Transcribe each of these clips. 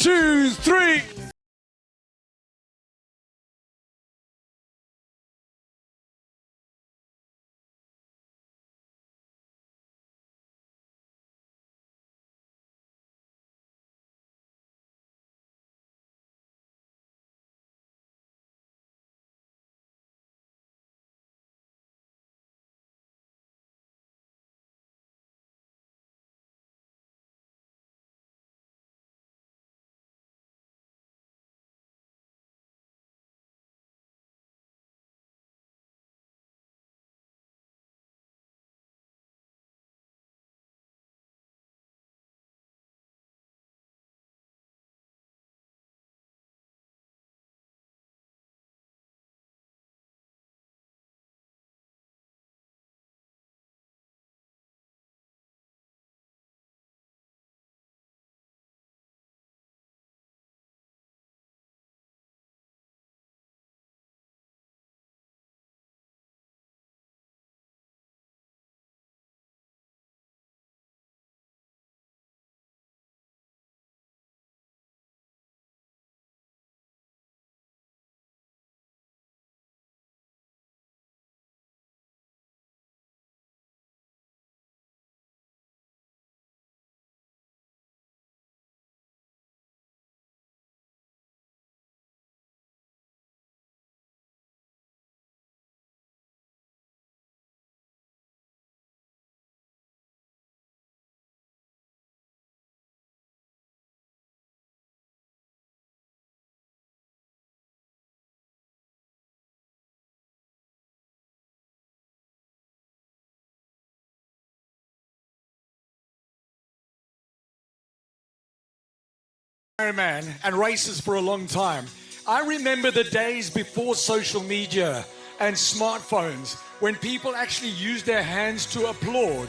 2, 3. Ironman and races for a long time. I remember the days before social media and smartphones when people actually used their hands to applaud.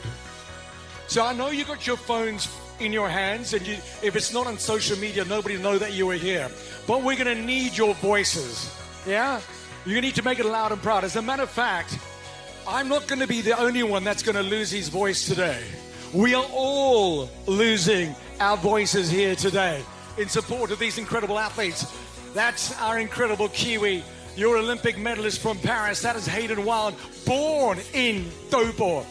So I know you got your phones in your hands, and if it's not on social media, nobody will know that you were here. But we're going to need your voices, yeah? You need to make it loud and proud. As a matter of fact, I'm not going to be the only one that's going to lose his voice today. We are all losing our voices here today in support of these incredible athletes. That's our incredible Kiwi, your Olympic medalist from Paris. That is Hayden Wild, born in Taupō.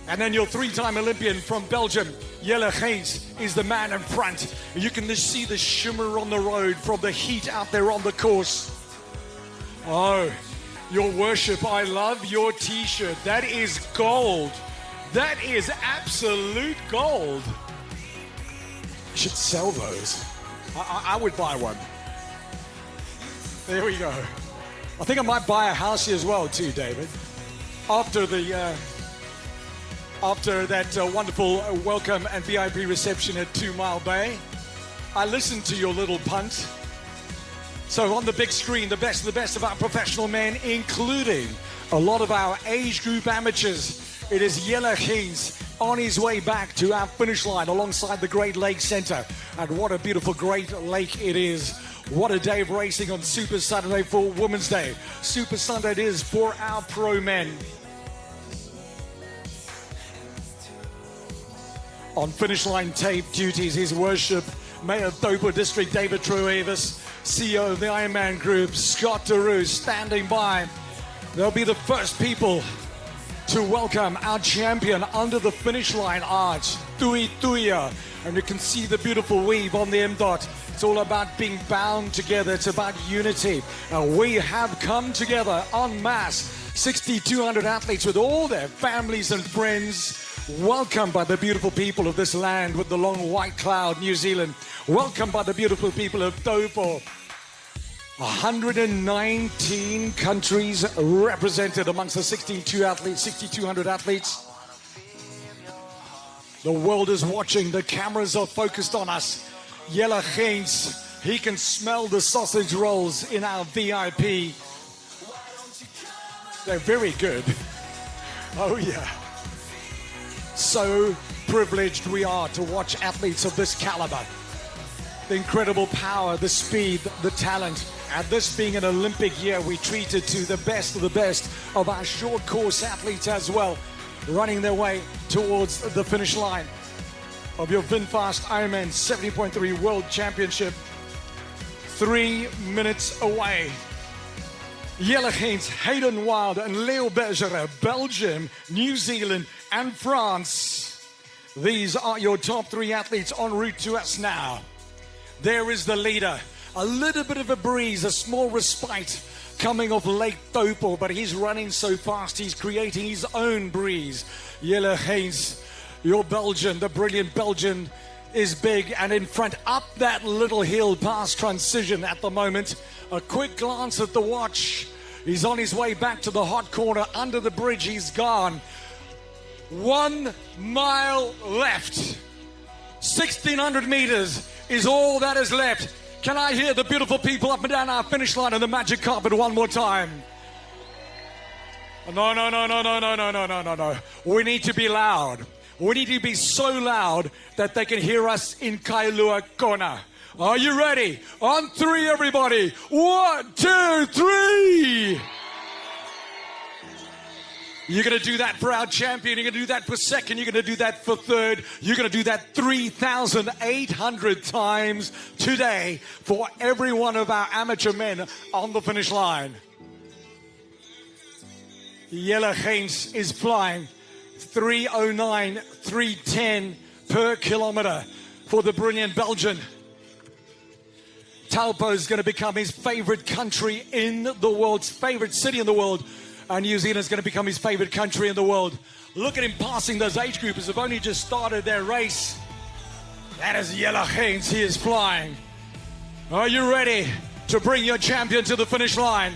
And then your three-time Olympian from Belgium, Jelle Geens, is the man in front. You can just see the shimmer on the road from the heat out there on the course. Oh, your worship, I love your t-shirt. That is gold. That is absolute gold. You should sell those. I would buy one. There we go. I think I might buy a house here as well too, David. After that wonderful welcome and VIP reception at 2 Mile Bay, I listened to your little punt. So on the big screen, the best of our professional men, including a lot of our age group amateurs. It is Jelle Geens on his way back to our finish line alongside the Great Lakes Centre. And what a beautiful Great Lake it is. What a day of racing on Super Saturday for Women's Day. Super Sunday it is for our pro men. On finish line tape duties, His Worship, Mayor of Taupō District, David Truevis, CEO of the Ironman Group, Scott DeRue, standing by. They'll be the first people to welcome our champion under the finish line arch, Tui Tuia. And you can see the beautiful weave on the M-Dot. It's all about being bound together. It's about unity. We have come together en masse, 6,200 athletes with all their families and friends. Welcomed by the beautiful people of this land with the long white cloud, New Zealand. Welcomed by the beautiful people of Taupō. 119 countries represented amongst the 6,200 athletes. The world is watching. The cameras are focused on us. Jelle Geens, he can smell the sausage rolls in our VIP. They're very good. Oh yeah. So privileged we are to watch athletes of this caliber. The incredible power, the speed, the talent. And this being an Olympic year, we treated to the best of our short course athletes as well, running their way towards the finish line. of your VinFast Ironman 70.3 World Championship. 3 minutes away. Jelle Geens, Hayden Wilde and Leo Bergeret, Belgium, New Zealand and France. These are your top 3 athletes en route to us now. There is the leader. A little bit of a breeze, a small respite coming off Lake Taupō, but he's running so fast, he's creating his own breeze. Jelle Geens, your Belgian, the brilliant Belgian, is big and in front up that little hill past transition at the moment. A quick glance at the watch. He's on his way back to the hot corner. Under the bridge, he's gone. 1 mile left. 1,600 meters is all that is left. Can I hear the beautiful people up and down our finish line on the magic carpet one more time? No. We need to be loud. We need to be so loud that they can hear us in Kailua Kona. Are you ready? On 3, everybody. 1, 2, 3. You're going to do that for our champion. You're going to do that for second. You're going to do that for third. You're going to do that 3,800 times today for every one of our amateur men on the finish line. Jelle Geens is flying 3:09, 3:10 per kilometer for the brilliant Belgian. Taupō is going to become his favorite country in the world, favorite city in the world. And New Zealand is going to become his favorite country in the world. Look at him passing those age groupers who've only just started their race. That is Jelle Geens. He is flying. Are you ready to bring your champion to the finish line?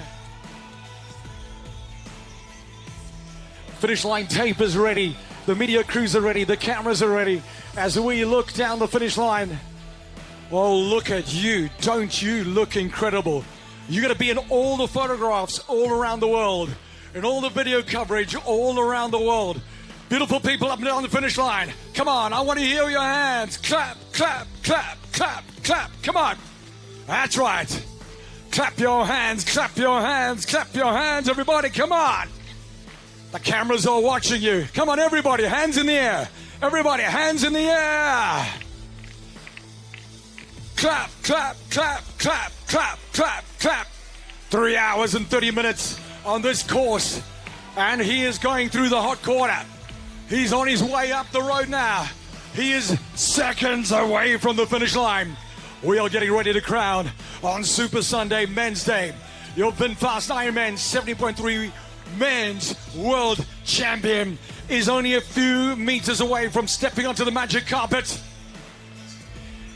Finish line tape is ready. The media crews are ready. The cameras are ready. As we look down the finish line. Oh, look at you. Don't you look incredible? You're going to be in all the photographs all around the world. In all the video coverage all around the world. Beautiful people up and down the finish line. Come on, I want to hear your hands. Clap, clap, clap, clap, clap. Come on. That's right. Clap your hands, clap your hands, clap your hands, everybody. Come on. The cameras are watching you. Come on, everybody, hands in the air. Everybody, hands in the air. Clap, clap, clap, clap, clap, clap, clap. 3 hours and 30 minutes on this course. And he is going through the hot corner. He's on his way up the road now. He is seconds away from the finish line. We are getting ready to crown on Super Sunday, Men's Day, your VinFast Ironman 70.3 Men's World Champion is only a few meters away from stepping onto the magic carpet.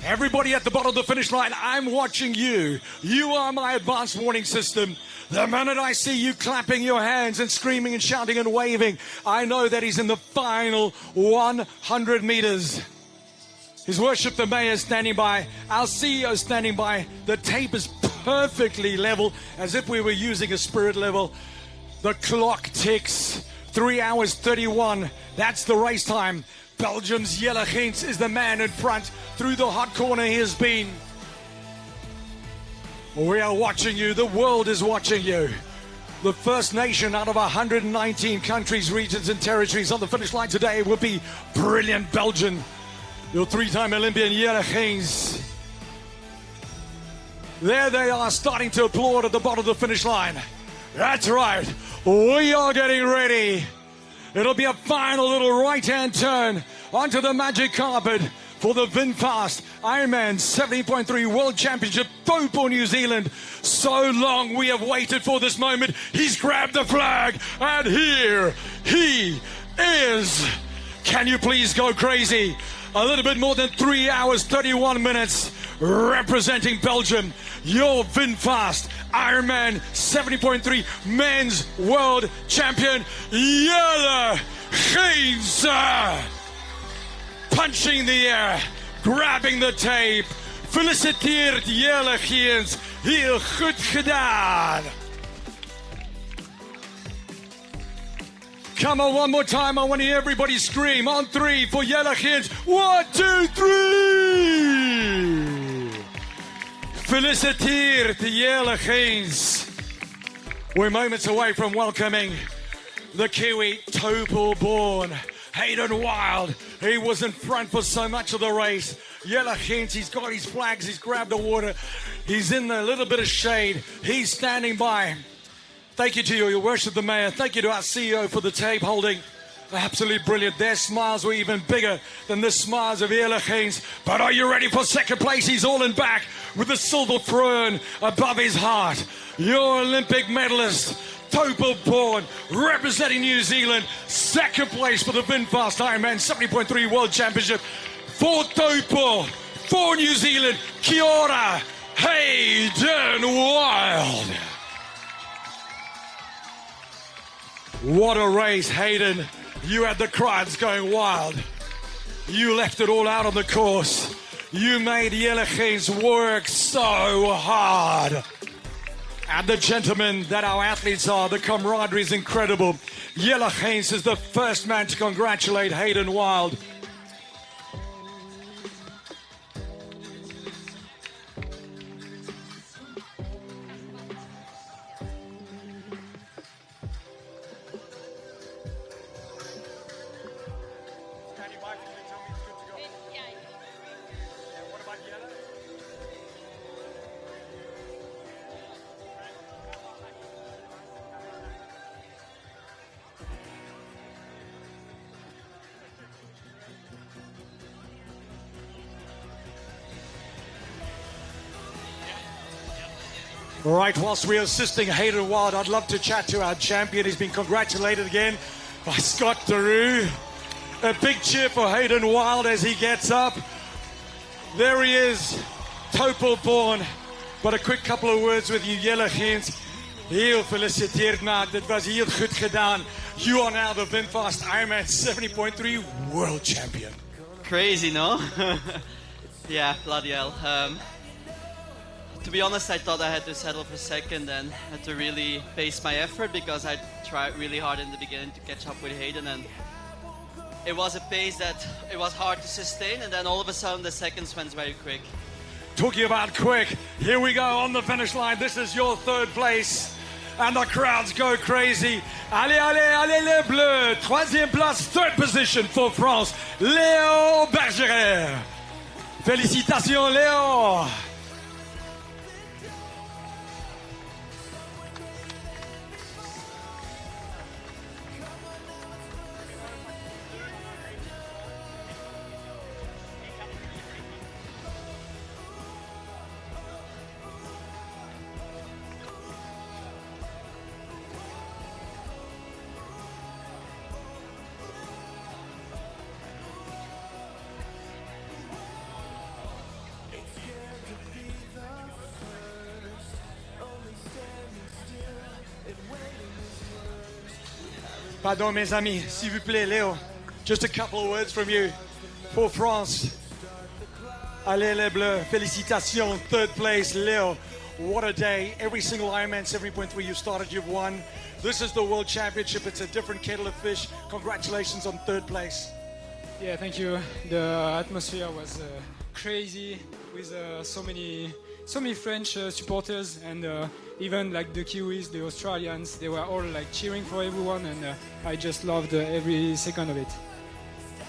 Everybody at the bottom of the finish line, I'm watching you. You are my advanced warning system. The minute I see you clapping your hands and screaming and shouting and waving, I know that he's in the final 100 meters. His Worship the Mayor is standing by. Our CEO is standing by. The tape is perfectly level, as if we were using a spirit level. The clock ticks. 3 hours 31. That's the race time. Belgium's Jelle Geens is the man in front. Through the hot corner he has been. We are watching you. The world is watching you. The first nation out of 119 countries, regions and territories on the finish line today will be brilliant Belgium. Your 3-time Olympian Jelle Geens. There they are starting to applaud at the bottom of the finish line. That's right. We are getting ready. It'll be a final little right-hand turn onto the magic carpet for the VinFast Ironman 70.3 World Championship, Taupō, New Zealand. So long we have waited for this moment. He's grabbed the flag, and here he is. Can you please go crazy? A little bit more than 3 hours, 31 minutes, representing Belgium, your VinFast Ironman 70.3 Men's World Champion, Jelle Geens. Punching the air, grabbing the tape. Feliciteert Jelle Geens. Heel goed gedaan. Come on, one more time. I want to hear everybody scream. On 3 for Jelle Geens. 1, 2, 3. Feliciteert Jelle Geens. We're moments away from welcoming the Kiwi Taupō-born Hayden Wild, he was in front for so much of the race. Yellow Hens, he's got his flags, he's grabbed the water. He's in a little bit of shade. He's standing by. Thank you to you, Your Worship the Mayor. Thank you to our CEO for the tape holding. Absolutely brilliant. Their smiles were even bigger than the smiles of Yellow Hens. But are you ready for second place? He's all in back with the silver throne above his heart. Your Olympic medalist, Taupō, representing New Zealand, second place for the VinFast IRONMAN 70.3 World Championship. For Taupō, for New Zealand, kia ora, Hayden Wild. What a race, Hayden. You had the crowds going wild. You left it all out on the course. You made Yellow Hens work so hard. And the gentlemen that our athletes are, the camaraderie is incredible. Yellow Hens is the first man to congratulate Hayden Wild. Right, whilst we're assisting Hayden Wild, I'd love to chat to our champion. He's been congratulated again by Scott Daru. A big cheer for Hayden Wild as he gets up. There he is, Taupō. But a quick couple of words with you, Yellow Hens. Heel gefeliciteerd, maat. Dit was heel goed gedaan. You are now the VinFast IRONMAN 70.3 World Champion. Crazy, no? Yeah, bloody hell. To be honest, I thought I had to settle for second and had to really pace my effort because I tried really hard in the beginning to catch up with Hayden, and it was a pace that it was hard to sustain, and then all of a sudden the seconds went very quick. Talking about quick, here we go on the finish line. This is your third place and the crowds go crazy. Allez, allez, allez les Bleus. Troisième place, third position for France, Léo Bergeret. Félicitations Léo. Pardon, mes amis, s'il vous plaît, Léo. Just a couple of words from you. For France. Allez les Bleus. Félicitations. Third place, Léo. What a day. Every single Ironman 70.3 you started, you've won. This is the World Championship. It's a different kettle of fish. Congratulations on third place. Yeah, thank you. The atmosphere was crazy with so many French supporters, and even like the Kiwis, the Australians, they were all like cheering for everyone, and I just loved every second of it.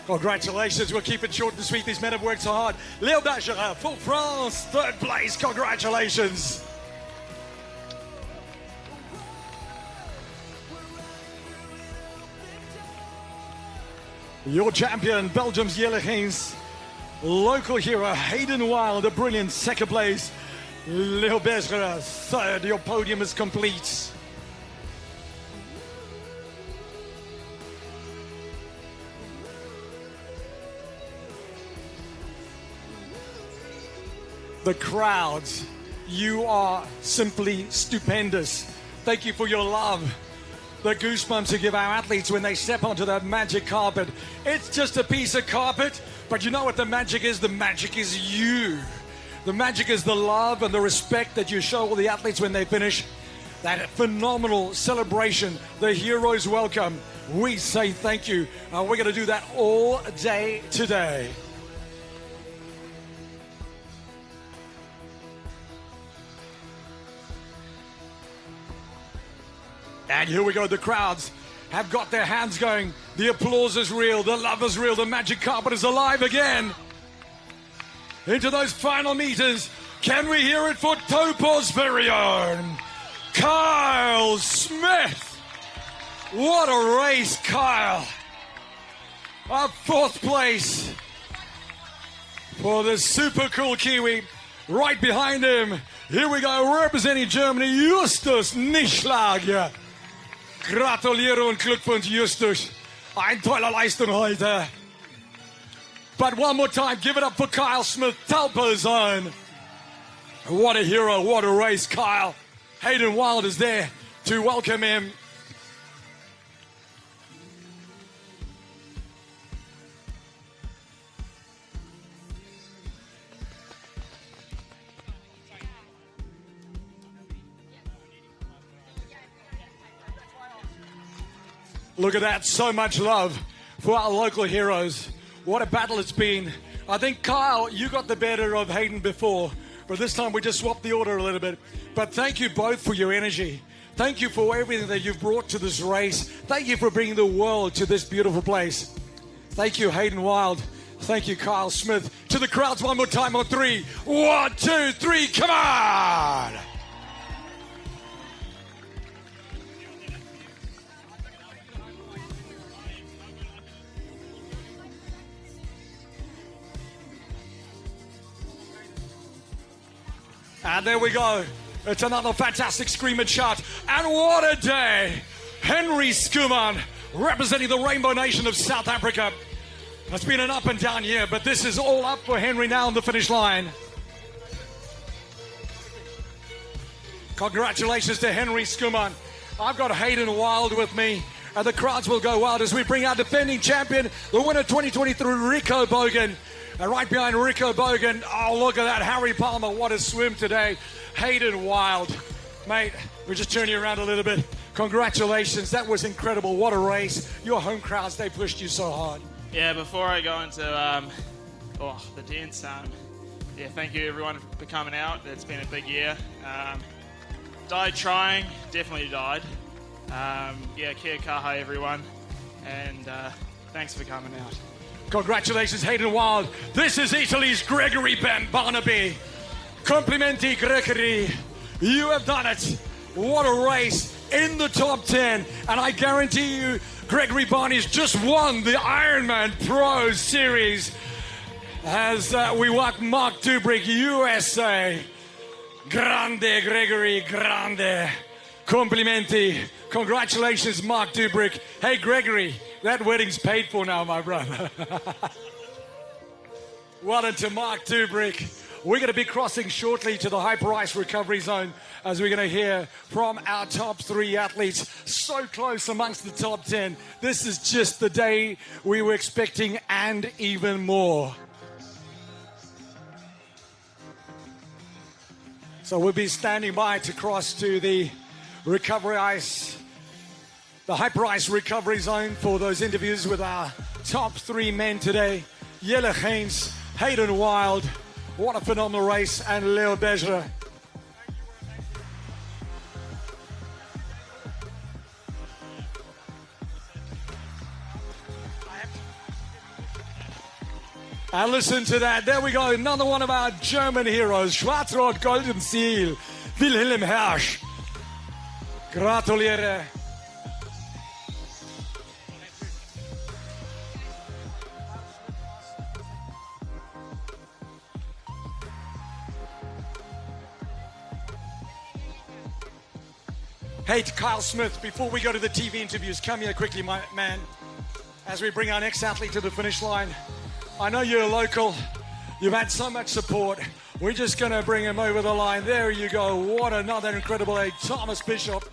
Congratulations. We'll keep it short and sweet. These men have worked so hard. Léo Bergeret for France, third place. Congratulations. Your champion, Belgium's Yellow Hens, local hero Hayden Wild, a brilliant second place. Léo Bergeret, third. Your podium is complete. The crowds, you are simply stupendous. Thank you for your love. The goosebumps you give our athletes when they step onto that magic carpet. It's just a piece of carpet, but you know what the magic is? The magic is you. The magic is the love and the respect that you show all the athletes when they finish. That phenomenal celebration, the hero's welcome. We say thank you. We're going to do that all day today. And here we go, the crowds have got their hands going. The applause is real, the love is real, the magic carpet is alive again. Into those final meters. Can we hear it for Taupō's very own Kyle Smith? What a race, Kyle. A 4th place for the super cool Kiwi. Right behind him, here we go, representing Germany, Justus Nischlager. Gratuliere und Glückwunsch, Justus. Ein toller Leistung heute. But one more time, give it up for Kyle Smith, Taupō's own. What a hero, what a race, Kyle. Hayden Wild is there to welcome him. Look at that, so much love for our local heroes. What a battle it's been. I think, Kyle, you got the better of Hayden before, but this time we just swapped the order a little bit. But thank you both for your energy. Thank you for everything that you've brought to this race. Thank you for bringing the world to this beautiful place. Thank you, Hayden Wild. Thank you, Kyle Smith. To the crowds one more time on 3. 1, 2, 3, come on! And there we go. It's another fantastic screamer shot. And what a day. Henry Skuman, representing the Rainbow Nation of South Africa. It's been an up and down year, but this is all up for Henry now on the finish line. Congratulations to Henry Skuman. I've got Hayden Wild with me, and the crowds will go wild as we bring our defending champion, the winner 2023, Rico Bogan. And right behind Rico Bogan, oh, look at that, Harry Palmer, what a swim today. Hayden Wild. Mate, we just turn you around a little bit. Congratulations, that was incredible. What a race. Your home crowds, they pushed you so hard. Yeah, before I go into the dance, yeah, thank you everyone for coming out. It's been a big year. Died trying, definitely died. Yeah, kia kaha everyone, and thanks for coming out. Congratulations, Hayden Wild. This is Italy's Gregory Barnaby. Complimenti, Gregory. You have done it. What a race in the top 10. And I guarantee you, Gregory Barney's just won the Ironman Pro Series as we welcome Mark Dubrick, USA. Grande, Gregory, grande. Complimenti. Congratulations, Mark Dubrick. Hey, Gregory, that wedding's paid for now, my brother. Well done to Mark Dubrick. We're going to be crossing shortly to the hyper ice recovery zone as we're going to hear from our top 3 athletes. So close amongst the top 10. This is just the day we were expecting and even more. So we'll be standing by to cross to the recovery ice, the hyper ice recovery zone for those interviews with our top 3 men today. Jelle Geens, Hayden Wild, what a phenomenal race, and Leo Berger. And listen to that, there we go, another one of our German heroes, Schwarz-Rot Golden Seal, Wilhelm Hersch. Gratuliere. Hey, to Kyle Smith, before we go to the TV interviews, come here quickly, my man, as we bring our next athlete to the finish line. I know you're local. You've had so much support. We're just going to bring him over the line. There you go. What another incredible day. Thomas Bishop.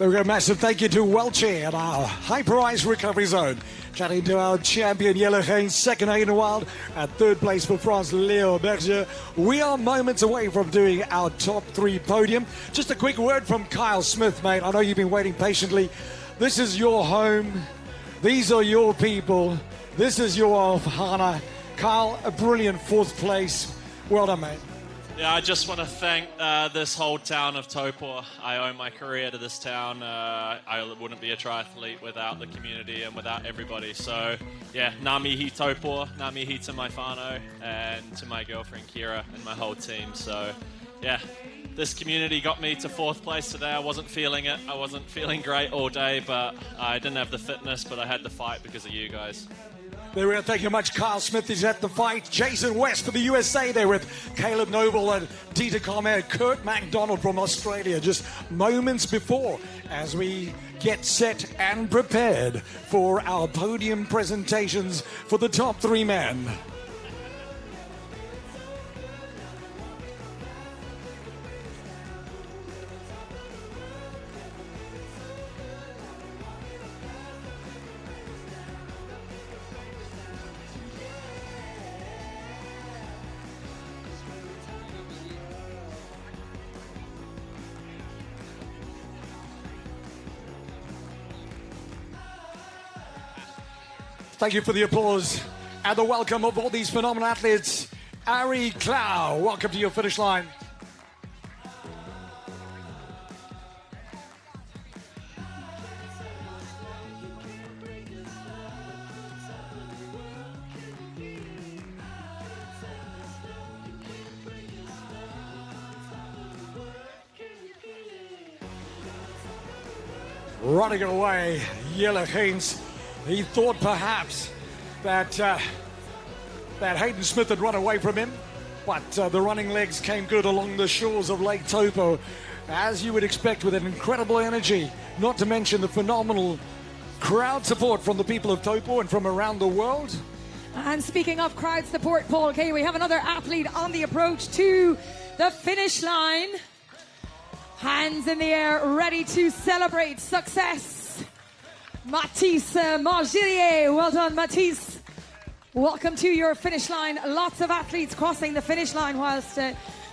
There we go, massive thank you to Welchie at our Hyper-Ice Recovery Zone. Chatting to our champion, Jelle Geens, second Hayden Wild, at third place for France, Leo Berger. We are moments away from doing our top 3 podium. Just a quick word from Kyle Smith, mate. I know you've been waiting patiently. This is your home. These are your people. This is your Hana. Kyle, a brilliant 4th place. Well done, mate. Yeah, I just want to thank this whole town of Taupō. I owe my career to this town. I wouldn't be a triathlete without the community and without everybody. So, yeah, ngā mihi Taupō, ngā mihi to my whānau, and to my girlfriend Kira and my whole team. So, yeah, this community got me to 4th place today. I wasn't feeling it. I wasn't feeling great all day, but I didn't have the fitness, but I had the fight because of you guys. There we are. Thank you much. Kyle Smith is at the fight. Jason West for the USA there with Caleb Noble and Dieter Comer. Kurt MacDonald from Australia just moments before as we get set and prepared for our podium presentations for the top 3 men. Thank you for the applause and the welcome of all these phenomenal athletes. Ari Clow, welcome to your finish line. Running away, Jelle Geens. He thought perhaps that Hayden Smith had run away from him, but the running legs came good along the shores of Lake Taupō, as you would expect, with an incredible energy, not to mention the phenomenal crowd support from the people of Taupō and from around the world. And speaking of crowd support, Paul, okay, we have another athlete on the approach to the finish line. Hands in the air, ready to celebrate success. Mathis Margirier, well done, Mathis. Welcome to your finish line. Lots of athletes crossing the finish line whilst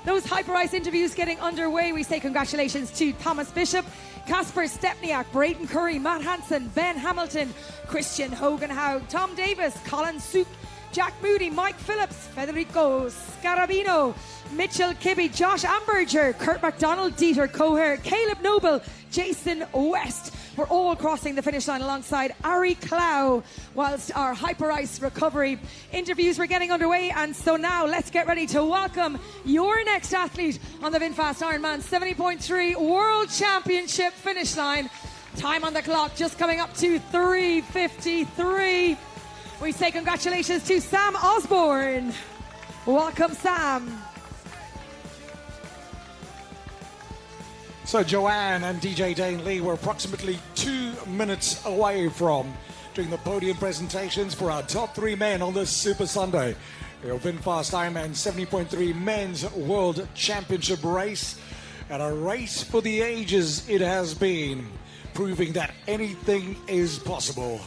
those Hyper-Ice interviews getting underway. We say congratulations to Thomas Bishop, Kasper Stepniak, Braden Curry, Matt Hansen, Ben Hamilton, Christian Hogenhaug, Tom Davis, Colin Souk, Jack Moody, Mike Phillips, Federico Scarabino, Mitchell Kibbe, Josh Amberger, Kurt MacDonald, Dieter Coher, Caleb Noble, Jason West. We're all crossing the finish line alongside Ari Clow whilst our Hyper-Ice recovery interviews were getting underway. And so now let's get ready to welcome your next athlete on the VinFast Ironman 70.3 World Championship finish line. Time on the clock just coming up to 3:53. We say congratulations to Sam Osborne. Welcome, Sam. So Joanne and DJ Dane Lee were approximately 2 minutes away from doing the podium presentations for our top 3 men on this Super Sunday. Your VinFast Ironman 70.3 Men's World Championship race. And a race for the ages it has been, proving that anything is possible.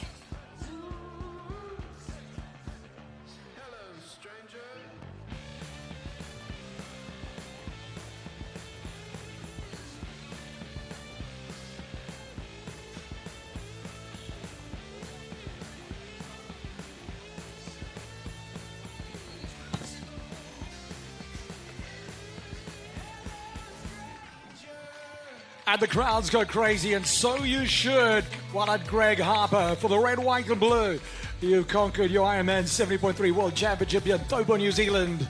And the crowds go crazy, and so you should. Well done, Greg Harper, for the red, white, and blue. You've conquered your Ironman 70.3 World Championship in Taupō, New Zealand.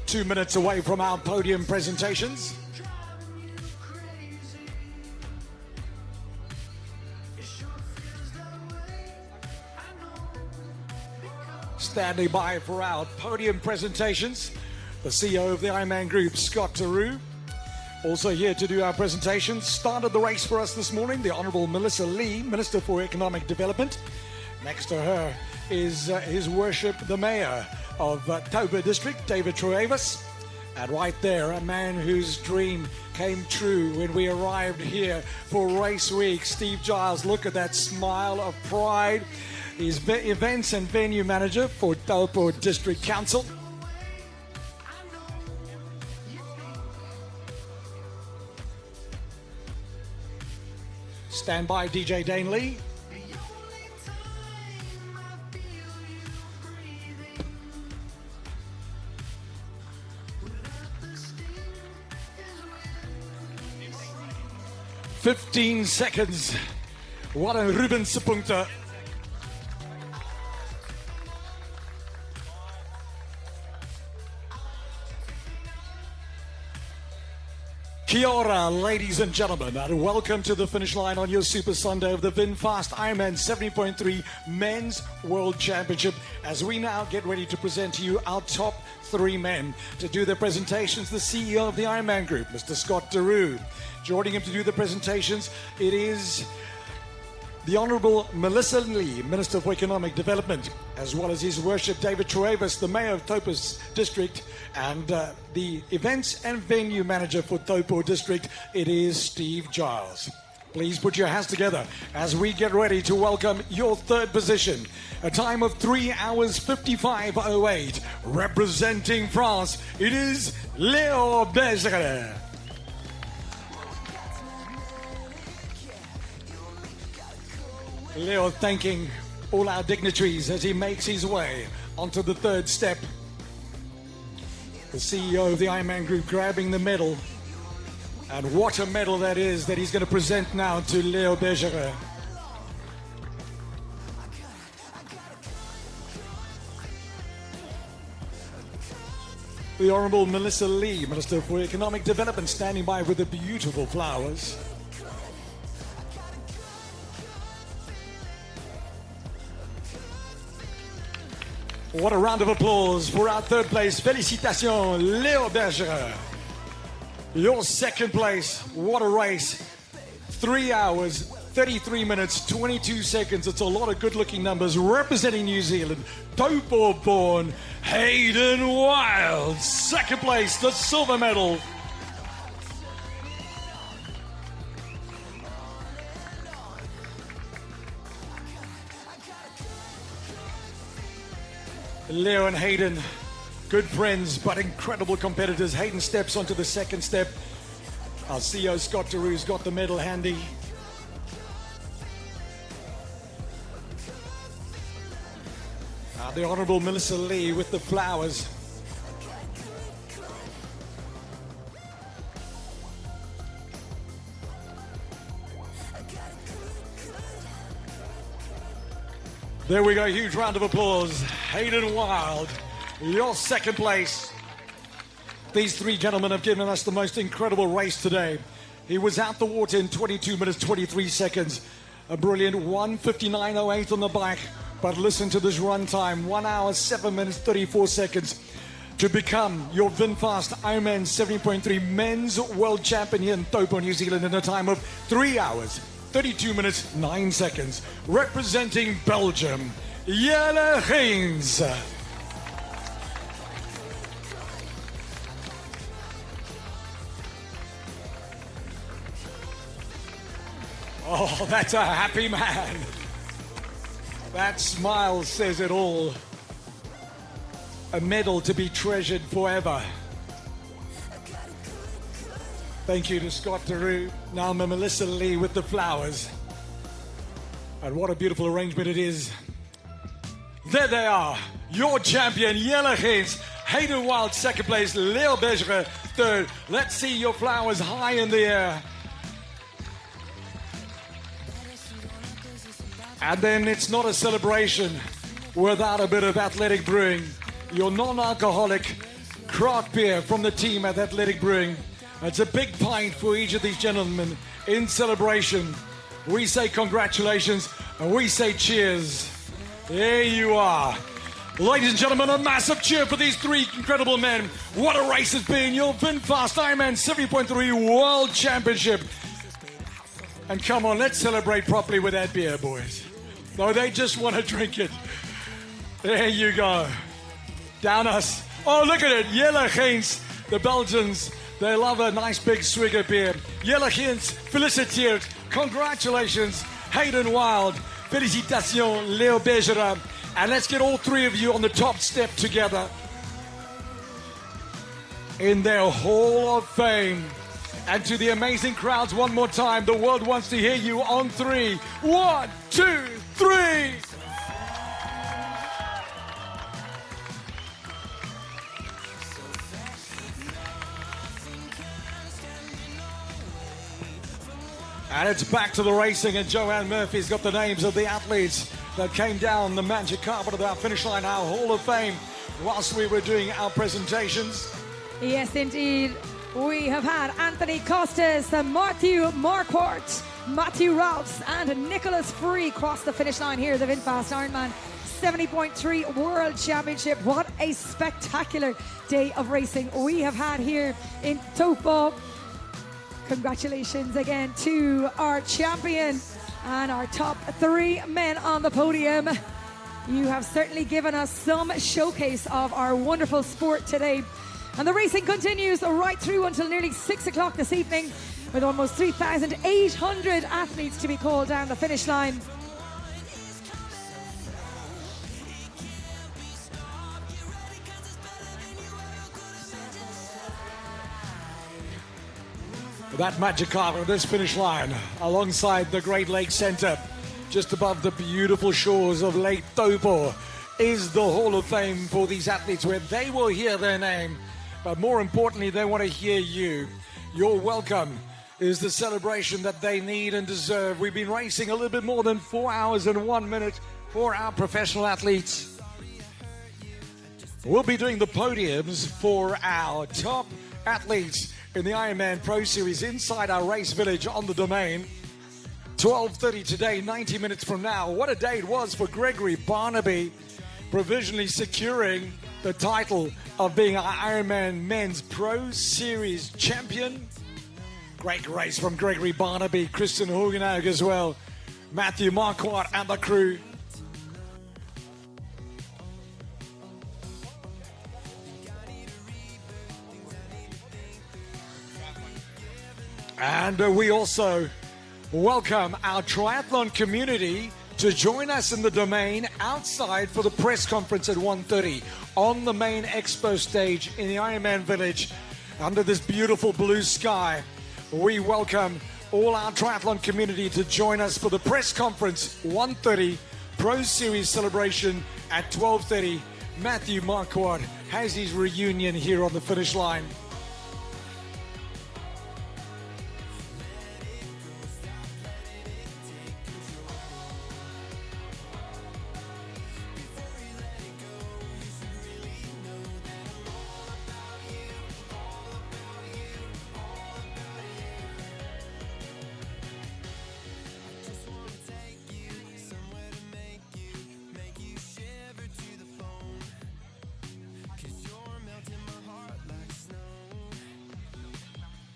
Two minutes away from our podium presentations. Standing by for our podium presentations, the CEO of the Ironman Group, Scott Taupō. Also here to do our presentation, started the race for us this morning, the Honourable Melissa Lee, Minister for Economic Development. Next to her is His Worship, the Mayor of Taupō District, David Truavis. And right there, a man whose dream came true when we arrived here for race week, Steve Giles. Look at that smile of pride. He's events and venue manager for Taupō District Council. Stand by, DJ Dane Lee. "15 seconds. Wat een Rubense punten. Kia ora, ladies and gentlemen, and welcome to the finish line on your Super Sunday of the VinFast IRONMAN 70.3 Men's World Championship, as we now get ready to present to you our top 3 men. To do their presentations, the CEO of the Ironman Group, Mr. Scott Taupō. Joining him to do the presentations, it is the Honourable Melissa Lee, Minister for Economic Development, as well as His Worship David Truavis, the Mayor of Taupō District, and the Events and Venue Manager for Taupō District, it is Steve Giles. Please put your hands together as we get ready to welcome your third position. A time of 3 hours 55:08, representing France, it is Léo Bergeret. Leo thanking all our dignitaries as he makes his way onto the third step. The CEO of the Ironman Group grabbing the medal. And what a medal that is that he's going to present now to Léo Bergeret. The Honourable Melissa Lee, Minister for Economic Development, standing by with the beautiful flowers. What a round of applause for our third place. Félicitations, Léo Bergeret. Your second place, what a race. 3 hours, 33 minutes, 22 seconds. It's a lot of good-looking numbers. Representing New Zealand, Taupō-born Hayden Wild. Second place, the silver medal. Leo and Hayden, good friends, but incredible competitors. Hayden steps onto the second step. Our CEO, Scott Taupō's got the medal handy. The Honourable Melissa Lee with the flowers. There we go, huge round of applause. Hayden Wild, your second place. These 3 gentlemen have given us the most incredible race today. He was out the water in 22 minutes, 23 seconds. A brilliant 1:59.08 on the bike. But listen to this run time, 1 hour, 7 minutes, 34 seconds. To become your VinFast Ironman 70.3 Men's World Champion here in Taupō, New Zealand, in a time of 3 hours, 32 minutes, 9 seconds. Representing Belgium, Jelle Geens. Oh, that's a happy man. That smile says it all. A medal to be treasured forever. Thank you to Scott Taupō, now Melissa Lee with the flowers. And what a beautiful arrangement it is. There they are, your champion, Jelle Geens. Hayden Wild, second place, Léo Bergeret, third. Let's see your flowers high in the air. And then it's not a celebration without a bit of athletic brewing. Your non-alcoholic craft beer from the team at Athletic Brewing. It's a big pint for each of these gentlemen in celebration. We say congratulations and we say cheers. There you are. Ladies and gentlemen, a massive cheer for these three incredible men. What a race it's been. Your VinFast IRONMAN 70.3 World Championship. And come on, let's celebrate properly with that beer, boys. No, they just want to drink it. There you go. Down us. Oh, look at it. Jelle Geens, the Belgians. They love a nice big swig of beer. Jelle Geens, feliciteerd. Congratulations, Hayden Wild. Félicitations, Leo Bergera. And let's get all three of you on the top step together in their Hall of Fame. And to the amazing crowds, one more time, the world wants to hear you on three. 1, 2, 3. And it's back to the racing, and Joanne Murphy's got the names of the athletes that came down the magic carpet of our finish line, our Hall of Fame, whilst we were doing our presentations. Yes, indeed. We have had Anthony Costas, Matthew Marquardt, Matthew Ralphs, and Nicholas Free cross the finish line here at the VinFast Ironman 70.3 World Championship. What a spectacular day of racing we have had here in Taupō. Congratulations again to our champion and our top three men on the podium. You have certainly given us some showcase of our wonderful sport today. And the racing continues right through until nearly 6 o'clock this evening, with almost 3,800 athletes to be called down the finish line. That magic carpet, this finish line, alongside the Great Lakes Centre, just above the beautiful shores of Lake Taupō, is the Hall of Fame for these athletes, where they will hear their name. But more importantly, they want to hear you. Your welcome is the celebration that they need and deserve. We've been racing a little bit more than 4 hours and 1 minute for our professional athletes. We'll be doing the podiums for our top athletes in the Ironman Pro Series inside our race village on the Domain. 12:30 today, 90 minutes from now. What a day it was for Gregory Barnaby, provisionally securing the title of being our Ironman Men's Pro Series champion. Great race from Gregory Barnaby, Christian Hugenhaug as well, Matthew Marquardt and the crew. And we also welcome our triathlon community to join us in the Domain outside for the press conference at 1:30 on the main expo stage in the Ironman Village under this beautiful blue sky. We welcome all our triathlon community to join us for the press conference 1:30 Pro Series celebration at 12:30. Matthew Marquardt has his reunion here on the finish line.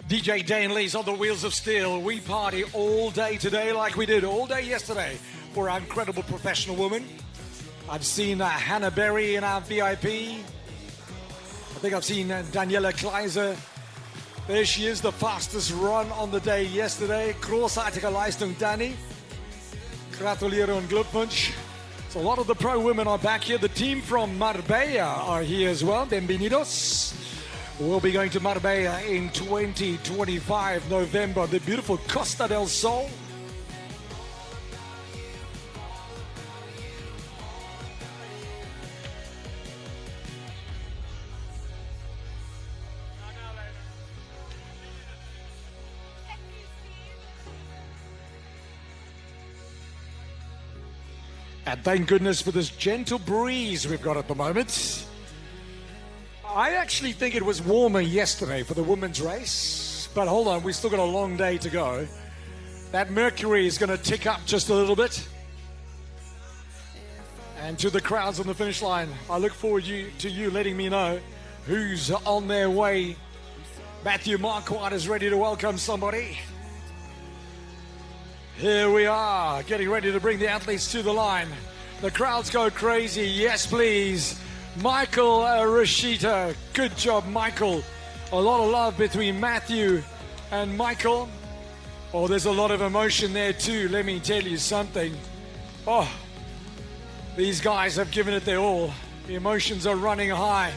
DJ Dane Lee's on the wheels of steel. We party all day today like we did all day yesterday for our incredible professional women. I've seen Hannah Berry in our VIP. I think I've seen Daniela Kleiser. There she is, the fastest run on the day yesterday. Großartige Leistung, Dani. Gratuliere und Glückwunsch. So a lot of the pro women are back here. The team from Marbella are here as well. Bienvenidos. We'll be going to Marbella in 2025, November, the beautiful Costa del Sol. And thank goodness for this gentle breeze we've got at the moment. I actually think it was warmer yesterday for the women's race, but hold on, we've still got a long day to go. That mercury is going to tick up just a little bit. And to the crowds on the finish line, I look forward to you letting me know who's on their way. Matthew Marquardt is ready to welcome somebody. Here we are, getting ready to bring the athletes to the line. The crowds go crazy. Yes, please. Michael Rashita. Good job, Michael. A lot of love between Matthew and Michael. Oh, there's a lot of emotion there too. Let me tell you something. Oh, these guys have given it their all. The emotions are running high.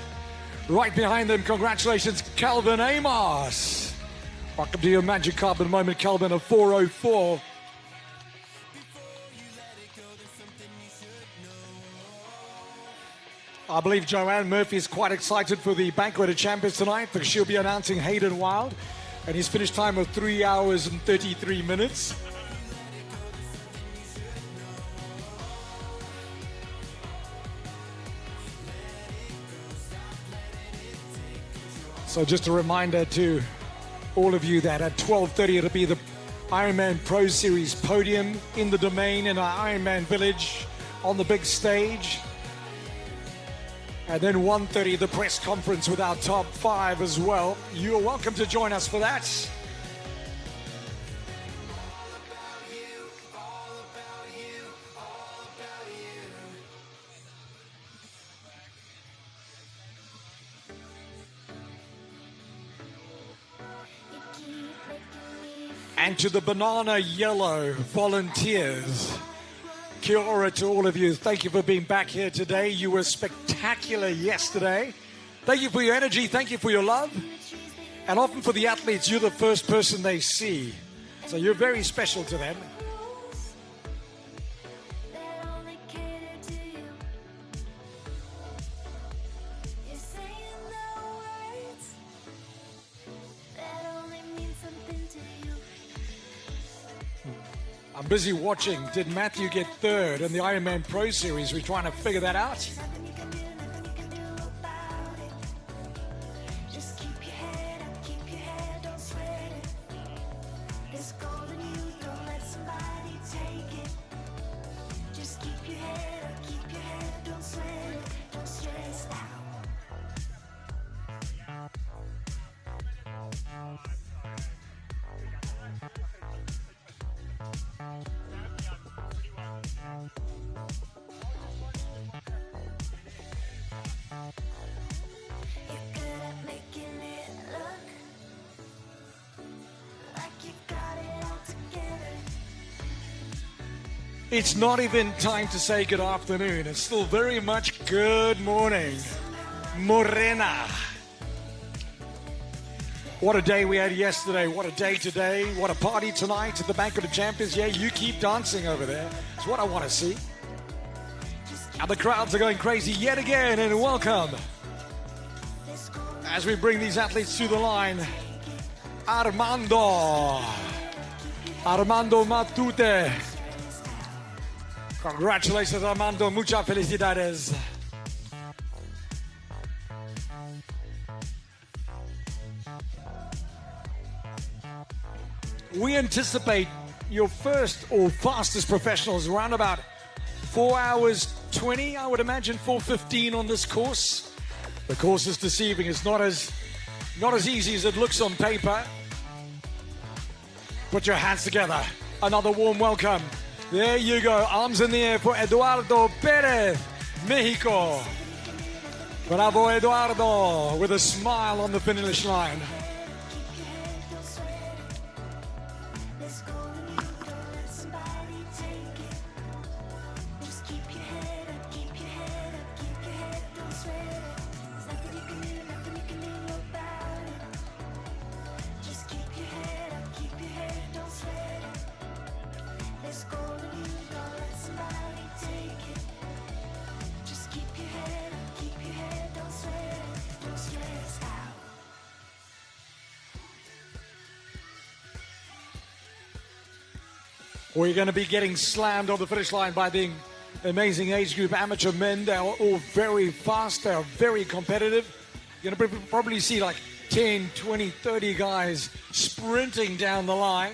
Right behind them, congratulations, Calvin Amos. Welcome to your Magic Carbon moment, Calvin, of 4:04. I believe Joanne Murphy is quite excited for the Banquet of Champions tonight because she'll be announcing Hayden Wild and his finish time of 3 hours and 33 minutes. So just a reminder to all of you that at 12:30 it'll be the Ironman Pro Series podium in the Domain in our Ironman Village on the big stage. And then 1:30 the press conference with our top 5 as well. You're welcome to join us for that. And to the Banana Yellow volunteers, kia ora to all of you. Thank you for being back here today. You were spectacular yesterday. Thank you for your energy. Thank you for your love. And often for the athletes, you're the first person they see. So you're very special to them. I'm busy watching. Did Matthew get third in the Ironman Pro Series? We're trying to figure that out. It's not even time to say good afternoon. It's still very much good morning. Morena. What a day we had yesterday. What a day today. What a party tonight at the Banquet of Champions. Yeah, you keep dancing over there. It's what I want to see. And the crowds are going crazy yet again. And welcome, as we bring these athletes to the line, Armando Matute. Congratulations, Armando. Muchas felicidades. We anticipate your first or fastest professionals around about 4 hours 20, I would imagine 4:15 on this course. The course is deceiving. It's not as easy as it looks on paper. Put your hands together. Another warm welcome. There you go. Arms in the air for Eduardo Perez, Mexico. Bravo, Eduardo, with a smile on the finish line. We're going to be getting slammed on the finish line by the amazing age group amateur men. They're all very fast. They're very competitive. You're going to probably see like 10, 20, 30 guys sprinting down the line.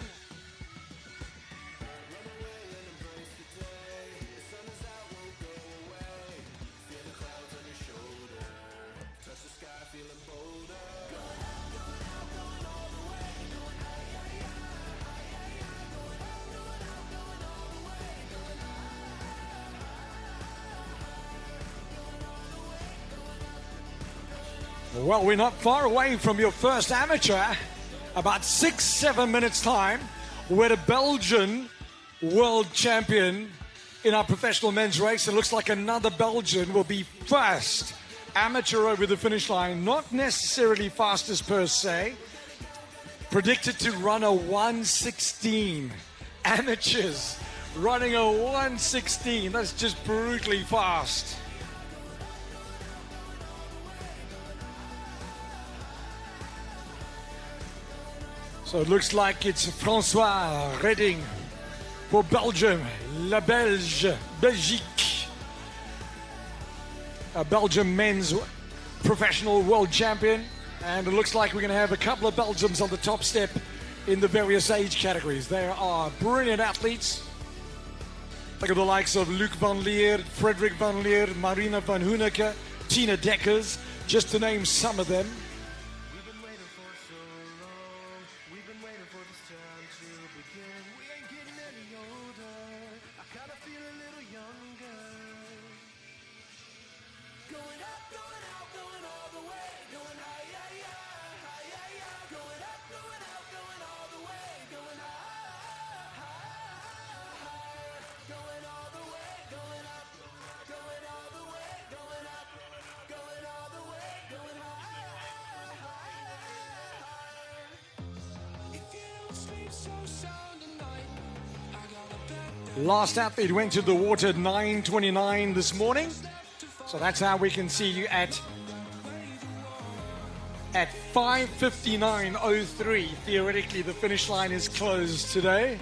Well, we're not far away from your first amateur. About 6-7 minutes time, we're a Belgian world champion in our professional men's race. It looks like another Belgian will be first amateur over the finish line. Not necessarily fastest per se. Predicted to run a 1:16. Amateurs running a 1:16. That's just brutally fast. So it looks like it's François Redding for Belgium, Belgique. A Belgium men's professional world champion. And it looks like we're going to have a couple of Belgians on the top step in the various age categories. They are brilliant athletes. Look at the likes of Luc van Leer, Frederik van Leer, Marina van Hoeneke, Tina Dekkers, just to name some of them. Last athlete went to the water at 9:29 this morning. So that's how we can see you at 5:59:03. Theoretically, the finish line is closed today.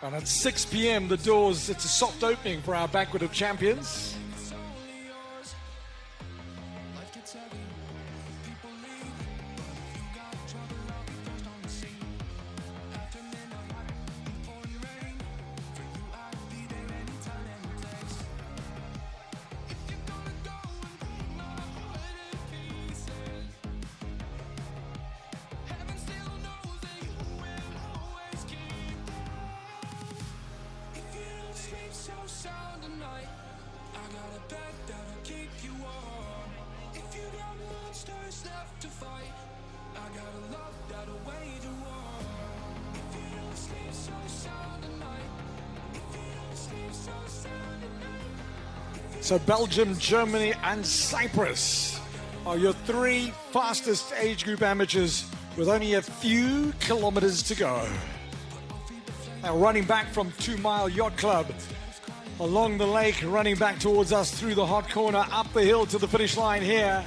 And at 6 p.m., the doors, it's a soft opening for our banquet of champions. So Belgium, Germany, and Cyprus are your three fastest age group amateurs with only a few kilometers to go. Now running back from 2 Mile Yacht Club along the lake, running back towards us through the hot corner, up the hill to the finish line here.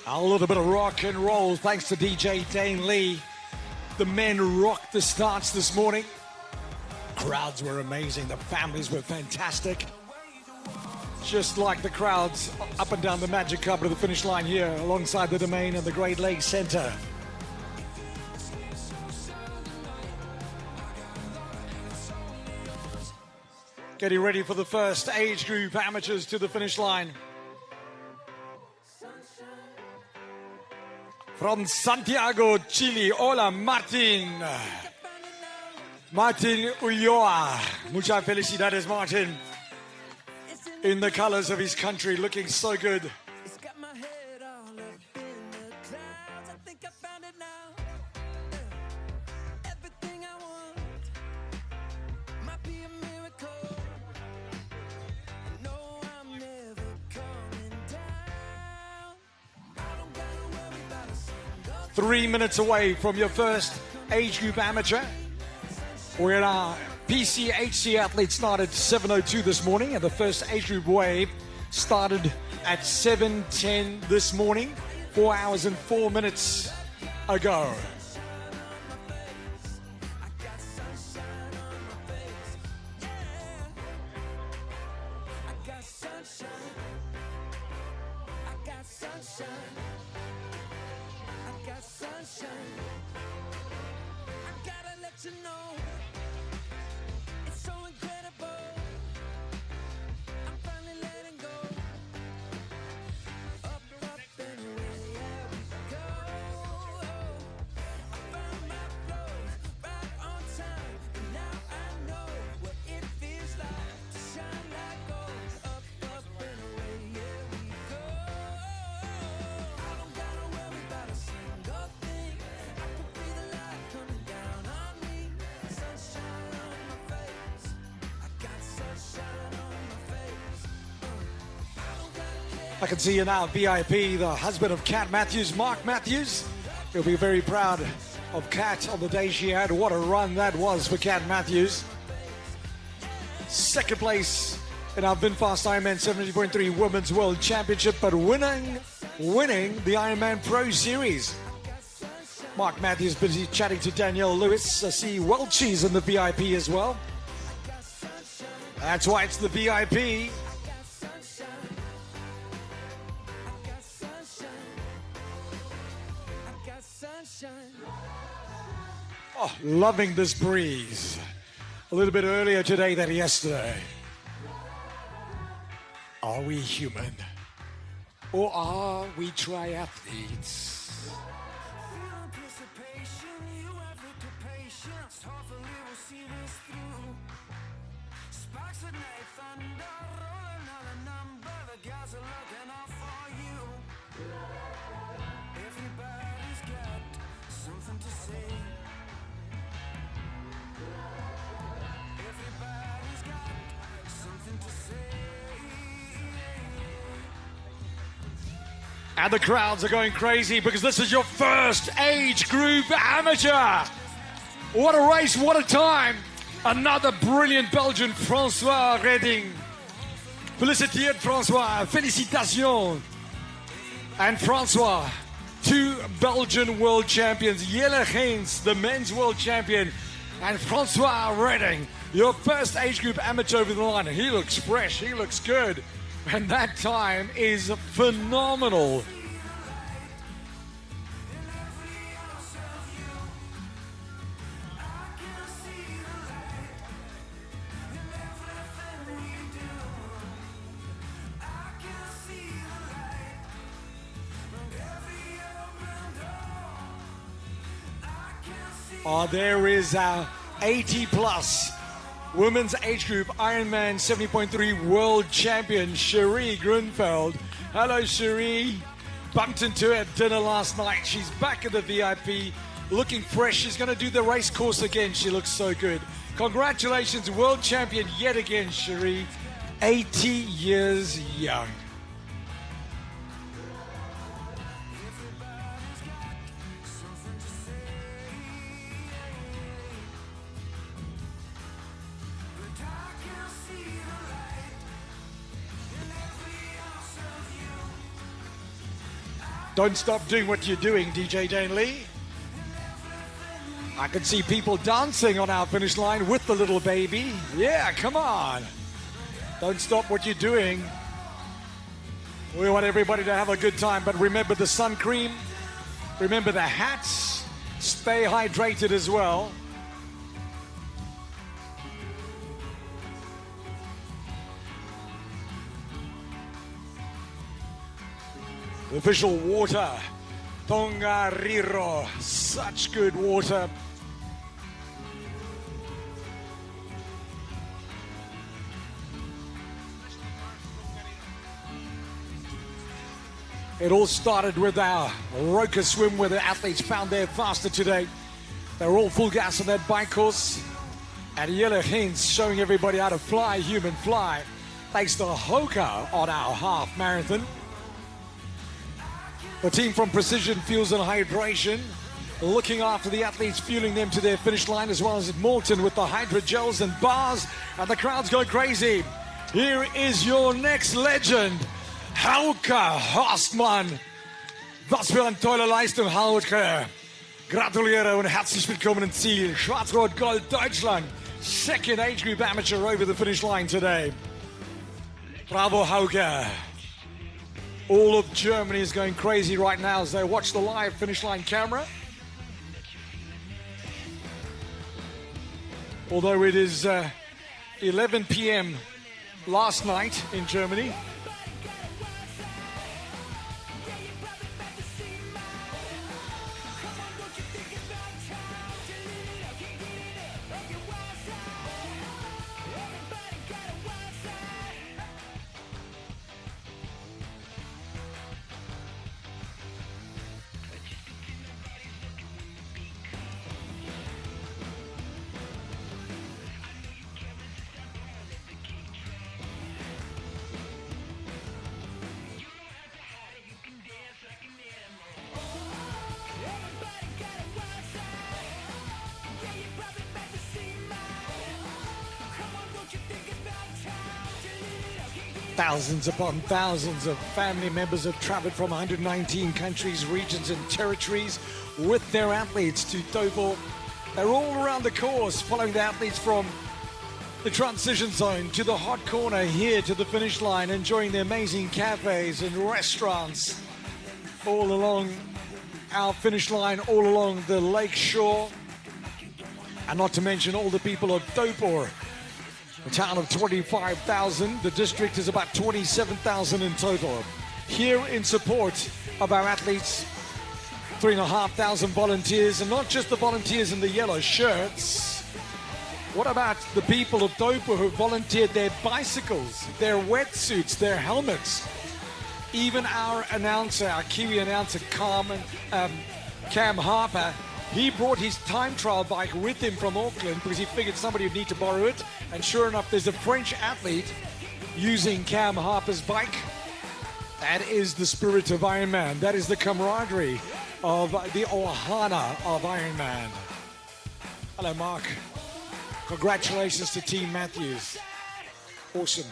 A little bit of rock and roll thanks to DJ Dane Lee. The men rocked the starts this morning. Crowds were amazing. The families were fantastic. Just like the crowds up and down the Magic Carpet of the finish line here alongside the Domain and the Great Lakes Centre. Getting ready for the first age group amateurs to the finish line. From Santiago, Chile, hola Martin. Martin Ulloa. Muchas felicidades, Martin. In the colors of his country, looking so good. Three minutes away from your first age group amateur. Where our PCHC athletes started 7:02 this morning, and the first age group wave started at 7:10 this morning, 4 hours and 4 minutes ago. I can see you now, VIP, the husband of Kat Matthews, Mark Matthews. He'll be very proud of Kat on the day she had. What a run that was for Kat Matthews. Second place in our VinFast Ironman 70.3 Women's World Championship, but winning the Ironman Pro Series. Mark Matthews busy chatting to Danielle Lewis. I see Welchie's in the VIP as well. That's why it's the VIP. Oh, loving this breeze. A little bit earlier today than yesterday. Are we human? Or are we triathletes? And the crowds are going crazy because this is your first age group amateur. What a race, what a time. Another brilliant Belgian, François Redding. Félicitations, François. Félicitations. And François, two Belgian world champions. Jelle Geens, the men's world champion. And François Redding, your first age group amateur over the line. He looks fresh, he looks good. And that time is phenomenal. Oh, there is our 80 plus women's age group Ironman 70.3 world champion Cherie Grunfeld. Hello, Cherie. Bumped into her at dinner last night. She's back in the VIP, looking fresh. She's going to do the race course again. She looks so good. Congratulations, world champion yet again, Cherie. 80 years young. Don't stop doing what you're doing, DJ Dane Lee. I can see people dancing on our finish line with the little baby. Yeah, come on. Don't stop what you're doing. We want everybody to have a good time, but remember the sun cream. Remember the hats. Stay hydrated as well. The official water, Tongariro, such good water. It all started with our Roka swim where the athletes found their faster today. They were all full gas on that bike course. And Jelle Geens showing everybody how to fly, human fly, thanks to Hoka on our half marathon. The team from Precision Fuels and Hydration looking after the athletes, fueling them to their finish line, as well as Morton with the hydrogels and bars, and the crowd's going crazy. Here is your next legend, Hauke Horstmann. Was für eine tolle Leistung, Hauke. Gratuliere und herzlich willkommen im Ziel. Schwarz-Rot-Gold Deutschland. Second age group amateur over the finish line today. Bravo, Hauke. All of Germany is going crazy right now as they watch the live finish line camera. Although it is 11 p.m. last night in Germany. Thousands upon thousands of family members have traveled from 119 countries, regions, and territories with their athletes to Taupō. They're all around the course, following the athletes from the transition zone to the hot corner here to the finish line, enjoying the amazing cafes and restaurants all along our finish line, all along the lake shore. And not to mention all the people of Taupō. A town of 25,000. The district is about 27,000 in total. Here in support of our athletes, 3,500 volunteers, and not just the volunteers in the yellow shirts. What about the people of Taupō who volunteered their bicycles, their wetsuits, their helmets? Even our announcer, our Kiwi announcer, Cam Harper, he brought his time trial bike with him from Auckland because he figured somebody would need to borrow it. And sure enough, there's a French athlete using Cam Harper's bike. That is the spirit of Ironman. That is the camaraderie of the ohana of Ironman. Hello, Mark. Congratulations to Team Matthews. Awesome.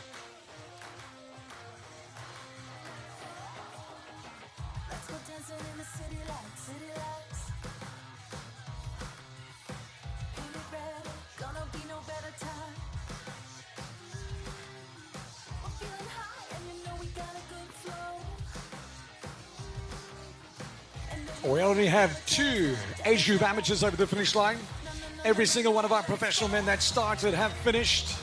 We only have 2 age group amateurs over the finish line. Every single one of our professional men that started have finished.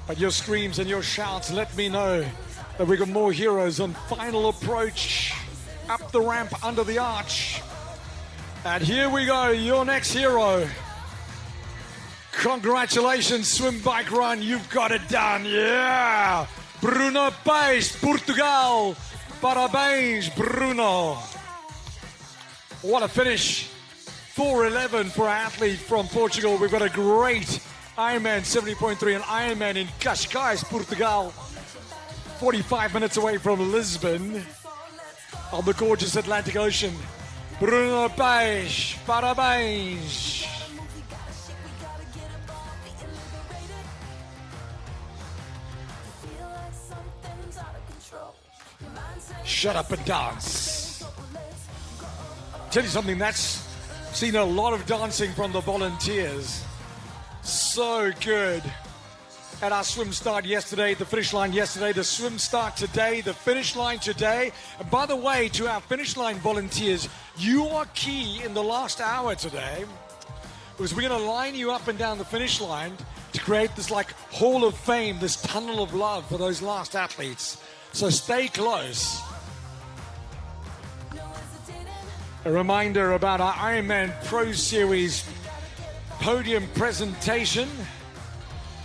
But your screams and your shouts let me know that we got more heroes on final approach. Up the ramp, under the arch. And here we go, your next hero. Congratulations, swim, bike, run, you've got it done, yeah! Bruno Paes, Portugal, parabéns, Bruno. What a finish, 4:11 for our athlete from Portugal. We've got a great Ironman 70.3 and Ironman in Cascais, Portugal, 45 minutes away from Lisbon, on the gorgeous Atlantic Ocean. Bruno Paes, parabéns. Shut up and dance. Tell you something, that's seen a lot of dancing from the volunteers. So good. At our swim start yesterday, the finish line yesterday, the swim start today, the finish line today. And by the way, to our finish line volunteers, you are key in the last hour today, because we're going to line you up and down the finish line to create this like hall of fame, this tunnel of love for those last athletes. So stay close. A reminder about our Ironman Pro Series podium presentation.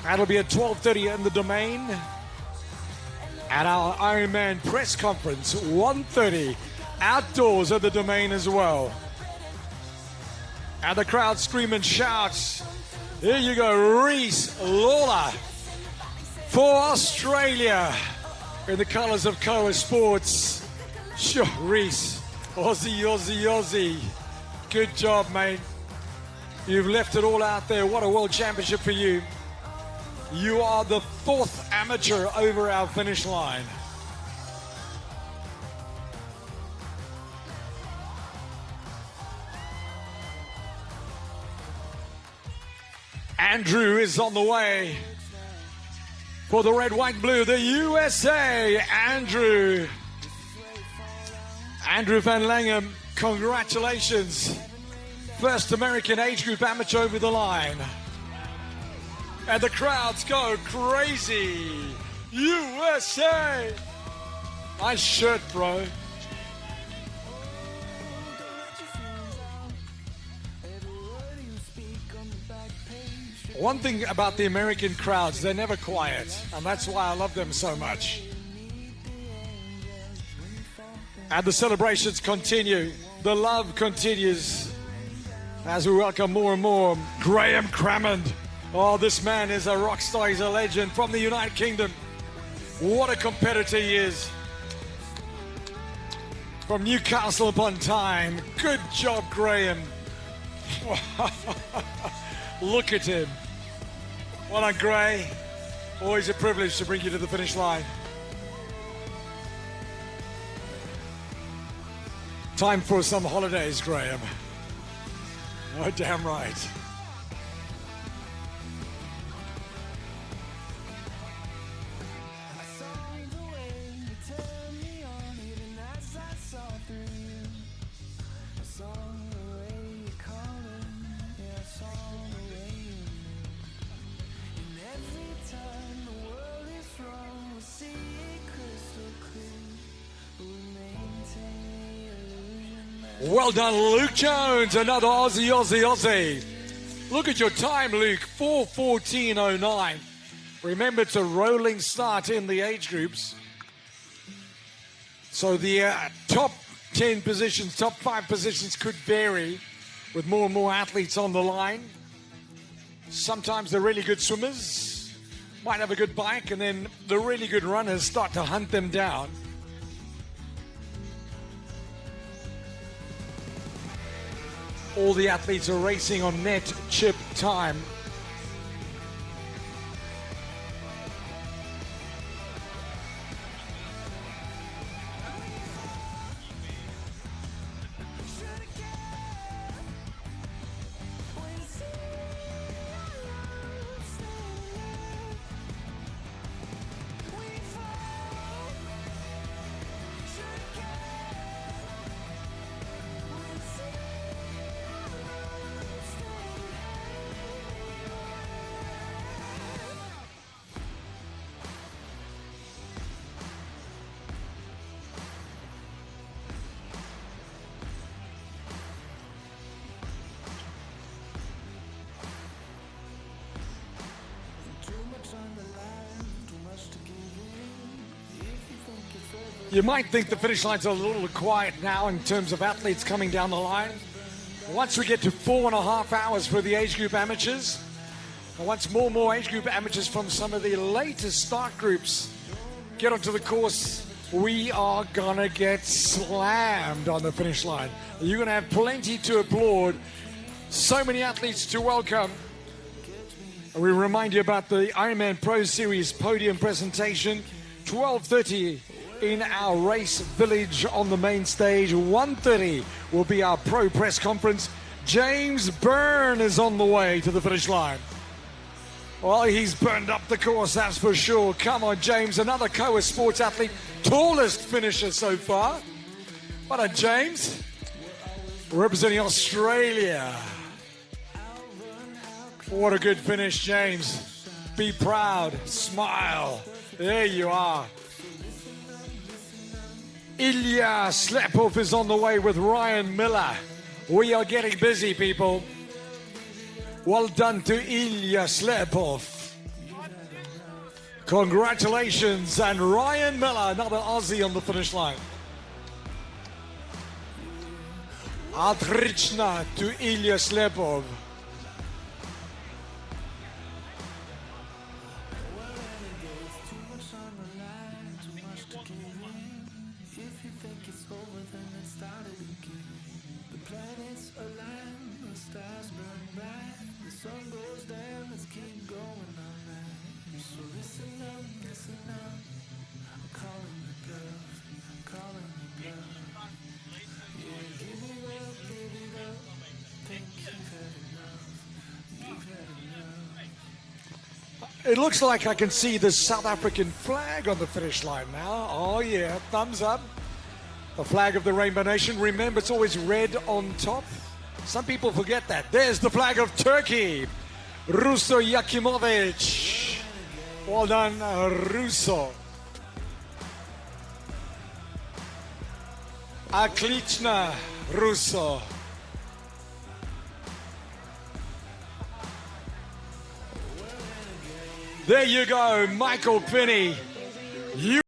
That'll be at 12:30 in the Domain. At our Ironman press conference, 1:30 outdoors at the Domain as well. And the crowd scream and shouts. Here you go, Reese Lawler for Australia in the colours of Koa Sports. Sure, Reese. Aussie, Aussie, Aussie. Good job, mate. You've left it all out there. What a world championship for you. You are the 4th amateur over our finish line. Andrew is on the way for the red, white, blue, the USA. Andrew Van Langham, congratulations. First American age group amateur over the line. And the crowds go crazy. USA! Nice shirt, bro. One thing about the American crowds, they're never quiet, and that's why I love them so much. And the celebrations continue. The love continues as we welcome more and more Graham Crammond. Oh, this man is a rock star. He's a legend from the United Kingdom. What a competitor he is. From Newcastle upon Tyne. Good job, Graham. Look at him. Well done, Gray. Always a privilege to bring you to the finish line. Time for some holidays, Graham. Oh, damn right. Well done, Luke Jones, another Aussie. Look at your time, Luke, 4:14.09. Remember, it's a rolling start in the age groups. So the top 10 positions, top 5 positions could vary with more and more athletes on the line. Sometimes the really good swimmers might have a good bike, and then the really good runners start to hunt them down. All the athletes are racing on net chip time. You might think the finish line's a little quiet now in terms of athletes coming down the line. Once we get to 4.5 hours for the age group amateurs, and once more and more age group amateurs from some of the latest start groups get onto the course, we are gonna get slammed on the finish line. You're gonna have plenty to applaud, so many athletes to welcome. And we remind you about the Ironman Pro Series podium presentation, 12:30 in our race village on the main stage. 1:30 will be our pro press conference. James Byrne is on the way to the finish line. Well, he's burned up the course, that's for sure. Come on, James, another Koa sports athlete, tallest finisher so far. What a James, representing Australia. What a good finish, James. Be proud, smile. There you are. Ilya Slepov is on the way with Ryan Miller. We are getting busy, people. Well done to Ilya Slepov. Congratulations, and Ryan Miller, another Aussie on the finish line. Otrichna to Ilya Slepov. It looks like I can see the South African flag on the finish line now. Oh yeah, thumbs up. The flag of the Rainbow Nation. Remember, it's always red on top. Some people forget that. There's the flag of Turkey. Russo Yakimovic. Well done, Russo. Aklichna Russo. There you go, Michael Finney. You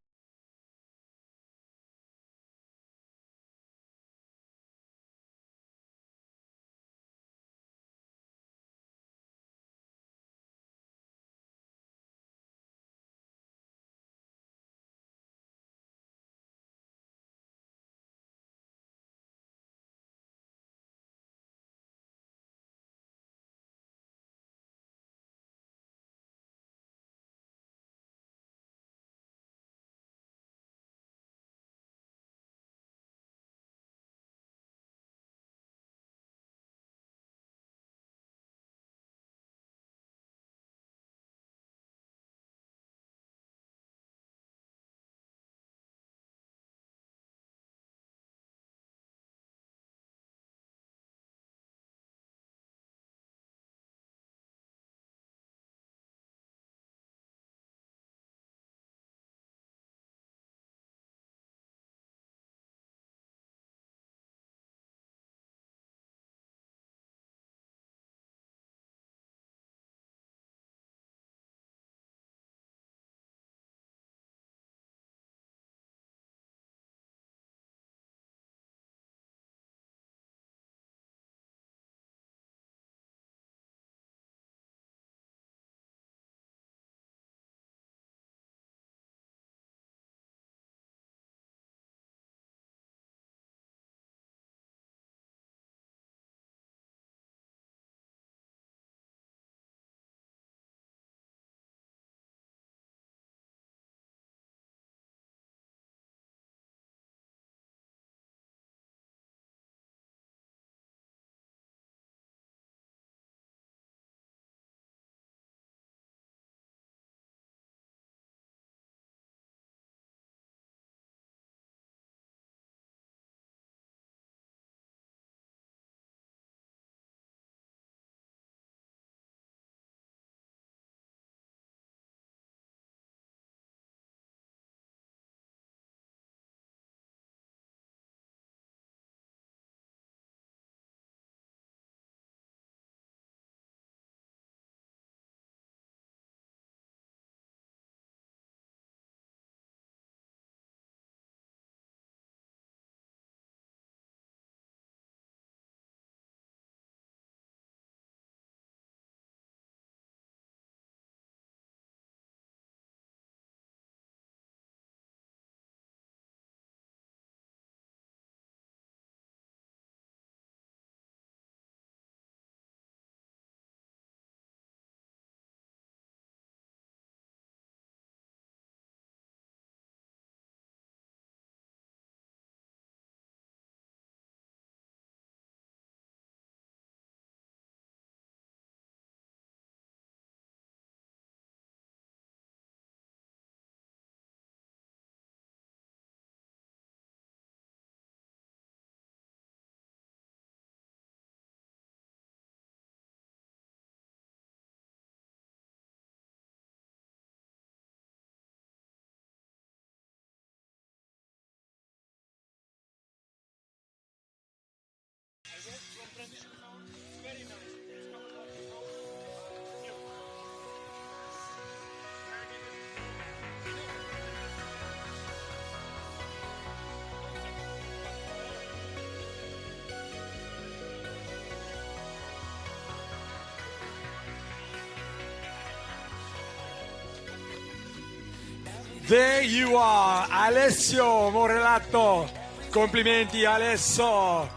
There you are, Alessio Morellato. Complimenti, Alessio,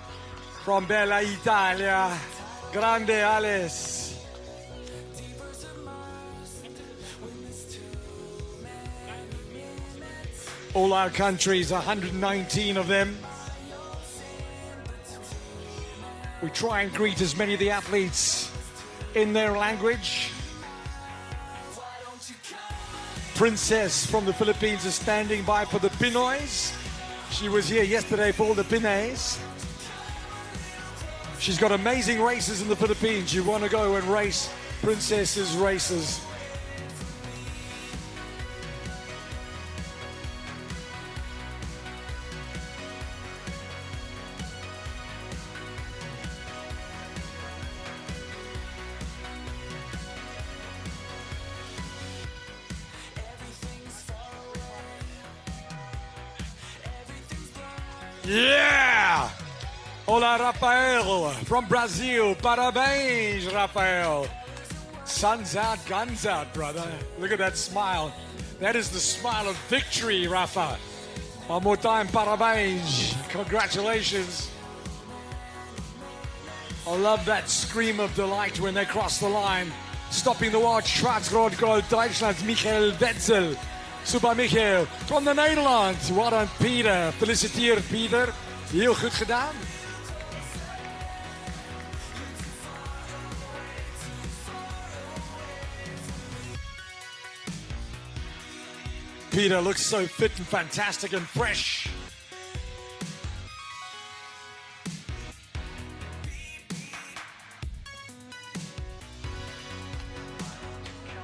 from Bella Italia. Grande Ales. All our countries, 119 of them. We try and greet as many of the athletes in their language. Princess from the Philippines is standing by for the Pinoys. She was here yesterday for all the Pinays. She's got amazing races in the Philippines. You want to go and race Princess's races. Yeah! Hola, Rafael from Brazil. Parabéns, Rafael. Sun's out, guns out, brother. Look at that smile. That is the smile of victory, Rafa. One more time, parabéns. Congratulations. I love that scream of delight when they cross the line. Stopping the watch, Schwarzrot Gold, Deutschland's Michael Wetzel. Super Michael from the Netherlands. Well done, Peter. Feliciteer, Peter. Heel goed gedaan. Peter looks so fit and fantastic and fresh.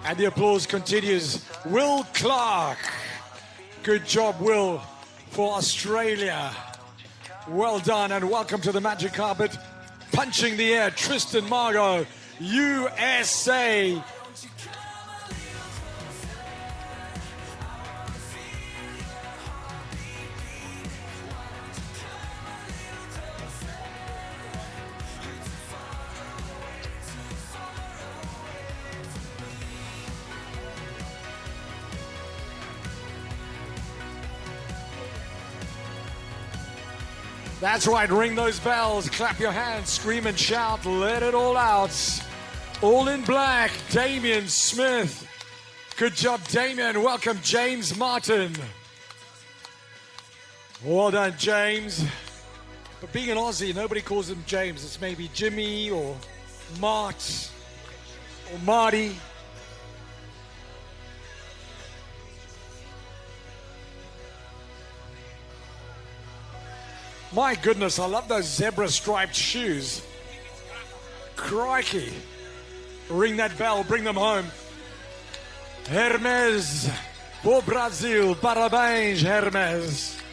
And the applause continues. Will Clark. Good job, Will, for Australia. Well done and welcome to the magic carpet. Punching the air, Tristan Margot, USA. That's right, ring those bells, clap your hands, scream and shout, let it all out. All in black, Damien Smith. Good job, Damien. Welcome, James Martin. Well done, James. But being an Aussie, nobody calls him James. It's maybe Jimmy or Mart or Marty. My goodness, I love those zebra striped shoes. Crikey. Ring that bell, bring them home. Hermes, for Brazil, parabéns, Hermes.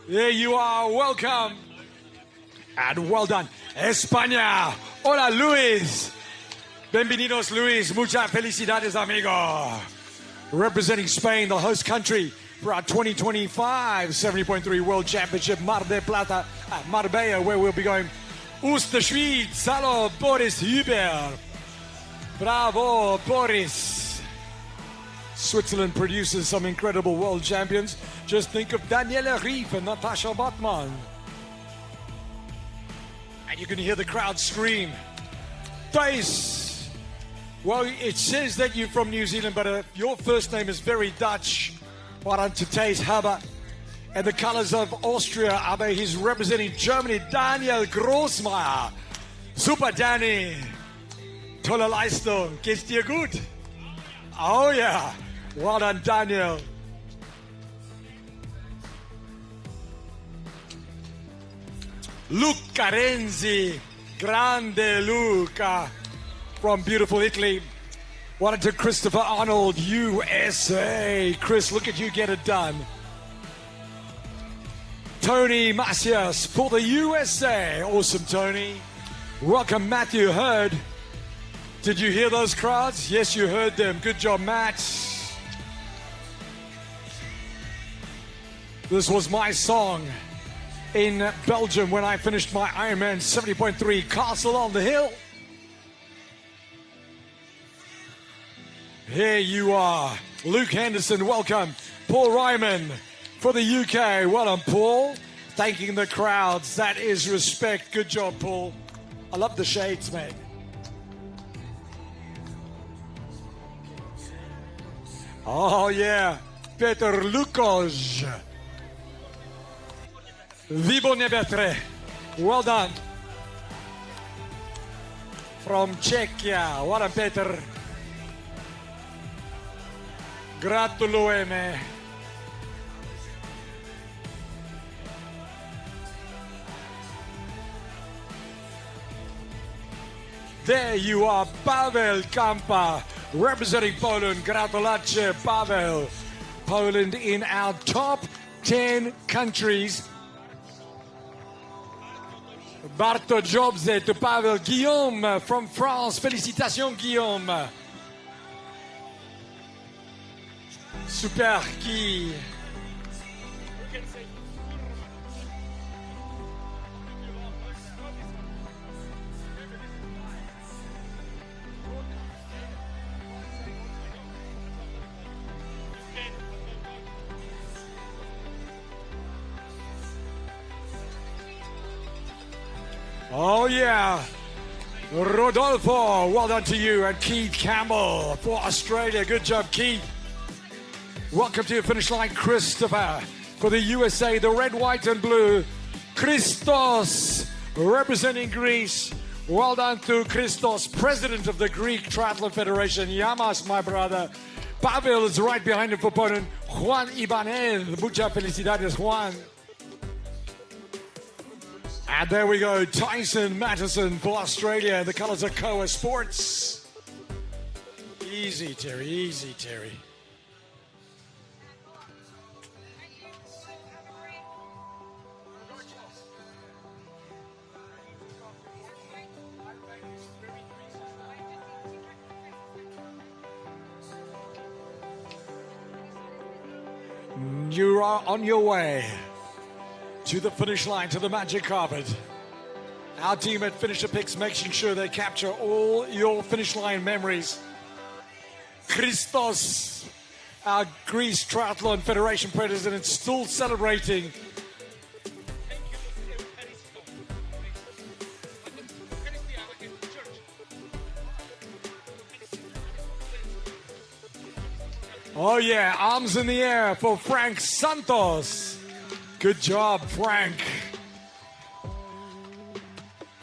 There you are, welcome. And well done, España. Hola, Luis. Bienvenidos, Luis. Muchas felicidades, amigo. Representing Spain, the host country for our 2025 70.3 World Championship, Mar del Plata at Marbella, where we'll be going. Oosterschwied, Salo, Boris Huber. Bravo, Boris. Switzerland produces some incredible world champions. Just think of Daniela Rief and Natasha Botman. And you can hear the crowd scream. Thijs. Well, it says that you're from New Zealand, but your first name is very Dutch. Well done to Thijs Haber. And the colors of Austria, aber he's representing Germany, Daniel Großmeier. Super, Danny. Tolle Leistung. Geht's dir gut? Oh, yeah. Well done, Daniel. Luca Renzi. Grande Luca. From beautiful Italy. Well done to Christopher Arnold, USA. Chris, look at you get it done. Tony Macias for the USA. Awesome, Tony. Welcome, Matthew Hurd. Did you hear those crowds? Yes, you heard them. Good job, Matt. This was my song in Belgium when I finished my Ironman 70.3 Castle on the Hill. Here you are. Luke Henderson, welcome. Paul Ryman for the UK. Well done, Paul. Thanking the crowds. That is respect. Good job, Paul. I love the shades, mate. Oh, yeah. Peter Lukosz. Výborně, Petře. Well done. From Czechia. Well done, Peter. Gratulujeme. There you are, Paweł Kampa, representing Poland. Gratulacje, Paweł. Poland in our top 10 countries. Bardzo dobrze to Paweł. Guillaume from France. Félicitations, Guillaume. Super, qui? Oh yeah, Rodolfo, well done to you, and Keith Campbell for Australia. Good job, Keith. Welcome to your finish line, Christopher. For the USA, the red, white, and blue, Christos, representing Greece. Well done to Christos, president of the Greek Triathlon Federation. Yamas, my brother. Pavel is right behind him for Poland. Juan Ibanez, muchas felicidades, Juan. And there we go, Tyson Mattison for Australia. The colors are Koa Sports. Easy, Terry, easy, Terry. You are on your way to the finish line, to the magic carpet. Our team at Finisher Picks making sure they capture all your finish line memories. Christos, our Greece Triathlon Federation president, still celebrating. Oh yeah, arms in the air for Frank Santos. Good job, Frank.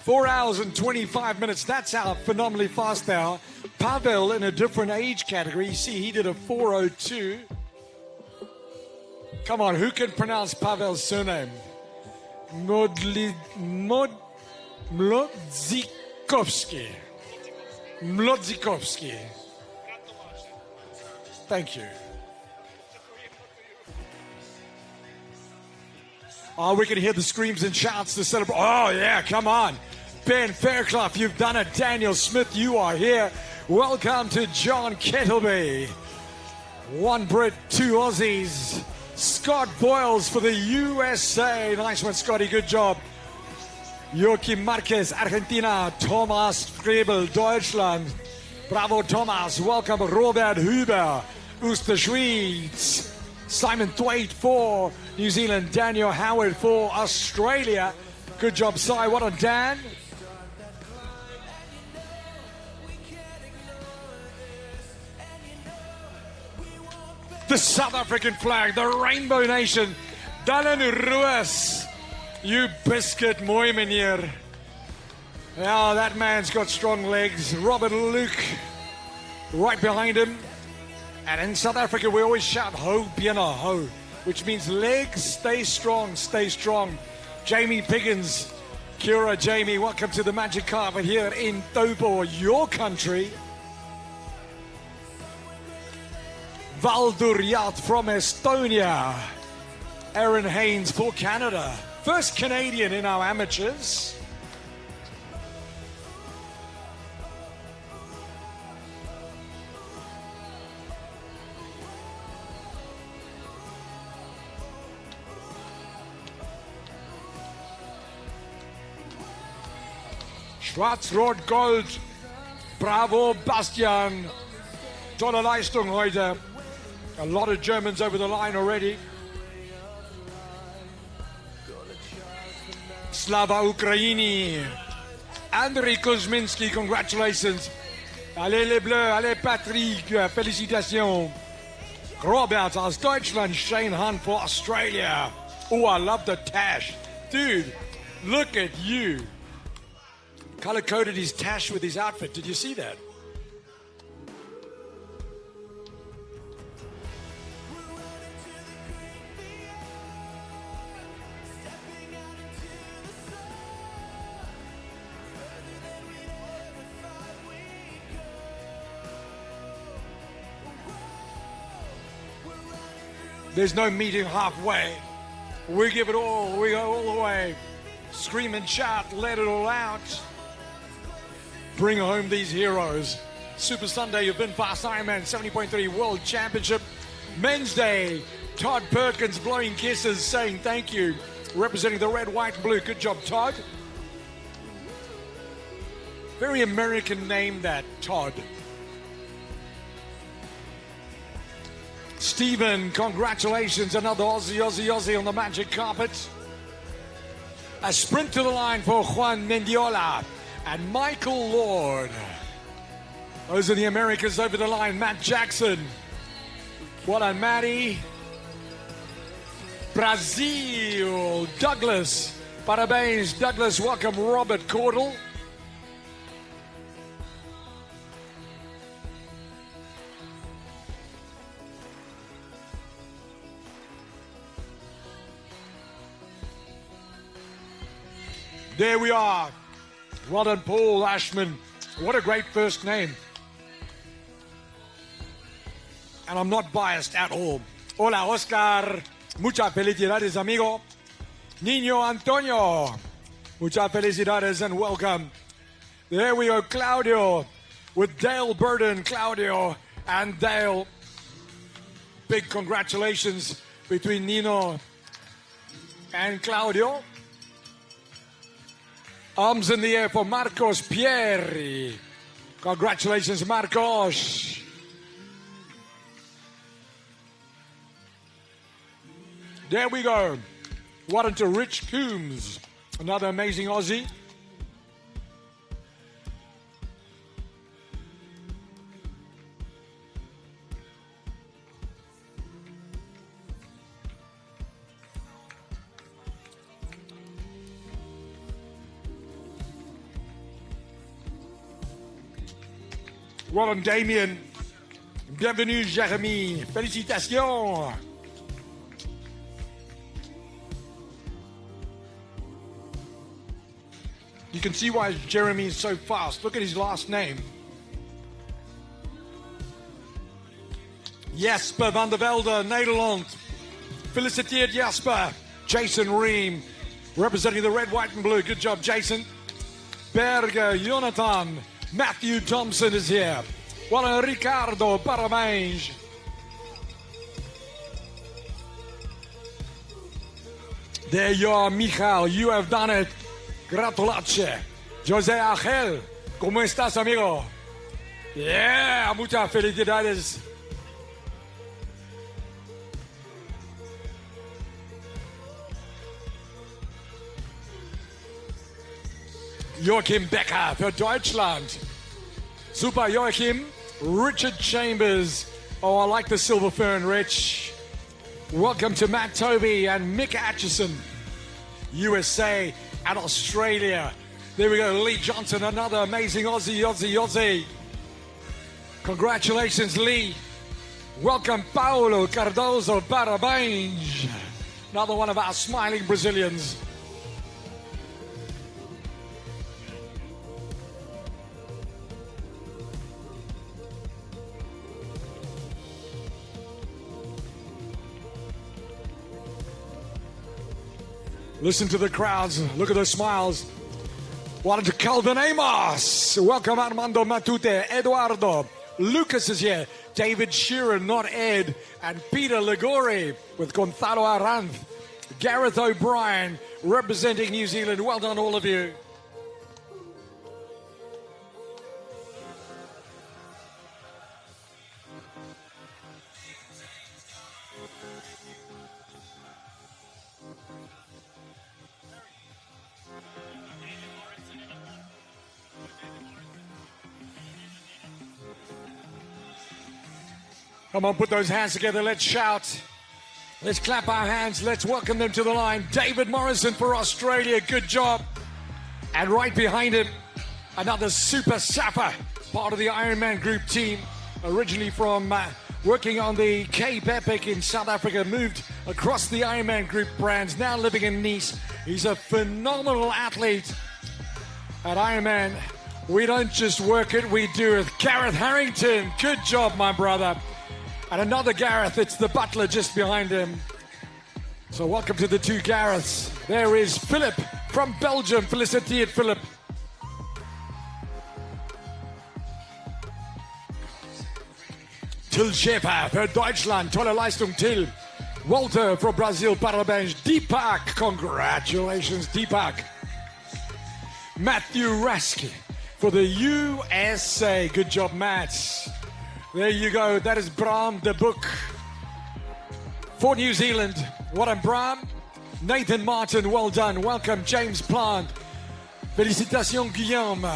4 hours and 25 minutes. That's our phenomenally fast hour. Pavel in a different age category. You see, he did a 4:02. Come on, who can pronounce Pavel's surname? Mlodzikovsky. Mlodzikovsky. Thank you. Oh, we can hear the screams and shouts to celebrate. Oh, yeah, come on. Ben Fairclough, you've done it. Daniel Smith, you are here. Welcome to John Kettleby. 1 Brit, 2 Aussies. Scott Boyles for the USA. Nice one, Scotty, good job. Joachim Marquez, Argentina. Thomas Frebel, Deutschland. Bravo, Thomas. Welcome, Robert Huber, Österschweiz. Simon Thwaite for New Zealand. Daniel Howard for Australia. Good job, Si. What on Dan? The South African flag, the Rainbow Nation. Dylan Ruiz. You biscuit, mooi meneer. Now that man's got strong legs. Robert Luke right behind him. And in South Africa, we always shout, ho, piano, ho, which means legs, stay strong, stay strong. Jamie Piggins, Kira, Jamie, welcome to the magic carpet here in Taupō, your country. Valduriat from Estonia. Aaron Haynes for Canada. First Canadian in our amateurs. Schwarz-Rot Gold. Bravo, Bastian. Tolle Leistung heute. A lot of Germans over the line already. Slava Ukraini. Andrei Kuzminski, congratulations. Allez les Bleus, allez Patrick, félicitations. Robert aus Deutschland, Shane Hunt for Australia. Oh, I love the tash. Dude, look at you. Color-coded his tash with his outfit. Did you see that? There's no meeting halfway. We give it all. We go all the way. Scream and shout. Let it all out. Bring home these heroes. Super Sunday of VinFast IRONMAN 70.3 World Championship. Men's Day. Todd Perkins blowing kisses, saying thank you. Representing the red, white, and blue. Good job, Todd. Very American name, that, Todd. Stephen, congratulations. Another Aussie on the magic carpet. A sprint to the line for Juan Mendiola and Michael Lord. Those are the Americans over the line. Matt Jackson. Well done, Matty. Brazil. Douglas. Parabéns, Douglas. Welcome, Robert Cordell. There we are. Well done, Paul Ashman. What a great first name. And I'm not biased at all. Hola, Oscar. Muchas felicidades, amigo. Niño Antonio. Muchas felicidades and welcome. There we go, Claudio. With Dale Burden, Claudio and Dale. Big congratulations between Nino and Claudio. Arms in the air for Marcos Pieri. Congratulations, Marcos. There we go. What into Rich Coombs. Another amazing Aussie. Well done, Damien. Bienvenue, Jérémy. Félicitations. You can see why Jeremy is so fast. Look at his last name. Jasper van der Velde, Nederland. Feliciteerd, Jasper. Jason Ream, representing the red, white, and blue. Good job, Jason. Berger, Jonathan. Matthew Thompson is here. Well, Ricardo, parabéns. There you are, Michael. You have done it. Gratulace. José Ángel, ¿cómo estás, amigo? Yeah, muchas felicidades. Joachim Becker für Deutschland. Super, Joachim. Richard Chambers. Oh, I like the silver fern, Rich. Welcome to Matt Toby and Mick Atchison. USA and Australia. There we go, Lee Johnson, another amazing Aussie. Congratulations, Lee. Welcome, Paulo Cardoso, parabéns. Another one of our smiling Brazilians. Listen to the crowds. Look at those smiles. One to Calvin Amos. Welcome, Armando Matute. Eduardo. Lucas is here. David Sheeran, not Ed. And Peter Ligori with Gonzalo Aranth. Gareth O'Brien representing New Zealand. Well done, all of you. Come on, put those hands together. Let's shout. Let's clap our hands. Let's welcome them to the line. David Morrison for Australia. Good job. And right behind him, another super sapper, part of the Ironman group team, originally from working on the Cape Epic in South Africa, moved across the Ironman group brands, now living in Nice. He's a phenomenal athlete at Ironman. We don't just work it, we do it. Gareth Harrington, good job, my brother. And another Gareth, it's the butler just behind him. So welcome to the two Gareths. There is Philip from Belgium. Feliciteerd, Philip. Till Schäfer für Deutschland. Tolle Leistung, Till. Walter from Brazil. Parabéns. Deepak. Congratulations, Deepak. Matthew Rask for the USA. Good job, Matt. There you go. That is Bram de Boek for New Zealand. What a Bram. Nathan Martin, well done. Welcome, James Plant. Félicitations, Guillaume.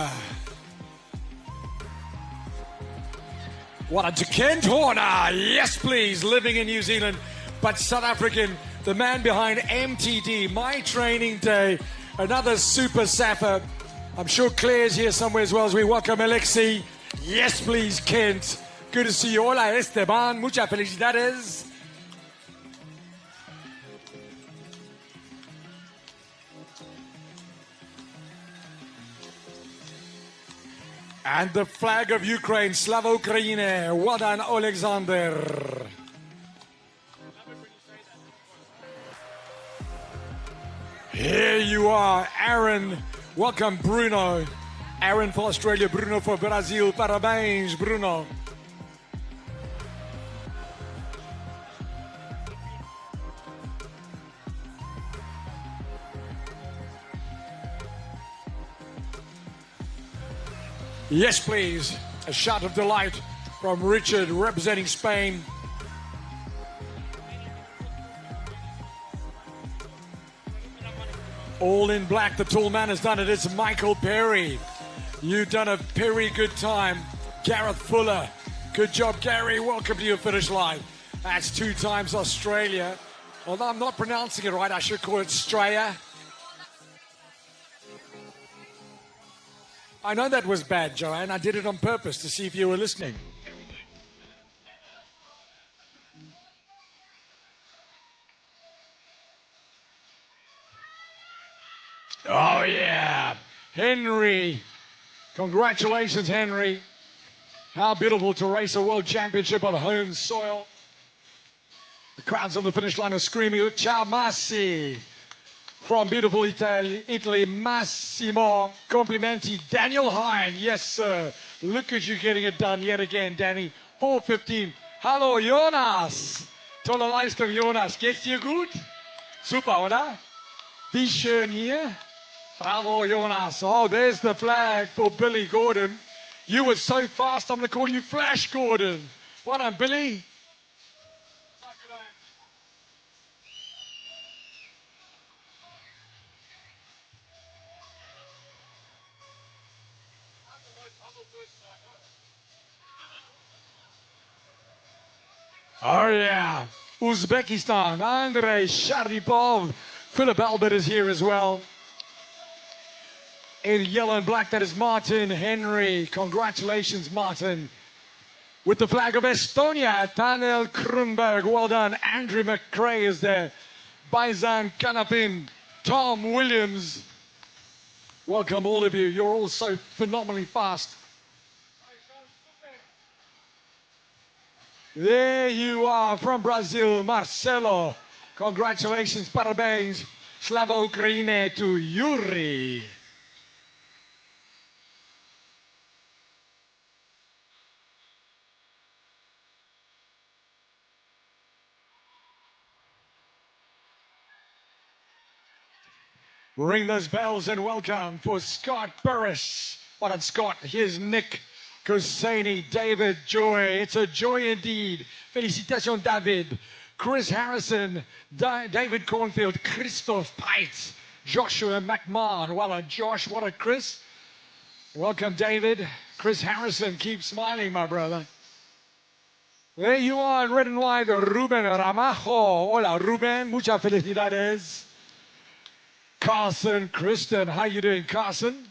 What a Kent Horner. Yes, please. Living in New Zealand, but South African. The man behind MTD, My Training Day. Another super sapper. I'm sure Claire's here somewhere as well as we welcome Alexi. Yes, please, Kent. Good to see you. Hola, Esteban. Muchas felicidades. And the flag of Ukraine, Slava Ukraine. Well done, Alexander. Here you are, Aaron. Welcome, Bruno. Aaron for Australia, Bruno for Brazil. Parabéns, Bruno. Yes, please. A shot of delight from Richard representing Spain. All in black, the tall man has done it. It's Michael Perry. You've done a very good time. Gareth Fuller. Good job, Gary. Welcome to your finish line. That's 2 times Australia. Although I'm not pronouncing it right, I should call it Straya. I know that was bad, Joanne. I did it on purpose to see if you were listening. Oh, yeah. Henry. Congratulations, Henry. How beautiful to race a world championship on home soil. The crowds on the finish line are screaming, Ciao Massi. From beautiful Italy, Massimo. Complimenti, Daniel Hine. Yes, sir. Look at you getting it done yet again, Danny. 4:15. Hallo, Jonas. Tolle Leistung, Jonas. Geht's dir gut? Super, oder? Wie schön hier. Bravo, Jonas. Oh, there's the flag for Billy Gordon. You were so fast, I'm going to call you Flash Gordon. Well done, Billy. Oh, yeah. Uzbekistan, Andrei Sharipov. Philip Albert is here as well. In yellow and black, that is Martin Henry. Congratulations, Martin. With the flag of Estonia, Tanel Kronberg. Well done. Andrew McCrae is there. Baizan Kanapin. Tom Williams. Welcome, all of you. You're all so phenomenally fast. There you are from Brazil, Marcelo. Congratulations, parabéns. Slava Ukraine to Yuri. Ring those bells and welcome for Scott Burris. What on Scott? Here's Nick Kosani, David Joy. It's a joy indeed. Félicitations, David. Chris Harrison, David Cornfield, Christoph Peitz, Joshua McMahon. Well done, Josh. What a Chris. Welcome, David. Chris Harrison, keep smiling, my brother. There you are in red and white, Ruben Ramajo. Hola, Ruben. Muchas felicidades. Carson Kristen. How you doing, Carson?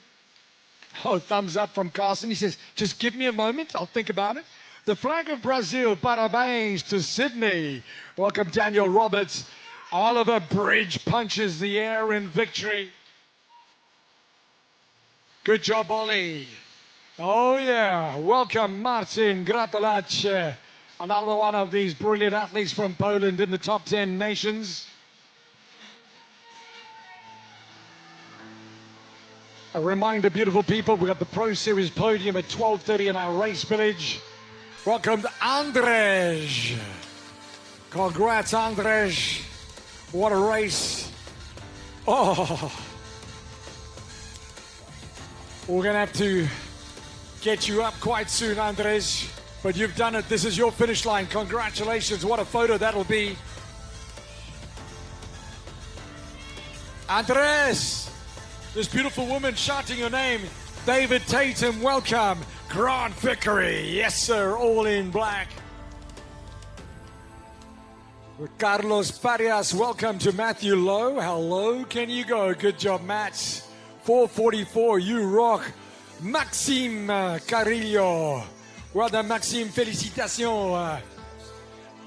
Oh, thumbs up from Carson. He says, just give me a moment. I'll think about it. The flag of Brazil. Parabéns to Sydney. Welcome, Daniel Roberts. Oliver Bridge punches the air in victory. Good job, Ollie. Oh, yeah. Welcome, Martin. Gratulace. Another one of these brilliant athletes from Poland in the top 10 nations. A reminder, beautiful people, we've got the Pro Series podium at 12:30 in our race village. Welcome to Andrzej. Congrats, Andrzej. What a race. Oh. We're going to have to get you up quite soon, Andrzej. But you've done it. This is your finish line. Congratulations. What a photo that'll be. Andres, this beautiful woman shouting your name. David Tatum, welcome. Grant Vickery, yes sir, all in black. Carlos Farias, welcome to Matthew Lowe. Hello, can you go? Good job, Matt. 4:44, you rock. Maxime Carillo. Well done, Maxime. Félicitations.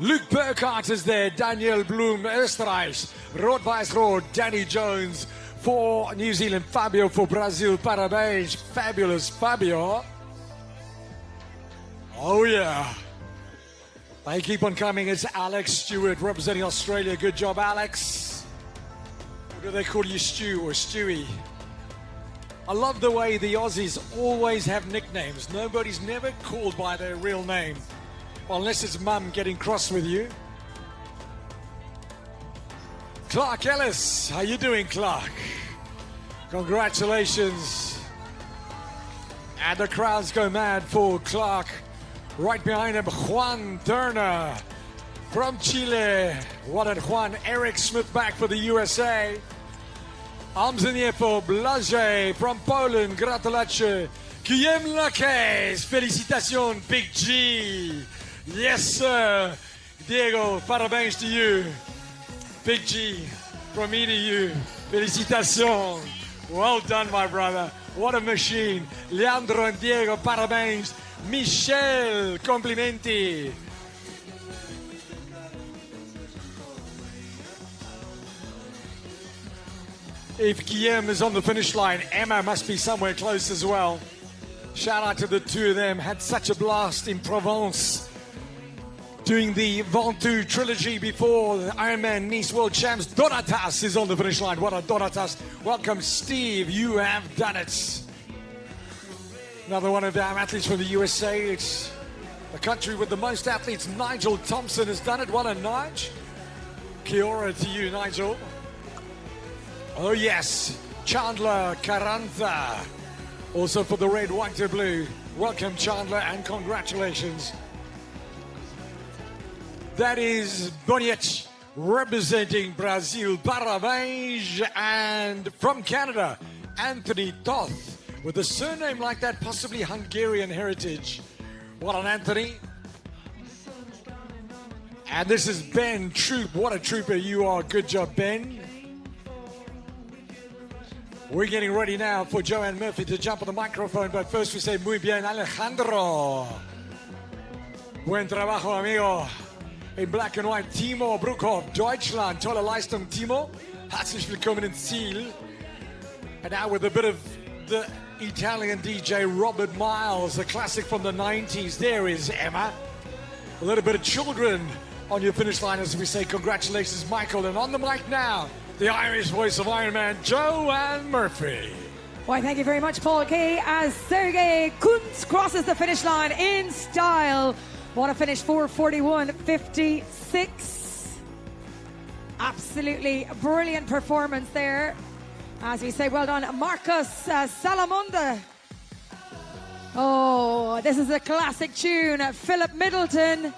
Luke Burkhardt is there. Daniel Bloom, Österreich. Rood-Weiss-Rood, Danny Jones for New Zealand. Fabio for Brazil. Parabéns. Fabulous, Fabio. Oh, yeah. They keep on coming. It's Alex Stewart representing Australia. Good job, Alex. What do they call you, Stu or Stewie? I love the way the Aussies always have nicknames. Nobody's never called by their real name. Well, unless it's mum getting cross with you. Clark Ellis, how you doing, Clark? Congratulations. And the crowds go mad for Clark. Right behind him, Juan Turner from Chile. What a Juan. Eric Smith back for the USA. Arms in the air for Blage from Poland. Gratulace. Guillaume Lacaze. Félicitations, Big G. Yes, sir. Diego, parabéns to you. Big G, from me to you. Félicitations. Well done, my brother. What a machine. Leandro and Diego, parabéns. Michel, complimenti. If Guillaume is on the finish line, Emma must be somewhere close as well. Shout out to the two of them. Had such a blast in Provence doing the Ventoux trilogy before the Ironman Nice World Champs. Donatas is on the finish line. What a Donatas. Welcome, Steve. You have done it. Another one of our athletes from the USA. It's the country with the most athletes. Nigel Thompson has done it. What a Nige. Kia ora to you, Nigel. Oh, yes. Chandler Carranza. Also for the red, white, and blue. Welcome, Chandler, and congratulations. That is Boniech representing Brazil. Parabéns. And from Canada, Anthony Toth. With a surname like that, possibly Hungarian heritage. Well done, Anthony. And this is Ben Troop. What a trooper you are. Good job, Ben. We're getting ready now for Joanne Murphy to jump on the microphone, but first we say muy bien, Alejandro. Buen trabajo, amigo. In black and white, Timo Bruckhoff, Deutschland. Tolle Leistung, Timo. Herzlich willkommen ins Ziel. And now with a bit of the Italian DJ Robert Miles, a classic from the 90s. There is Emma. A little bit of children on your finish line as we say congratulations, Michael. And on the mic now, the Irish voice of Ironman, Joanne Murphy. Why, thank you very much, Paul K. As Sergei Kuntz crosses the finish line in style. What a finish, 4:41.56. Absolutely brilliant performance there. As we say, well done, Marcus Salamonda. Oh, this is a classic tune. Philip Middleton.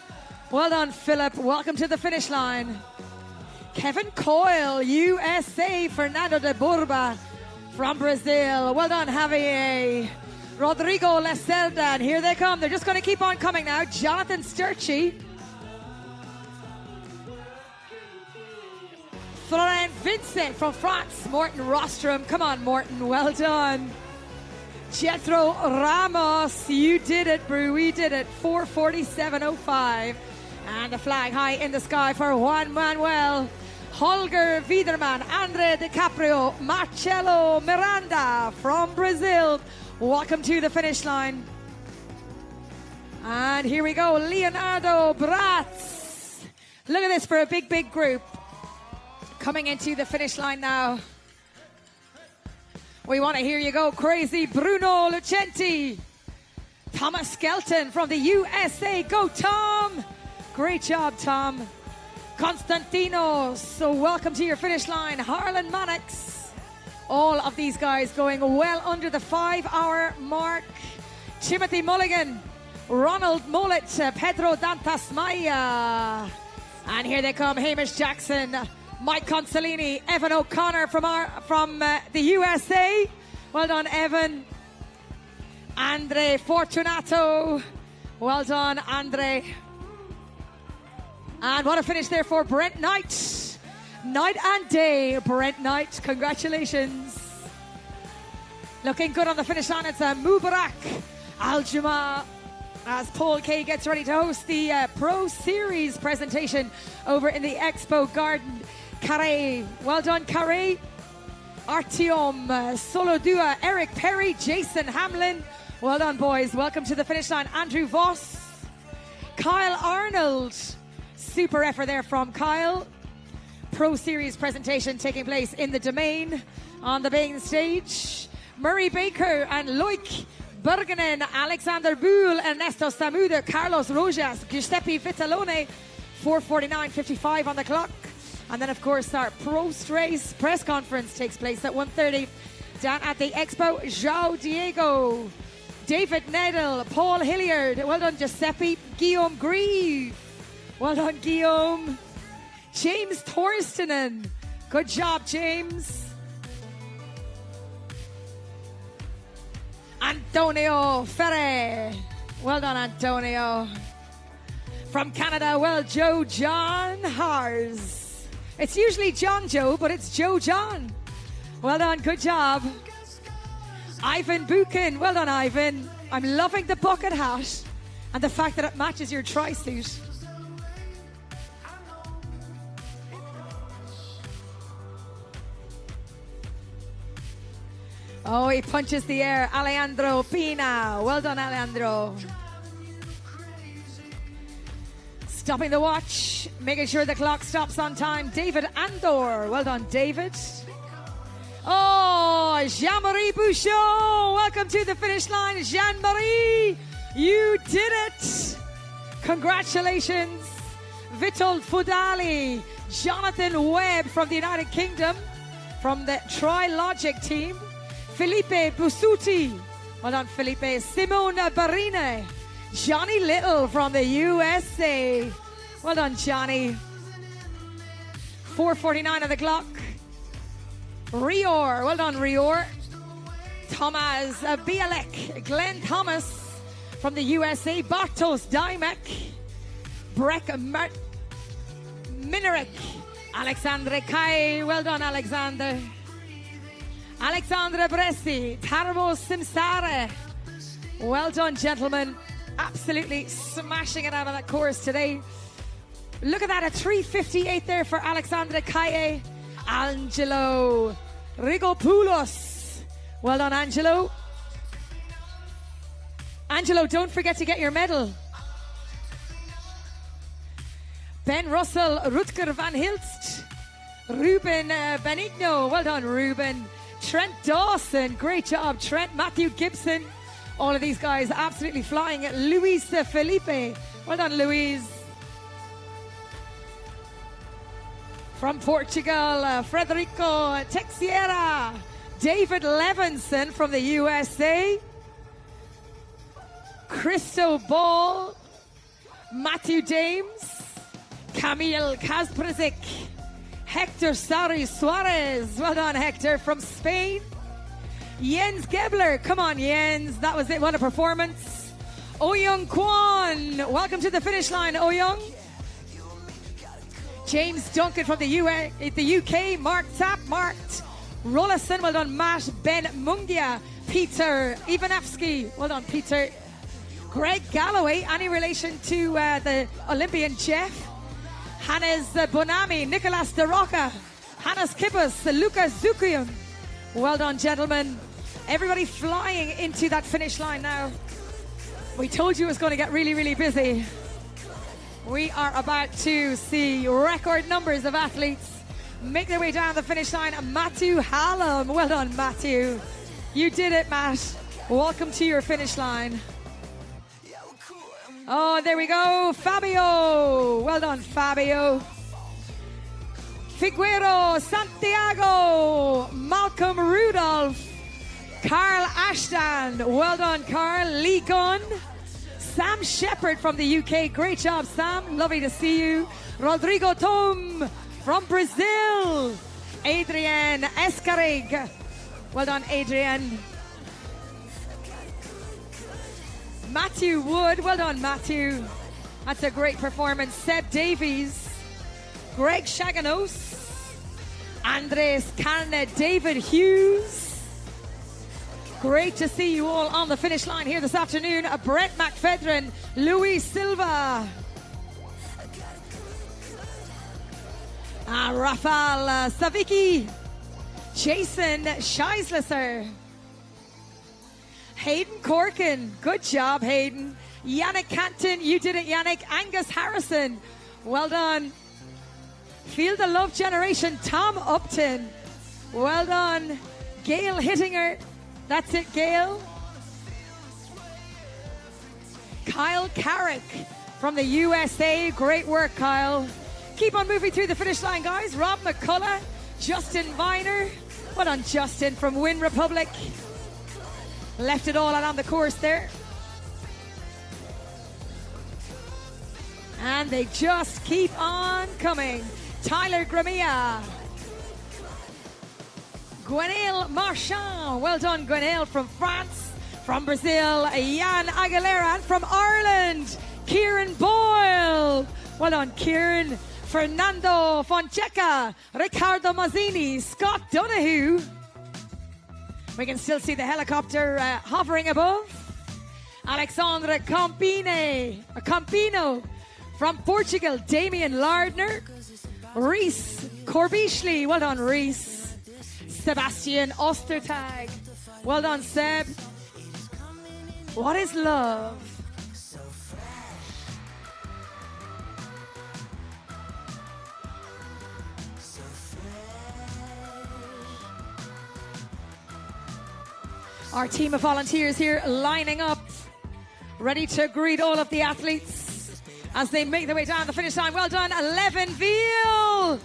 Well done, Philip. Welcome to the finish line. Kevin Coyle, USA. Fernando de Burba from Brazil. Well done, Javier. Rodrigo Lecelda. And here they come. They're just going to keep on coming now. Jonathan Sturchy Florent Vincent from France. Morten Rostrom. Come on, Morten. Well done. Jethro Ramos. You did it, Brew. We did it. 4:47.05. And the flag high in the sky for Juan Manuel. Holger Wiedermann, Andre DiCaprio, Marcelo Miranda from Brazil. Welcome to the finish line. And here we go, Leonardo Bratz. Look at this for a big, big group. Coming into the finish line now. We want to hear you go crazy. Bruno Lucenti. Thomas Skelton from the USA. Go, Tom. Great job, Tom. Constantinos, so welcome to your finish line. Harlan Mannix. All of these guys going well under the 5-hour mark. Timothy Mulligan, Ronald Mollett, Pedro Dantasmaya. And here they come, Hamish Jackson, Mike Consolini, Evan O'Connor from the USA. Well done, Evan. Andre Fortunato. Well done, Andre. And what a finish there for Brent Knight. Night and day, Brent Knight. Congratulations. Looking good on the finish line. It's Mubarak Al-Juma as Paul Kay gets ready to host the Pro Series presentation over in the Expo Garden. Carré. Well done, Carré. Artyom Solodua, Eric Perry, Jason Hamlin. Well done, boys. Welcome to the finish line. Andrew Voss. Kyle Arnold. Super effort there from Kyle. Pro Series presentation taking place in the Domain on the main stage. Murray Baker and Loic Bergenen, Alexander Buhl, Ernesto Samuda, Carlos Rojas, Giuseppe Vitalone. 4:49.55 on the clock. And then, of course, our post-race press conference takes place at 1:30 down at the Expo. João Diego, David Nedel, Paul Hilliard. Well done, Giuseppe. Guillaume Grieve. Well done, Guillaume. James Torstenen. Good job, James. Antonio Ferre. Well done, Antonio. From Canada, well, Joe John Hars. It's usually John Joe, but it's Joe John. Well done, good job. Ivan Buchan. Well done, Ivan. I'm loving the bucket hat and the fact that it matches your tri-suit. Oh, he punches the air. Alejandro Pina. Well done, Alejandro. Stopping the watch. Making sure the clock stops on time. David Andor. Well done, David. Oh, Jean-Marie Bouchon. Welcome to the finish line, Jean-Marie. You did it. Congratulations. Vitold Fudali. Jonathan Webb from the United Kingdom. From the Trilogic team. Felipe Busuti. Well done, Felipe. Simone Barine. Johnny Little from the USA. Well done, Johnny. 4:49 on the clock. Rior. Well done, Rior. Thomas Bialek. Glenn Thomas from the USA. Bartos Dimek. Breck Minarek. Alexandre Kai. Well done, Alexander. Alexandra Bressi, Tarmo Simsare. Well done, gentlemen. Absolutely smashing it out of that course today. Look at that, a 3:58 there for Alexandra Kaye. Angelo Rigopoulos. Well done, Angelo. Angelo, don't forget to get your medal. Ben Russell, Rutger van Hilst. Ruben Benigno. Well done, Ruben. Trent Dawson, great job, Trent. Matthew Gibson, all of these guys absolutely flying. Luis Felipe, well done, Luis. From Portugal, Frederico Texiera, David Levinson from the USA, Christo Ball, Matthew Dames, Camille Kasprzik, Hector Sari Suarez. Well done, Hector, from Spain. Jens Gebler. Come on, Jens. That was it. What a performance. Oh Young Kwon. Welcome to the finish line, Oh Young. James Duncan from the UK. Mark Tapp, Mark Rollison, well done. Matt Ben Mungia. Peter Ivanevsky, well done, Peter. Greg Galloway, any relation to the Olympian Jeff? Hannes Bonami, Nicolas De Rocca, Hannes Kippus, Lucas Zukian. Well done, gentlemen. Everybody flying into that finish line now. We told you it was going to get really, really busy. We are about to see record numbers of athletes make their way down the finish line. Matthew Hallam, well done, Matthew. You did it, Matt. Welcome to your finish line. Oh, there we go. Fabio. Well done, Fabio. Figuero, Santiago, Malcolm Rudolph, Carl Ashton. Well done, Carl. Lee Gunn. Sam Shepherd from the UK. Great job, Sam. Lovely to see you. Rodrigo Tom from Brazil. Adrian Escarig. Well done, Adrian. Matthew Wood. Well done, Matthew. That's a great performance. Seb Davies. Greg Shaganos. Andres Carne. David Hughes. Great to see you all on the finish line here this afternoon. Brett McFedrin. Louis Silva. Rafael Savicki. Jason Scheislisser. Hayden Corkin. Good job, Hayden. Yannick Canton. You did it, Yannick. Angus Harrison. Well done. Feel the Love Generation. Tom Upton. Well done. Gail Hittinger. That's it, Gail. Kyle Carrick from the USA. Great work, Kyle. Keep on moving through the finish line, guys. Rob McCullough. Justin Viner. Well done, Justin from Win Republic. Left it all out on the course there. And they just keep on coming. Tyler Gramia. Gwenaëlle Marchand. Well done, Gwenaëlle from France. From Brazil, Jan Aguilera. And from Ireland, Kieran Boyle. Well done, Kieran. Fernando Fonseca. Riccardo Mazzini. Scott Donahue. We can still see the helicopter hovering above. Alexandre Campino from Portugal. Damien Lardner. Reese Corbichli. Well done, Reese. Sebastian Ostertag. Well done, Seb. What is love? Our team of volunteers here lining up, ready to greet all of the athletes as they make their way down the finish line. Well done, 11 Veal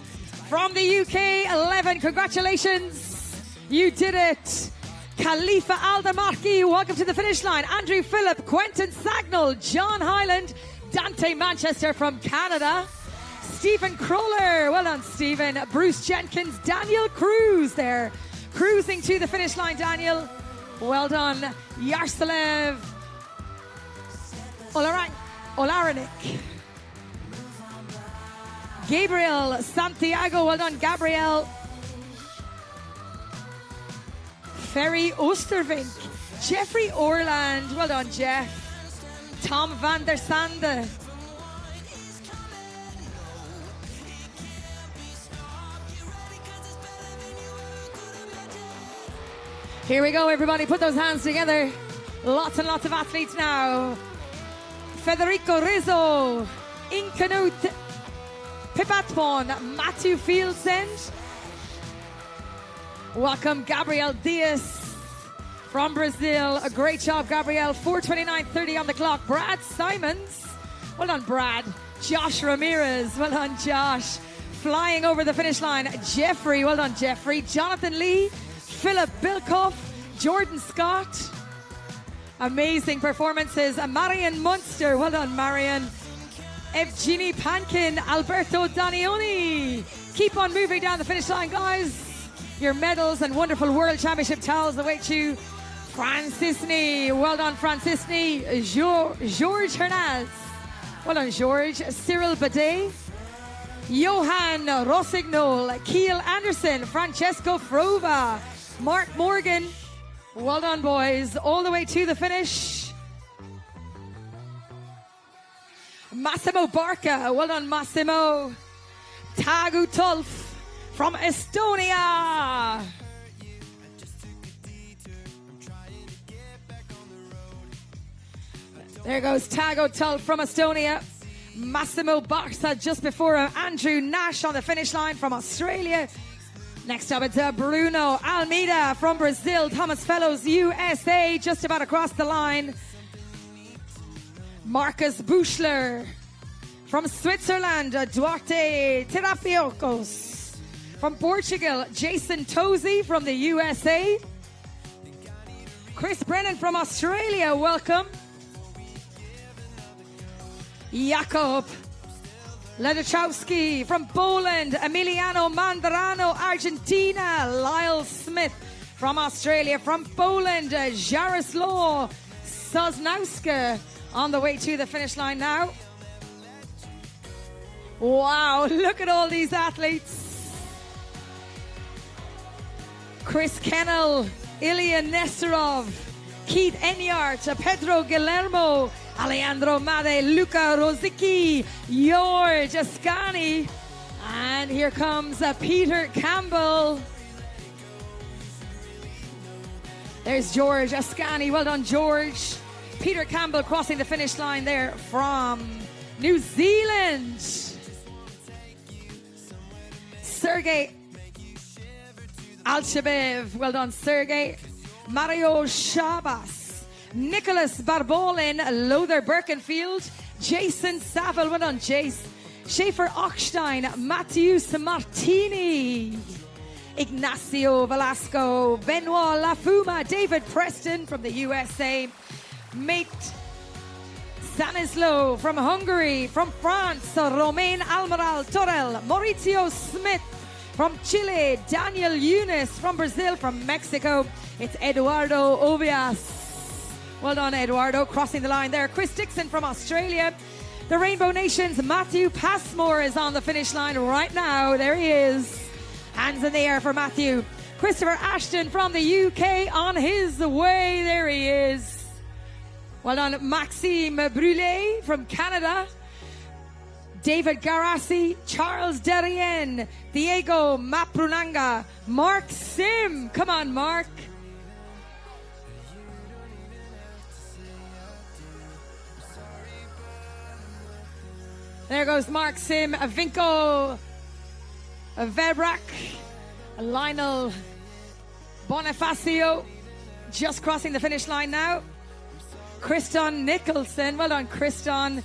from the UK. 11, congratulations. You did it. Khalifa Aldamarki, welcome to the finish line. Andrew Phillip, Quentin Sagnall, John Hyland, Dante Manchester from Canada. Stephen Kroller, well done, Stephen. Bruce Jenkins, Daniel Cruz there. Cruising to the finish line, Daniel. Well done, Yaroslav Olaranik. Gabriel Santiago, well done, Gabriel. Ferry Oostervink. Jeffrey Orland, well done, Jeff. Tom van der Sande. Here we go, everybody. Put those hands together. Lots and lots of athletes now. Federico Rizzo, Inkanut Pipatpon, Matthew Fieldsend. Welcome, Gabriel Diaz from Brazil. A great job, Gabriel. 4:29:30 on the clock. Brad Simons. Well done, Brad. Josh Ramirez. Well done, Josh. Flying over the finish line. Jeffrey. Well done, Jeffrey. Jonathan Lee. Philip Bilkoff, Jordan Scott. Amazing performances. Marion Munster, well done, Marion. Evgeny Pankin, Alberto Danioni. Keep on moving down the finish line, guys. Your medals and wonderful World Championship towels await you. Francisni, well done, Francisni. George Hernaz, well done, George. Cyril Bidet. Johan Rossignol, Kiel Anderson, Francesco Frova, Mark Morgan. Well done, boys. All the way to the finish. Massimo Barca. Well done, Massimo. Tagu Tulf from Estonia. There goes Tago Tulf from Estonia. Massimo Barca just before Andrew Nash on the finish line from Australia. Next up, it's Bruno Almeida from Brazil. Thomas Fellows, USA, just about across the line. Marcus Buchler from Switzerland. Duarte Terapiocos from Portugal. Jason Tozy from the USA. Chris Brennan from Australia, welcome. Jakob Ledachowski from Poland, Emiliano Mandarano, Argentina, Lyle Smith from Australia, from Poland, Jaroslaw Sosnowska on the way to the finish line now. Wow, look at all these athletes. Chris Kennel, Ilya Nesterov, Keith Enyart, Pedro Guillermo, Alejandro Made, Luca Rosicki, George Ascani, and here comes Peter Campbell. There's George Ascani, well done George. Peter Campbell crossing the finish line there from New Zealand. Sergey Alchebev, well done Sergey. Mario Shabas. Nicholas Barbolin, Lothar Birkenfield, Jason Saville, well done Jace, Schaefer Ochstein, Matthews Martini, Ignacio Velasco, Benoit Lafuma, David Preston from the USA, Mate Stanislow from Hungary, from France, Romain Almaral Torel, Maurizio Smith from Chile, Daniel Yunis from Brazil, from Mexico, it's Eduardo Ovias. Well done, Eduardo, crossing the line there. Chris Dixon from Australia. The Rainbow Nations, Matthew Passmore is on the finish line right now. There he is. Hands in the air for Matthew. Christopher Ashton from the UK on his way. There he is. Well done, Maxime Brûlé from Canada. David Garassi, Charles Derrien, Diego Maprunanga, Mark Sim. Come on, Mark. There goes Mark Sim, Vinko Vebrak, Lionel Bonifacio, just crossing the finish line now. Kriston Nicholson, well done Kriston.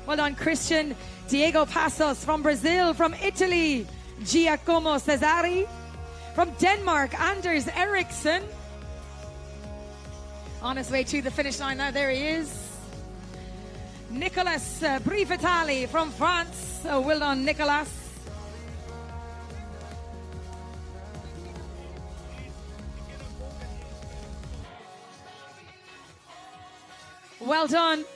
Well done Christian. Diego Passos from Brazil, from Italy, Giacomo Cesari. From Denmark, Anders Eriksson. On his way to the finish line now, there he is. Nicolas Brivitali from France. Well done, Nicolas. Well done.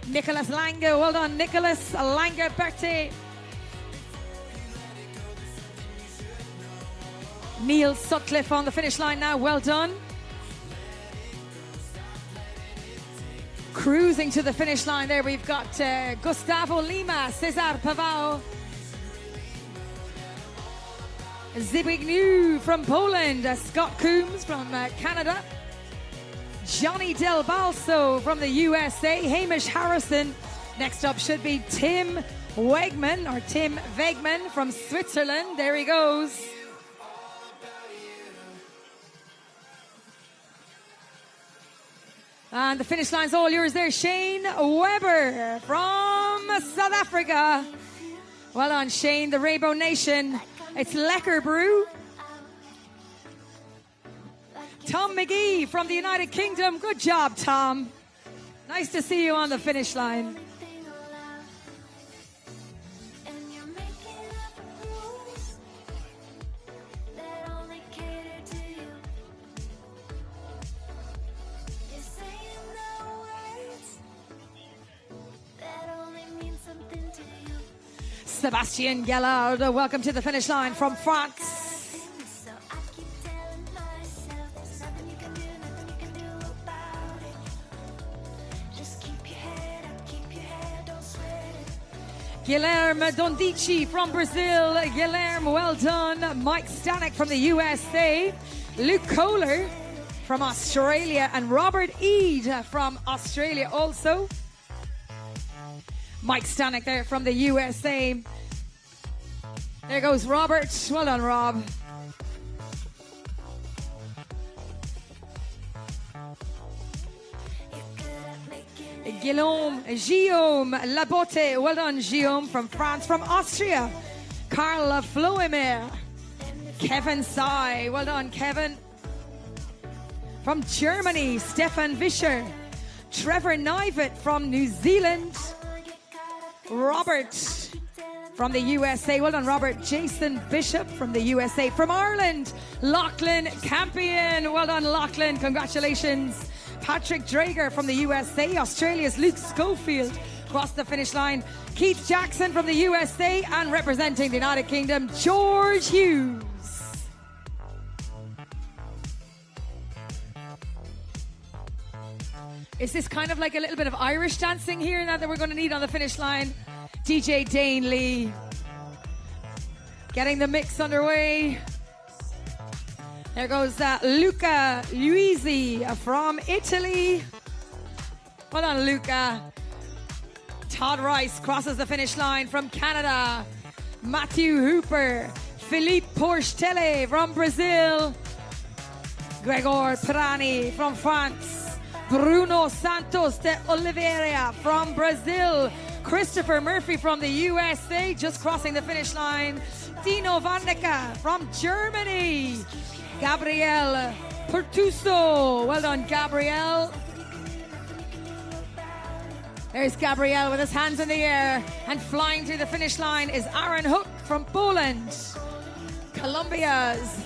Nicolas Lange, well done, Nicolas Lange Berté. Neil Sutcliffe on the finish line now, well done. Cruising to the finish line there, we've got Gustavo Lima, Cesar Pavao, Zbigniew from Poland, Scott Coombs from Canada, Johnny Del Balso from the USA, Hamish Harrison. Next up should be Tim Wegman from Switzerland. There he goes. And the finish line's all yours there. Shane Weber from South Africa. Well done, Shane, the Rainbow Nation. It's Lecker Brew. Tom McGee from the United Kingdom. Good job, Tom. Nice to see you on the finish line. Sébastien Gallard, welcome to the finish line from France. Guilherme Dondici from Brazil. Guilherme, well done. Mike Stanek from the USA. Luke Kohler from Australia. And Robert Eade from Australia also. Mike Stanek there from the USA. There goes Robert. Well done, Rob. Guillaume Labotte, well done, Guillaume from France. From Austria, Karl Floemer. Kevin Sai, well done, Kevin. From Germany, Stefan Vischer. Trevor Nivett from New Zealand. Robert from the USA, well done, Robert. Jason Bishop from the USA. From Ireland, Lachlan Campion, well done, Lachlan, congratulations. Patrick Drager from the USA. Australia's Luke Schofield crossed the finish line. Keith Jackson from the USA, and representing the United Kingdom, George Hughes. Is this kind of like a little bit of Irish dancing here now that we're going to need on the finish line? DJ Dane Lee getting the mix underway. There goes Luca Luisi from Italy. Well done, Luca. Todd Rice crosses the finish line from Canada. Matthew Hooper. Philippe Porchtele from Brazil. Gregor Pirani from France. Bruno Santos de Oliveira from Brazil. Christopher Murphy from the USA, just crossing the finish line. Dino Vandeka from Germany. Gabriel Pertuso. Well done, Gabriel. There's Gabriel with his hands in the air. And flying through the finish line is Aaron Hook from Poland. Colombia's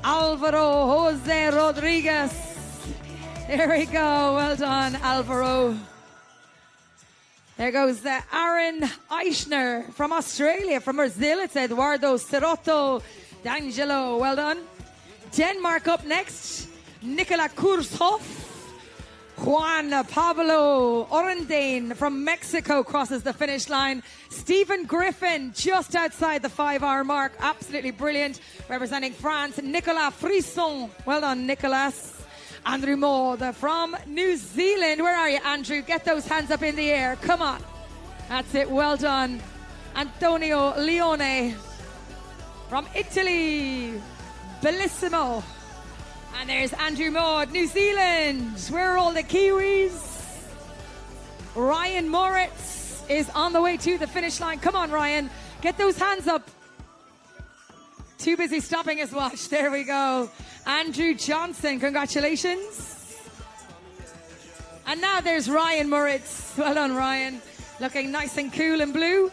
Alvaro Jose Rodriguez. There we go. Well done, Alvaro. There goes Aaron Eichner from Australia. From Brazil, it's Eduardo Serotto D'Angelo. Well done. Denmark up next. Nicola Kurshoff. Juan Pablo Orendane from Mexico crosses the finish line. Stephen Griffin just outside the 5-hour mark. Absolutely brilliant. Representing France, Nicolas Frisson. Well done, Nicolas. Andrew Maud from New Zealand. Where are you, Andrew? Get those hands up in the air. Come on. That's it. Well done. Antonio Leone from Italy. Bellissimo. And there's Andrew Maud, New Zealand. Where are all the Kiwis? Ryan Moritz is on the way to the finish line. Come on, Ryan. Get those hands up. Too busy stopping his watch. There we go. Andrew Johnson, congratulations. And now there's Ryan Moritz. Well done, Ryan. Looking nice and cool in blue.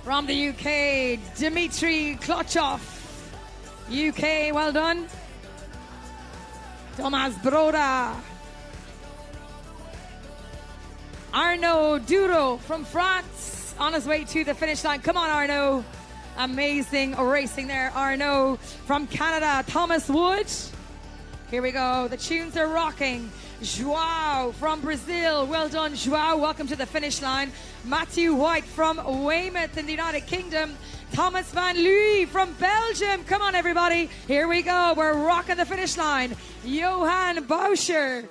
From the UK, Dmitry Klochov. UK, well done. Thomas Broda. Arnaud Duro from France on his way to the finish line. Come on, Arnaud. Amazing racing there, Arnaud. From Canada, Thomas Wood. Here we go. The tunes are rocking. Joao from Brazil. Well done, Joao. Welcome to the finish line. Matthew White from Weymouth in the United Kingdom. Thomas Van Looy from Belgium. Come on, everybody. Here we go. We're rocking the finish line. Johan Bauscher.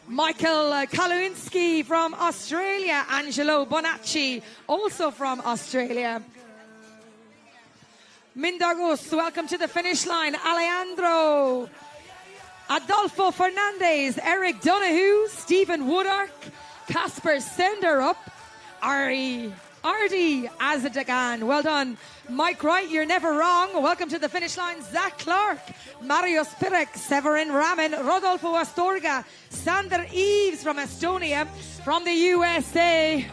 Michael Kalunski from Australia. Angelo Bonacci, also from Australia. Mindagos, welcome to the finish line. Alejandro. Adolfo Fernandez, Eric Donahue, Stephen Woodark, Casper Senderup, Ardi Azadagan. Well done. Mike Wright, you're never wrong. Welcome to the finish line. Zach Clark, Mario Spirek, Severin Raman, Rodolfo Astorga, Sander Eves from Estonia, from the USA.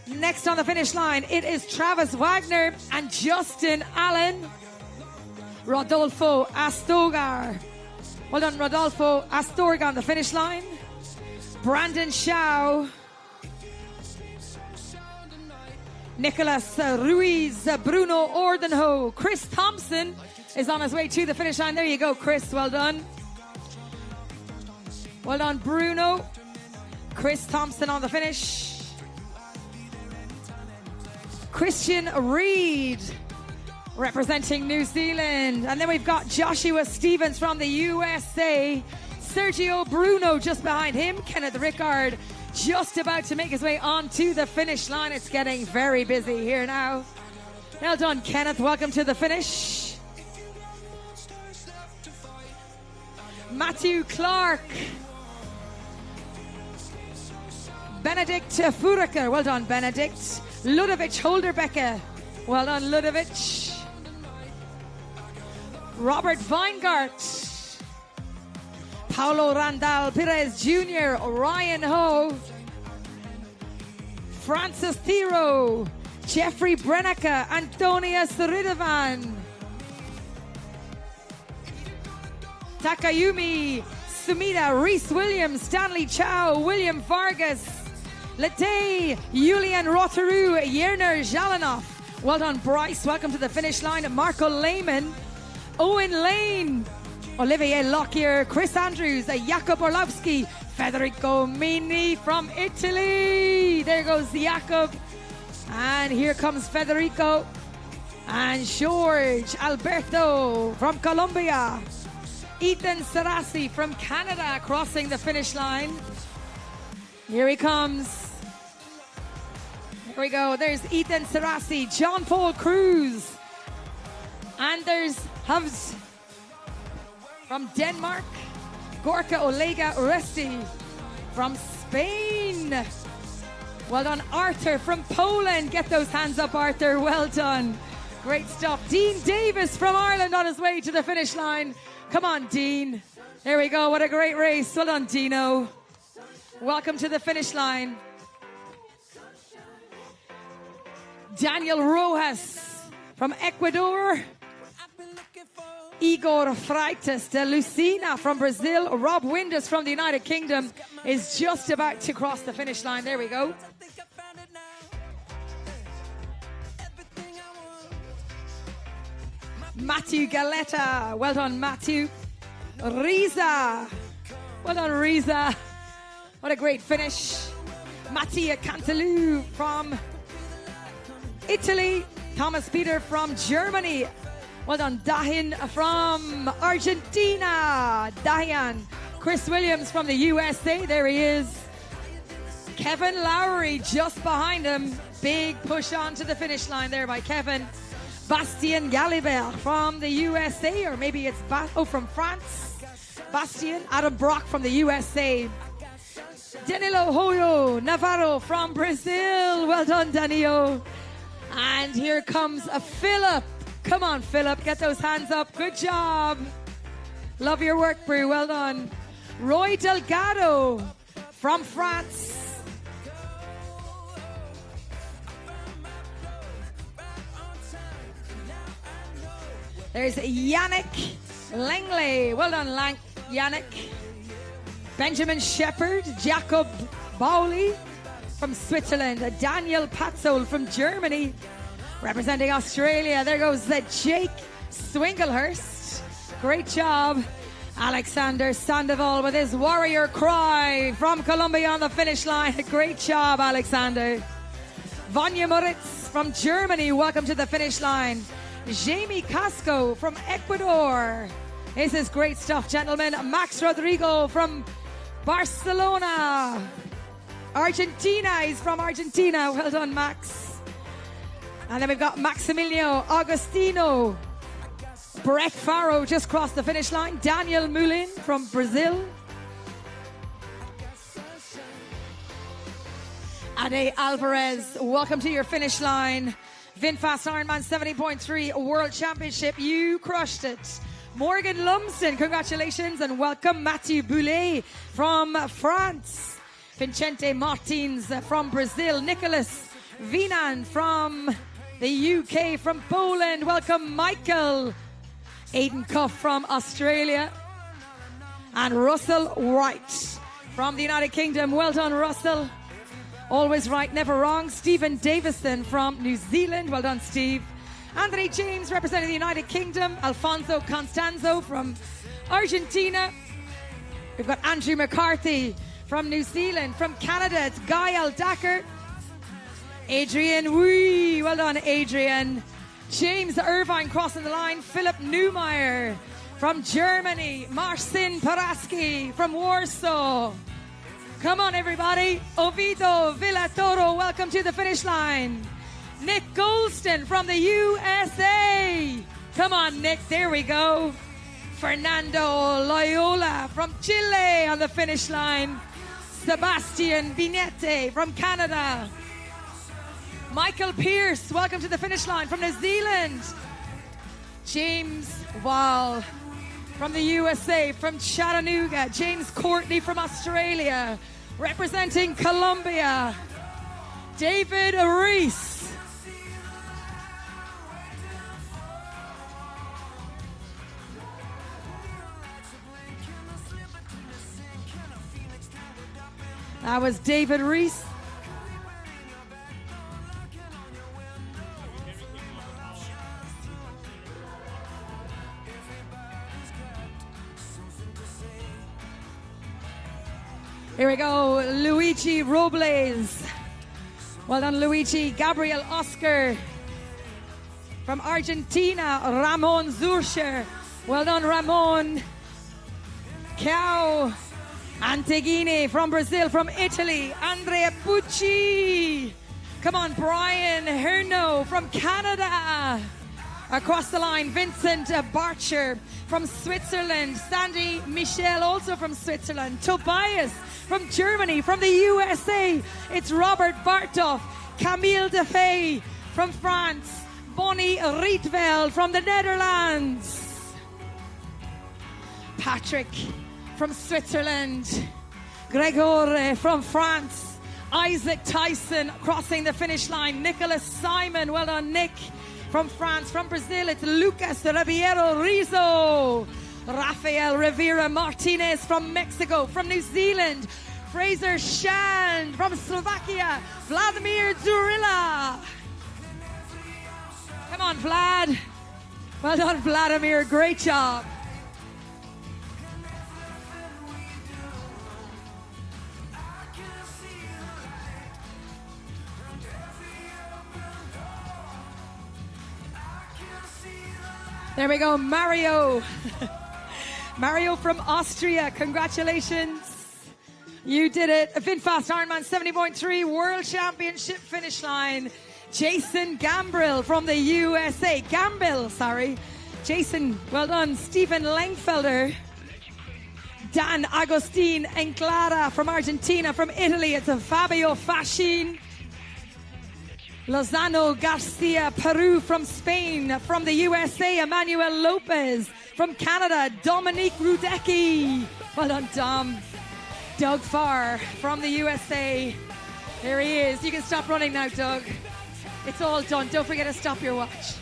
Next on the finish line, it is Travis Wagner and Justin Allen. Rodolfo Astorga. Well done, Rodolfo Astorga on the finish line. Brandon Shaw, Nicholas Ruiz, Bruno Ordenho, Chris Thompson is on his way to the finish line. There you go, Chris. Well done. Well done, Bruno. Chris Thompson on the finish. Christian Reed representing New Zealand. And then we've got Joshua Stevens from the USA. Sergio Bruno just behind him. Kenneth Rickard just about to make his way onto the finish line. It's getting very busy here now. Well done, Kenneth. Welcome to the finish. Matthew Clark. Benedict Furiker. Well done, Benedict. Ludovic Holderbecke. Well done, Ludovic. Robert Weingart. Paulo Randall Perez Jr. Ryan Ho. Francis Thero. Jeffrey Brennecker. Antonius Ridovan. Takayumi Sumida. Reese Williams. Stanley Chow. William Vargas. Lete, Julian Roteru, Yerner Jalanov. Well done, Bryce. Welcome to the finish line. Marco Lehman, Owen Lane, Olivier Lockyer, Chris Andrews, Jakob Orlowski, Federico Mini from Italy. There goes Jakob. And here comes Federico. And George Alberto from Colombia. Ethan Sarasi from Canada crossing the finish line. Here he comes. Here we go. There's Ethan Sarasi, John Paul Cruz. And there's Hubs from Denmark. Gorka Olega Resti from Spain. Well done, Arthur from Poland. Get those hands up, Arthur. Well done. Great stuff. Dean Davis from Ireland on his way to the finish line. Come on, Dean. There we go. What a great race. Well done, Dino. Welcome to the finish line. Daniel Rojas from Ecuador. Igor Freitas de Lucina from Brazil. Rob Windus from the United Kingdom is just about to cross the finish line. There we go. Matthew Galetta. Well done, Matthew. Riza. Well done, Riza. What a great finish. Mattia Cantalou from Italy. Thomas Peter from Germany. Well done, Dahin from Argentina. Dahian. Chris Williams from the USA. There he is. Kevin Lowry just behind him. Big push on to the finish line there by Kevin. Bastien Galibert from the USA, or maybe it's from France. Bastien. Adam Brock from the USA. Danilo Hoyo Navarro from Brazil. Well done, Danilo. And here comes a Philip. Come on, Philip. Get those hands up. Good job. Love your work, Brew. Well done. Roy Delgado from France. There's Yannick Langley. Well done, Yannick. Benjamin Shepard, Jakob Bowley from Switzerland, Daniel Patzold from Germany, representing Australia. There goes Jake Swinglehurst. Great job. Alexander Sandoval with his warrior cry from Colombia on the finish line. Great job, Alexander. Vanya Moritz from Germany. Welcome to the finish line. Jamie Casco from Ecuador. This is great stuff, gentlemen. Max Rodrigo from Barcelona. Argentina. He's from Argentina. Well done, Max. And then we've got Maximilio Agostino. Brett Farrow just crossed the finish line. Daniel Moulin from Brazil. Ade Alvarez, welcome to your finish line. VinFast Ironman 70.3 World Championship. You crushed it. Morgan Lumsden, congratulations and welcome. Mathieu Boulet from France. Vincente Martins from Brazil. Nicholas Vinan from the UK. From Poland, welcome Michael. Aidan Cuff from Australia. And Russell Wright from the United Kingdom. Well done, Russell. Always right, never wrong. Stephen Davison from New Zealand. Well done, Steve. Anthony James representing the United Kingdom. Alfonso Constanzo from Argentina. We've got Andrew McCarthy from New Zealand. From Canada, it's Guy Aldacker. Adrian Wee. Well done, Adrian. James Irvine crossing the line. Philip Neumeyer from Germany. Marcin Paraski from Warsaw. Come on, everybody. Oviedo Villatoro, welcome to the finish line. Nick Golston from the USA. Come on, Nick, there we go. Fernando Loyola from Chile on the finish line. Sebastian Binete from Canada. Michael Pierce, welcome to the finish line from New Zealand. James Wall from the USA, from Chattanooga. James Courtney from Australia, representing Colombia. David Reese. That was David Reese. Here we go, Luigi Robles. Well done, Luigi. Gabriel Oscar from Argentina. Ramon Zurcher. Well done, Ramon. Cao Anteghini from Brazil. From Italy, Andrea Pucci. Come on, Brian Herno from Canada. Across the line, Vincent Barcher from Switzerland. Sandy Michel, also from Switzerland. Tobias from Germany. From the USA, it's Robert Bartoff. Camille Defay from France. Bonnie Rietveld from the Netherlands. Patrick from Switzerland. Gregor from France. Isaac Tyson crossing the finish line. Nicholas Simon, well done, Nick. From France. From Brazil, it's Lucas Ribeiro Rizzo. Rafael Rivera Martinez from Mexico. From New Zealand, Fraser Shand. From Slovakia, Vladimir Zurilla. Come on, Vlad. Well done, Vladimir. Great job. There we go, Mario. Mario from Austria, congratulations. You did it. VinFast Ironman 70.3 World Championship finish line. Jason Gambrill from the USA. Gambill, sorry. Jason, well done. Stephen Langfelder. Dan Agustin Enclara from Argentina. From Italy, it's Fabio Fascin. Lozano Garcia Peru from Spain. From the USA, Emmanuel Lopez. From Canada, Dominique Rudecki. Well done, Dom. Doug Farr from the USA. There he is. You can stop running now, Doug. It's all done. Don't forget to stop your watch.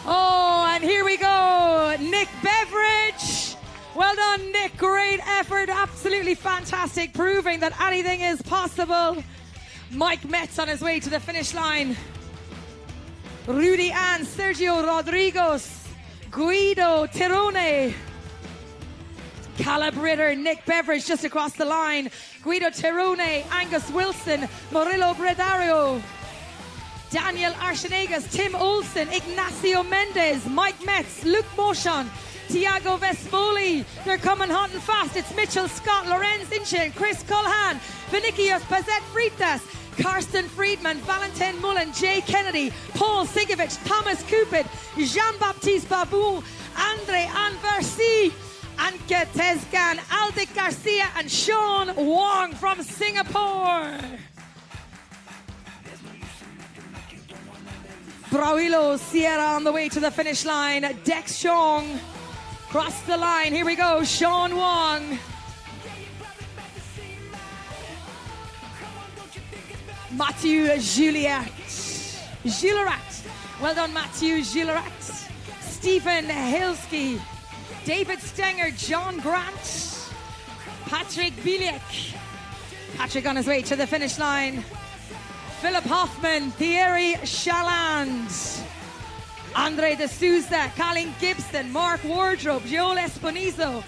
Oh, and here we go. Nick Beveridge. Well done, Nick. Great effort. Absolutely fantastic. Proving that anything is possible. Mike Metz on his way to the finish line. Rudy Ann, Sergio Rodriguez, Guido Tirone. Calibrator Nick Beveridge just across the line. Guido Tirone, Angus Wilson, Murillo Bredario. Daniel Arsenegas, Tim Olsen, Ignacio Mendez, Mike Metz, Luke Moshon, Tiago Vespoli. They're coming hot and fast. It's Mitchell Scott, Lorenz Inchen, Chris Culhan, Vinicius Pazet Fritas, Karsten Friedman, Valentin Mullen, Jay Kennedy, Paul Sigovich, Thomas Cupid, Jean-Baptiste Babou, Andre Anversi, Anke Tezgan, Aldic Garcia, and Sean Wong from Singapore. Brauilo Sierra on the way to the finish line. Dex Chong cross the line. Here we go. Sean Wong. Matthew Gilliatt. Well done, Matthew Gilliatt. Stephen Hilsky. David Stenger. John Grant. Patrick Biliek. Patrick on his way to the finish line. Philip Hoffman, Thierry Chaland, Andre de Souza, Colin Gibson, Mark Wardrobe, Joel Esponizo,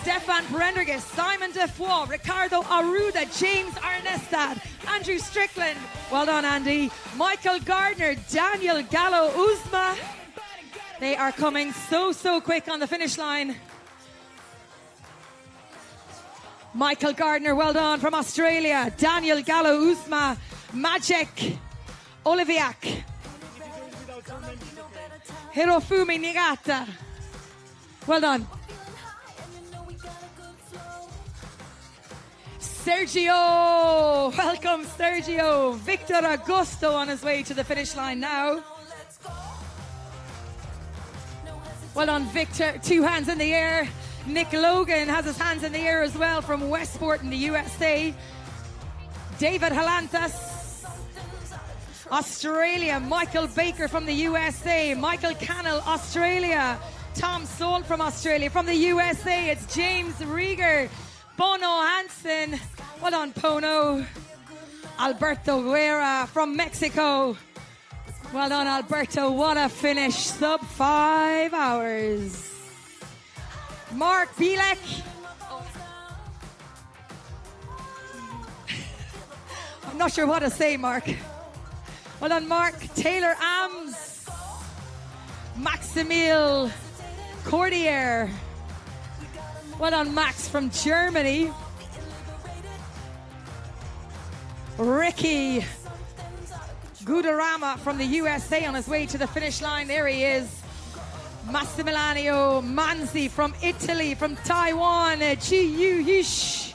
Stefan Prendergast, Simon Defoe, Ricardo Aruda, James Arnestad, Andrew Strickland, well done Andy, Michael Gardner, Daniel Gallo Uzma. They are coming so quick on the finish line. Michael Gardner, well done, from Australia. Daniel Gallo Uzma, Majek Oliviak, Hirofumi Nigata, well done. Sergio, welcome Sergio. Victor Augusto on his way to the finish line now. Well done Victor, 2 hands in the air. Nick Logan has his hands in the air as well from Westport in the USA. David Halantas, Australia. Michael Baker from the USA. Michael Cannell, Australia. Tom Salt from Australia. From the USA, it's James Rieger. Bono Hansen, well done Pono. Alberto Guerra from Mexico. Well done Alberto, what a finish, sub 5 hours. Mark Bielek. I'm not sure what to say, Mark. Well done, Mark. Taylor Ams. Maximil Cordier. Well done, Max from Germany. Ricky Gudarama from the USA on his way to the finish line. There he is. Massimiliano Manzi from Italy, from Taiwan. Chi Yu Hish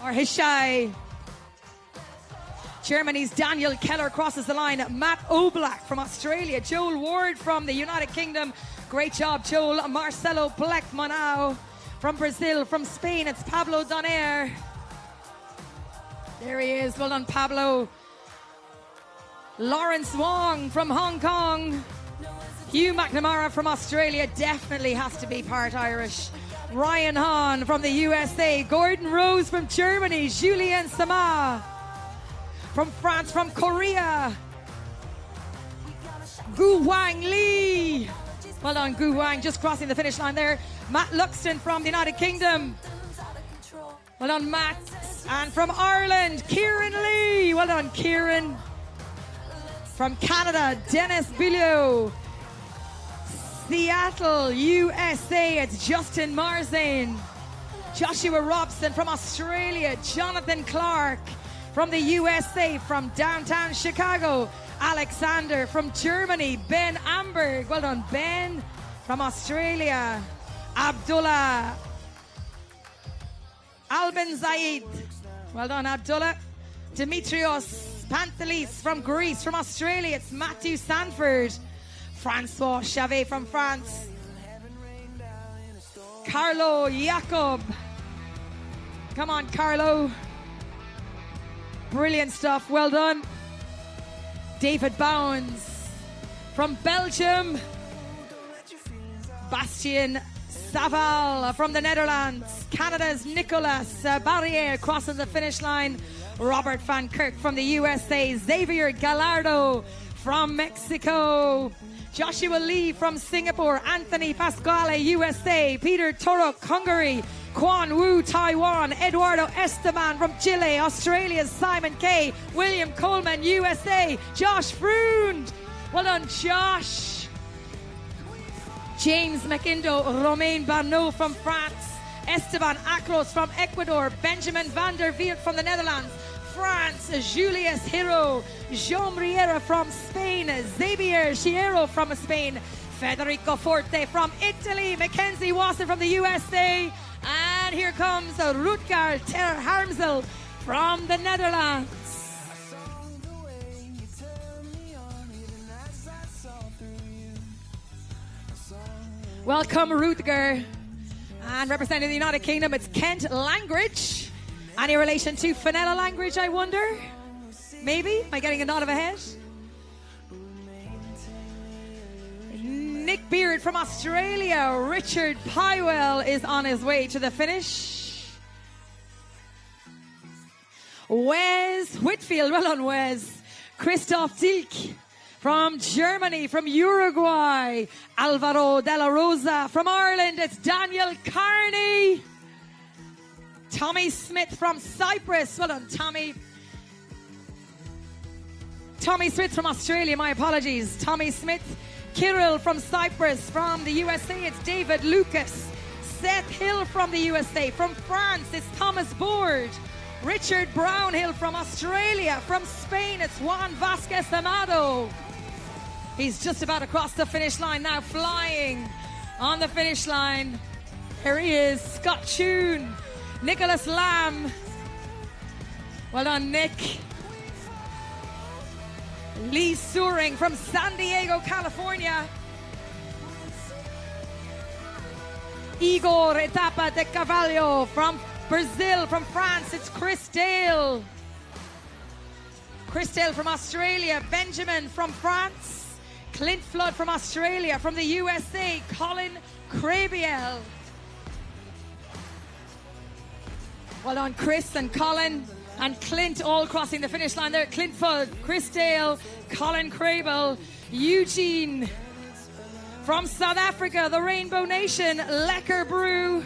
or Hishai. Germany's Daniel Keller crosses the line. Matt Oblak from Australia. Joel Ward from the United Kingdom. Great job, Joel. Marcelo Blackmanau from Brazil. From Spain, it's Pablo Donaire. There he is. Well done, Pablo. Lawrence Wong from Hong Kong. Hugh McNamara from Australia, definitely has to be part Irish. Ryan Hahn from the USA. Gordon Rose from Germany. Julien Sama from France. From Korea, Gu Wang Lee. Well done, Gu Wang, just crossing the finish line there. Matt Luxton from the United Kingdom. Well done, Matt. And from Ireland, Kieran Lee. Well done, Kieran. From Canada, Dennis Bilio. Seattle, USA, it's Justin Marzane. Joshua Robson from Australia. Jonathan Clark from the USA. From downtown Chicago, Alexander. From Germany, Ben Amberg. Well done, Ben. From Australia, Abdullah Albin Zaid. Well done, Abdullah. Dimitrios Pantelis from Greece. From Australia, it's Matthew Sanford. Francois Chavet from France. Carlo Jacob. Come on, Carlo. Brilliant stuff. Well done. David Bounds from Belgium. Bastien Saval from the Netherlands. Canada's Nicolas Barriere crossing the finish line. Robert Van Kirk from the USA. Xavier Gallardo from Mexico. Joshua Lee from Singapore. Anthony Pasquale, USA. Peter Turok, Hungary. Quan Wu, Taiwan. Eduardo Esteban from Chile. Australia's Simon Kay. William Coleman, USA. Josh Froond. Well done, Josh. James McIndo, Romain Barneau from France. Esteban Acros from Ecuador. Benjamin van der Wiert from the Netherlands. France, Julius Hiro. Jean Riera from Spain. Xavier Chiero from Spain. Federico Forte from Italy. Mackenzie Wasson from the USA. And here comes Rutger Ter Harmsel from the Netherlands. Welcome, Rutger. And representing the United Kingdom, it's Kent Langridge. Any relation to Fenella Langridge, I wonder? Maybe? Am I getting a nod of a head? Nick Beard from Australia. Richard Pywell is on his way to the finish. Wes Whitfield, well done, Wes. Christoph Dilk from Germany, from Uruguay. Alvaro de la Rosa from Ireland. It's Daniel Carney. Tommy Smith from Cyprus. Well done, Tommy. Tommy Smith from Australia, my apologies. Tommy Smith. Kirill from Cyprus. From the USA, it's David Lucas. Seth Hill from the USA. From France, it's Thomas Board. Richard Brownhill from Australia. From Spain, it's Juan Vasquez Amado. He's just about across the finish line now, flying on the finish line. Here he is, Scott Tune. Nicholas Lamb. Well done, Nick. Lee Suring from San Diego, California. Igor Etapa de Carvalho from Brazil. From France, it's Chris Dale. Chris Dale from Australia. Benjamin from France. Clint Flood from Australia. From the USA, Colin Crabiel. Well done, Chris and Colin and Clint all crossing the finish line there. Clint Flood, Chris Dale, Colin Crabiel, Eugene from South Africa, the Rainbow Nation, Lecker Brew,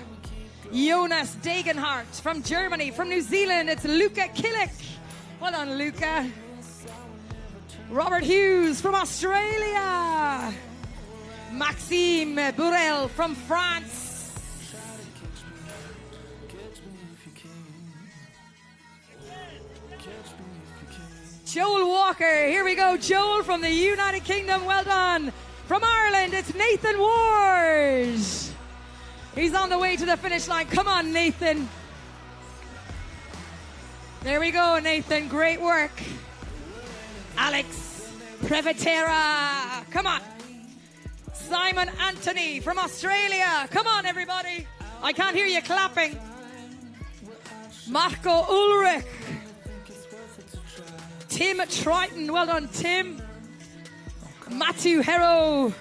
Jonas Degenhardt from Germany. From New Zealand, it's Luca Killick. Well done, Luca. Robert Hughes from Australia. Maxime Burel from France. Joel Walker, here we go. Joel from the United Kingdom, well done. From Ireland, it's Nathan Ward. He's on the way to the finish line. Come on, Nathan. There we go, Nathan. Great work. Alex Previtera. Come on. Simon Anthony from Australia. Come on, everybody. I can't hear you clapping. Marco Ulrich. Tim Triton. Well done, Tim. Matthew Hero.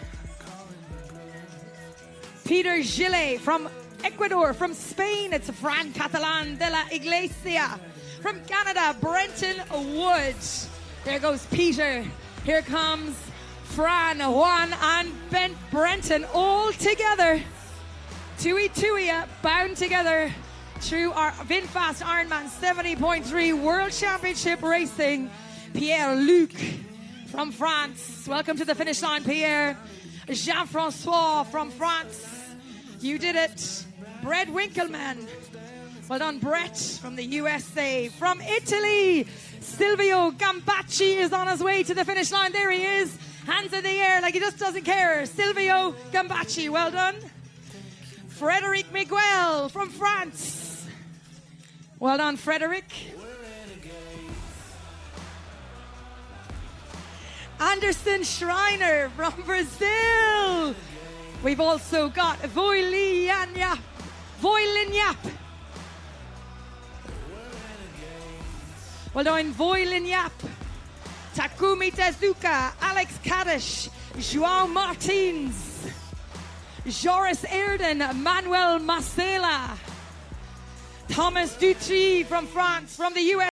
Peter Gillet from Ecuador. From Spain, it's Fran Catalan de la Iglesia. From Canada, Brenton Wood. There goes Peter. Here comes Fran, Juan, and Brenton all together. Tui, bound together through our VinFast Ironman 70.3 World Championship Racing. Pierre-Luc from France. Welcome to the finish line, Pierre. Jean-Francois from France. You did it. Brett Winkelmann. Well done, Brett from the USA. From Italy, Silvio Gambacci is on his way to the finish line. There he is. Hands in the air like he just doesn't care. Silvio Gambacci, well done. Frederic Miguel from France. Well done, Frederic. Anderson Schreiner from Brazil. We've also got Voilinhap. Well done, Voilinhap. Takumi Tezuka, Alex Kaddish, João Martins, Joris Erden, Manuel Macela, Thomas Dutry from France, from the US.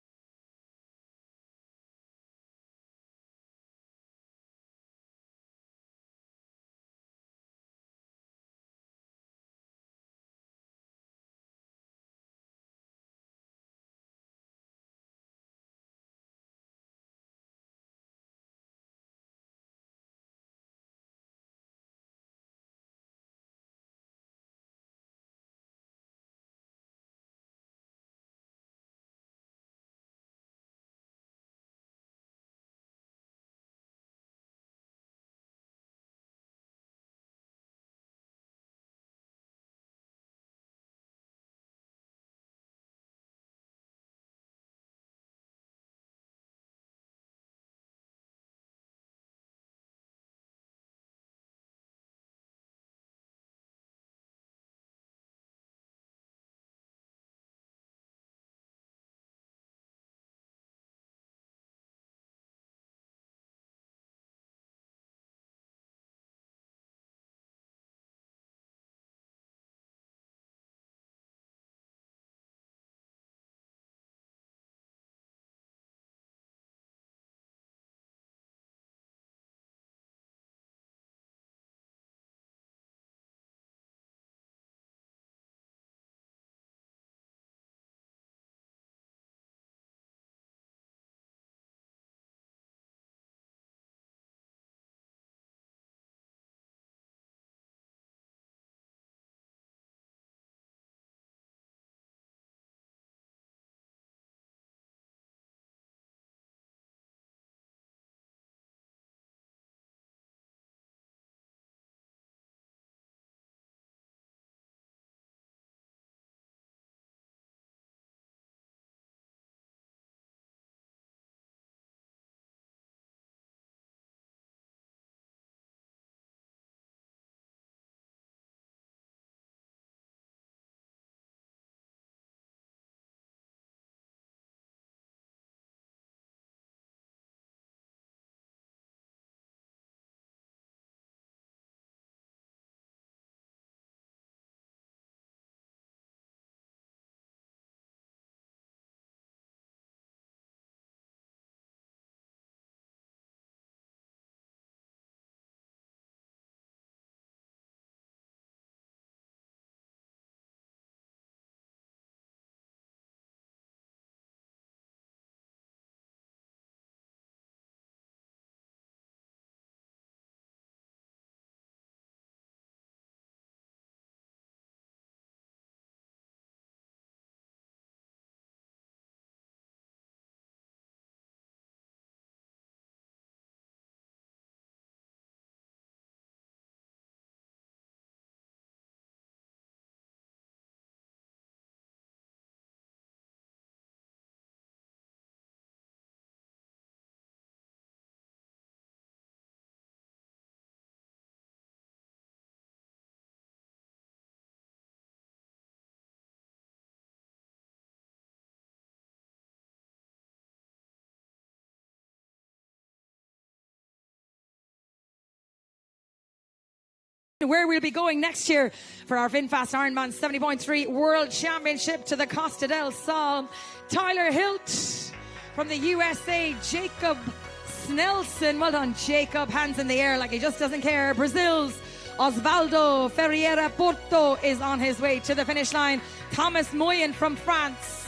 where we'll be going next year for our VinFast Ironman 70.3 World Championship to the Costa del Sol. Tyler Hilt from the USA, Jacob Snelson. Well done, Jacob. Hands in the air like he just doesn't care. Brazil's Osvaldo Ferreira Porto is on his way to the finish line. Thomas Moyen from France.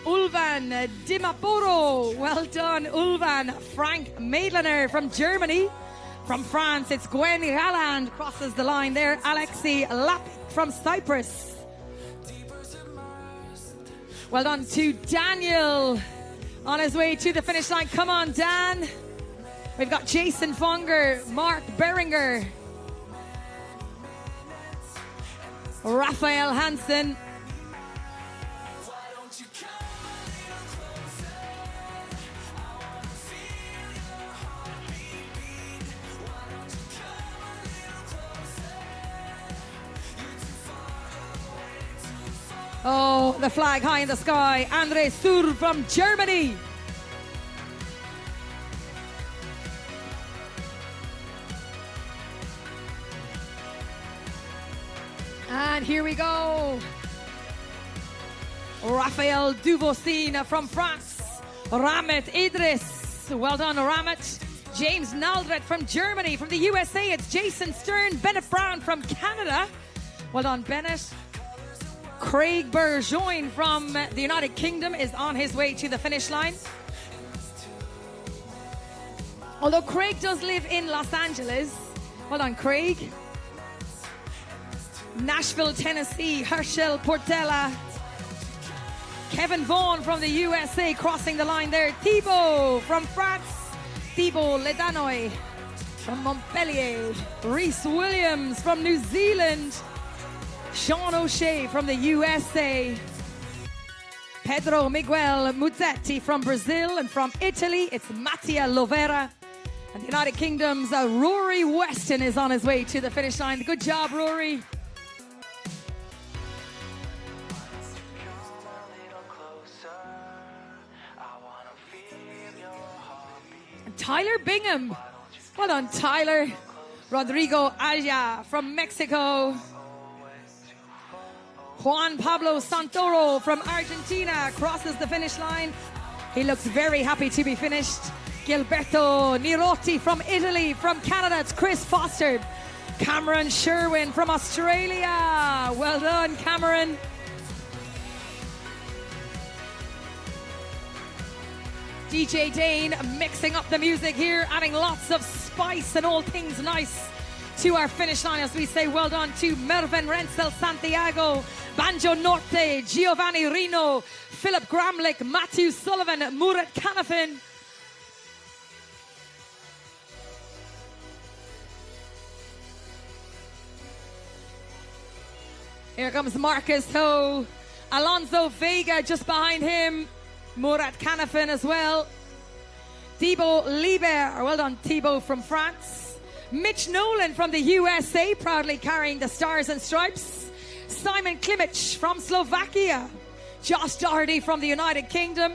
Ulvan Dimaporo. Well done, Ulvan. Frank Maidlaner from Germany. From France, it's Gwen Galland crosses the line there. Alexei Lapik from Cyprus. Well done to Daniel on his way to the finish line. Come on, Dan. We've got Jason Fonger, Mark Beringer, Raphael Hansen. Oh, the flag high in the sky. André Sur from Germany. And here we go. Raphael Duvaucin from France. Ramet Idris. Well done, Ramet. James Naldret from Germany. From the USA, it's Jason Stern. Bennett Brown from Canada. Well done, Bennett. Craig Burgoyne from the United Kingdom is on his way to the finish line. Although Craig does live in Los Angeles. Well done, Craig. Nashville, Tennessee, Herschel Portela. Kevin Vaughan from the USA crossing the line there. Thibaut from France. Thibaut Ledanoy from Montpellier. Reese Williams from New Zealand. Sean O'Shea from the USA. Pedro Miguel Muzzetti from Brazil. And from Italy, it's Mattia Lovera. And the United Kingdom's Rory Weston is on his way to the finish line. Good job, Rory. And Tyler Bingham. Well done, Tyler. Rodrigo Aya from Mexico. Juan Pablo Santoro from Argentina crosses the finish line. He looks very happy to be finished. Gilberto Nirotti from Italy. From Canada, it's Chris Foster. Cameron Sherwin from Australia. Well done, Cameron. DJ Dane mixing up the music here, adding lots of spice and all things nice to our finish line as we say well done to Mervyn Rensel Santiago, Banjo Norte, Giovanni Rino, Philip Gramlich, Matthew Sullivan, Murat Kanafin. Here comes Marcus Ho, Alonso Vega just behind him, Murat Kanafin as well. Thibaut Liebert, well done Thibaut from France. Mitch Nolan from the USA, proudly carrying the Stars and Stripes. Simon Klimic from Slovakia. Josh Doherty from the United Kingdom.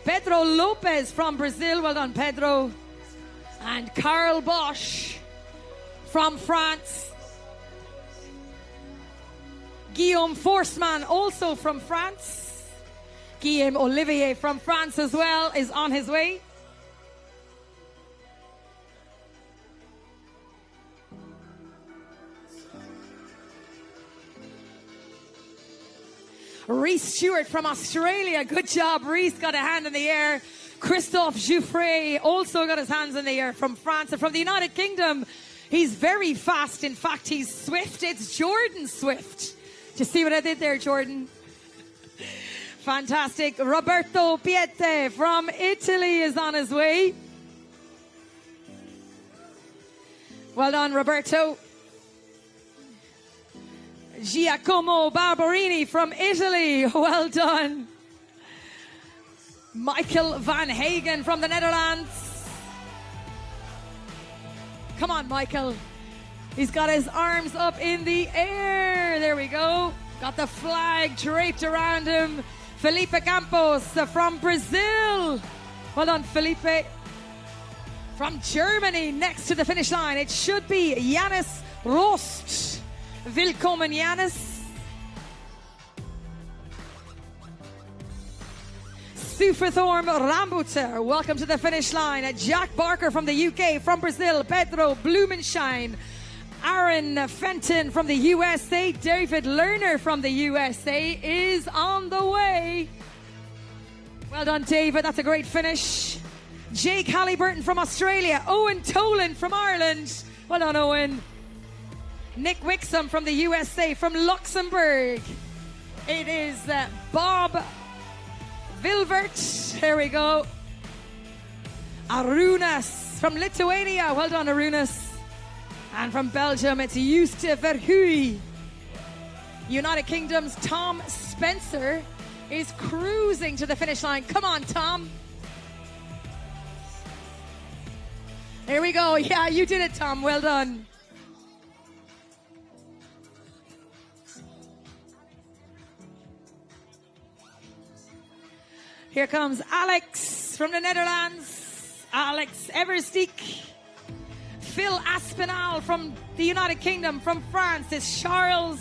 Pedro Lopez from Brazil, well done Pedro. And Karl Bosch from France. Guillaume Forstmann, also from France. Guillaume Olivier from France as well is on his way. Reese Stewart from Australia. Good job, Reese. Got a hand in the air. Christophe Jouffret also got his hands in the air from France. And from the United Kingdom, he's very fast. In fact, he's swift. It's Jordan Swift. Do you see what I did there, Jordan? Fantastic. Roberto Piette from Italy is on his way. Well done, Roberto. Giacomo Barberini from Italy. Well done. Michael Van Hagen from the Netherlands. Come on, Michael. He's got his arms up in the air. There we go. Got the flag draped around him. Felipe Campos from Brazil. Well done, Felipe. From Germany, next to the finish line, it should be Janus Rost. Willkommen, Janus. Suferthorm Rambuter, welcome to the finish line. Jack Barker from the UK, from Brazil, Pedro Blumenschein. Aaron Fenton from the USA, David Lerner from the USA is on the way. Well done, David, that's a great finish. Jake Halliburton from Australia, Owen Tolan from Ireland. Well done, Owen. Nick Wixom from the USA, from Luxembourg. It is Bob Vilvert, here we go. Arunas from Lithuania, well done, Arunas. And from Belgium, it's Juste Verhuy. United Kingdom's Tom Spencer is cruising to the finish line. Come on, Tom. Here we go. Yeah, you did it, Tom. Well done. Here comes Alex from the Netherlands. Alex Eversteek. Phil Aspinall from the United Kingdom. From France, it's Charles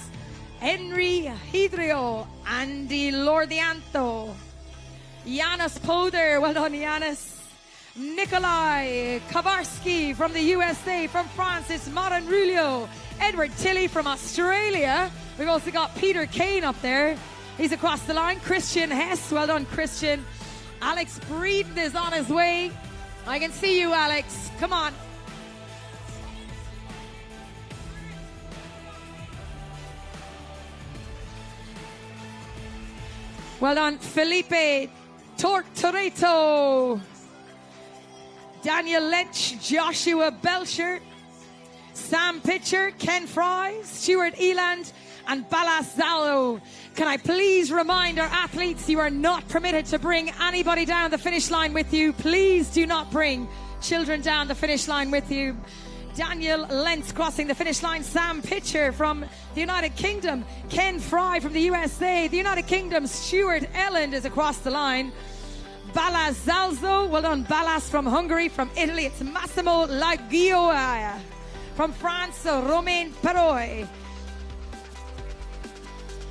Henry Hidrio. Andy Lordianto. Janis Poder. Well done, Janis. Nikolai Kavarski from the USA. From France, it's Maran Rulio. Edward Tilley from Australia. We've also got Peter Kane up there. He's across the line. Christian Hess. Well done, Christian. Alex Breeden is on his way. I can see you, Alex. Come on. Well done, Felipe Tortoreto. Daniel Lynch, Joshua Belcher, Sam Pitcher, Ken Fry, Stuart Eland, and Balas Zalo. Can I please remind our athletes, you are not permitted to bring anybody down the finish line with you. Please do not bring children down the finish line with you. Daniel Lentz crossing the finish line. Sam Pitcher from the United Kingdom. Ken Fry from the USA. The United Kingdom, Stuart Elland is across the line. Balas Zalzo, well done, Balas from Hungary. From Italy, it's Massimo Lagioia. From France, Romain Peroy.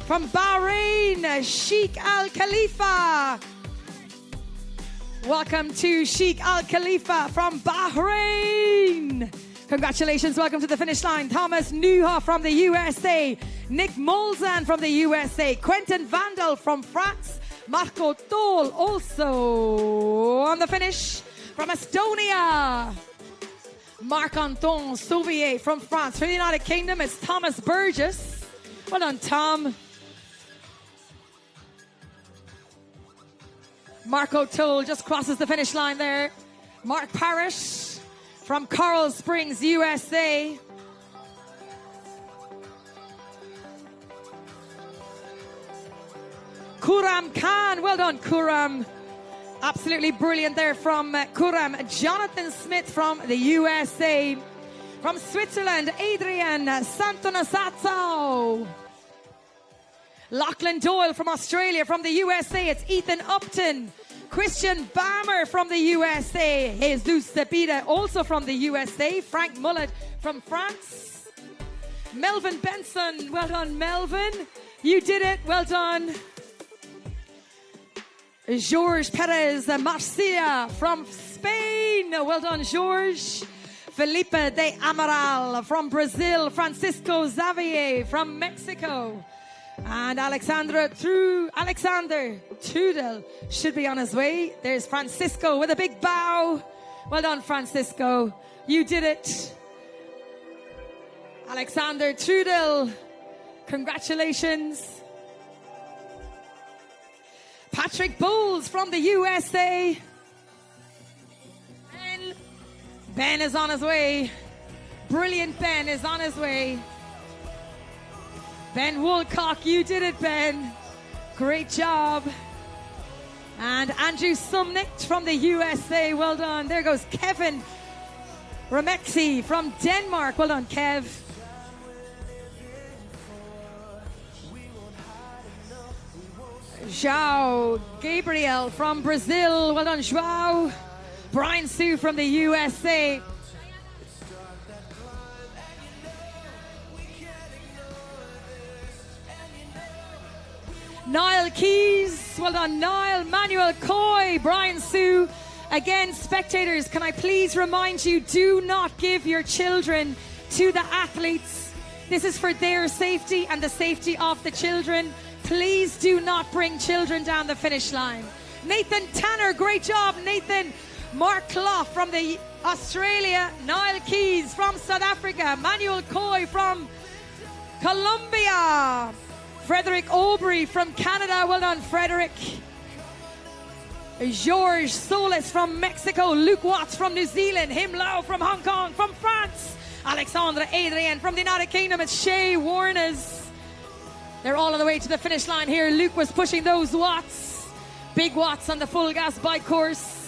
From Bahrain, Sheikh Al Khalifa. Welcome to Sheikh Al Khalifa from Bahrain. Congratulations, welcome to the finish line. Thomas Nuha from the USA. Nick Molzan from the USA. Quentin Vandal from France. Marco Tol also on the finish from Estonia. Marc-Anton Sauvier from France. From the United Kingdom, it's Thomas Burgess. Well done, Tom. Marco Tol just crosses the finish line there. Mark Parrish from Coral Springs, USA. Kuram Khan, well done, Kuram. Absolutely brilliant there from Kuram. Jonathan Smith from the USA. From Switzerland, Adrian Santonasato. Lachlan Doyle from Australia. From the USA, it's Ethan Upton. Christian Bammer from the USA. Jesus Cepeda also from the USA. Frank Mullet from France. Melvin Benson, well done, Melvin. You did it, well done. George Perez Marcia from Spain. Well done, George. Felipe de Amaral from Brazil. Francisco Xavier from Mexico. And Alexander Trudel should be on his way. There's Francisco with a big bow. Well done, Francisco. You did it. Alexander Trudel, congratulations. Patrick Bowles from the USA. Ben is on his way. Brilliant Ben is on his way. Ben Woolcock, you did it, Ben. Great job. And Andrew Sumnick from the USA, well done. There goes Kevin Remexi from Denmark. Well done, Kev. João Gabriel from Brazil. Well done, João. Brian Sue from the USA. Niall Keys, well done Niall, Manuel Coy, Brian Sue. Again, spectators, can I please remind you, do not give your children to the athletes. This is for their safety and the safety of the children. Please do not bring children down the finish line. Nathan Tanner, great job, Nathan. Mark Clough from the Australia, Niall Keys from South Africa, Manuel Coy from Colombia, Frederick Aubrey from Canada, well done Frederick. Georges Solis from Mexico, Luke Watts from New Zealand, Him Lau from Hong Kong, from France, Alexandre Adrien from the United Kingdom, it's Shea Warnes. They're all on the way to the finish line here. Luke was pushing those watts, big watts on the full gas bike course.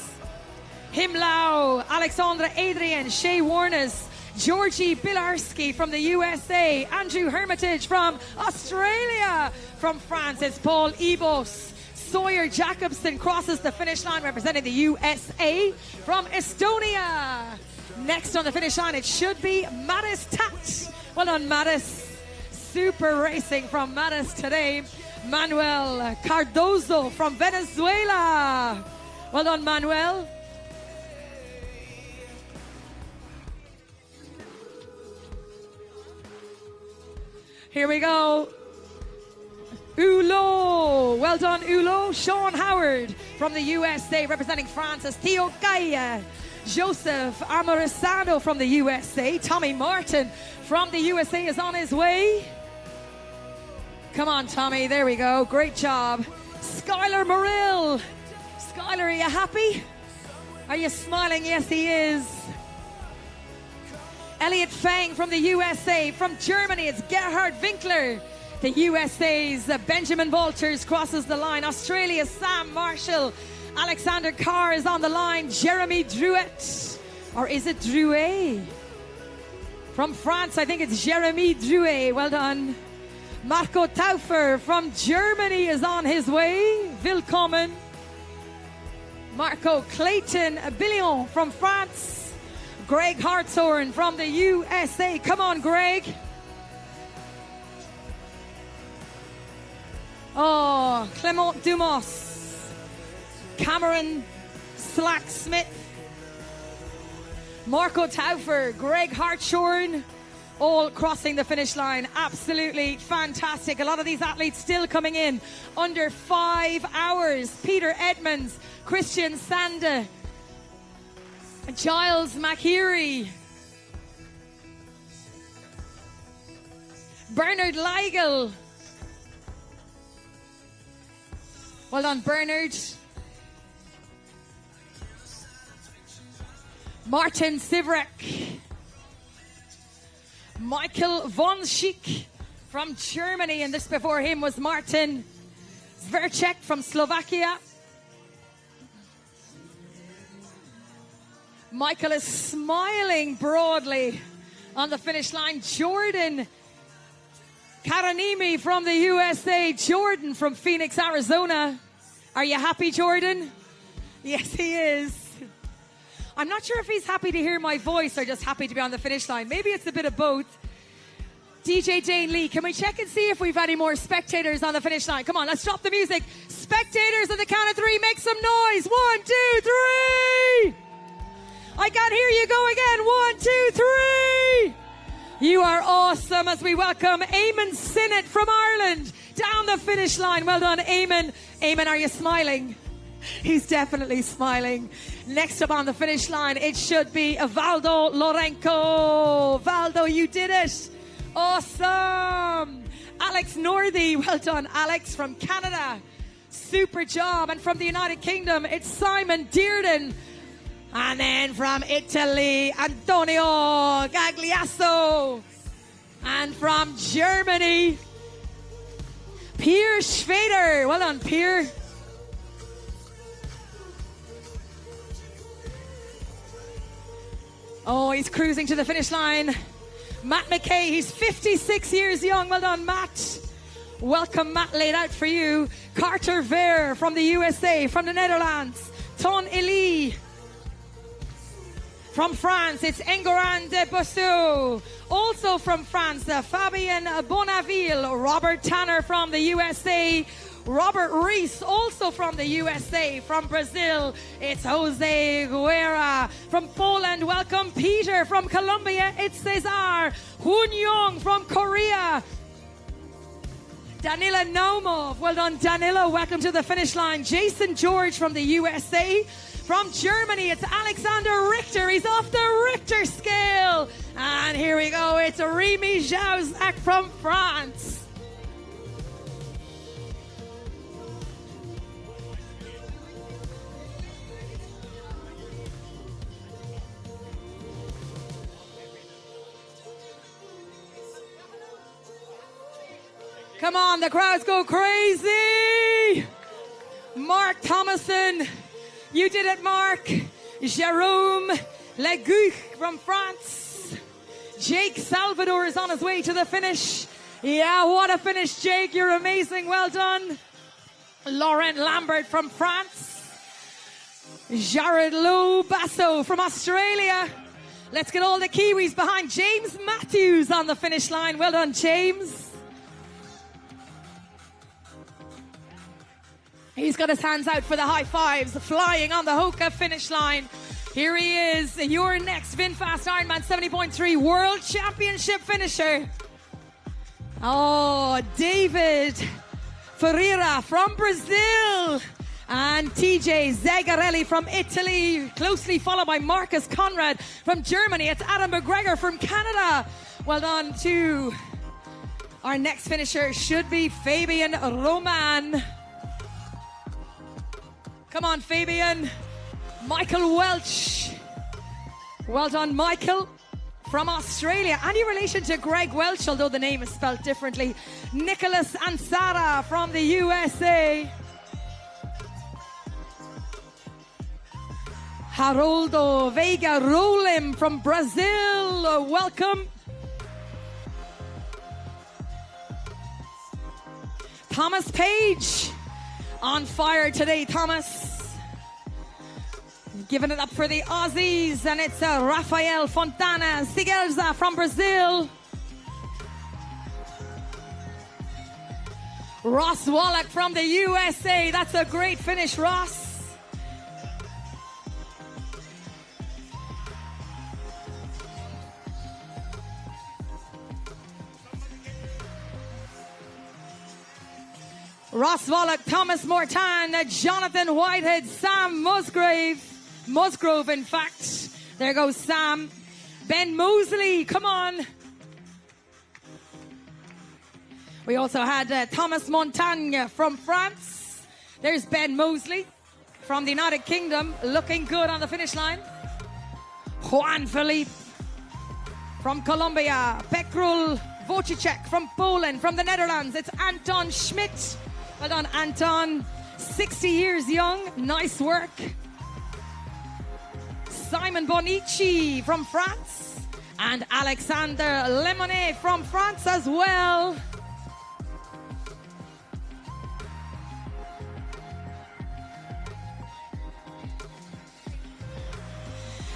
Him Lau, Alexandre Adrien, Shea Warnes, Georgie Bilarski from the USA, Andrew Hermitage from Australia, from France it's Paul Ebos. Sawyer Jacobson crosses the finish line representing the USA from Estonia. Next on the finish line it should be Mattis Tat. Well done Mattis. Super racing from Mattis today. Manuel Cardozo from Venezuela. Well done Manuel. Here we go. Hulot, well done Hulot. Sean Howard from the USA representing France as Theo Gaia. Joseph Amorisano from the USA. Tommy Martin from the USA is on his way. Come on Tommy, there we go, great job. Skylar Morrill. Skylar, are you happy? Are you smiling? Yes he is. Elliot Fang from the USA. From Germany it's Gerhard Winkler. The USA's Benjamin Walters crosses the line. Australia's Sam Marshall. Alexander Carr is on the line. Jeremy Drouet. Or is it Drouet? From France, I think it's Jeremy Drouet. Well done. Marco Taufer from Germany is on his way. Willkommen. Marco Clayton Billion from France. Greg Hartshorn from the USA. Come on, Greg. Oh, Clement Dumas, Cameron Slack-Smith, Marco Taufer, Greg Hartshorn, all crossing the finish line. Absolutely fantastic. A lot of these athletes still coming in under 5 hours. Peter Edmonds, Christian Sande, Giles McHeary, Bernard Leigel. Well done, Bernard. Martin Sivrek. Michael von Schick from Germany, and this before him was Martin Zverchek from Slovakia. Michael is smiling broadly on the finish line. Jordan Karanimi from the USA. Jordan from Phoenix, Arizona. Are you happy, Jordan? Yes, he is. I'm not sure if he's happy to hear my voice or just happy to be on the finish line. Maybe it's a bit of both. DJ Dane Lee, can we check and see if we've any more spectators on the finish line? Come on, let's drop the music. Spectators at the count of 3, make some noise. 1, 2, 3. I can't hear you. Go again. 1, 2, 3. You are awesome as we welcome Eamon Sinnott from Ireland down the finish line. Well done, Eamon. Eamon, are you smiling? He's definitely smiling. Next up on the finish line, it should be Valdo Lorenco. Valdo, you did it. Awesome. Alex Northey. Well done, Alex, from Canada. Super job. And from the United Kingdom, it's Simon Dearden. And then from Italy, Antonio Gagliasso. And from Germany, Pierre Schweder. Well done, Pierre. Oh, he's cruising to the finish line. Matt McKay, he's 56 years young. Well done, Matt. Welcome, Matt, laid out for you. Carter Ver from the USA, from the Netherlands. Ton Elie. From France, it's Engoran de Bossou. Also from France, Fabien Bonaville. Robert Tanner from the USA. Robert Rees, also from the USA. From Brazil, it's Jose Guerra. From Poland, welcome Peter. From Colombia, it's Cesar. Hoon Young from Korea. Danila Naumov, well done Danila, welcome to the finish line. Jason George from the USA. From Germany, it's Alexander Richter. He's off the Richter scale. And here we go, it's Remy Jauzak from France. Come on, the crowds go crazy. Mark Thomason, you did it, Mark. Jérôme Leguc from France. Jake Salvador is on his way to the finish. Yeah, what a finish, Jake. You're amazing. Well done. Laurent Lambert from France. Jared Lowe Basso from Australia. Let's get all the Kiwis behind James Matthews on the finish line. Well done, James. He's got his hands out for the high fives, flying on the Hoka finish line. Here he is, your next VinFast Ironman 70.3 World Championship finisher. Oh, David Ferreira from Brazil. And TJ Zagarelli from Italy, closely followed by Marcus Conrad from Germany. It's Adam McGregor from Canada. Well done to our next finisher, should be Fabian Roman. Come on, Fabian. Michael Welch. Well done, Michael. From Australia. Any relation to Greg Welch, although the name is spelled differently. Nicholas Ansara from the USA. Haroldo Veiga Rolim from Brazil. Welcome. Thomas Page. On fire today, Thomas. Giving it up for the Aussies, and it's Rafael Fontana Sigelza from Brazil. Ross Wallach from the USA. That's a great finish, Ross. Ross Wallach, Thomas Mortan, Jonathan Whitehead, Sam Musgrove, in fact. There goes Sam. Ben Mosley, come on. We also had Thomas Montagne from France. There's Ben Mosley from the United Kingdom, looking good on the finish line. Juan Philippe from Colombia. Pekrul Wojciech from Poland. From the Netherlands, it's Anton Schmidt. Well done, Anton. 60 years young. Nice work. Simon Bonici from France. And Alexander Lemonet from France as well.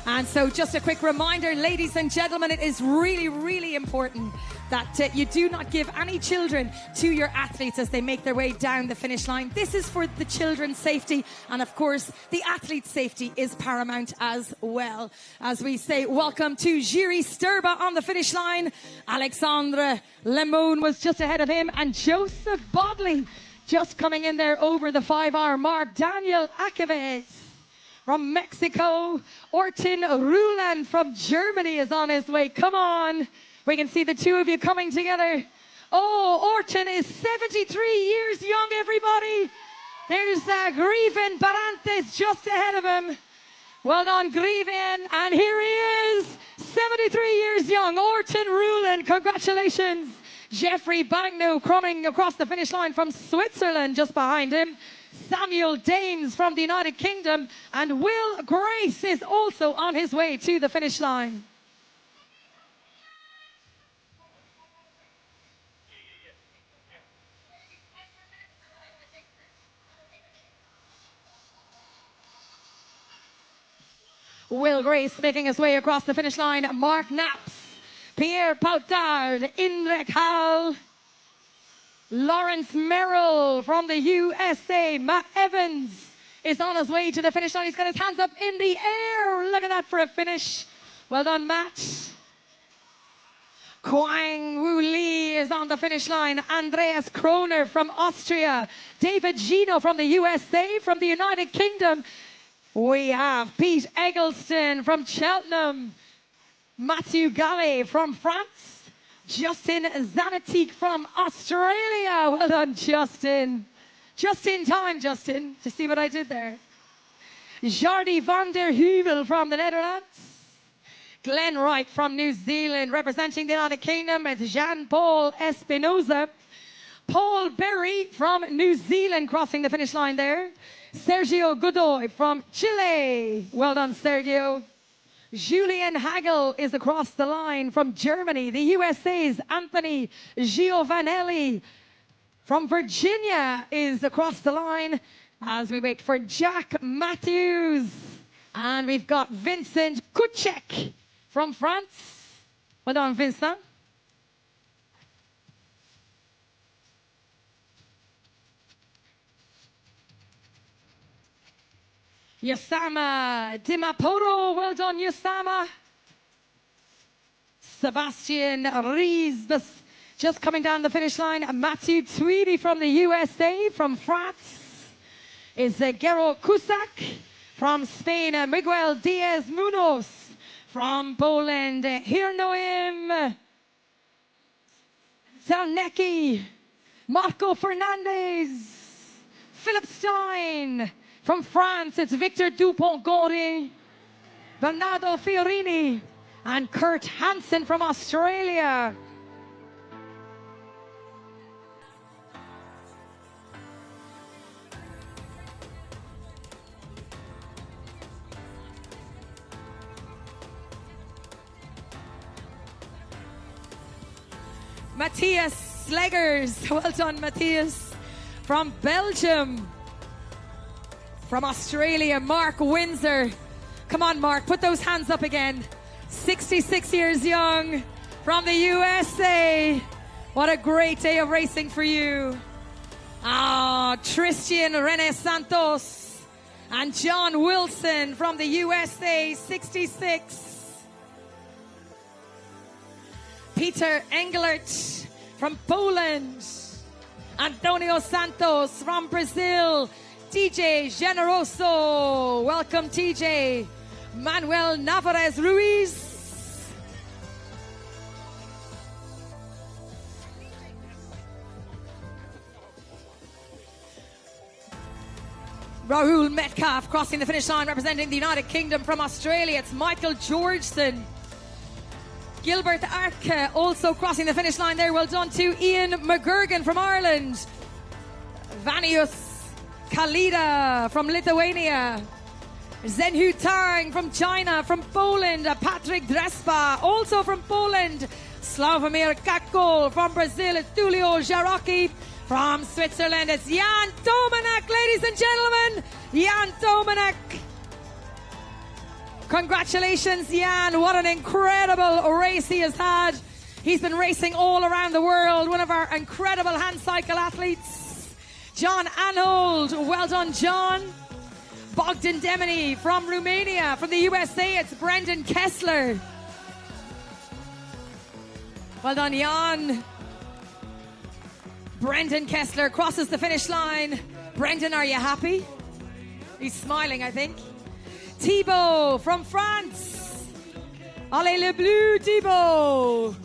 And so just a quick reminder, ladies and gentlemen, it is really, really important that you do not give any children to your athletes as they make their way down the finish line. This is for the children's safety, and of course the athlete's safety is paramount as well. As we say welcome to Jiri Sturba on the finish line. Alexandre Lemon was just ahead of him, and Joseph Bodley just coming in there over the 5-hour mark. Daniel Aceves from Mexico. Orton Ruland from Germany is on his way. Come on. We can see the two of you coming together. Oh, Orton is 73 years young, everybody. There's Griven Barantes just ahead of him. Well done, Griven. And here he is, 73 years young, Orton Ruland. Congratulations. Jeffrey Bagno coming across the finish line from Switzerland just behind him. Samuel Danes from the United Kingdom. And Will Grace is also on his way to the finish line. Will Grace making his way across the finish line. Mark Naps, Pierre Pautard, Indrek Hall, Lawrence Merrill from the USA. Matt Evans is on his way to the finish line. He's got his hands up in the air. Look at that for a finish. Well done, Matt. Kwang Wu Lee is on the finish line. Andreas Kroner from Austria. David Gino from the USA. From the United Kingdom, we have Pete Eggleston from Cheltenham. Matthew Gallet from France. Justin Zanatik from Australia. Well done, Justin. Just in time, Justin, to see what I did there. Jardy van der Heuvel from the Netherlands. Glenn Wright from New Zealand, representing the United Kingdom. It's Jean-Paul Espinoza. Paul Berry from New Zealand crossing the finish line there. Sergio Godoy from Chile. Well done, Sergio. Julian Hagel is across the line from Germany. The USA's Anthony Giovanelli from Virginia is across the line as we wait for Jack Matthews. And we've got Vincent Kuchek from France. Well done, Vincent. Yasama Dimaporo. Well done, Yasama. Sebastian Rees just coming down the finish line. Matthew Tweedy from the USA. From France is Gero Kusak. From Spain, Miguel Diaz Munoz. From Poland, Hirnoim Zalnecki. Marco Fernandez. Philip Stein. From France, it's Victor Dupont-Gordy. Bernardo Fiorini. And Kurt Hansen from Australia. Matthias Sleggers, well done, Matthias. From Belgium. From Australia, Mark Windsor. Come on, Mark, put those hands up again. 66 years young. From the USA. What a great day of racing for you. Tristan Rene Santos and John Wilson from the USA, 66. Peter Engelert from Poland. Antonio Santos from Brazil. TJ Generoso. Welcome, TJ. Manuel Navarez Ruiz. Rahul Metcalf crossing the finish line, representing the United Kingdom. From Australia, it's Michael Georgeson. Gilbert Arke also crossing the finish line there. Well done to Ian McGurgan from Ireland. Vanius Kalida from Lithuania. Zhenhu Tang from China. From Poland, Patrick Drespa, also from Poland. Slavomir Kakol from Brazil. It's Tulio Jarocki. From Switzerland, it's Jan Tomanek, ladies and gentlemen. Jan Tomanek. Congratulations, Jan. What an incredible race he has had. He's been racing all around the world. One of our incredible hand cycle athletes. John Anold. Well done, John. Bogdan Demeny from Romania. From the USA, it's Brendan Kessler. Well done, Jan. Brendan Kessler crosses the finish line. Brendan, are you happy? He's smiling, I think. Thibaut from France. Allez le bleu, Thibaut.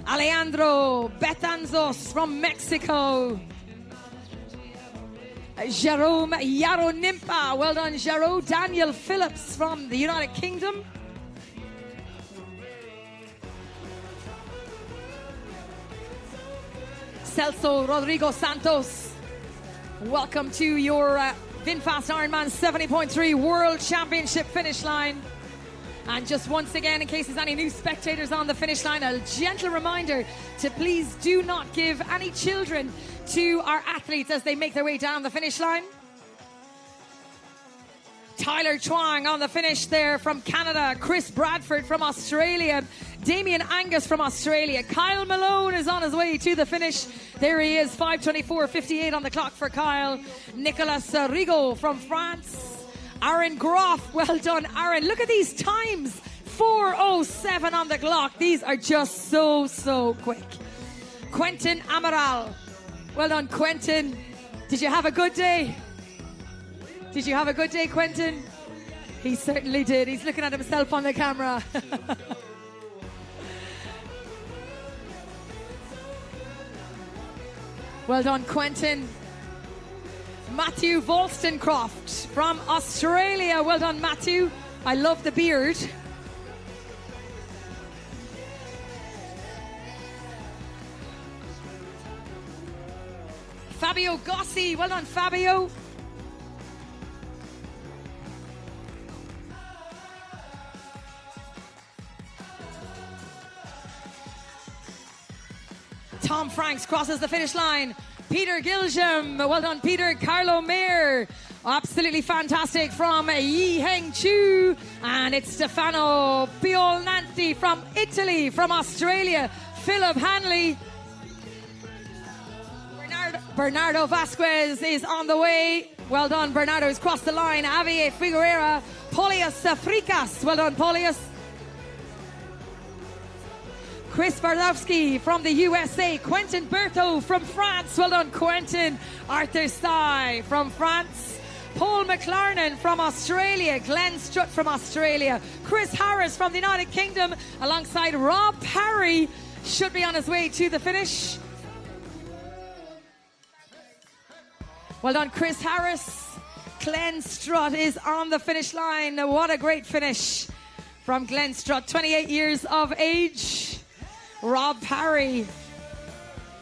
Alejandro Betanzos from Mexico. Jerome Yaronimpa. Well done, Jaro. Daniel Phillips from the United Kingdom. Celso Rodrigo Santos. Welcome to your VinFast Ironman 70.3 World Championship finish line. And just once again, in case there's any new spectators on the finish line, a gentle reminder to please do not give any children to our athletes as they make their way down the finish line. Tyler Chuang on the finish there from Canada. Chris Bradford from Australia. Damien Angus from Australia. Kyle Malone is on his way to the finish. There he is, 5:24.58 on the clock for Kyle. Nicolas Rigaud from France. Aaron Groff, well done, Aaron. Look at these times. 4:07 on the clock. These are just so quick. Quentin Amaral. Well done, Quentin. Did you have a good day? Did you have a good day, Quentin? He certainly did. He's looking at himself on the camera. Well done, Quentin. Matthew Wollstonecroft from Australia. Well done, Matthew. I love the beard. Fabio Gossi. Well done, Fabio. Tom Franks crosses the finish line. Peter Gilsham, well done, Peter. Carlo Mayer, absolutely fantastic from Yi Heng Chu. And it's Stefano Piolnanti from Italy, from Australia. Philip Hanley. Bernardo Vasquez is on the way. Well done, Bernardo has crossed the line. Javier Figueroa, Polius Fricas. Well done, Polius. Chris Bardowski from the USA. Quentin Berthaud from France. Well done, Quentin. Arthur Sy from France. Paul McLarnon from Australia. Glenn Strutt from Australia. Chris Harris from the United Kingdom alongside Rob Parry. Should be on his way to the finish. Well done, Chris Harris. Glenn Strutt is on the finish line. What a great finish from Glenn Strutt, 28 years of age. Rob Parry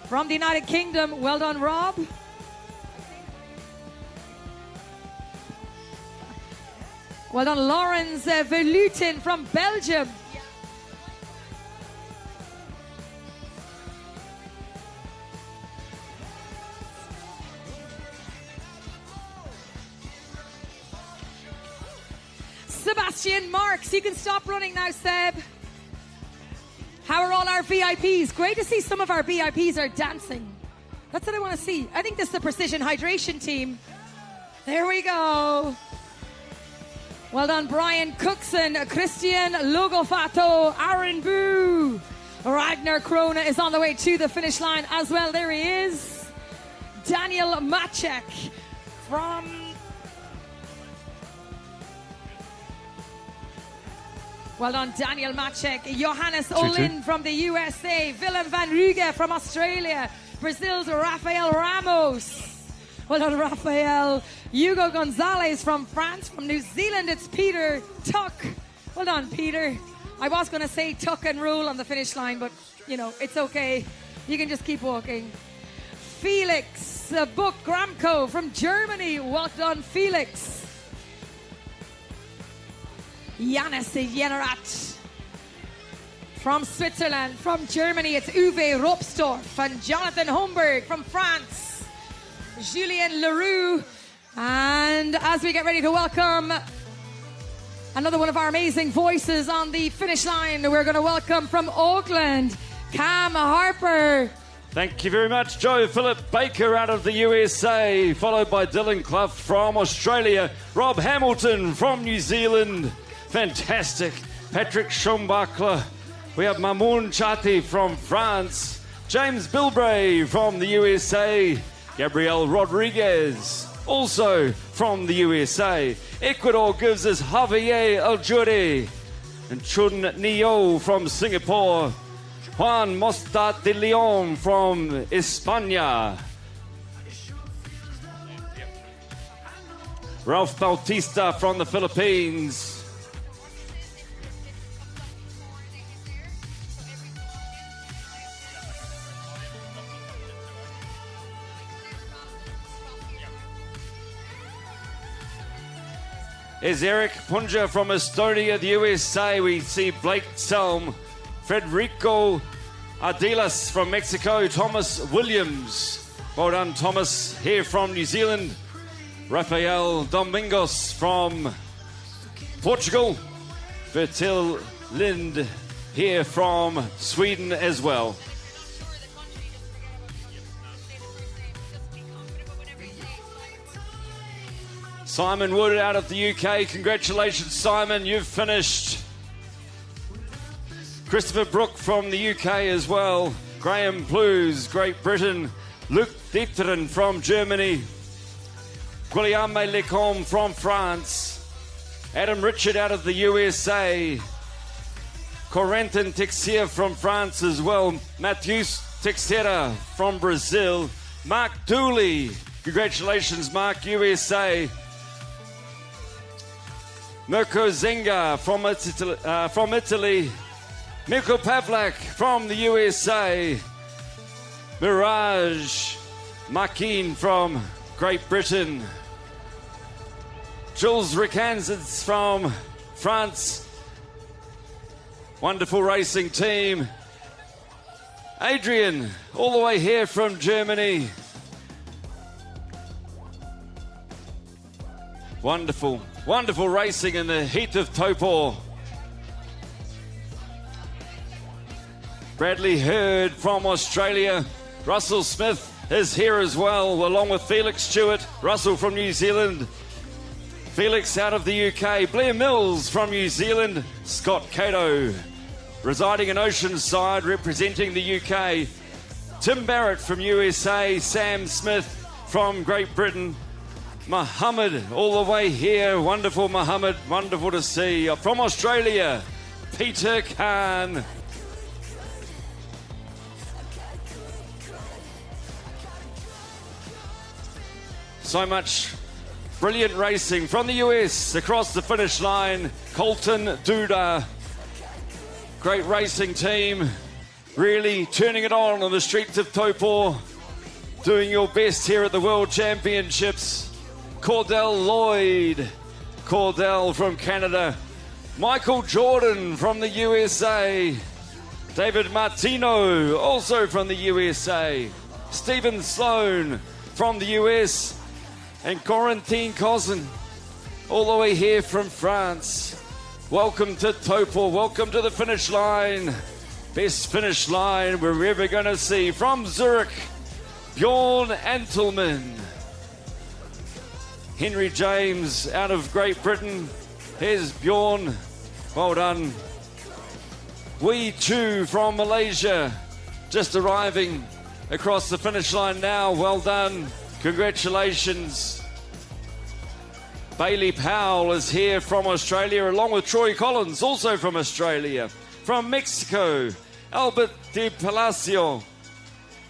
from the United Kingdom. Well done, Rob. Well done, Lawrence Verlutin from Belgium. Sebastian Marks, you can stop running now, Seb. How are all our VIPs? Great to see some of our VIPs are dancing. That's what I want to see. I think this is the Precision Hydration team. There we go. Well done, Brian Cookson, Christian Logofato, Aaron Boo. Ragnar Krona is on the way to the finish line as well. There he is. Daniel Macek from... Well done, Daniel Macek. Johannes Olin from the USA. Willem van Ruge from Australia. Brazil's Rafael Ramos. Well done, Rafael. Hugo Gonzalez from France. From New Zealand, it's Peter Tuck. Well done, Peter. I was going to say Tuck and roll on the finish line, but, you know, it's okay. You can just keep walking. Felix Buck Gramko from Germany. Well done, Felix. Janis Jennerat from Switzerland. From Germany, it's Uwe Ropstorff and Jonathan Homberg from France. Julien Leroux. And as we get ready to welcome another one of our amazing voices on the finish line, we're going to welcome from Auckland, Cam Harper. Thank you very much, Joe. Philip Baker out of the USA, followed by Dylan Clough from Australia, Rob Hamilton from New Zealand. Fantastic. Patrick Schumbacher. We have Mamoun Chati from France. James Bilbray from the USA. Gabriel Rodriguez, also from the USA. Ecuador gives us Javier Aljuri. And Chun Nio from Singapore. Juan Mostat de Leon from España. Ralph Bautista from the Philippines. Is Eric Punja from Estonia, the USA. We see Blake Selm, Federico Ardilas from Mexico, Thomas Williams. Well done, Thomas, here from New Zealand. Rafael Domingos from Portugal. Bertil Lind here from Sweden as well. Simon Wood out of the UK. Congratulations, Simon. You've finished. Christopher Brook from the UK as well. Graham Plews, Great Britain. Luc Dieteren from Germany. Guillaume Lecombe from France. Adam Richard out of the USA. Corentin Texier from France as well. Matheus Teixeira from Brazil. Mark Dooley. Congratulations, Mark, USA. Mirko Zenga from Italy. Mikko Pavlak from the USA. Mirage Makin from Great Britain. Jules Ricanzens from France. Wonderful racing team. Adrian, all the way here from Germany. Wonderful, wonderful racing in the heat of Taupō. Bradley Hurd from Australia. Russell Smith is here as well, along with Felix Stewart. Russell from New Zealand. Felix out of the UK. Blair Mills from New Zealand. Scott Cato, residing in Oceanside, representing the UK. Tim Barrett from USA. Sam Smith from Great Britain. Muhammad all the way here. Wonderful, Muhammad. Wonderful to see. From Australia, Peter Khan. So much brilliant racing from the US across the finish line. Colton Duda. Great racing team. Really turning it on the streets of Taupō. Doing your best here at the World Championships. Cordell Lloyd. Cordell from Canada. Michael Jordan from the USA. David Martino, also from the USA. Stephen Sloan from the US. And Corentin Cousin, all the way here from France. Welcome to Taupō. Welcome to the finish line. Best finish line we're ever going to see. From Zurich, Bjorn Antelman. Henry James out of Great Britain. Here's Bjorn. Well done. Wee Chu from Malaysia. Just arriving across the finish line now. Well done. Congratulations. Bailey Powell is here from Australia, along with Troy Collins, also from Australia. From Mexico, Albert De Palacio.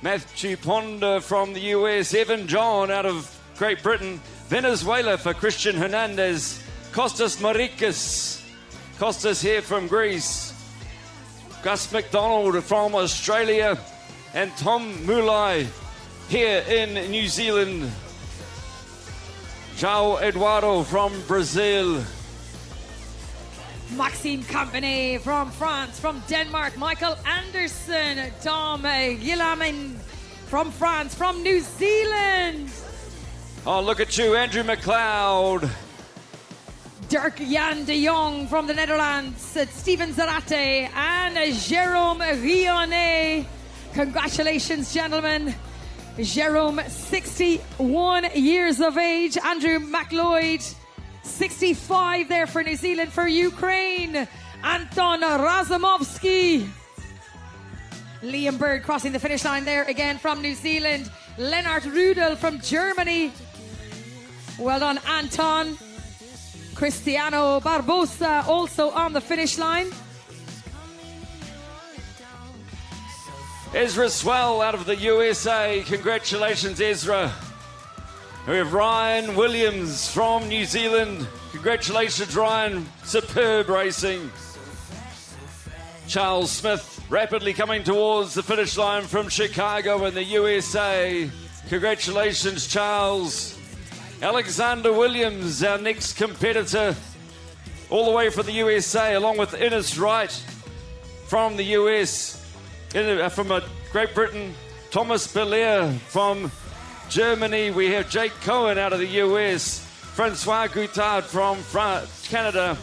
Matthew Ponder from the US. Evan John out of Great Britain. Venezuela for Christian Hernandez. Kostas Marikis. Kostas here from Greece. Gus McDonald from Australia. And Tom Mulai here in New Zealand. João Eduardo from Brazil. Maxime Company from France. From Denmark, Michael Anderson. Dom Guillamin from France. From New Zealand. Oh, look at you, Andrew McLeod. Dirk Jan de Jong from the Netherlands. Steven Zarate and Jérôme Rionnet. Congratulations, gentlemen. Jérôme, 61 years of age. Andrew McLeod, 65 there for New Zealand. For Ukraine, Anton Razumovsky. Liam Bird crossing the finish line there again from New Zealand. Lennart Rudel from Germany. Well done, Anton. Cristiano Barbosa also on the finish line. Ezra Swell out of the USA. Congratulations, Ezra. We have Ryan Williams from New Zealand. Congratulations, Ryan. Superb racing. Charles Smith rapidly coming towards the finish line from Chicago in the USA. Congratulations, Charles. Alexander Williams, our next competitor, all the way from the USA, along with Ines Wright from the US. From Great Britain, Thomas Belair from Germany. We have Jake Cohen out of the US. Francois Goutard from Canada.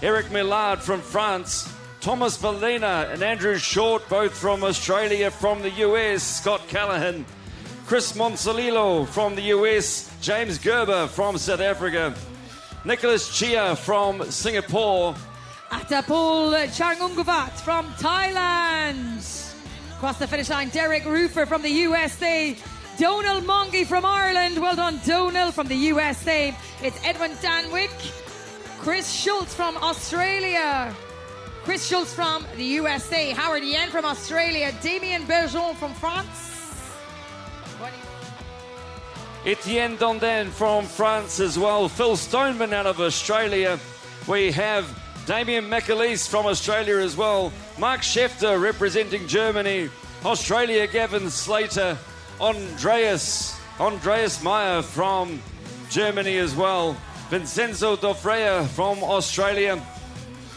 Eric Millard from France, Thomas Valina and Andrew Short, both from Australia. From the US, Scott Callahan, Chris Monsalilo from the US, James Gerber from South Africa, Nicholas Chia from Singapore, Taupō Changunguvat from Thailand. Across the finish line, Derek Rufer from the USA, Donal Mongi from Ireland. Well done, Donal from the USA. It's Edwin Danwick, Chris Schultz from Australia, Chris Schultz from the USA, Howard Yen from Australia, Damien Bergeron from France. Etienne Dondin from France as well, Phil Stoneman out of Australia. We have Damien McAleese from Australia as well, Mark Schefter representing Germany, Australia Gavin Slater, Andreas Meyer from Germany as well, Vincenzo Dofrea from Australia,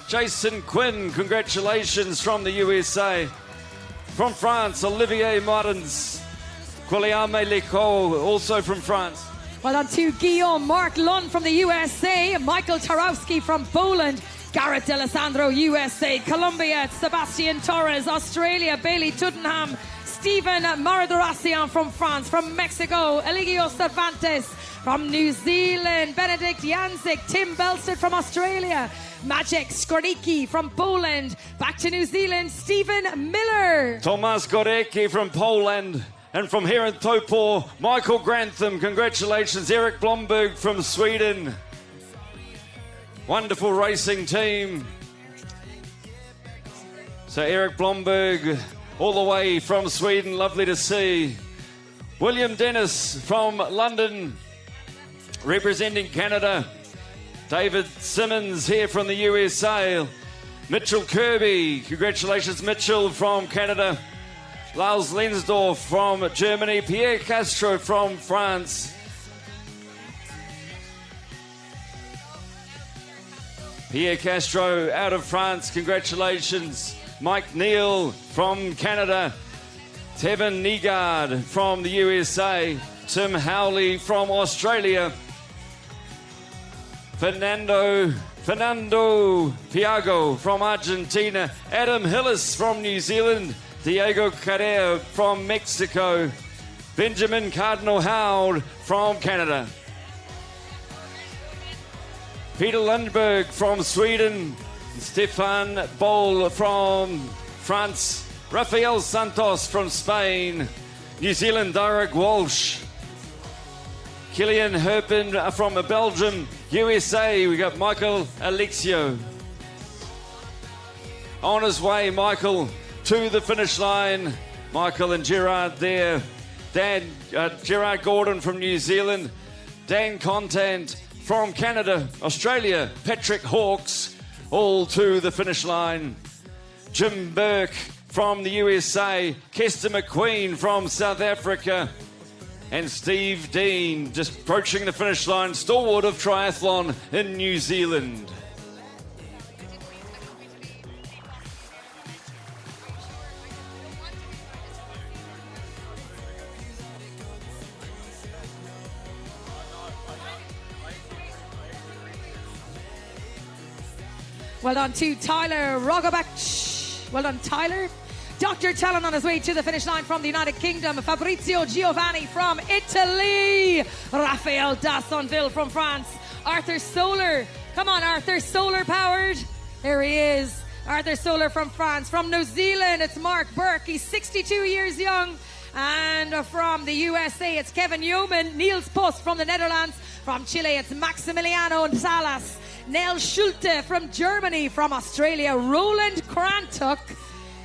Jason Quinn, congratulations from the USA. From France, Olivier Martins, Guillaume Leco, also from France. Well done to Guillaume, Mark Lund from the USA, Michael Tarowski from Poland, Garrett D'Alessandro, USA, Colombia, Sebastian Torres, Australia, Bailey Tuddenham, Stephen Maradaracian from France, from Mexico, Eligio Cervantes from New Zealand, Benedict Janzik, Tim Belstead from Australia, Maciek Skornicki from Poland, back to New Zealand, Stephen Miller. Tomasz Gorecki from Poland. And from here in Taupō, Michael Grantham, congratulations. Eric Blomberg from Sweden. Wonderful racing team. So Eric Blomberg all the way from Sweden, lovely to see. William Dennis from London, representing Canada. David Simmons here from the USA. Mitchell Kirby, congratulations Mitchell from Canada. Lars Lensdorf from Germany, Pierre Castro from France. Pierre Castro out of France, congratulations. Mike Neal from Canada, Tevin Nygaard from the USA, Tim Howley from Australia, Fernando Piago from Argentina, Adam Hillis from New Zealand, Diego Carrera from Mexico, Benjamin Cardinal Howard from Canada, Peter Lundberg from Sweden, Stefan Boll from France, Rafael Santos from Spain, New Zealand, Derek Walsh, Killian Herpin from Belgium, USA, we got Michael Alexio. On his way, Michael, to the finish line. Michael and Gerard there. Gerard Gordon from New Zealand. Dan Contant from Canada. Australia, Patrick Hawkes, all to the finish line. Jim Burke from the USA. Kester McQueen from South Africa. And Steve Dean just approaching the finish line. Stalwart of triathlon in New Zealand. Well done to Tyler Rogobach. Well done, Tyler. Dr. Talon on his way to the finish line from the United Kingdom. Fabrizio Giovanni from Italy. Raphael Dassonville from France. Arthur Solar. Come on, Arthur. Solar powered. There he is. Arthur Solar from France. From New Zealand, it's Mark Burke. He's 62 years young. And from the USA, it's Kevin Yeoman. Niels Post from the Netherlands. From Chile, it's Maximiliano Salas. Nell Schulte from Germany. From Australia, Roland Krantuk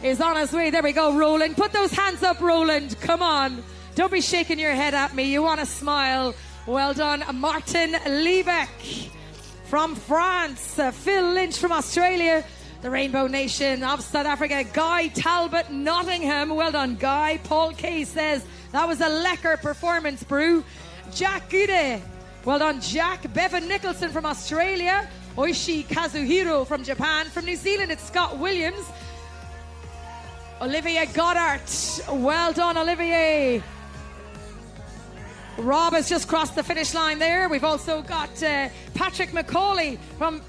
is on his way. There we go, Roland. Put those hands up, Roland. Come on. Don't be shaking your head at me. You want to smile. Well done, Martin Liebeck from France. Phil Lynch from Australia. The Rainbow Nation of South Africa. Guy Talbot, Nottingham. Well done, Guy. Paul Kay says that was a lekker performance, Brew. Jack Gude. Well done, Jack. Bevan Nicholson from Australia. Oishi Kazuhiro from Japan. From New Zealand, it's Scott Williams. Olivier Goddard. Well done, Olivier. Rob has just crossed the finish line there. We've also got Patrick McCauley from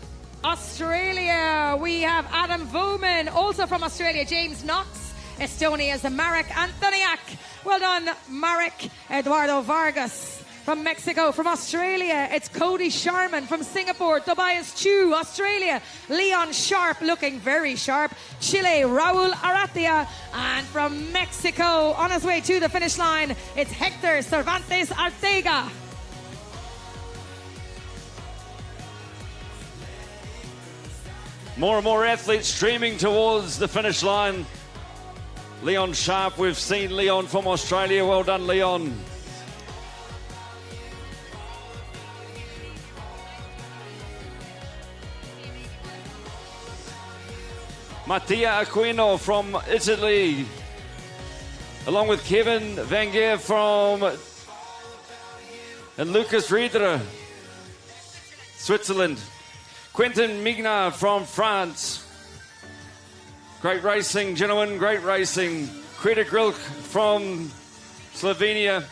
Australia, we have Adam Bowman. Also from Australia, James Knox. Estonia's Marek Antoniak. Well done, Marek. Eduardo Vargas. From Mexico. From Australia, it's Cody Sharman. From Singapore, Tobias Chu. Australia, Leon Sharp, looking very sharp. Chile, Raul Aratia. And from Mexico, on his way to the finish line, it's Hector Cervantes Arteaga. More and more athletes streaming towards the finish line. Leon Sharp, we've seen Leon from Australia. Well done, Leon. Mattia Aquino from Italy, along with Kevin Vangier and Lucas Riedler, Switzerland. Quentin Migna from France. Great racing, gentlemen, great racing. Greta Grilk from Slovenia.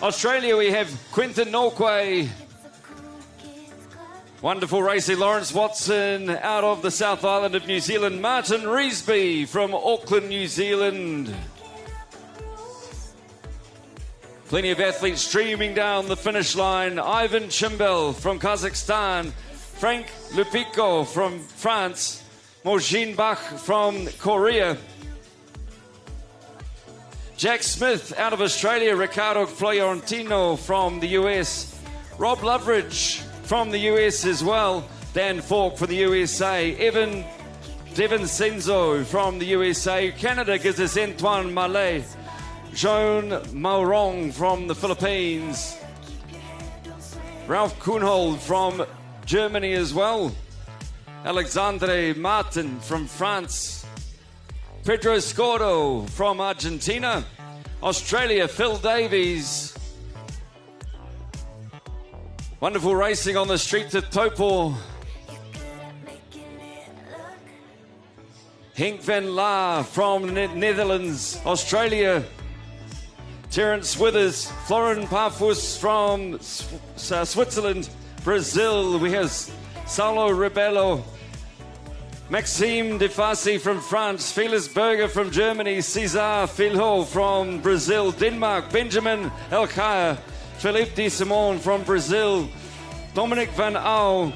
Australia, we have Quentin Norquay. Wonderful racing. Lawrence Watson out of the South Island of New Zealand. Martin Reesby from Auckland, New Zealand. Plenty of athletes streaming down the finish line. Ivan Chimbel from Kazakhstan. Frank Lupico from France. Mojin Bach from Korea. Jack Smith out of Australia. Ricardo Florentino from the US. Rob Loveridge from the US as well. Dan Falk for the USA. Devin Senzo from the USA. Canada gives us Antoine Mallet. Joan Maurong from the Philippines. Ralph Kuhnhold from Germany as well. Alexandre Martin from France. Pedro Scordo from Argentina. Australia, Phil Davies. Wonderful racing on the streets of Taupō. Henk van Laar from Netherlands. Australia, Terence Withers. Florin Parfus from Switzerland. Brazil, we have Saulo Rebelo. Maxime Defasi from France. Felix Berger from Germany. Cesar Filho from Brazil. Denmark, Benjamin Elkaya. Philippe de Simon from Brazil. Dominic Van Au.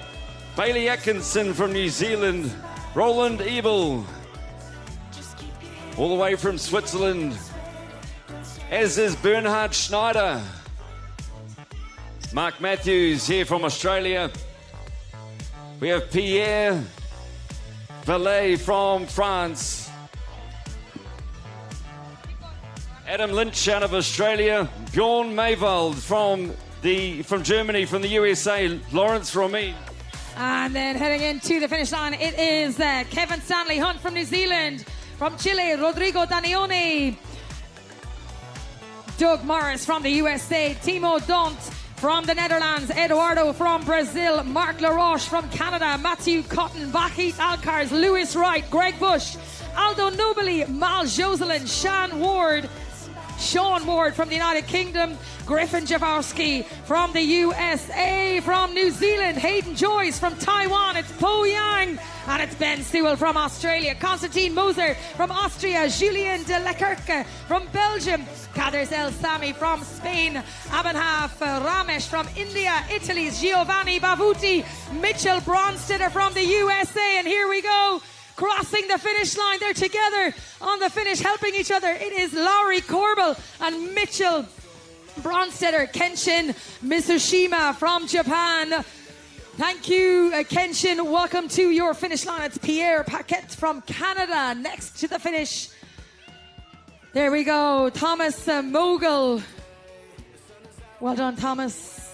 Bailey Atkinson from New Zealand. Roland Ebel, all the way from Switzerland. As is Bernhard Schneider. Mark Matthews here from Australia. We have Pierre Valet from France. Adam Lynch out of Australia. Bjorn Mayvald from Germany, from the USA. Lawrence Romain. And then heading into the finish line, it is Kevin Stanley Hunt from New Zealand. From Chile, Rodrigo Danione. Doug Morris from the USA. Timo Dont from the Netherlands. Eduardo from Brazil. Mark LaRoche from Canada. Matthew Cotton, Vahit Alcars, Lewis Wright, Greg Bush, Aldo Nobili, Mal Joselin, Sean Ward from the United Kingdom. Griffin Jaworski from the USA. From New Zealand, Hayden Joyce. From Taiwan, it's Po Yang. And it's Ben Sewell from Australia. Constantine Moser from Austria. Julien de Leclerc from Belgium. Kaders El Sami from Spain. Abanhaf Ramesh from India. Italy's Giovanni Bavuti. Mitchell Bronstetter from the USA. And here we go, crossing the finish line. They're together on the finish, helping each other. It is Laurie Corbel and Mitchell Bronstetter. Kenshin Mitsushima from Japan. Thank you, Kenshin. Welcome to your finish line. It's Pierre Paquette from Canada next to the finish. There we go. Thomas Mogul. Well done, Thomas.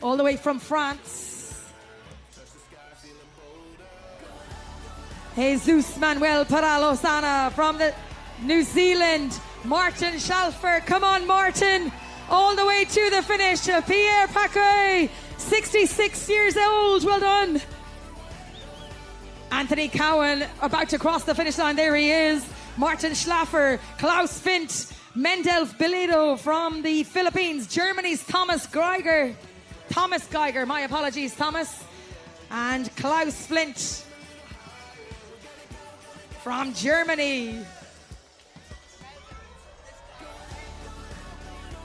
All the way from France. Jesus Manuel Paralosana from the New Zealand. Martin Schalfer. Come on, Martin. All the way to the finish. Pierre Paquet, 66 years old. Well done. Anthony Cowan about to cross the finish line. There he is. Martin Schlaffer, Klaus Fint, Mendelf Biledo from the Philippines. Germany's Thomas Greiger. Thomas Geiger. My apologies, Thomas. And Klaus Flint from Germany.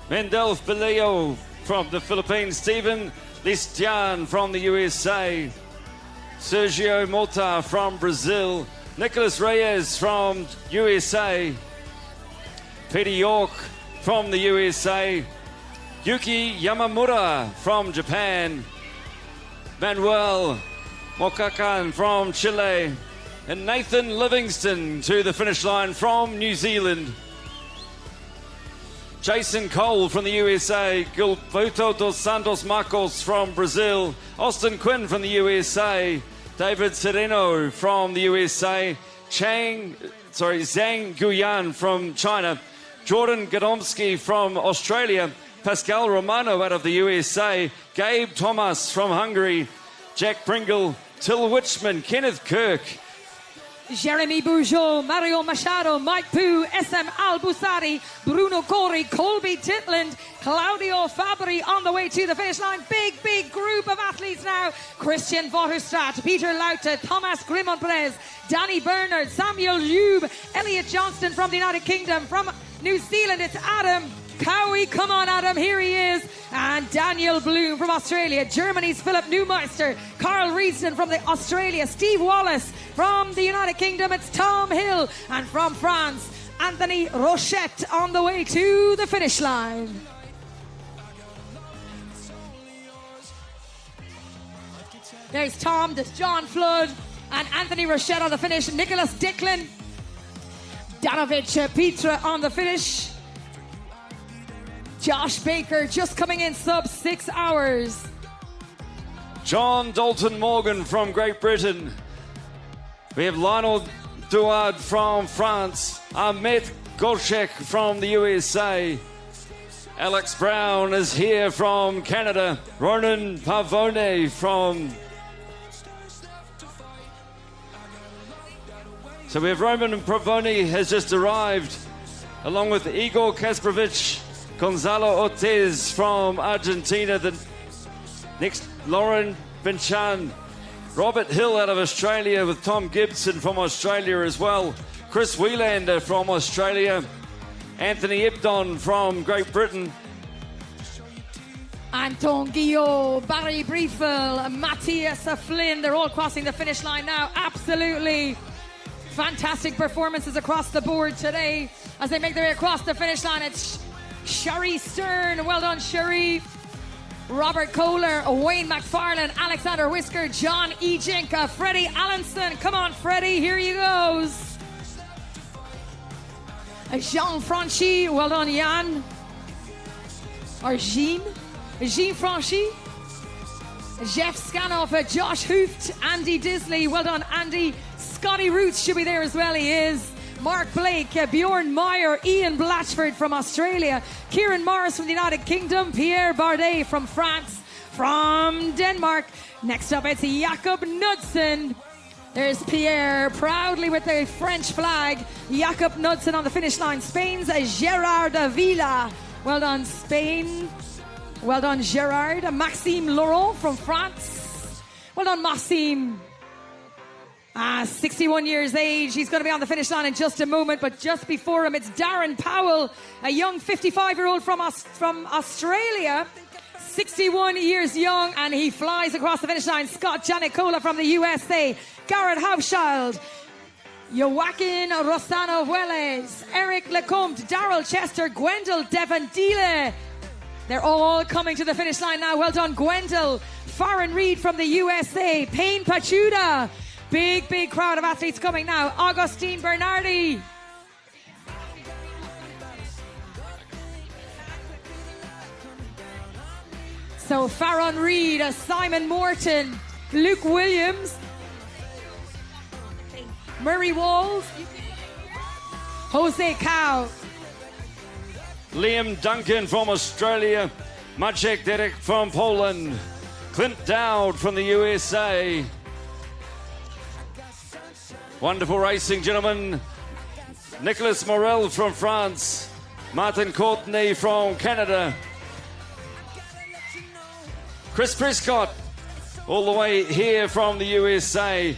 Mendelf Beleo from the Philippines. Stephen Listian from the USA. Sergio Mota from Brazil. Nicholas Reyes from USA. Peter York from the USA. Yuki Yamamura from Japan. Manuel Mokakan from Chile. And Nathan Livingston to the finish line from New Zealand. Jason Cole from the USA. Gilberto dos Santos Marcos from Brazil. Austin Quinn from the USA. David Sereno from the USA. Zhang Guyan from China. Jordan Gadomski from Australia. Pascal Romano out of the USA. Gabe Thomas from Hungary. Jack Pringle. Till Witchman. Kenneth Kirk. Jeremy Bourgeot, Mario Machado, Mike Poo, SM Al-Busari, Bruno Corey, Colby Titland, Claudio Fabri on the way to the finish line. Big group of athletes now. Christian Vorherstraat, Peter Lauta, Thomas Grimond-Perez, Danny Bernard, Samuel Lube, Elliot Johnston from the United Kingdom. From New Zealand, it's Adam Cowie. Come on, Adam, here he is. And Daniel Bloom from Australia. Germany's Philip Neumeister. Carl Reeston from Australia. Steve Wallace from the United Kingdom. It's Tom Hill. And from France, Anthony Rochette on the way to the finish line. There's Tom, there's John Flood, and Anthony Rochette on the finish. Nicholas Dicklin. Danovic Petra on the finish. Josh Baker just coming in sub 6 hours. John Dalton Morgan from Great Britain. We have Lionel Duard from France. Ahmet Golchek from the USA. Alex Brown is here from Canada. Ronan Pavone from... So we have Roman Pavone has just arrived, along with Igor Kasparovich, Gonzalo Ortiz from Argentina. The next, Lauren Vinchan. Robert Hill out of Australia with Tom Gibson from Australia as well. Chris Wheelander from Australia. Anthony Ebdon from Great Britain. Anton Guillot, Barry Briefel, Matthias Flynn. They're all crossing the finish line now. Absolutely fantastic performances across the board today as they make their way across the finish line. It's Sherry Stern. Well done, Sherry. Robert Kohler, Wayne McFarlane, Alexander Whisker, John Ejenka, Freddie Allenson. Come on, Freddie, here he goes. Jean Franchi, well done, Jan. Or Jean Franchi. Jeff Scanoff, Josh Hooft, Andy Disley, well done, Andy. Scotty Roots should be there as well, he is. Mark Blake, Bjorn Meyer, Ian Blatchford from Australia, Kieran Morris from the United Kingdom, Pierre Bardet from France, from Denmark. Next up, it's Jakob Knudsen. There's Pierre, proudly with the French flag. Jakob Knudsen on the finish line. Spain's Gerard Villa. Well done, Spain. Well done, Gerard. Maxime Laurent from France. Well done, Maxime. 61 years age. He's going to be on the finish line in just a moment, but just before him, it's Darren Powell, a young 55-year-old from Australia, 61 years young, and he flies across the finish line. Scott Janicola from the USA, Garrett Hauschild, Joaquin Rosano Hueles, Eric Lecomte, Daryl Chester, Gwendol Devon Deele. They're all coming to the finish line now. Well done, Gwendol. Farron Reed from the USA, Payne Pachuda. Big crowd of athletes coming now. Augustine Bernardi. So Farron Reed, Simon Morton, Luke Williams, Murray Walls, Jose Cow, Liam Duncan from Australia. Maciek Derek from Poland. Clint Dowd from the USA. Wonderful racing, gentlemen. Nicolas Morel from France. Martin Courtney from Canada. Chris Prescott, all the way here from the USA.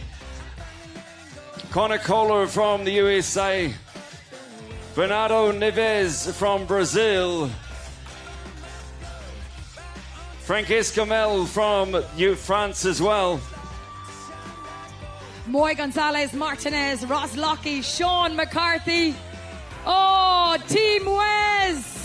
Connor Kohler from the USA. Bernardo Neves from Brazil. Frank Escamel from France as well. Moy Gonzalez Martinez, Ross Lockie, Sean McCarthy. Oh, Team Wes.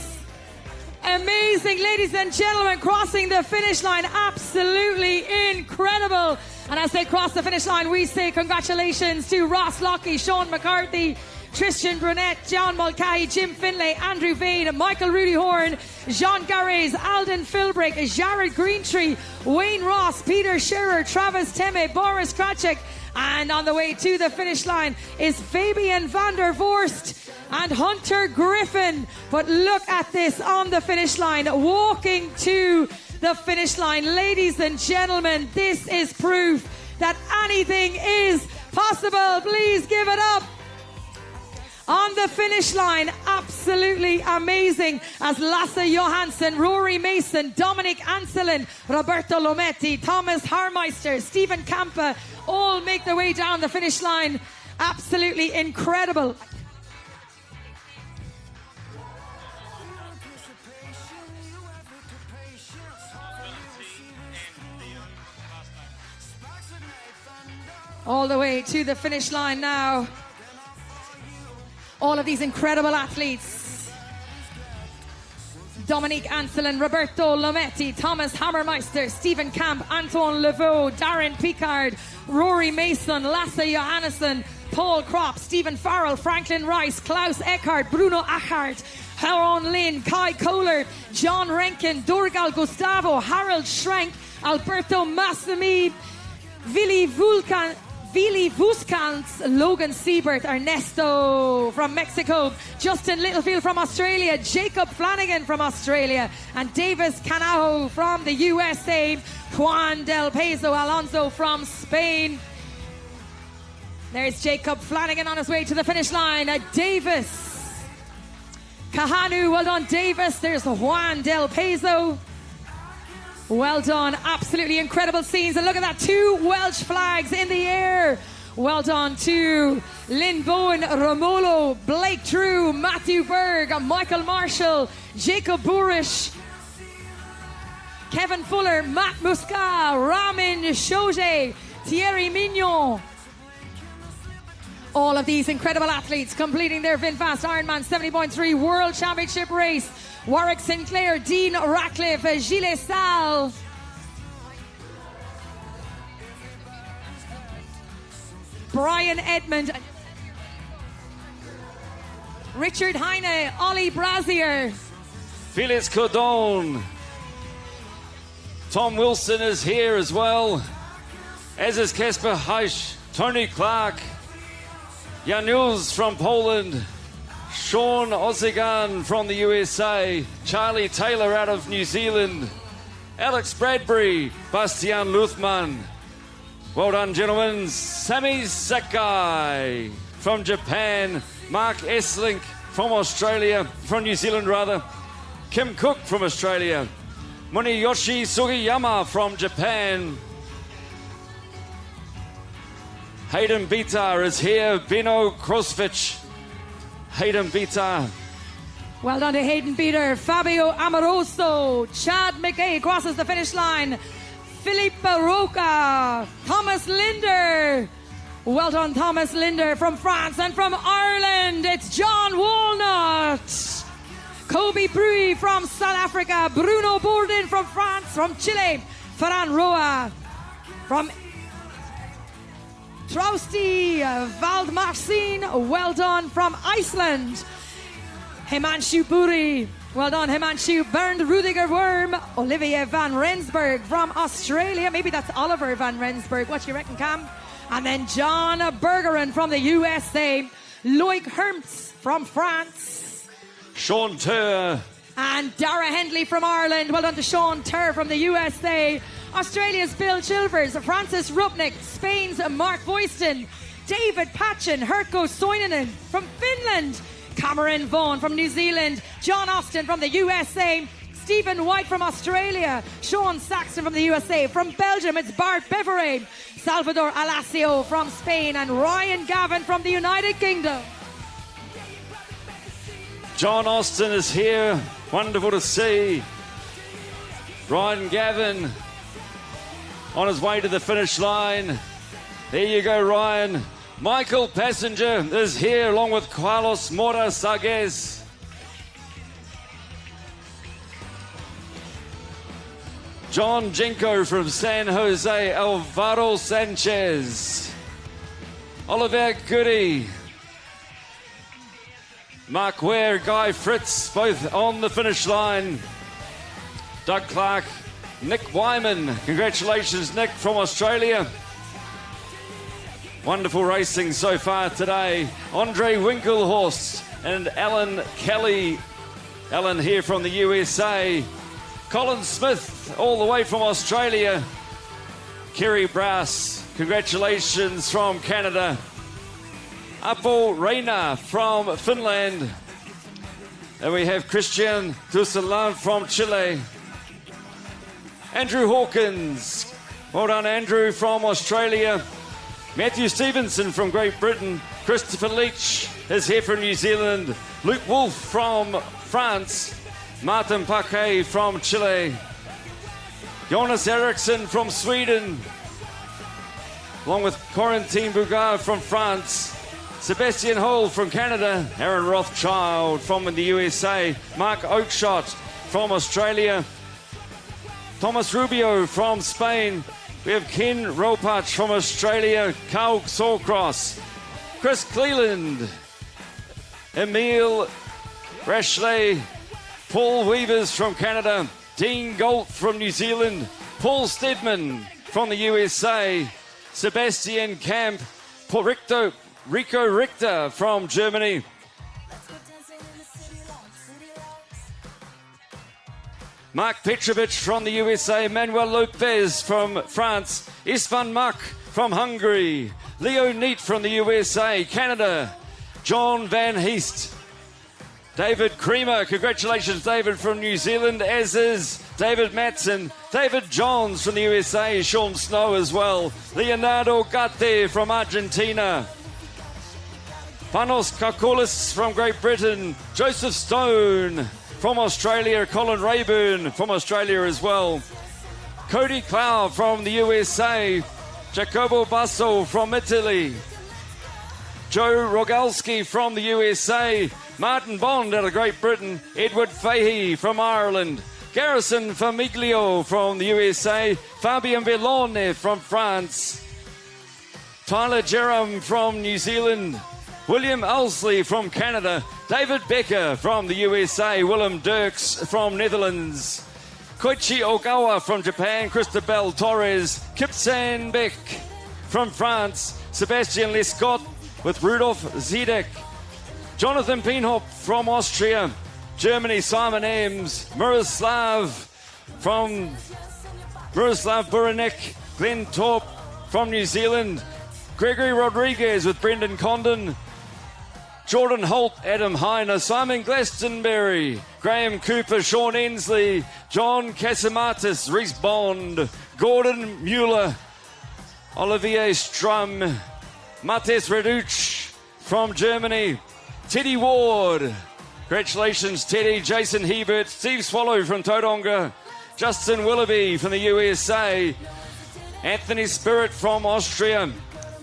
Amazing, ladies and gentlemen, crossing the finish line. Absolutely incredible. And as they cross the finish line, we say congratulations to Ross Lockie, Sean McCarthy, Tristan Brunette, John Mulcahy, Jim Finlay, Andrew Vane, Michael Rudy Horn, Jean Garres, Alden Philbrick, Jared Greentree, Wayne Ross, Peter Scherer, Travis Temme, Boris Krachek. And on the way to the finish line is Fabian van der Vorst and Hunter Griffin. But look at this on the finish line, walking to the finish line. Ladies and gentlemen, this is proof that anything is possible. Please give it up. On the finish line, absolutely amazing, as Lasse Johansson, Rory Mason, Dominic Anselin, Roberto Lometti, Thomas Harmeister, Stephen Kampa all make their way down the finish line. Absolutely incredible. All the way to the finish line now. All of these incredible athletes. Dominique Anselin, Roberto Lometti, Thomas Hammermeister, Stephen Camp, Antoine Leveau, Darren Picard, Rory Mason, Lasse Johannesson, Paul Kropp, Stephen Farrell, Franklin Rice, Klaus Eckhart, Bruno Achart, Haron Lynn, Kai Kohler, John Renken, Dorgal Gustavo, Harold Schrenk, Alberto Massimi, Vili Vuskans, Logan Siebert, Ernesto from Mexico, Justin Littlefield from Australia, Jacob Flanagan from Australia, and Davis Canajo from the USA, Juan Del Peso Alonso from Spain. There's Jacob Flanagan on his way to the finish line. Davis Kahanu, well done Davis. There's Juan Del Peso. Well done, absolutely incredible scenes. And look at that, 2 Welsh flags in the air. Well done to Lynn Bowen, Romolo, Blake Drew, Matthew Berg, Michael Marshall, Jacob Burish, Kevin Fuller, Matt Muscat, Ramin Shoje, Thierry Mignon. All of these incredible athletes completing their VinFast Ironman 70.3 World Championship race. Warwick Sinclair, Dean Ratcliffe, Gilles Sal, Brian Edmond, Richard Heine, Ollie Brazier, Felix Cordon. Tom Wilson is here as well, as is Kasper Heisch, Tony Clark, Janusz from Poland, Sean Ossigan from the USA, Charlie Taylor out of New Zealand, Alex Bradbury, Bastian Luthman. Well done, gentlemen. Sami Sakai from Japan, Mark Esslink from Australia, from New Zealand rather, Kim Cook from Australia, Muniyoshi Sugiyama from Japan. Hayden Bitar is here, Bino Krosvich. Hayden Bitar. Well done to Hayden Beater, Fabio Amoroso, Chad McKay crosses the finish line, Philippe Roca, Thomas Linder. Well done, Thomas Linder from France, and from Ireland, it's John Walnut. Kobe Brui from South Africa, Bruno Bourdin from France, from Chile, Ferran Roa from Trausti Valdmarcin, well done from Iceland. Himanshu Puri, well done Himanshu. Bernd Rudiger Worm, Olivier van Rensburg from Australia. Maybe that's Oliver van Rensburg. What do you reckon, Cam? And then John Bergeron from the USA. Loic Hermts from France. Sean Turr. And Dara Hendley from Ireland. Well done to Sean Turr from the USA. Australia's Bill Chilvers, Francis Rupnik, Spain's Mark Voyston, David Patchen, Herko Soininen from Finland, Cameron Vaughan from New Zealand, John Austin from the USA, Stephen White from Australia. Sean Saxon from the USA. From Belgium, it's Bart Beverade. Salvador Alacio from Spain. And Ryan Gavin from the United Kingdom. John Austin is here. Wonderful to see. Ryan Gavin on his way to the finish line. There you go, Ryan. Michael Passenger is here along with Carlos Mora Sagues. John Jenko from San Jose, Alvaro Sanchez. Oliver Goody. Mark Ware, Guy Fritz, both on the finish line. Doug Clark, Nick Wyman. Congratulations, Nick, from Australia. Wonderful racing so far today. Andre Winkelhorst and Alan Kelly. Alan here from the USA. Colin Smith, all the way from Australia. Kerry Brass, congratulations from Canada. Apo Reina from Finland. And we have Christian Tussalan from Chile. Andrew Hawkins, well done Andrew from Australia. Matthew Stevenson from Great Britain. Christopher Leach is here from New Zealand. Luke Wolf from France. Martin Paquet from Chile. Jonas Eriksson from Sweden. Along with Corentin Bougard from France. Sebastian Hall from Canada. Aaron Rothschild from the USA. Mark Oakeshott from Australia. Thomas Rubio from Spain. We have Ken Ropach from Australia. Carl Sawcross. Chris Cleland. Emile Rashley. Paul Weavers from Canada. Dean Galt from New Zealand. Paul Stedman from the USA. Sebastian Camp. Rico Richter from Germany. Mark Petrovic from the USA, Manuel Lopez from France, Istvan Mak from Hungary, Leo Neat from the USA, Canada, John Van Heest, David Creamer, congratulations David from New Zealand, as is David Matson, David Johns from the USA, Sean Snow as well, Leonardo Gatti from Argentina, Panos Kakoulis from Great Britain, Joseph Stone from Australia, Colin Rayburn from Australia as well. Cody Clow from the USA. Jacobo Basso from Italy. Joe Rogalski from the USA. Martin Bond out of Great Britain. Edward Fahey from Ireland. Garrison Famiglio from the USA. Fabien Bellone from France. Tyler Jerram from New Zealand. William Elsley from Canada. David Becker from the USA. Willem Dirks from Netherlands. Koichi Ogawa from Japan. Christabel Torres. Kipsan Beck from France. Sebastian Lescott with Rudolf Zedek. Jonathan Peenhop from Austria. Germany, Simon Eames. Miroslav Buranek. Glenn Torp from New Zealand. Gregory Rodriguez with Brendan Condon. Jordan Holt, Adam Heiner, Simon Glastonbury, Graham Cooper, Sean Ensley, John Casamatis, Reese Bond, Gordon Mueller, Olivier Strum, Mates Reduch from Germany, Teddy Ward, congratulations Teddy, Jason Hebert, Steve Swallow from Tauranga, Justin Willoughby from the USA, Anthony Spirit from Austria,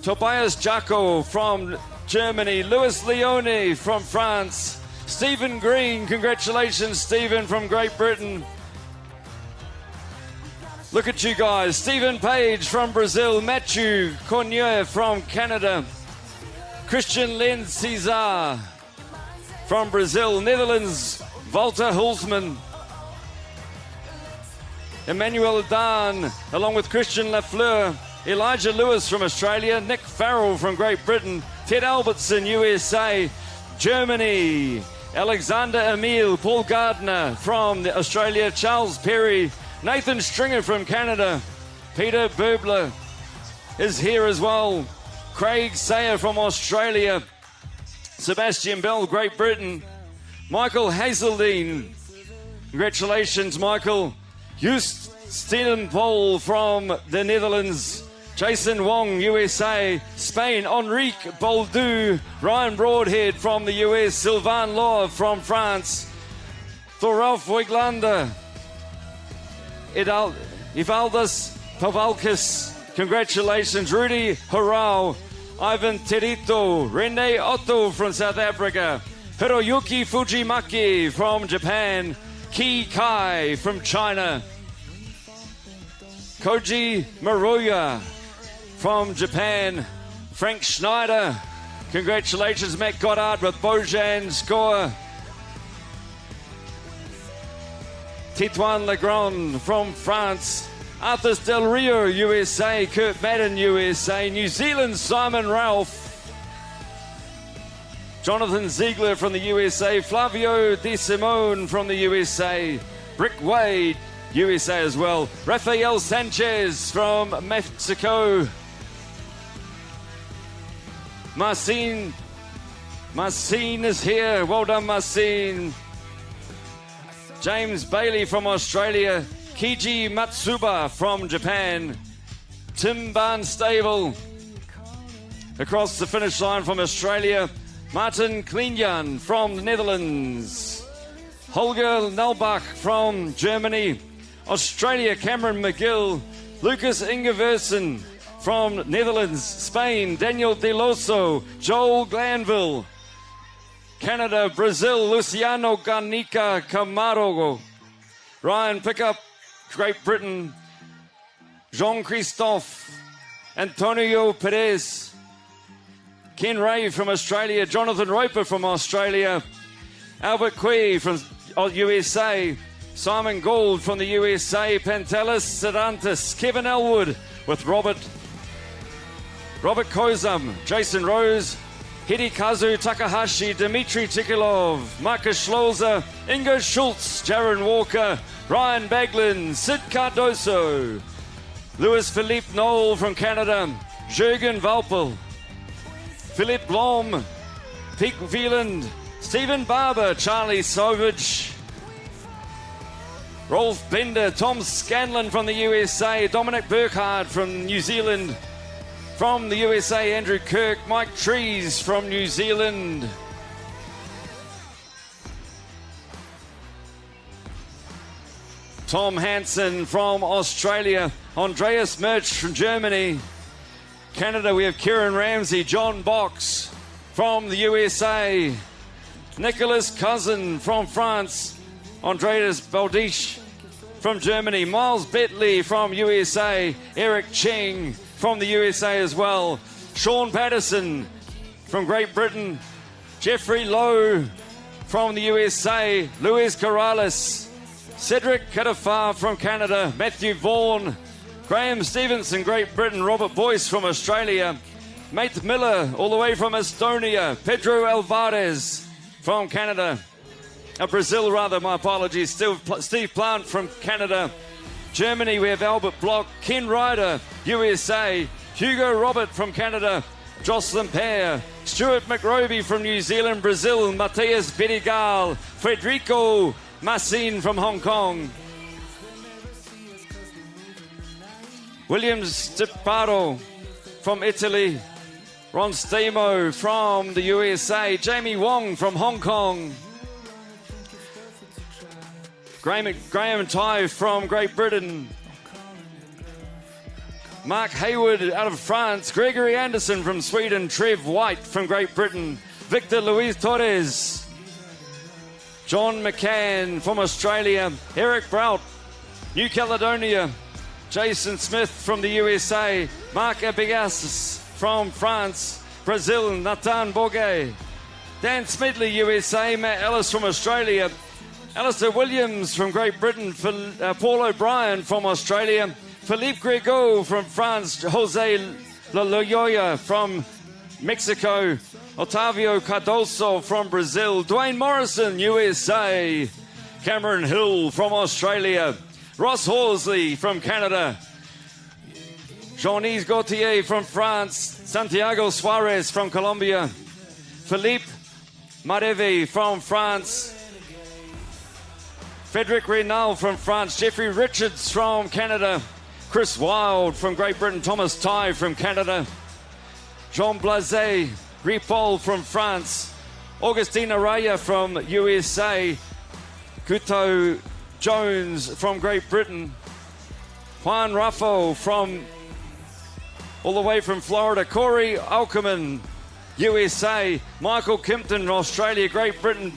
Tobias Jacko from Germany, Louis Leone from France, Stephen Green, congratulations Stephen from Great Britain. Look at you guys, Stephen Page from Brazil, Mathieu Cornier from Canada, Christian Len Cesar from Brazil, Netherlands, Walter Hulsman, Emmanuel Dan along with Christian Lafleur, Elijah Lewis from Australia, Nick Farrell from Great Britain, Ted Albertson, USA, Germany, Alexander Emile, Paul Gardner from Australia, Charles Perry, Nathan Stringer from Canada, Peter Burbler is here as well, Craig Sayer from Australia, Sebastian Bell, Great Britain, Michael Hazeldine Congratulations, Michael. Joost Steenenpol from the Netherlands. Jason Wong, USA. Spain, Enrique Boldu. Ryan Broadhead from the US. Sylvain Law from France. Thoralf Wiglander. Ivaldas Pavalkis. Congratulations. Rudy Harau. Ivan Terito. Rene Otto from South Africa. Hiroyuki Fujimaki from Japan. Ki Kai from China. Koji Maruya from Japan. Frank Schneider. Congratulations, Matt Goddard with Bojan score. Titouan Legrand from France. Arthur Del Rio, USA. Kurt Madden, USA. New Zealand, Simon Ralph. Jonathan Ziegler from the USA. Flavio De Simone from the USA. Rick Wade, USA as well. Rafael Sanchez from Mexico. Marcin is here. Well done, Marcin. James Bailey from Australia. Kiji Matsuba from Japan. Tim Barnstable across the finish line from Australia. Martin Kleinjan from the Netherlands. Holger Nelbach from Germany. Australia, Cameron McGill. Lucas Ingeversen from Netherlands. Spain, Daniel Deloso. Joel Glanville. Canada, Brazil, Luciano Garnica Camargo. Ryan Pickup, Great Britain. Jean-Christophe. Antonio Perez. Ken Ray from Australia. Jonathan Roper from Australia. Albert Quay from USA. Simon Gould from the USA. Pantelis Sedantis. Kevin Elwood with Robert Kozum. Jason Rose. Hidekazu Takahashi. Dmitry Tikhilov. Marcus Schlolzer. Ingo Schultz. Jaron Walker. Ryan Baglin. Sid Cardoso. Louis Philippe Knoll from Canada. Jürgen Valpel. Philippe Blom. Pete Wieland. Stephen Barber. Charlie Sauvage. Rolf Bender. Tom Scanlon from the USA. Dominic Burkhardt from New Zealand. From the USA, Andrew Kirk. Mike Trees from New Zealand. Tom Hansen from Australia. Andreas Merch from Germany. Canada, we have Kieran Ramsey. John Box from the USA. Nicholas Cousin from France. Andreas Baldish from Germany. Miles Betley from USA. Eric Cheng from the USA as well. Sean Patterson from Great Britain. Jeffrey Lowe from the USA. Luis Corrales. Cedric Cadafar from Canada. Matthew Vaughan. Graham Stevenson, Great Britain. Robert Boyce from Australia. Mate Miller, all the way from Estonia. Pedro Alvarez from Canada. Brazil, rather, my apologies. Steve Plant from Canada. Germany, we have Albert Block. Ken Ryder, USA. Hugo Robert from Canada. Jocelyn Pear. Stuart McRoby from New Zealand. Brazil, Matthias Bedigal. Federico Massin from Hong Kong. William Stiparo from Italy. Ron Stamo from the USA. Jamie Wong from Hong Kong. Graham Tai from Great Britain. Mark Hayward out of France. Gregory Anderson from Sweden. Trev White from Great Britain. Victor Luis Torres. John McCann from Australia. Eric Brout, New Caledonia. Jason Smith from the USA. Mark Abigas from France. Brazil, Nathan Bourget. Dan Smedley, USA. Matt Ellis from Australia. Alistair Williams from Great Britain. Paul O'Brien from Australia. Philippe Gregor from France. Jose Loyoya from Mexico. Otavio Cardoso from Brazil. Dwayne Morrison, USA. Cameron Hill from Australia. Ross Horsley from Canada. Jean-Yves Gauthier from France. Santiago Suarez from Colombia. Philippe Mareve from France. Frederic Renal from France, Jeffrey Richards from Canada, Chris Wilde from Great Britain, Thomas Ty from Canada, Jean Blazé Ripoll from France, Augustine Araya from USA, Kuto Jones from Great Britain, Juan Raffo from all the way from Florida, Corey Alkerman, USA, Michael Kimpton, Australia, Great Britain.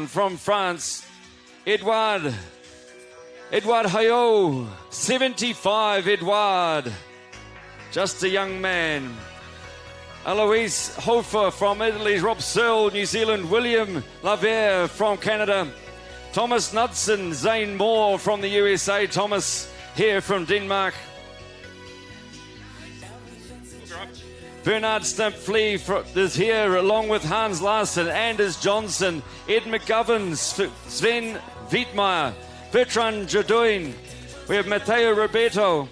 From France, Edouard Hayot, 75, Edouard, just a young man. Alois Hofer from Italy, Rob Searle, New Zealand, William Lavere from Canada, Thomas Knudsen, Zane Moore from the USA, Thomas here from Denmark, Bernard Stimpflee is here along with Hans Larsen, Anders Johnson, Ed McGovern, Sven Wiedmeyer, Bertrand Jadoin. We have Matteo Roberto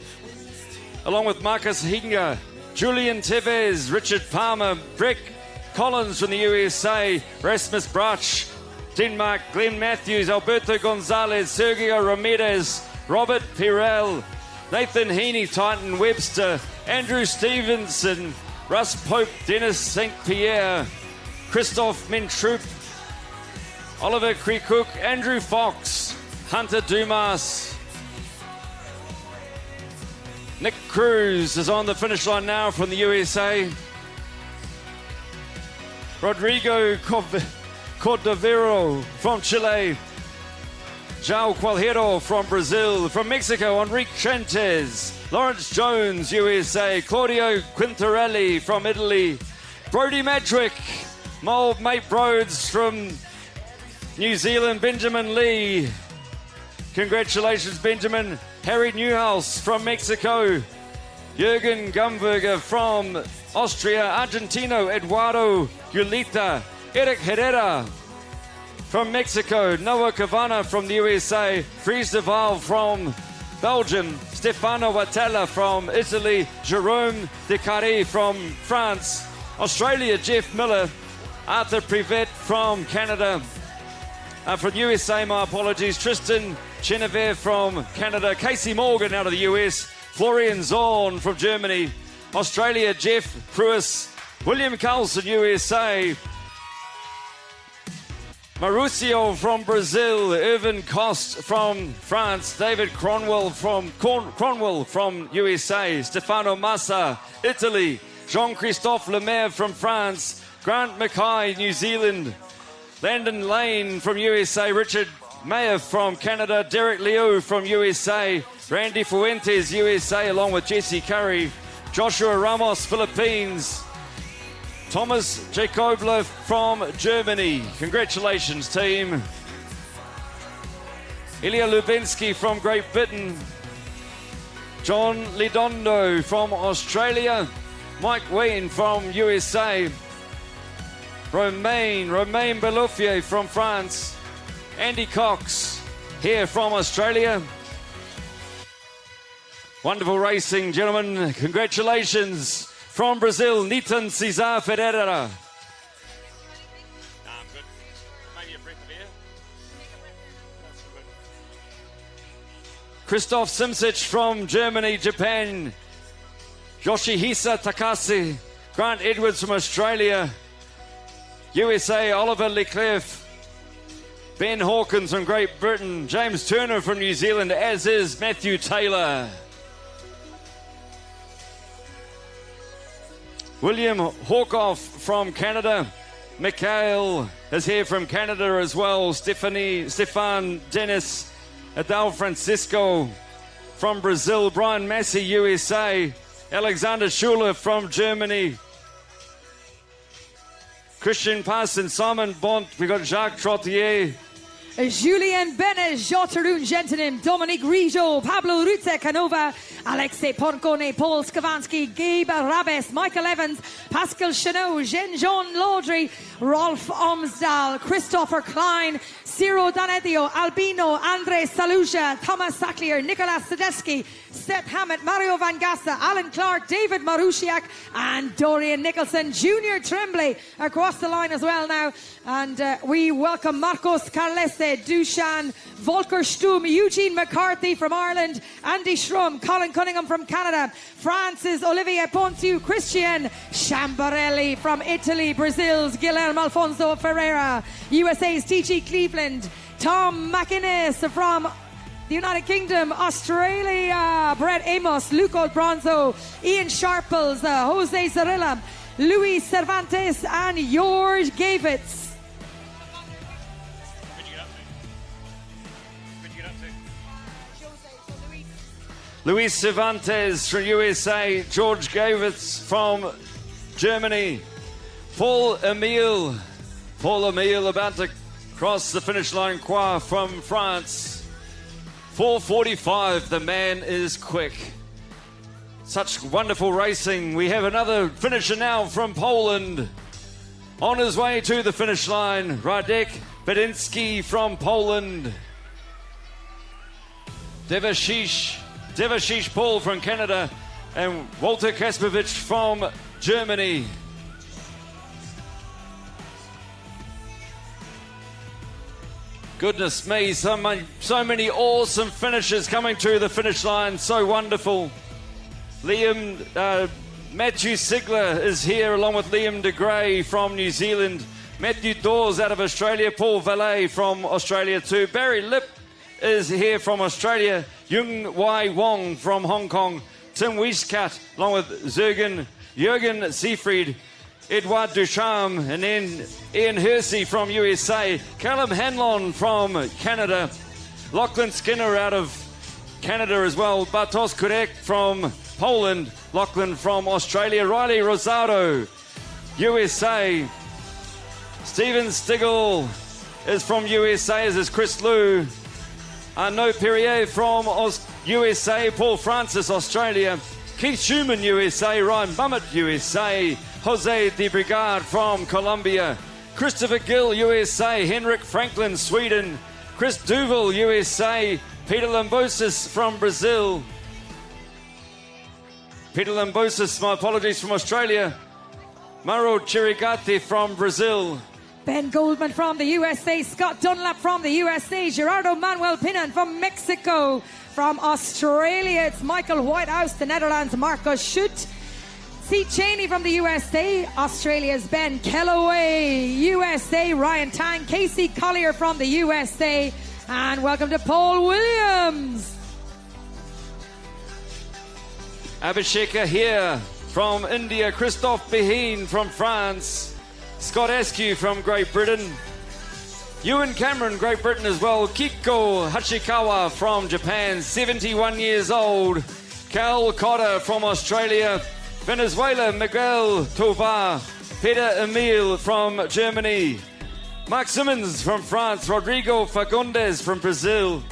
along with Marcus Hinger, Julian Tevez, Richard Palmer, Breck Collins from the USA, Rasmus Brach, Denmark, Glenn Matthews, Alberto Gonzalez, Sergio Ramirez, Robert Pirel, Nathan Heaney, Titan Webster, Andrew Stevenson, Russ Pope, Dennis St. Pierre, Christophe Mentroup, Oliver Krikuk, Andrew Fox, Hunter Dumas. Nick Cruz is on the finish line now from the USA. Rodrigo Cordovero from Chile. João Qualheiro from Brazil. From Mexico, Enrique Sanchez. Lawrence Jones, USA. Claudio Quintarelli from Italy. Brody Madrick. My old mate Broads from New Zealand. Benjamin Lee. Congratulations, Benjamin. Harry Newhouse from Mexico. Jürgen Gumberger from Austria. Argentino Eduardo Yulita. Eric Herrera from Mexico. Noah Cavana from the USA. Fries de Waal from Belgium. Stefano Watella from Italy. Jerome De Carré from France. Australia, Jeff Miller. Arthur Privet from Canada. From USA, my apologies. Tristan Chenevier from Canada. Casey Morgan out of the US. Florian Zorn from Germany. Australia, Jeff Pruis. William Carlson, USA. Mauricio from Brazil. Irvin Cost from France. David Cronwell from USA. Stefano Massa, Italy. Jean-Christophe Lemaire from France. Grant Mackay, New Zealand. Landon Lane from USA. Richard Mayer from Canada. Derek Liu from USA. Randy Fuentes, USA, along with Jesse Curry. Joshua Ramos, Philippines. Thomas Jacobler from Germany. Congratulations, team. Ilya Lubinsky from Great Britain. John Lidondo from Australia. Mike Wayne from USA. Romain Beloffier from France. Andy Cox here from Australia. Wonderful racing, gentlemen. Congratulations. From Brazil, Nitan Cesar Ferreira. Nah, I'm good. Maybe a break of beer. That's good. Christoph Simcic from Germany, Japan. Yoshihisa Takase. Grant Edwards from Australia. USA, Oliver Leclerc. Ben Hawkins from Great Britain. James Turner from New Zealand, as is Matthew Taylor. William Hawkoff from Canada. Mikhail is here from Canada as well. Stefan Dennis. Adele Francisco from Brazil. Brian Massey, USA. Alexander Schuler from Germany. Christian Parson, Simon Bont. We got Jacques Trottier. Julien Bennett, Jotarun Gentinim, Dominique Rijo, Pablo Rute Canova, Alexei Porcone, Paul Skavansky, Gabe Rabes, Michael Evans, Pascal Chanot, Jean-Jean Laudry, Rolf Omsdal, Christopher Klein, Ciro Danetio, Albino, Andre Saluja, Thomas Sacklier, Nicolas Sadesky, Seth Hammett, Mario Van Gassa, Alan Clark, David Marushiak, and Dorian Nicholson, Junior Tremblay across the line as well now. And we welcome Marcos Carlese, Dushan, Volker Stum, Eugene McCarthy from Ireland, Andy Schrum, Colin Cunningham from Canada, Francis Olivier Pontiu, Christian Chambarelli from Italy, Brazil's Guilherme Alfonso Ferreira, USA's T.G. Cleveland, Tom McInnes from the United Kingdom, Australia, Brett Amos, Luco Bronzo, Ian Sharples, Jose Zarilla, Luis Cervantes, and George Gavitz. Luis Cervantes from USA. George Gavitz from Germany. Paul Emile about to cross the finish line from France. 4:45, the man is quick. Such wonderful racing. We have another finisher now from Poland. On his way to the finish line, Radek Bedinsky from Poland. Devashish Paul from Canada, and Walter Kaspovich from Germany. Goodness me, so many awesome finishes coming to the finish line. So wonderful. Matthew Sigler is here along with Liam de Grey from New Zealand. Matthew Dawes out of Australia. Paul Valet from Australia too. Barry Lip is here from Australia. Jung Wai Wong from Hong Kong. Tim Wieskat along with Jürgen Seefried. Edouard Ducharme, and then Ian Hersey from USA. Callum Hanlon from Canada. Lachlan Skinner out of Canada as well. Bartosz Kurek from Poland. Lachlan from Australia. Riley Rosado, USA. Steven Stigall is from USA, as is Chris Liu. Arnaud Perrier from USA. Paul Francis, Australia. Keith Schumann, USA. Ryan Bummett, USA. Jose de Brigade from Colombia. Christopher Gill, USA. Henrik Franklin, Sweden. Chris Duval, USA. Peter Lambosis from Brazil. Peter Lambosis, my apologies, from Australia. Mauro Chirigati from Brazil. Ben Goldman from the USA. Scott Dunlap from the USA. Gerardo Manuel Pinan from Mexico. From Australia, it's Michael Whitehouse, the Netherlands. Marcus Schutt. C. Cheney from the USA. Australia's Ben Kellaway. USA, Ryan Tang. Casey Collier from the USA. And welcome to Paul Williams. Abhishek here from India. Christophe Beheen from France. Scott Askew from Great Britain. Ewan Cameron, Great Britain as well. Kiko Hachikawa from Japan, 71 years old. Cal Cotter from Australia. Venezuela, Miguel Tovar. Peter Emil from Germany. Mark Simmons from France. Rodrigo Fagundes from Brazil.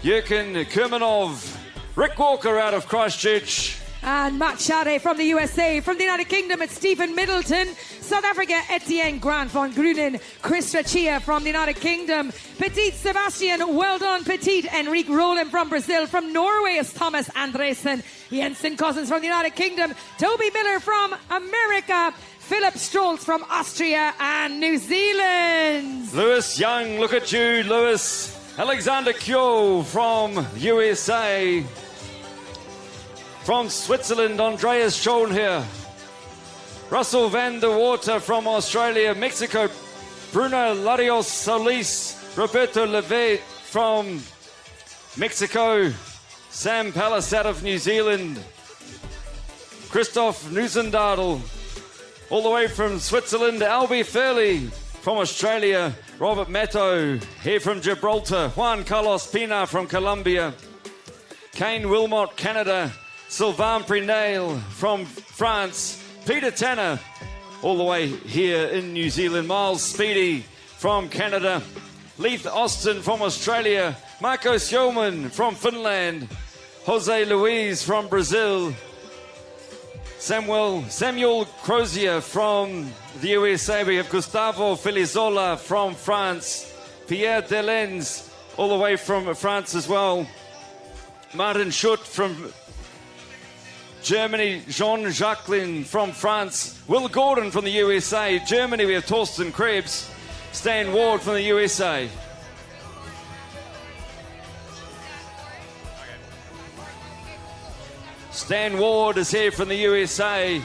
Jurgen Kurmanov. Rick Walker out of Christchurch. And Matt Schade from the USA. From the United Kingdom, it's Stephen Middleton. South Africa, Etienne Grant von Grunen. Chris Rachia from the United Kingdom. Petit Sebastian, well done, Petit. Enrique Roland from Brazil. From Norway is Thomas Andresen. Jensen Cousins from the United Kingdom. Toby Miller from America. Philip Strolz from Austria and New Zealand. Lewis Young, look at you, Lewis. Alexander Kyo from USA. From Switzerland, Andreas Schoen here. Russell van der Water from Australia. Mexico, Bruno Larios Solis. Roberto Levet from Mexico. Sam Pallas out of New Zealand. Christoph Nusendadel, all the way from Switzerland. Albie Furley from Australia. Robert Matto here from Gibraltar. Juan Carlos Pina from Colombia. Kane Wilmot, Canada. Sylvain Prinale from France. Peter Tanner, all the way here in New Zealand. Miles Speedy from Canada. Leith Austin from Australia. Marco Sjöman from Finland. Jose Luis from Brazil. Samuel Crozier from the USA. We have Gustavo Felizola from France. Pierre Delens, all the way from France as well. Martin Schutt from Germany. Jean Jacqueline from France. Will Gordon from the USA. Germany, we have Torsten Krebs. Stan Ward from the USA. Stan Ward is here from the USA.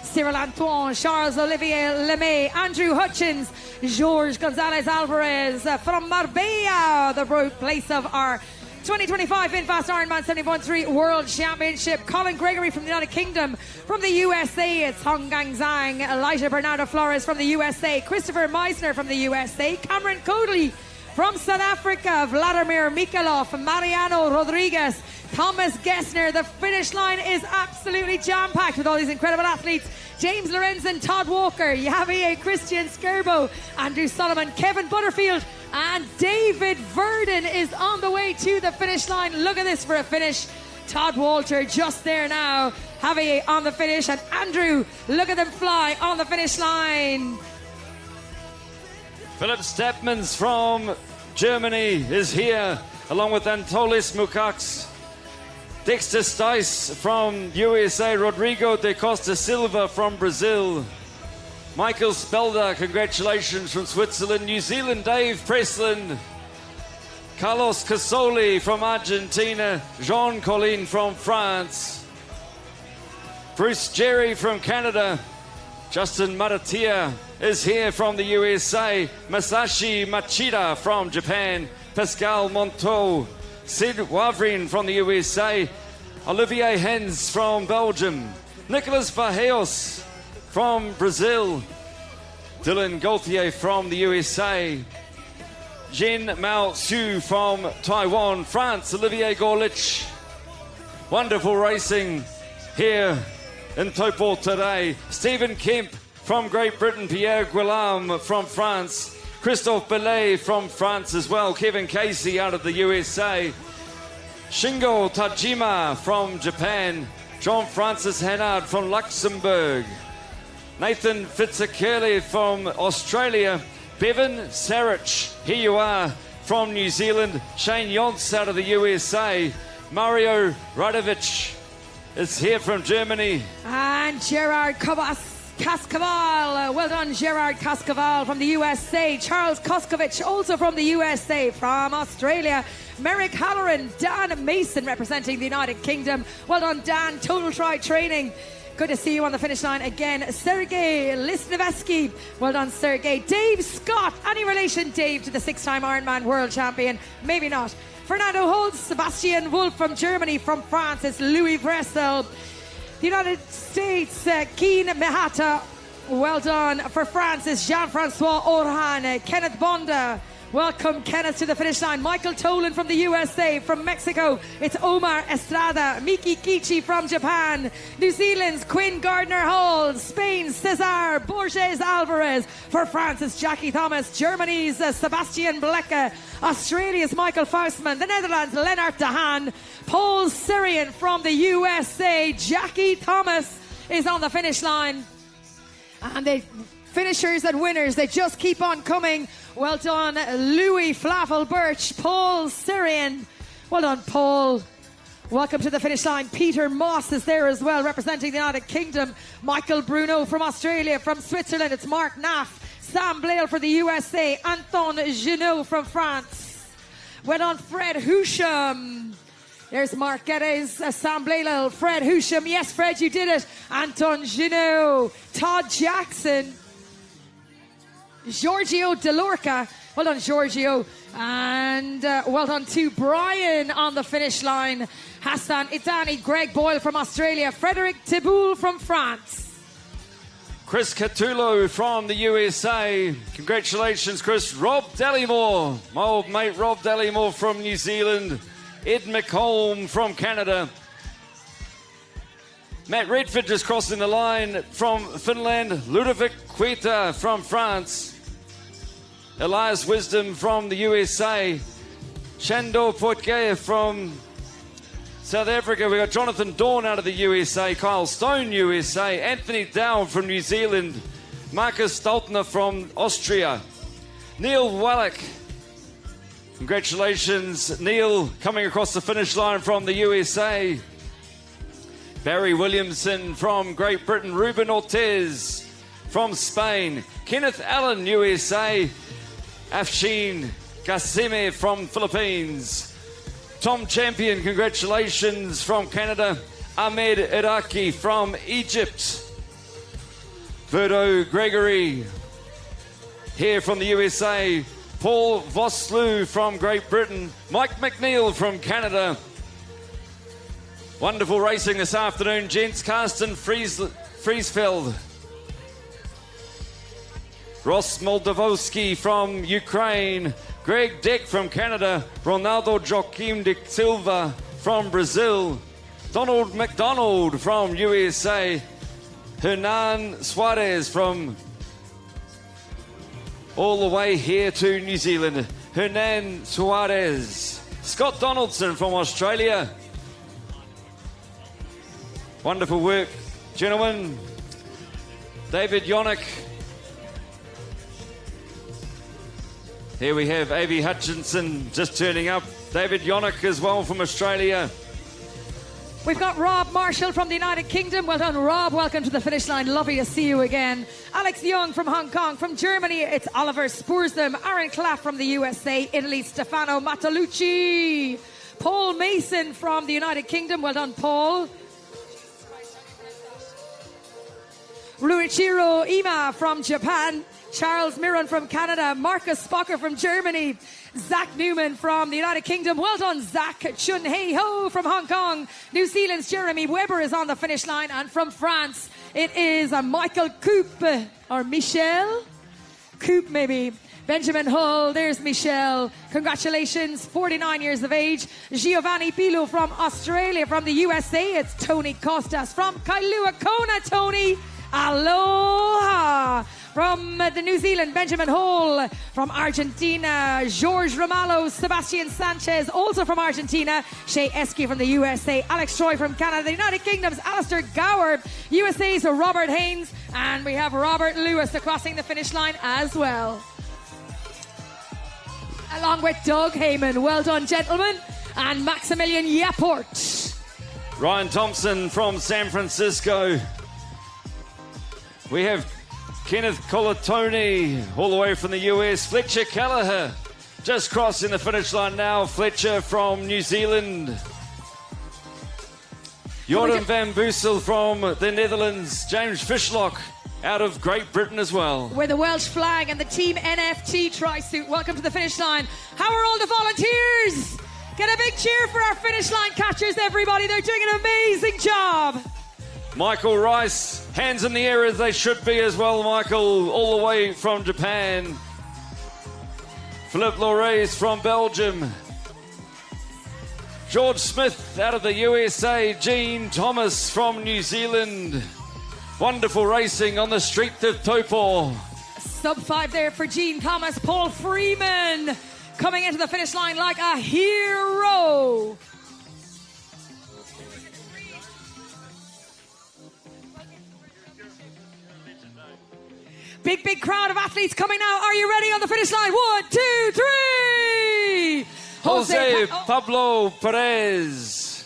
Cyril Antoine, Charles Olivier Lemay, Andrew Hutchins, George Gonzalez Alvarez from Marbella, the birthplace of our 2025 VinFast Ironman 70.3 World Championship. Colin Gregory from the United Kingdom. From the USA, it's Hong Gang Zhang. Elijah Bernardo Flores from the USA. Christopher Meisner from the USA. Cameron Codley from South Africa. Vladimir Mikhailov. Mariano Rodriguez. Thomas Gessner. The finish line is absolutely jam-packed with all these incredible athletes. James Lorenzen, Todd Walker, Javier Christian Skirbo, Andrew Solomon, Kevin Butterfield, and David Verdon is on the way to the finish line. Look at this for a finish. Todd Walter just there now. Javier on the finish, and Andrew, look at them fly on the finish line. Philip Stepmans from Germany is here, along with Antolis Mukacs. Dexter Stice from USA. Rodrigo de Costa Silva from Brazil. Michael Spelder, congratulations from Switzerland. New Zealand, Dave Presslin. Carlos Casoli from Argentina. Jean Collin from France. Bruce Jerry from Canada. Justin Maratia is here from the USA. Masashi Machida from Japan. Pascal Monteau. Sid Wavrin from the USA. Olivier Hens from Belgium. Nicolas Barreos from Brazil. Dylan Gauthier from the USA. Jen Mao Su from Taiwan. France, Olivier Gorlich. Wonderful racing here in Taupō today. Stephen Kemp from Great Britain. Pierre Guillaume from France. Christophe Belay from France as well. Kevin Casey out of the USA. Shingo Tajima from Japan. Jean-Francis Hannard from Luxembourg. Nathan Fitzgerald from Australia. Bevan Sarich, here you are, from New Zealand. Shane Yonts out of the USA. Mario Radovic is here from Germany. And Gerard Cascaval. Well done, Gerard Cascaval from the USA. Charles Koskovich, also from the USA. From Australia, Merrick Halloran. Dan Mason, representing the United Kingdom. Well done, Dan. Total Try Training. Good to see you on the finish line again. Sergei Lisnevetsky. Well done, Sergei. Dave Scott. Any relation, Dave, to the 6-time Ironman world champion? Maybe not. Fernando Holtz. Sebastian Wolf from Germany. From France, it's Louis Bressel. The United States, Keen Mehata. Well done. For France, it's Jean-Francois Orhan. Kenneth Bonda. Welcome, Kenneth, to the finish line. Michael Tolan from the USA. From Mexico, it's Omar Estrada. Miki Kichi from Japan. New Zealand's Quinn Gardner-Hall. Spain's Cesar Borges Alvarez. For France, it's Jackie Thomas. Germany's Sebastian Blecke. Australia's Michael Faustman. The Netherlands, Lennart de Haan. Paul Syrian from the USA. Jackie Thomas is on the finish line. And the finishers and winners, they just keep on coming. Well done, Louis Flavel-Birch, Paul Syrian. Well done, Paul. Welcome to the finish line. Peter Moss is there as well, representing the United Kingdom. Michael Bruno from Australia. From Switzerland, it's Mark Naff. Sam Blale for the USA. Anton Genot from France. Well done, Fred Husham. There's Mark Geddes, Sam Blale, Fred Husham. Yes, Fred, you did it. Anton Genot. Todd Jackson. Giorgio Delorca. Well done, Giorgio. And well done to Brian on the finish line. Hassan Itani, Greg Boyle from Australia. Frederic Thibault from France. Chris Catullo from the USA. Congratulations, Chris. Rob Dallymore, my old mate Rob Dallymore from New Zealand. Ed McColm from Canada. Matt Redford just crossing the line from Finland. Ludovic Queta from France. Elias Wisdom from the USA. Shandor Portgay from South Africa. We've got Jonathan Dawn out of the USA. Kyle Stone, USA. Anthony Dow from New Zealand. Marcus Stoltner from Austria. Neil Wallach. Congratulations, Neil, coming across the finish line from the USA. Barry Williamson from Great Britain. Ruben Ortiz from Spain. Kenneth Allen, USA. Afshin Gassime from Philippines. Tom Champion, congratulations, from Canada. Ahmed Iraki from Egypt. Verdo Gregory here from the USA. Paul Vosloo from Great Britain. Mike McNeil from Canada. Wonderful racing this afternoon, gents. Karsten Friesfeld. Ross Moldavsky from Ukraine. Greg Deck from Canada. Ronaldo Joaquim de Silva from Brazil. Donald McDonald from USA. Hernan Suarez from all the way here to New Zealand. Hernan Suarez. Scott Donaldson from Australia. Wonderful work, gentlemen. David Yonick. Here we have A.V. Hutchinson just turning up. David Yonick as well from Australia. We've got Rob Marshall from the United Kingdom. Well done, Rob. Welcome to the finish line. Lovely to see you again. Alex Young from Hong Kong. From Germany, it's Oliver Spursdam. Aaron Claff from the USA. Italy, Stefano Mattalucci. Paul Mason from the United Kingdom. Well done, Paul. Ruichiro Ima from Japan. Charles Miron from Canada. Marcus Spocker from Germany. Zach Newman from the United Kingdom. Well done, Zach. Chun Hei Ho from Hong Kong. New Zealand's Jeremy Weber is on the finish line. And from France, it is Michael Coupe, or Michel Coupe, maybe. Benjamin Hull, there's Michelle. Congratulations, 49 years of age. Giovanni Pilo from Australia. From the USA, it's Tony Costas. From Kailua Kona, Tony. Aloha. From the New Zealand, Benjamin Hall. From Argentina, George Romalo, Sebastian Sanchez, also from Argentina. Shea Esky from the USA. Alex Troy from Canada. The United Kingdom's Alistair Gower. USA's Robert Haynes. And we have Robert Lewis crossing the finish line as well, along with Doug Heyman. Well done, gentlemen. And Maximilian Yaport. Ryan Thompson from San Francisco. We have Kenneth Colatoni all the way from the US. Fletcher Kelleher just crossing the finish line now. Fletcher from New Zealand. Jordan Van Boesel from the Netherlands. James Fishlock out of Great Britain as well. With the Welsh flag and the Team NFT tri-suit. Welcome to the finish line. How are all the volunteers? Get a big cheer for our finish line catchers, everybody. They're doing an amazing job. Michael Rice, hands in the air as they should be as well, Michael, all the way from Japan. Philippe Loreys from Belgium. George Smith out of the USA. Gene Thomas from New Zealand. Wonderful racing on the street of Taupō. Sub 5 there for Gene Thomas. Paul Freeman coming into the finish line like a hero. Big crowd of athletes coming now. Are you ready on the finish line? 1, 2, 3. Jose Pablo Perez.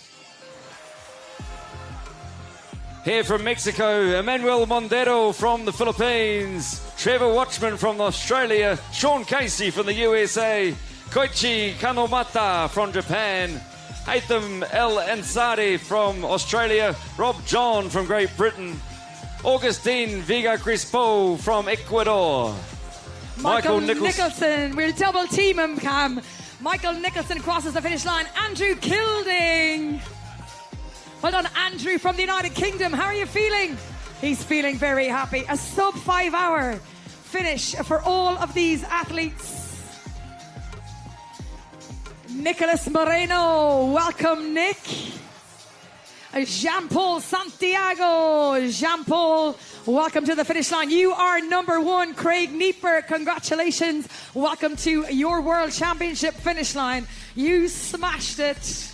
Here from Mexico, Emmanuel Mondero from the Philippines. Trevor Watchman from Australia. Sean Casey from the USA. Koichi Kanomata from Japan. Haitham El Ansari from Australia. Rob John from Great Britain. Augustine Viga Crispo from Ecuador. Michael Nicholson. We'll double team him, Cam. Michael Nicholson crosses the finish line. Andrew Kilding. Well done, Andrew from the United Kingdom. How are you feeling? He's feeling very happy. A sub 5 hour finish for all of these athletes. Nicholas Moreno. Welcome, Nick. Jean-Paul Santiago. Jean-Paul, welcome to the finish line. You are number 1. Craig Nieper, congratulations. Welcome to your World Championship finish line. You smashed it.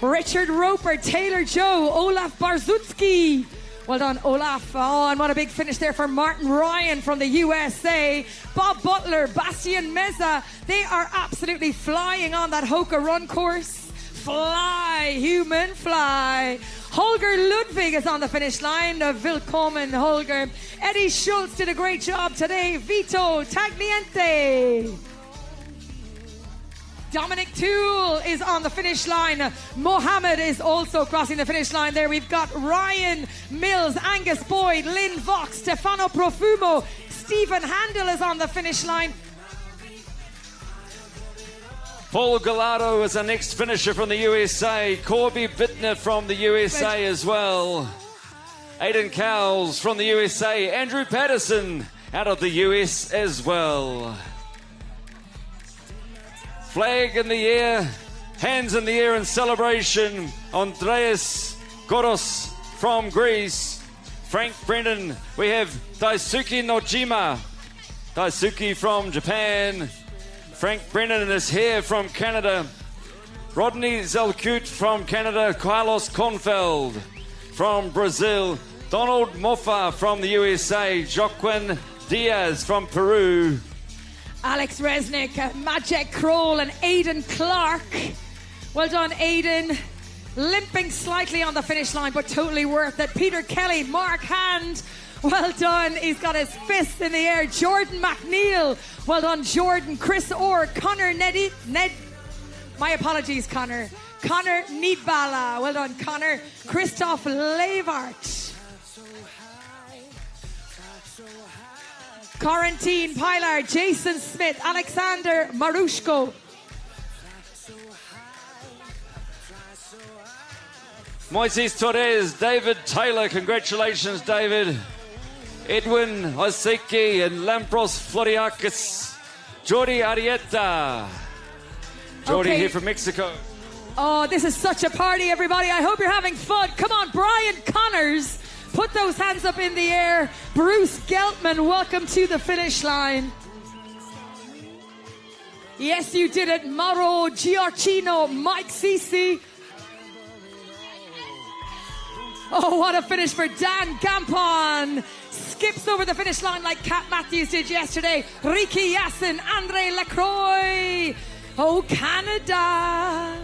Richard Roper, Taylor Joe, Olaf Barzutsky. Well done, Olaf. Oh, and what a big finish there for Martin Ryan from the USA. Bob Butler, Bastian Meza. They are absolutely flying on that Hoka run course. Fly, human, fly. Holger Ludwig is on the finish line. Willkommen, Holger. Eddie Schultz did a great job today. Vito Tagliente. Dominic Toole is on the finish line. Mohammed is also crossing the finish line there. We've got Ryan Mills, Angus Boyd, Lynn Vox, Stefano Profumo. Stephen Handel is on the finish line. Paul Gallardo is our next finisher from the USA. Corby Bittner from the USA as well. Aidan Cowles from the USA. Andrew Patterson out of the US as well. Flag in the air, hands in the air in celebration. Andreas Goros from Greece. Frank Brennan. We have Daisuke Nojima. Daisuke from Japan. Frank Brennan is here from Canada. Rodney Zelkut from Canada. Carlos Kornfeld from Brazil. Donald Moffa from the USA. Joaquin Diaz from Peru. Alex Resnick, Maciek Kroll and Aidan Clark. Well done, Aidan. limping slightly on the finish line, but totally worth it. Peter Kelly, Mark Hand, well done. He's got his fists in the air. Jordan McNeil, well done, Jordan. Chris Orr, Connor my apologies, Connor. Connor Niedbala, well done, Connor. Christoph Levart. Quarantine Pilar, Jason Smith, Alexander Marushko. Moises Torres, David Taylor, congratulations, David. Edwin Oseki and Lampros Floriakis. Jordi Arieta. Jordi Okay. here from Mexico. Oh, this is such a party, everybody. I hope you're having fun. Come on, Brian Connors. Put those hands up in the air. Bruce Geltman, welcome to the finish line. Yes, you did it. Mauro Giorgino, Mike Ceci. Oh, what a finish for Dan Gampon. Skips over the finish line like Kat Matthews did yesterday. Ricky Yassen, Andre Lacroix. Oh, Canada.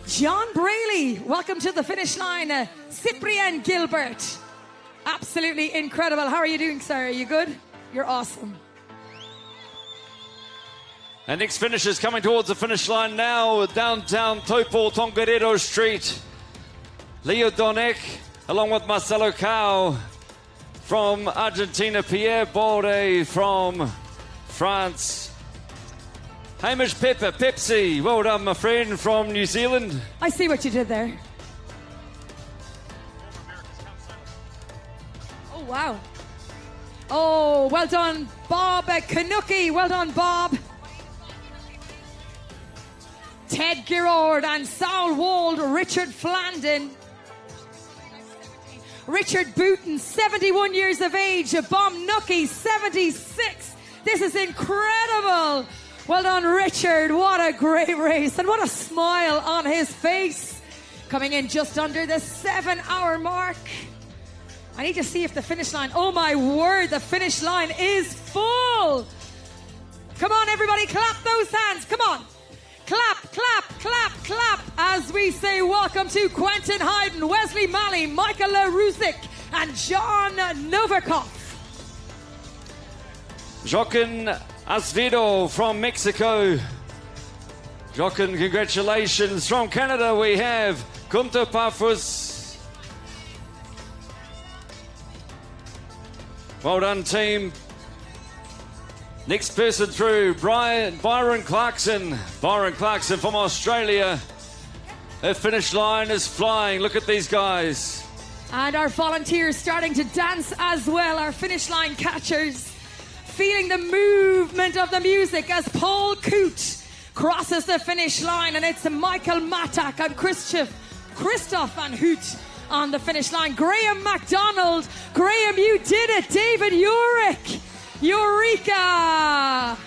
John Braley, welcome to the finish line. Cyprian Gilbert. Absolutely incredible. How are you doing, sir? Are you good? You're awesome. And next finishers coming towards the finish line now. Downtown Taupō, Tongariro Street. Leo Donek, along with Marcelo Cao from Argentina. Pierre Baudet from France. Hamish Pepper, Pepsi, well done, my friend, from New Zealand. I see what you did there. Oh, wow. Oh, well done, Bob Kanuki. Well done, Bob. Ted Girard and Saul Wald, Richard Flandin. Richard Booton, 71 years of age. Bob Nucky, 76. This is incredible. Well done, Richard. What a great race. And what a smile on his face. Coming in just under the 7-hour mark. I need to see if the finish line... Oh, my word. The finish line is full. Come on, everybody. Clap those hands. Come on. Clap, clap, clap, clap. As we say welcome to Quentin Hayden, Wesley Malley, Michael LaRusick, and John Novikov. Joaquin Acevedo from Mexico. Joaquin, congratulations. From Canada, we have Kunta Pafus. Well done, team. Next person through, Byron Clarkson. Byron Clarkson from Australia. The finish line is flying. Look at these guys. And our volunteers starting to dance as well, our finish line catchers. Feeling the movement of the music as Paul Coote crosses the finish line, and it's Michael Matak and Christoph Van Hoot on the finish line. Graham MacDonald. Graham, you did it. David Urick. Eureka.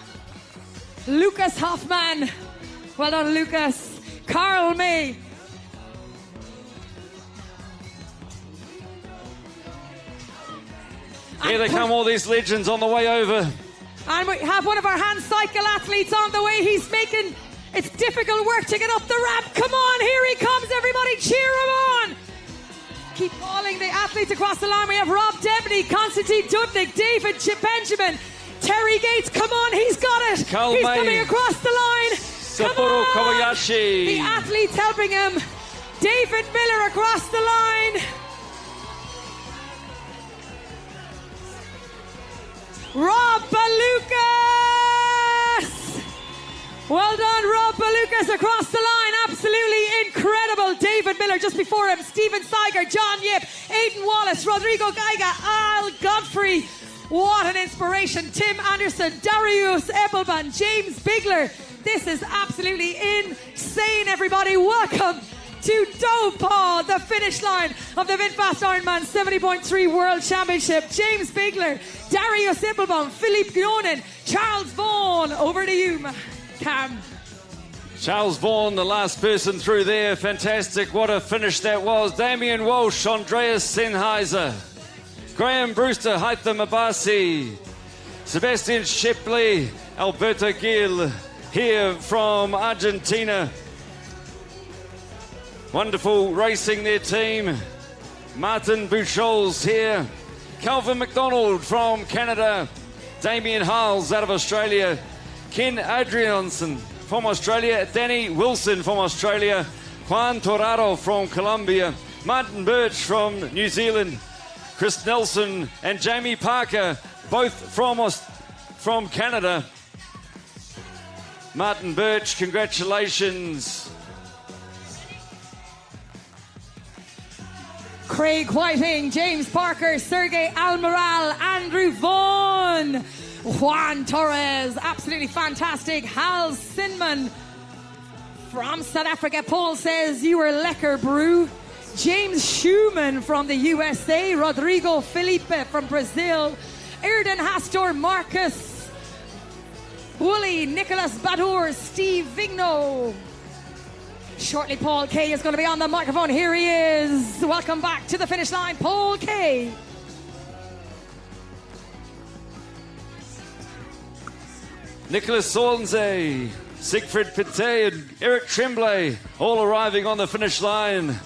Lucas Hoffman. Well done, Lucas. Carl May. Here they come, all these legends on the way over. And we have one of our hand cycle athletes on the way. He's making it's difficult work to get up the ramp. Come on, here he comes, everybody. Cheer him on. Keep calling the athletes across the line. We have Rob Debney, Constantine Dudnik, David Benjamin, Terry Gates. Come on, he's got it. He's coming across the line. Sapporo Kobayashi. The athletes helping him. David Miller across the line. Rob Balukas! Well done, Rob Balukas across the line. Absolutely incredible. David Miller just before him. Stephen Seiger, John Yip, Aidan Wallace, Rodrigo Geiga, Al Godfrey. What an inspiration. Tim Anderson, Darius Eppelman, James Bigler. This is absolutely insane, everybody. Welcome to Taupō, the finish line of the VinFast Ironman 70.3 World Championship. James Bigler, Darius Eppelbaum, Philippe Guionin, Charles Vaughan. Over to you, Cam. Charles Vaughan, the last person through there. Fantastic. What a finish that was. Damien Walsh, Andreas Sennheiser, Graham Brewster, Haitham Abasi, Sebastian Shepley, Alberto Gil here from Argentina. Wonderful racing their team. Martin Bouchol's here. Calvin McDonald from Canada. Damien Hales out of Australia. Ken Adrianson from Australia. Danny Wilson from Australia. Juan Torrado from Colombia. Martin Birch from New Zealand. Chris Nelson and Jamie Parker, both from Canada. Martin Birch, congratulations. Craig Whiting, James Parker, Sergey Almiral, Andrew Vaughan, Juan Torres, absolutely fantastic. Hal Sinman from South Africa. Paul says you were lekker, brew. James Schumann from the USA, Rodrigo Felipe from Brazil, Erden Hastor, Marcus Woolley, Nicholas Badour, Steve Vigno. Shortly, Paul Kay is going to be on the microphone. Here he is. Welcome back to the finish line, Paul Kay. Nicholas Sornze, Siegfried Pete and Eric Tremblay all arriving on the finish line.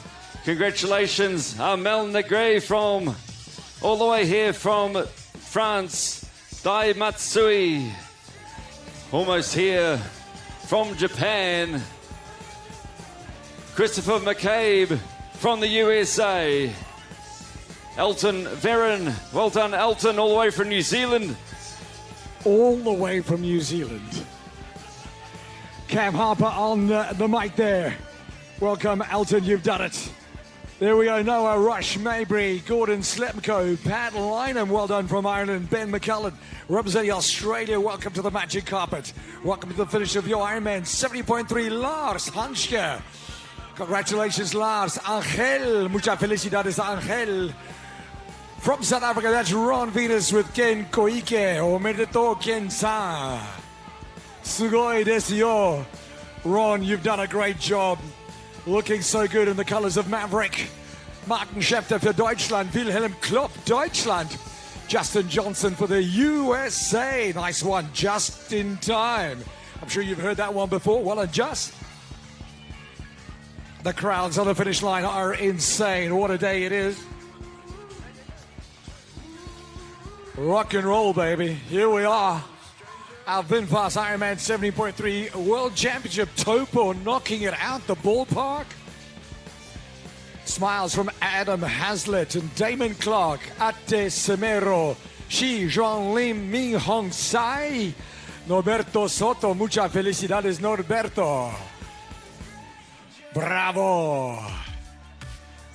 Congratulations, Mel Negre from all the way here from France. Dai Matsui, almost here from Japan. Christopher McCabe from the USA. Elton Veron, well done Elton, all the way from New Zealand. All the way from New Zealand. Cam Harper on the mic there. Welcome, Elton, you've done it. There we go, Noah Rush, Mabry, Gordon Slepko, Pat Lynham, well done from Ireland, Ben McCullough, representing Australia, welcome to the magic carpet. Welcome to the finish of your Ironman 70.3, Lars Hanske. Congratulations, Lars. Angel, muchas felicidades, Angel. From South Africa, that's Ron Venus with Ken Koike, Omedeto Ken-san. Sugoi desu yo. Ron, you've done a great job. Looking so good in the colors of Maverick. Martin Schefter for Deutschland. Wilhelm Klopp, Deutschland. Justin Johnson for the USA. Nice one, just in time. I'm sure you've heard that one before. Well done, Just. The crowds on the finish line are insane. What a day it is. Rock and roll, baby. Here we are. Our VinFast Ironman 70.3 World Championship. Taupō knocking it out the ballpark. Smiles from Adam Hazlitt and Damon Clark. Ate Semero. Shi Zhuang Lim Ming Hong Sai. Norberto Soto. Muchas felicidades, Norberto. Bravo.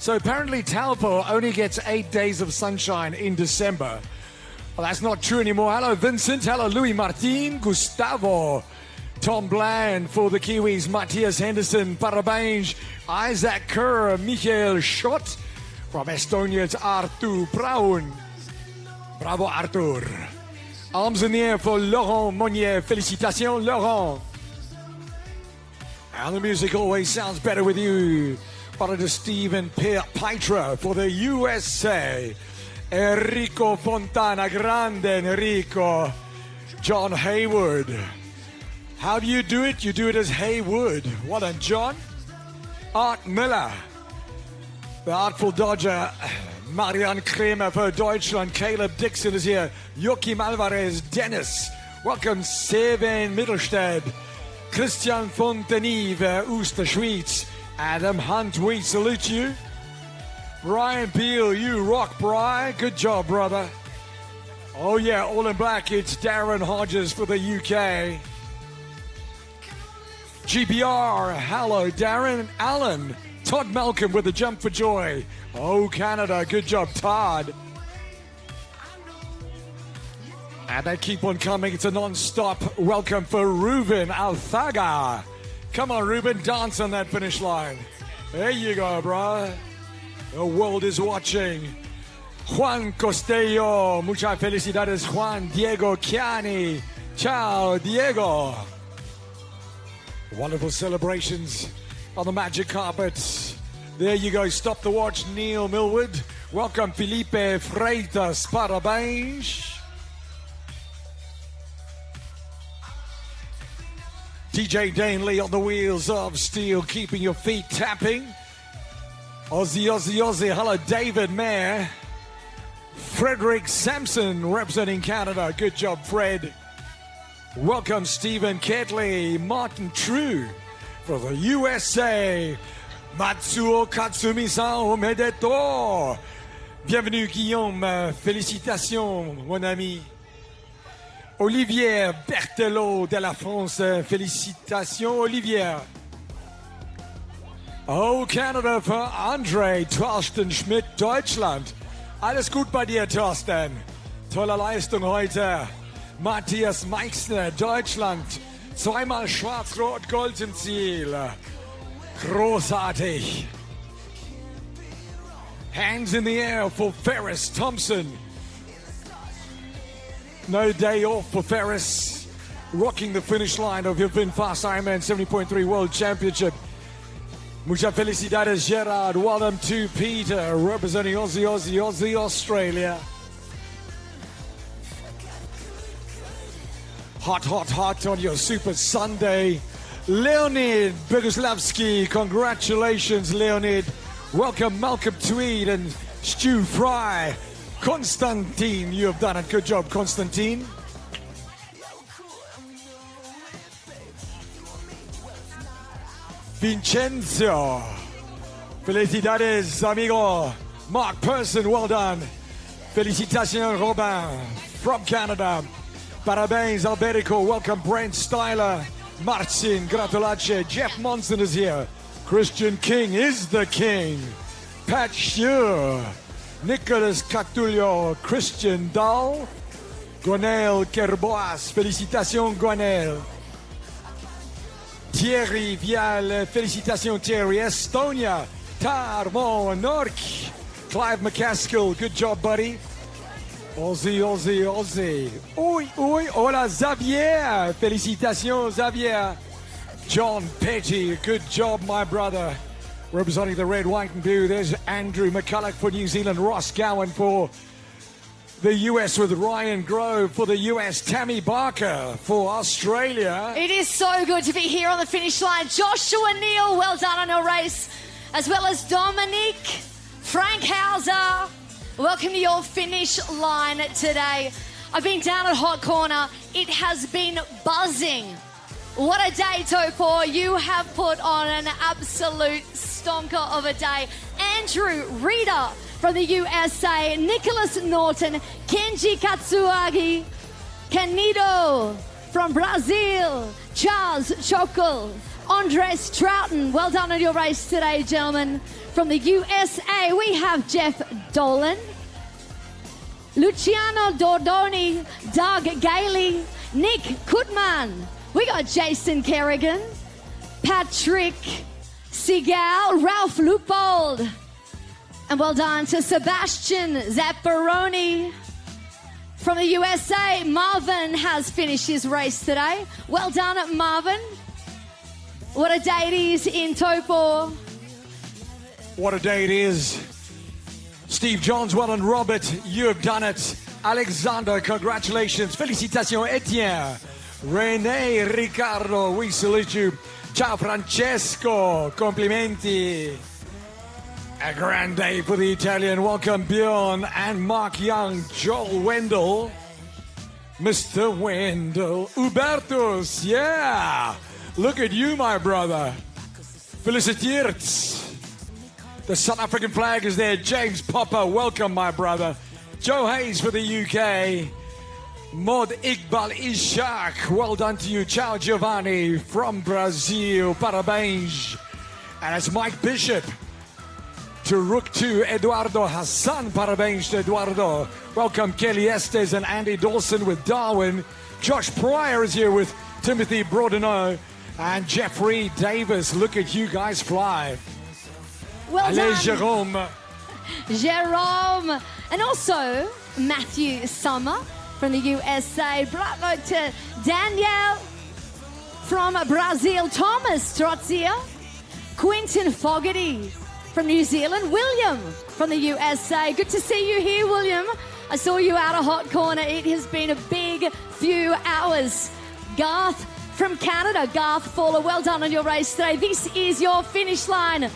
So apparently Taupō only gets 8 days of sunshine in December. Well, that's not true anymore. Hello, Vincent. Hello, Louis Martin, Gustavo, Tom Bland for the Kiwis, Matthias Henderson, Parabéns, Isaac Kerr, Michael Schott. From Estonia, it's Artur Braun. Bravo, Artur. Arms in the air for Laurent Monnier. Félicitations, Laurent. And the music always sounds better with you. But it is Stephen Pietra for the USA. Enrico Fontana, grande Enrico. John Haywood. How do you do it? You do it as Haywood. Well done, John. Art Miller. The Artful Dodger. Marianne Kremer for Deutschland. Caleb Dixon is here. Joachim Alvarez. Dennis. Welcome, Seven Mittelstadt. Christian Fontenive, Ooster Schweiz. Adam Hunt, we salute you. Brian Peel, you rock, Brian. Good job, brother. Oh, yeah, all in black, it's Darren Hodges for the UK. GBR, hello, Darren. Allen, Todd Malcolm with a jump for joy. Oh, Canada, good job, Todd. And they keep on coming. It's a non-stop welcome for Ruben Alfaga. Come on, Ruben, dance on that finish line. There you go, bro. The world is watching. Juan Costello. Muchas felicidades, Juan. Diego Chiani. Ciao, Diego. Wonderful celebrations on the magic carpet. There you go. Stop the watch, Neil Millwood. Welcome, Felipe Freitas. Parabéns. DJ Dane Lee on the wheels of steel, keeping your feet tapping. Aussie, Aussie, Aussie. Hello, David Mayer. Frederick Sampson representing Canada. Good job, Fred. Welcome, Stephen Ketley. Martin True for the USA. Matsuo Katsumi-san, omedeto. Bienvenue, Guillaume. Félicitations, mon ami. Olivier Berthelot de la France. Félicitations, Olivier. Oh, Canada für Andre Thorsten Schmidt, Deutschland. Alles gut bei dir, Thorsten. Tolle Leistung heute. Matthias Meixner, Deutschland. Zweimal Schwarz-Rot-Gold im Ziel. Großartig. Hands in the air for Ferris Thompson. No day off for Ferris. Rocking the finish line of your VinFast IRONMAN 70.3 World Championship. Muchas felicidades, Gerard. Welcome to Peter, representing Aussie, Aussie, Aussie, Australia. Hot, hot, hot on your Super Sunday. Leonid Boguslavsky, congratulations, Leonid. Welcome, Malcolm Tweed and Stu Fry. Konstantin, you have done it. Good job, Konstantin. Vincenzo. Felicidades, amigo. Mark Person, well done. Felicitations, Robin, from Canada. Parabéns, Alberico. Welcome, Brent Styler. Marcin, gratulace. Jeff Monson is here. Christian King is the king. Pat Shure. Nicholas Catulio. Christian Dahl. Gonel Kerboas. Felicitations, Gonel. Thierry Vial, félicitations Thierry. Estonia, Tarmo Nork. Clive McCaskill, good job, buddy. Aussie, Aussie, Aussie. Oi, oi, hola Xavier. Félicitations, Xavier. John Petty, good job, my brother. Representing the red, white and blue, there's Andrew McCulloch for New Zealand. Ross Gowan for the US with Ryan Grove. For the US, Tammy Barker. For Australia, it is so good to be here on the finish line. Joshua Neal, well done on your race. As well as Dominique Frank Hauser. Welcome to your finish line today. I've been down at Hot Corner. It has been buzzing. What a day, Taupō. You have put on an absolute stonker of a day. Andrew Reeder from the USA, Nicholas Norton, Kenji Katsuagi, Canido from Brazil, Charles Chokol, Andres Troughton. Well done on your race today, gentlemen. From the USA, we have Jeff Dolan, Luciano Dordoni, Doug Gailey, Nick Kutman. We got Jason Kerrigan, Patrick Segal, Ralph Leupold. And well done to Sebastian Zapparoni. From the USA, Marvin has finished his race today. Well done, Marvin. What a day it is in Taupō. what a day it is. Steve Johns, well done. Robert, you have done it. Alexander, congratulations. Felicitations, Etienne. Rene, Ricardo, we salute you. Ciao, Francesco, complimenti. A grand day for the Italian. Welcome, Bjorn and Mark Young, Joel Wendell, Mr. Wendell, Hubertus, yeah. Look at you, my brother. Feliciteert. The South African flag is there. James Popper, welcome, my brother. Joe Hayes for the UK. Maud Iqbal Ishak, well done to you. Ciao, Giovanni from Brazil. Parabéns. And it's Mike Bishop. To Rook 2, Eduardo Hassan. Parabéns to Eduardo. Welcome, Kelly Estes and Andy Dawson with Darwin. Josh Pryor is here with Timothy Brodeneau. And Jeffrey Davis. Look at you guys fly. Well Allez, done. Jérôme. Jerome. And also Matthew Summer from the USA. Bravo to Danielle from Brazil. Thomas Trotzier. Quentin Fogarty from New Zealand. William from the USA. Good to see you here, William. I saw you out of Hot Corner. It has been a big few hours. Garth from Canada. Garth Fowler, well done on your race today. This is your finish line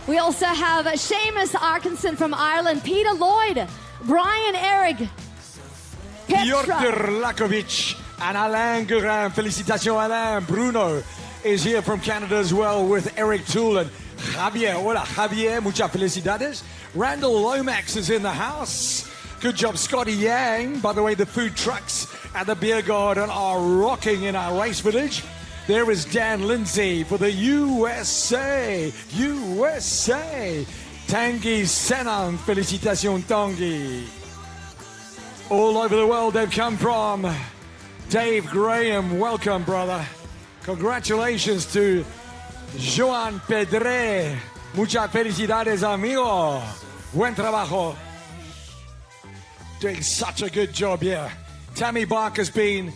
We also have Seamus Arkinson from Ireland, Peter Lloyd, Brian Eric, Piotr Petra. Lakovic and Alain Gurin. Félicitations, Alain. Bruno is here from Canada as well with Eric Toole and Javier. Hola, Javier. Muchas felicidades. Randall Lomax is in the house. Good job, Scotty Yang. By the way, the food trucks at the beer garden are rocking in our race village. There is Dan Lindsay for the USA. USA. Tanguy Senan. Félicitations, Tanguy. All over the world they've come from. Dave Graham, welcome, brother. Congratulations to Joan Pedre. Muchas felicidades, amigo. Buen trabajo. Doing such a good job here. Tammy Barker's been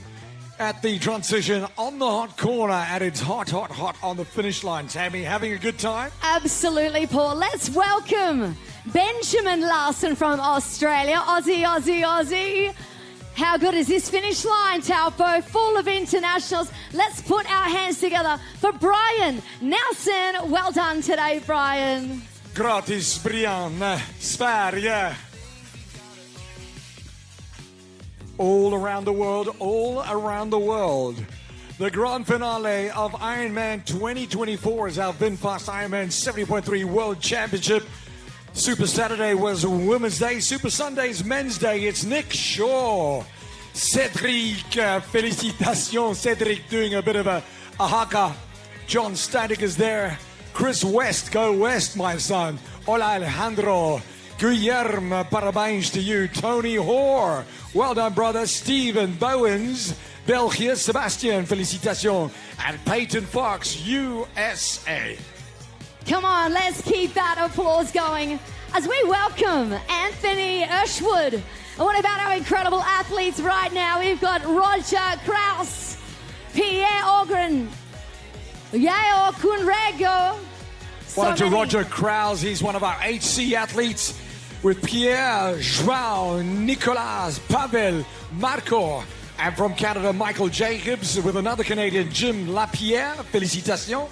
at the transition on the hot corner, and it's hot, hot, hot on the finish line. Tammy, having a good time? Absolutely, Paul. Let's welcome Benjamin Larson from Australia. Aussie, Aussie, Aussie. How good is this finish line, Taupō? Full of internationals. Let's put our hands together for Brian Nelson. Well done today, Brian. Gratis, Brian. Sverige. All around the world, all around the world. The grand finale of Ironman 2024 is our VinFast Ironman 70.3 World Championship. Super Saturday was Women's Day. Super Sunday is Men's Day. It's Nick Shaw. Cedric, félicitations. Cedric doing a bit of a haka. John Static is there. Chris West, go West, my son. Hola, Alejandro. Guillermo, parabéns to you. Tony Hoare, well done, brother. Stephen Bowens, België. Sebastian, félicitations. And Peyton Fox, USA. Come on, let's keep that applause going as we welcome Anthony Ashwood. And what about our incredible athletes right now? We've got Roger Kraus, Pierre Ogren, Yao Kunrego. Well, to Roger Kraus, he's one of our HC athletes with Pierre, João, Nicolas, Pavel, Marco, and from Canada, Michael Jacobs with another Canadian, Jim Lapierre. Félicitations.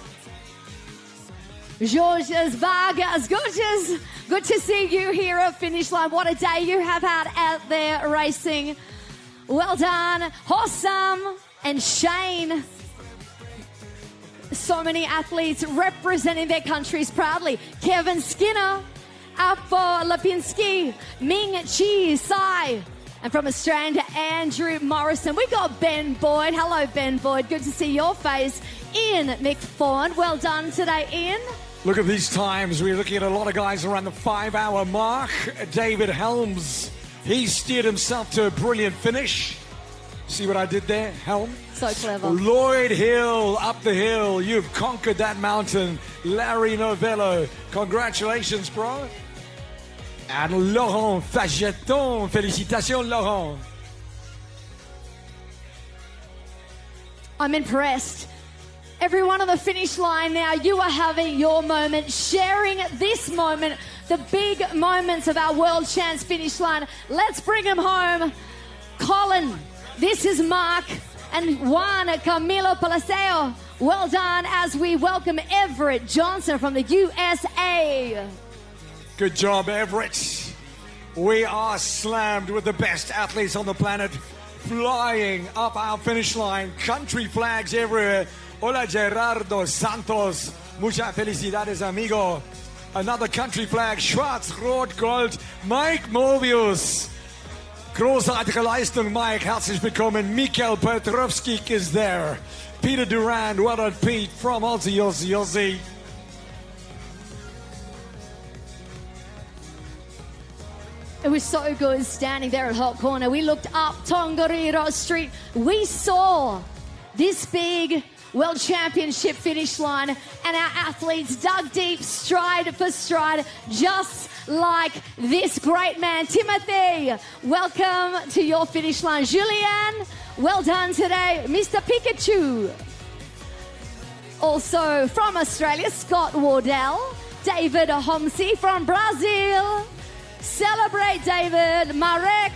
Georges Vargas, gorgeous. Good to see you here at Finish Line. What a day you have had out there racing. Well done, Hossam and Shane. So many athletes representing their countries proudly. Kevin Skinner, Apo Lipinski, Ming Chi Sai. And from Australia, Andrew Morrison. We got Ben Boyd. Hello, Ben Boyd. Good to see your face. Ian McFawn. Well done today, Ian. Look at these times. We're looking at a lot of guys around the 5-hour mark. David Helms, he steered himself to a brilliant finish. See what I did there, Helm? So clever. Lloyd Hill, up the hill. You've conquered that mountain. Larry Novello, congratulations, bro. And Laurent Fageton, félicitations, Laurent. I'm impressed. Everyone on the finish line now, you are having your moment, sharing this moment, the big moments of our World Champs finish line. Let's bring them home. Colin, this is Mark, and Juan Camilo Palacio. Well done as we welcome Everett Johnson from the USA. Good job, Everett. We are slammed with the best athletes on the planet, flying up our finish line, country flags everywhere. Hola, Gerardo Santos. Muchas felicidades, amigo. Another country flag, Schwarz, Rot, Gold. Mike Mobius. Großartige Leistung, Mike. Herzlich willkommen. Mikael Petrovski is there. Peter Durand, well done, Pete, from Aussie. It was so good standing there at Hot Corner. We looked up Tongariro Street. We saw this big World Championship finish line, and our athletes dug deep, stride for stride, just like this great man. Timothy, welcome to your finish line. Julian, well done today. Mr. Pikachu. Also from Australia, Scott Wardell. David Homsey from Brazil. Celebrate, David. Marek,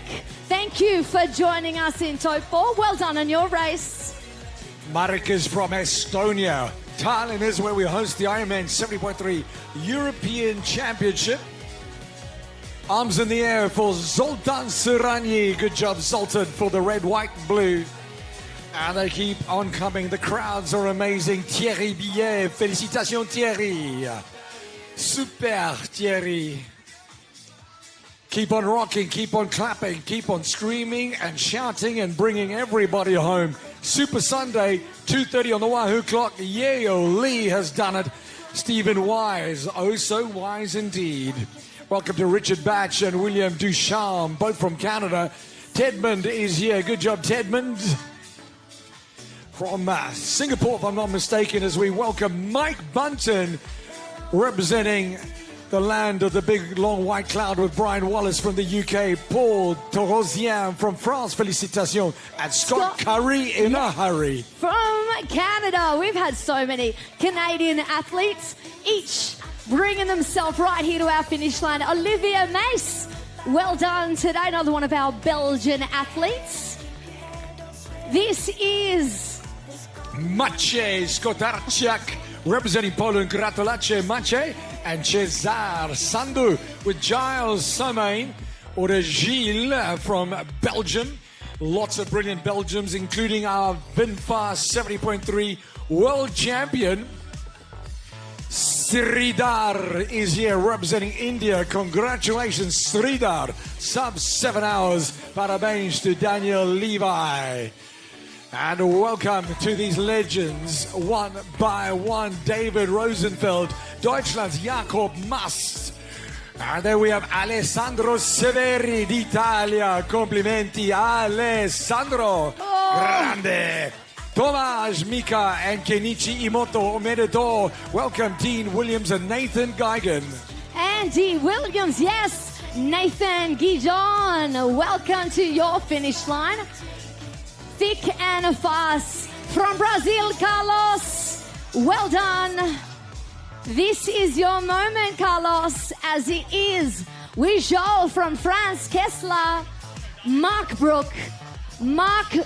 thank you for joining us in Taupō. Well done on your race. Marek is from Estonia. Thailand is where we host the IRONMAN 70.3 European Championship. Arms in the air for Zoltan Serani. Good job, Zoltan, for the red, white, and blue. And they keep on coming. The crowds are amazing. Thierry Billet. Félicitations, Thierry. Super, Thierry. Keep on rocking, keep on clapping, keep on screaming and shouting and bringing everybody home. Super Sunday, 2:30 on the Wahoo clock. Yeo Lee has done it. Stephen Wise, oh so wise indeed. Welcome to Richard Batch and William Ducharme, both from Canada. Tedmond is here. Good job, Tedmond. From Singapore, if I'm not mistaken, as we welcome Mike Bunton, representing the land of the big long white cloud with Brian Wallace from the UK, Paul Torosien from France, félicitations, and Scott Curry in a hurry. From Canada, we've had so many Canadian athletes, each bringing themselves right here to our finish line. Olivia Mace, well done today, another one of our Belgian athletes. This is Maciej Skotarczak, representing Poland, gratulace Maciej, and Cesar Sandu with Giles Somain, or Gilles from Belgium. Lots of brilliant Belgians, including our VinFast 70.3 world champion. Sridhar is here representing India. Congratulations, Sridhar. Sub 7 hours. Parabéns to Daniel Levi. And welcome to these legends, one by one. David Rosenfeld, Deutschland's Jakob Mast. And then we have Alessandro Severi d'Italia. Complimenti, Alessandro. Grande. Tomasz Mika and Kenichi Imoto Omedeto. Welcome, Dean Williams and Nathan Geigen. Andy Williams, yes. Nathan Guijon, welcome to your finish line. Thick and fast from Brazil, Carlos. Well done. This is your moment, Carlos, as it is with Joel from France, Kessler, Matt Brook, Mark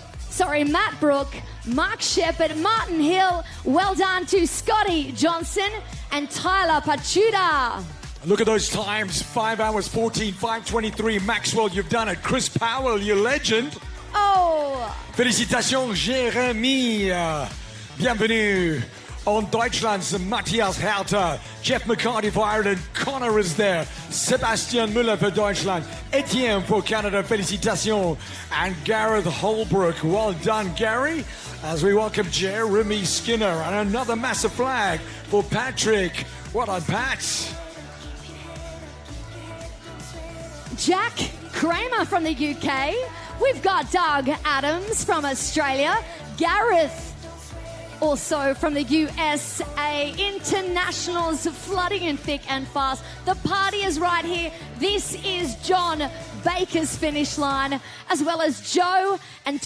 Shepard, Martin Hill. Well done to Scotty Johnson and Tyler Pachuda. Look at those times, 5 hours 14, 5:23. Maxwell, you've done it. Chris Powell, you legend. Oh! Félicitations, Jérémy. Bienvenue. On Deutschland's Matthias Herter. Jeff McCarty for Ireland. Connor is there. Sebastian Müller for Deutschland. Etienne for Canada. Félicitations. And Gareth Holbrook. Well done, Gary. As we welcome Jeremy Skinner. And another massive flag for Patrick. Well done, Pat. Jack Kramer from the UK. We've got Doug Adams from Australia. Gareth, also from the USA. Internationals flooding in thick and fast. The party is right here. This is John Baker's finish line, as well as Joe and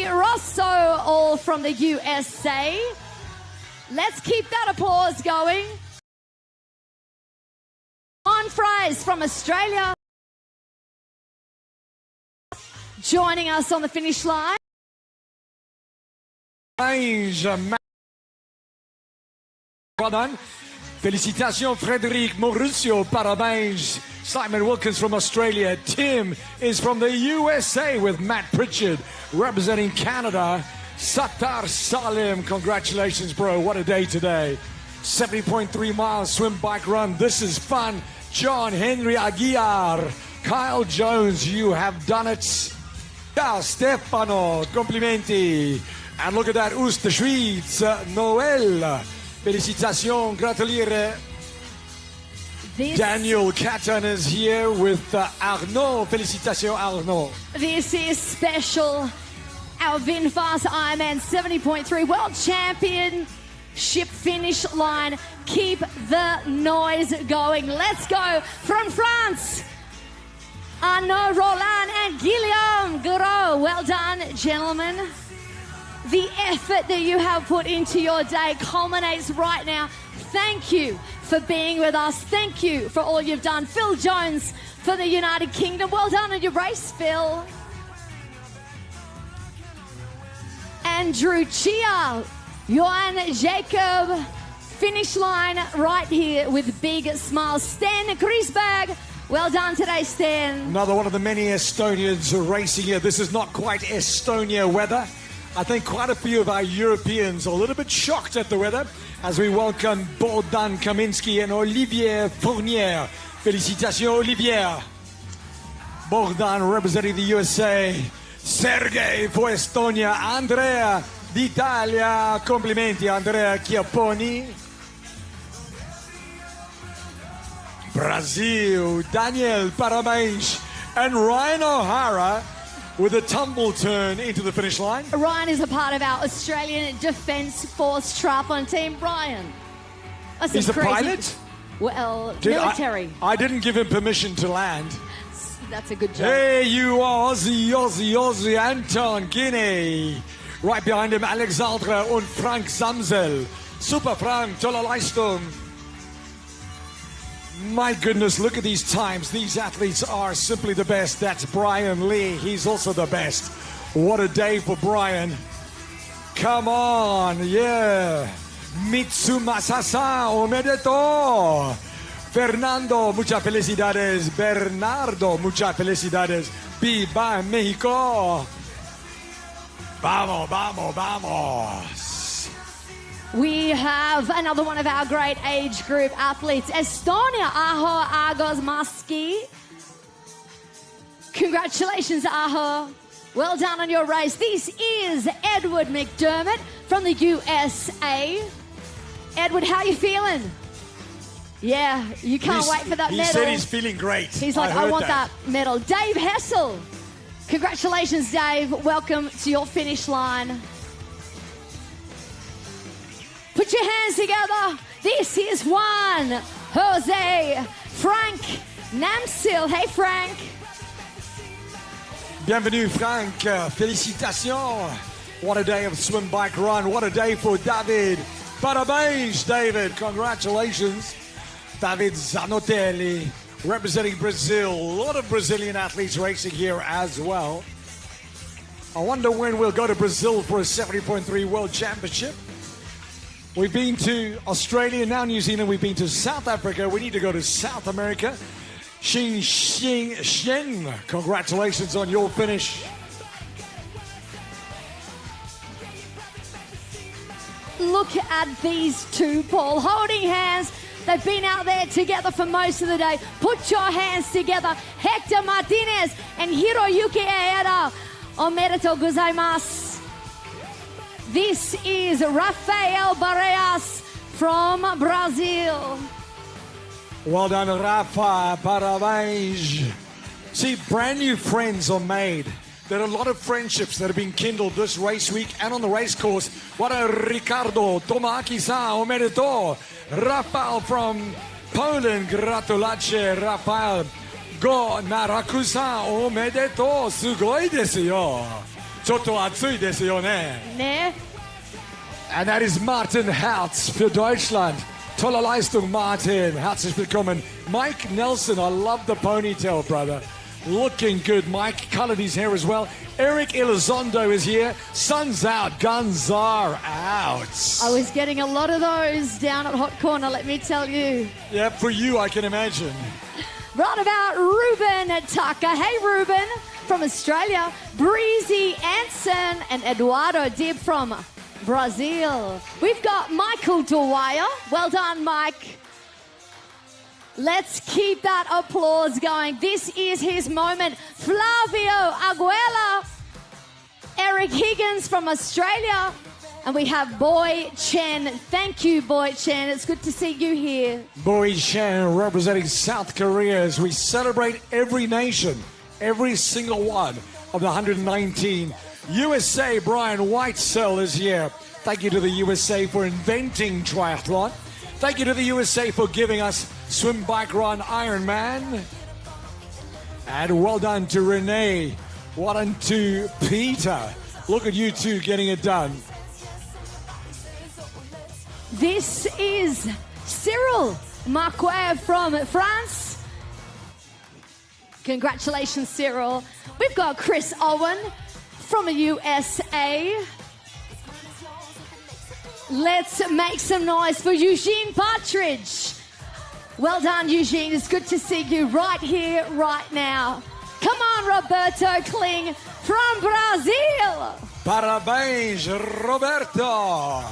Rosso, all from the USA. Let's keep that applause going. On Fries from Australia, joining us on the finish line. Well done. Félicitations, Frédéric Mauricio Parabéns. Simon Wilkins from Australia. Tim is from the USA with Matt Pritchard representing Canada. Sattar Salim, congratulations, bro. What a day today. 70.3 miles swim, bike, run. This is fun. John Henry Aguiar. Kyle Jones, you have done it. Ciao, Stefano. Complimenti. And look at that, Oost, the Schweiz. Noel. Félicitations, gratuliere. Daniel Catton is here with Arnaud. Félicitations, Arnaud. This is special. Our VinFast Ironman 70.3 World Championship finish line. Keep the noise going. Let's go from France. Arnaud, Roland, and Guillaume Gros. Well done, gentlemen. The effort that you have put into your day culminates right now. Thank you for being with us. Thank you for all you've done. Phil Jones for the United Kingdom. Well done on your race, Phil. Andrew Chia, Johan Jacob, finish line right here with big smiles. Stan Griesberg, well done today, Stan. Another one of the many Estonians racing here. This is not quite Estonia weather. I think quite a few of our Europeans are a little bit shocked at the weather as we welcome Bogdan Kaminski and Olivier Fournier. Félicitations, Olivier. Bogdan representing the USA. Sergei for Estonia. Andrea d'Italia. Complimenti, Andrea Chiapponi. Brazil. Daniel Parabéns. And Ryan O'Hara with a tumble turn into the finish line. Ryan is a part of our Australian Defence Force triathlon team. Ryan. He's a pilot? Well, Dude, military. I didn't give him permission to land. That's a good job. Hey, you are Ozzy, Anton Guinea. Right behind him, Alexandra and Frank Zamzel. Super Frank, tolle Leistung. My goodness, look at these times. These athletes are simply the best. That's Brian Lee. He's also the best. What a day for Brian. Come on, yeah. Mitsumasa Omedeto. Fernando, muchas felicidades. Bernardo, muchas felicidades. Viva Mexico. Vamos, vamos, vamos. We have another one of our great age group athletes, Estonia, Aho Agosmaski. Congratulations, Aho. Well done on your race. This is Edward McDermott from the USA. Edward, how are you feeling? Yeah, you can't wait for that medal. He said he's feeling great. He's like, I want that medal. Dave Hessel. Congratulations, Dave. Welcome to your finish line. Put your hands together. This is Juan Jose Frank Namsil. Hey, Frank. Bienvenue, Frank. Félicitations. What a day of swim, bike, run. What a day for David. Parabéns, David. Congratulations. David Zanotelli representing Brazil. A lot of Brazilian athletes racing here as well. I wonder when we'll go to Brazil for a 70.3 World Championship. We've been to Australia, now New Zealand. We've been to South Africa. We need to go to South America. Xing Shen, congratulations on your finish. Look at these two, Paul, holding hands. They've been out there together for most of the day. Put your hands together. Hector Martinez and Hiroyuki Eeda. Omedetou gozaimasu. This is Rafael Barreas from Brazil. Well done, Rafa. Parabéns. See, brand new friends are made. There are a lot of friendships that have been kindled this race week and on the race course. What a Ricardo Tomaki-san, omedetou. Rafael from Poland, gratulace, Rafael. Go Naraku-san, omedetou. Sugoi desu yo. Chotto atsui desu yo ne. And that is Martin Hertz für Deutschland. Tolle Leistung, Martin. Herzlich willkommen. Mike Nelson, I love the ponytail, brother. Looking good. Mike colored his hair as well. Eric Elizondo is here. Sun's out, guns are out. I was getting a lot of those down at Hot Corner, let me tell you. Yeah, for you, I can imagine. Right about Ruben Tucker. Hey, Ruben from Australia. Breezy Anson and Eduardo Dib from Brazil. We've got Michael Dwyer. Well done, Mike. Let's keep that applause going. This is his moment. Flavio Aguela, Eric Higgins from Australia, and we have Boy Chen. Thank you, Boy Chen. It's good to see you here. Boy Chen representing South Korea as we celebrate every nation, every single one of the 119. USA, Brian Whitesell is here. Thank you to the USA for inventing triathlon. Thank you to the USA for giving us swim, bike, run, Ironman. And well done to Renee. Well done to Peter. Look at you two getting it done. This is Cyril Marquet from France. Congratulations, Cyril. We've got Chris Owen from the USA. Let's make some noise for Eugene Partridge. Well done, Eugene. It's good to see you right here, right now. Come on, Roberto Kling from Brazil. Parabéns, Roberto.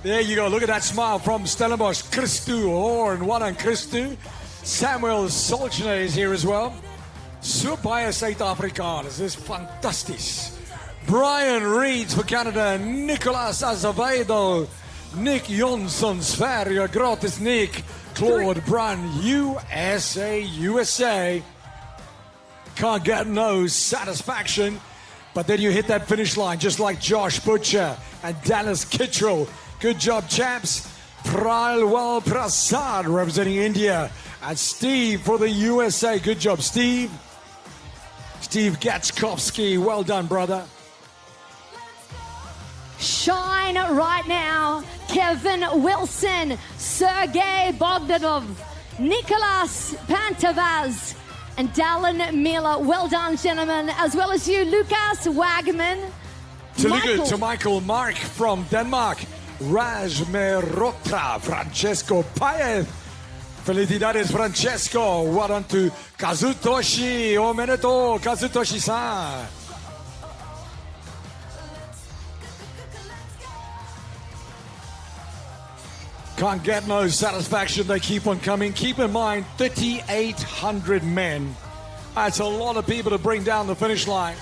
There you go. Look at that smile from Stellenbosch. Christu Horn. Well done, Christu. Samuel Solchner is here as well. So baie Suid-Afrikaners. Dis fantasties. Brian Reeds for Canada. Nicolas Azevedo. Nick Johnson. Sverige. Gratis Nick. Claude Brun. USA. Can't get no satisfaction. But then you hit that finish line just like Josh Butcher and Dallas Kittrell. Good job, chaps. Pralwal Prasad representing India. And Steve for the USA. Good job, Steve. Steve Gatchkovsky. Well done, brother. Shine right now. Kevin Wilson, Sergey Bogdanov, Nicolas Pantavaz, and Dallin Miller. Well done, gentlemen, as well as you, Lucas Wagman. To Michael Mark from Denmark. Raj Merotra, Francesco Payev. Felicidades, Francesco. Well done to Kazutoshi Omeneto, Kazutoshi-san. Can't get no satisfaction. They keep on coming. Keep in mind, 3,800 men. That's a lot of people to bring down the finish line.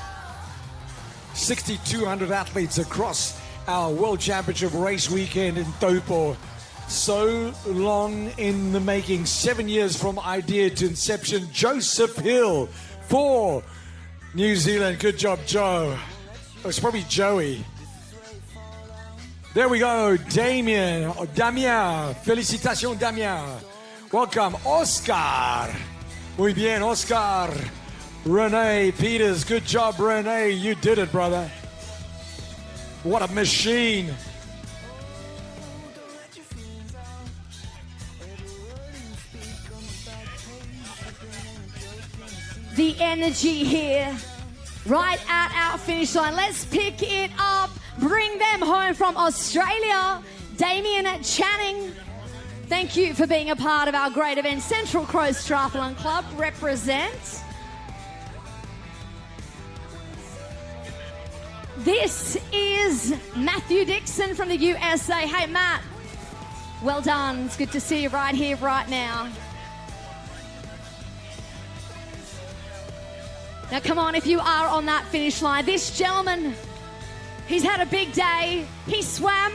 6,200 athletes across our World Championship race weekend in Taupō. So long in the making. 7 years from idea to inception. Joseph Hill for New Zealand. Good job, Joe. Oh, it's probably Joey. There we go, Damien. Félicitations, Damien. Welcome, Oscar. Muy bien, Oscar. Renee Peters. Good job, Renee. You did it, brother. What a machine. The energy here, right at our finish line. Let's pick it up. Bring them home from Australia. Damien Channing, thank you for being a part of our great event. Central Coast Triathlon Club represents. This is Matthew Dixon from the USA. Hey, Matt, well done. It's good to see you right here, right now. Now, come on, if you are on that finish line, this gentleman, he's had a big day. He swam,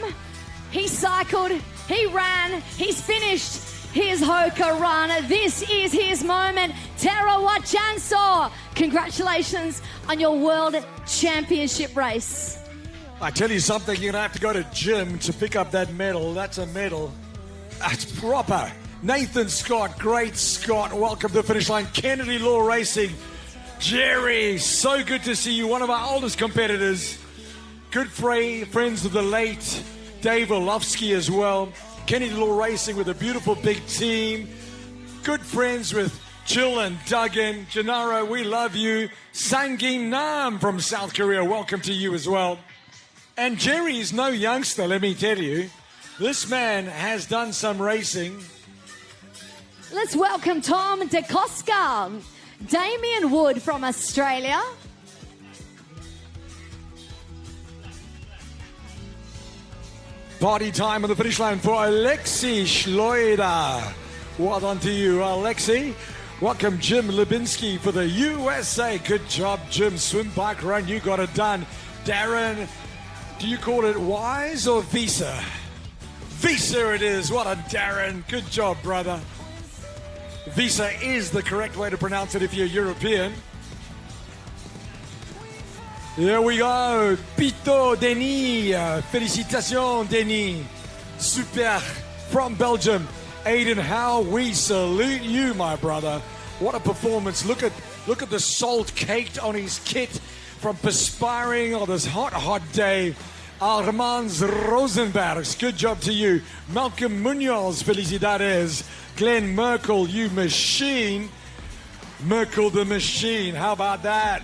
he cycled, he ran, he's finished his Hoka run. This is his moment. Tara Wachanso, congratulations on your World Championship race. I tell you something, you're going to have to go to gym to pick up that medal. That's a medal. That's proper. Nathan Scott, great Scott. Welcome to the finish line. Kennedy Law Racing. Jerry, so good to see you. One of our oldest competitors. Good friends of the late Dave Orlovsky as well. Kennedy Law Racing with a beautiful big team. Good friends with Jill and Duggan, Gennaro, we love you. Sangin Nam from South Korea, welcome to you as well. And Jerry is no youngster, let me tell you. This man has done some racing. Let's welcome Tom DeCosca, Damien Wood from Australia. Party time on the finish line for Alexi Schloeder. Well done to you, Alexi. Welcome, Jim Lubinsky for the USA. Good job, Jim. Swim, bike, run, you got it done. Darren, do you call it Wise or Visa? Visa it is. What a Darren. Good job, brother. Visa is the correct way to pronounce it if you're European. Here we go. Pito Denis. Félicitations, Denis. Super. From Belgium. Aiden Howe, we salute you, my brother. What a performance. Look at the salt caked on his kit from perspiring on this hot, hot day. Armand Rosenbergs, good job to you. Malcolm Munoz, felicidades. Glenn Merkel, you machine. Merkel the machine, how about that?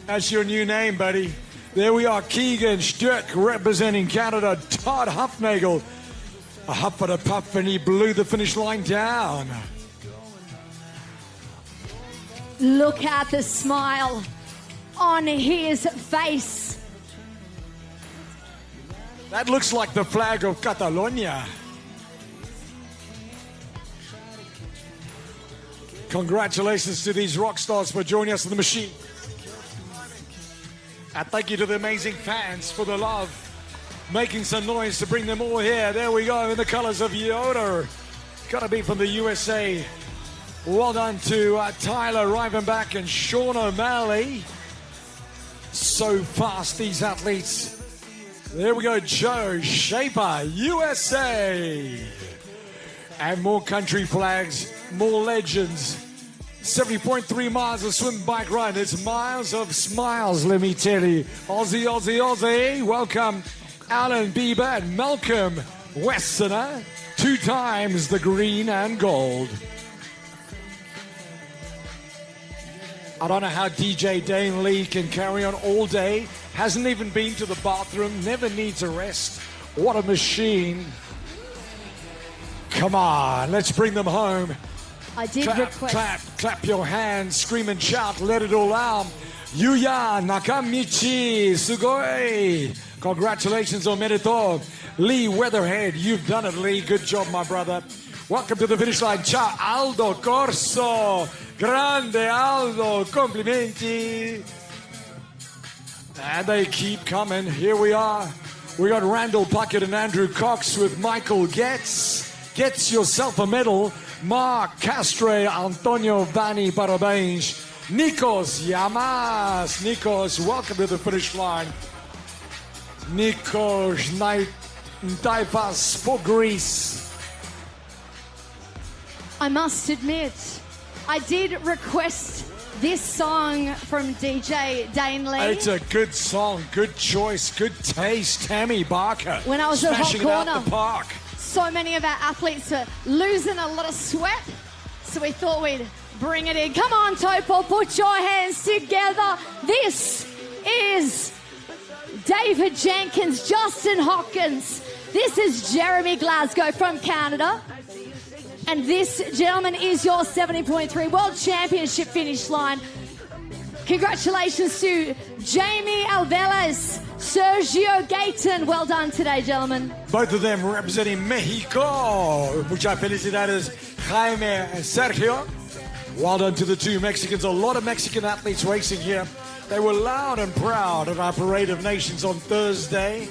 That's your new name, buddy. There we are, Keegan Sturck representing Canada. Todd Huffnagel, a huff and a puff, and he blew the finish line down. Look at the smile on his face. That looks like the flag of Catalonia. Congratulations to these rock stars for joining us in the machine. And thank you to the amazing fans for the love. Making some noise to bring them all here. There we go in the colors of Yoder. Gotta be from the USA. Well done to Tyler Rivenbach and Sean O'Malley. So fast, these athletes. There we go, Joe Shaper, USA. And more country flags, more legends. 70.3 miles of swim, bike, run. It's miles of smiles, let me tell you. Aussie, Aussie, Aussie. Welcome, Alan Bieber and Malcolm Westerner. 2 times the green and gold. I don't know how DJ Dane Lee can carry on all day. Hasn't even been to the bathroom. Never needs a rest. What a machine. Come on, let's bring them home. I did request. Clap your hands, scream and shout, let it all out. Yuya Nakamichi, sugoi. Congratulations on Merito. Lee Weatherhead, you've done it, Lee. Good job, my brother. Welcome to the finish line. Ciao, Aldo Corso. Grande Aldo, complimenti. And they keep coming. Here we are. We got Randall Puckett and Andrew Cox with Michael Getz. Gets yourself a medal. Mark Castre, Antonio Vanni Parabéns. Nikos Yamas. Nikos, welcome to the finish line. Nikos Naipas for Greece. I must admit, I did request this song from DJ Dane Lee. It's a good song, good choice, good taste. Tammy Barker. When I was at Hot smashing it out Corner, the park. so many of our athletes are losing a lot of sweat, so we thought we'd bring it in. Come on, Taupō, put your hands together. This is David Jenkins, Justin Hopkins. This is Jeremy Glasgow from Canada. And this, gentlemen, is your 70.3 World Championship finish line. Congratulations to Jamie Alvelas, Sergio Gayton. Well done today, gentlemen. Both of them representing Mexico. Muchas felicidades, Jaime and Sergio. Well done to the 2 Mexicans. A lot of Mexican athletes racing here. They were loud and proud at our Parade of Nations on Thursday.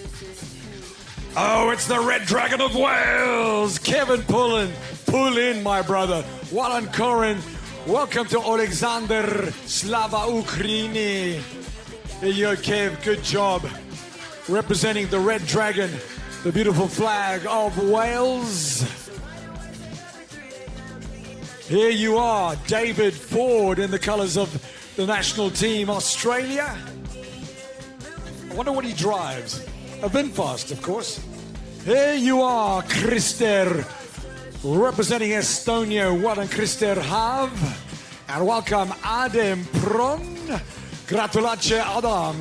Oh, it's the Red Dragon of Wales, Kevin Pullen. Pull in, my brother. Wallen Corin. Welcome to Alexander Slava Ukrini. Here you go, Kev. Good job. Representing the Red Dragon, the beautiful flag of Wales. Here you are, David Ford in the colours of the national team, Australia. I wonder what he drives. A VinFast, of course. Here you are, Krister, representing Estonia. What and Krister have. And welcome Adam Pron. Gratulace Adam.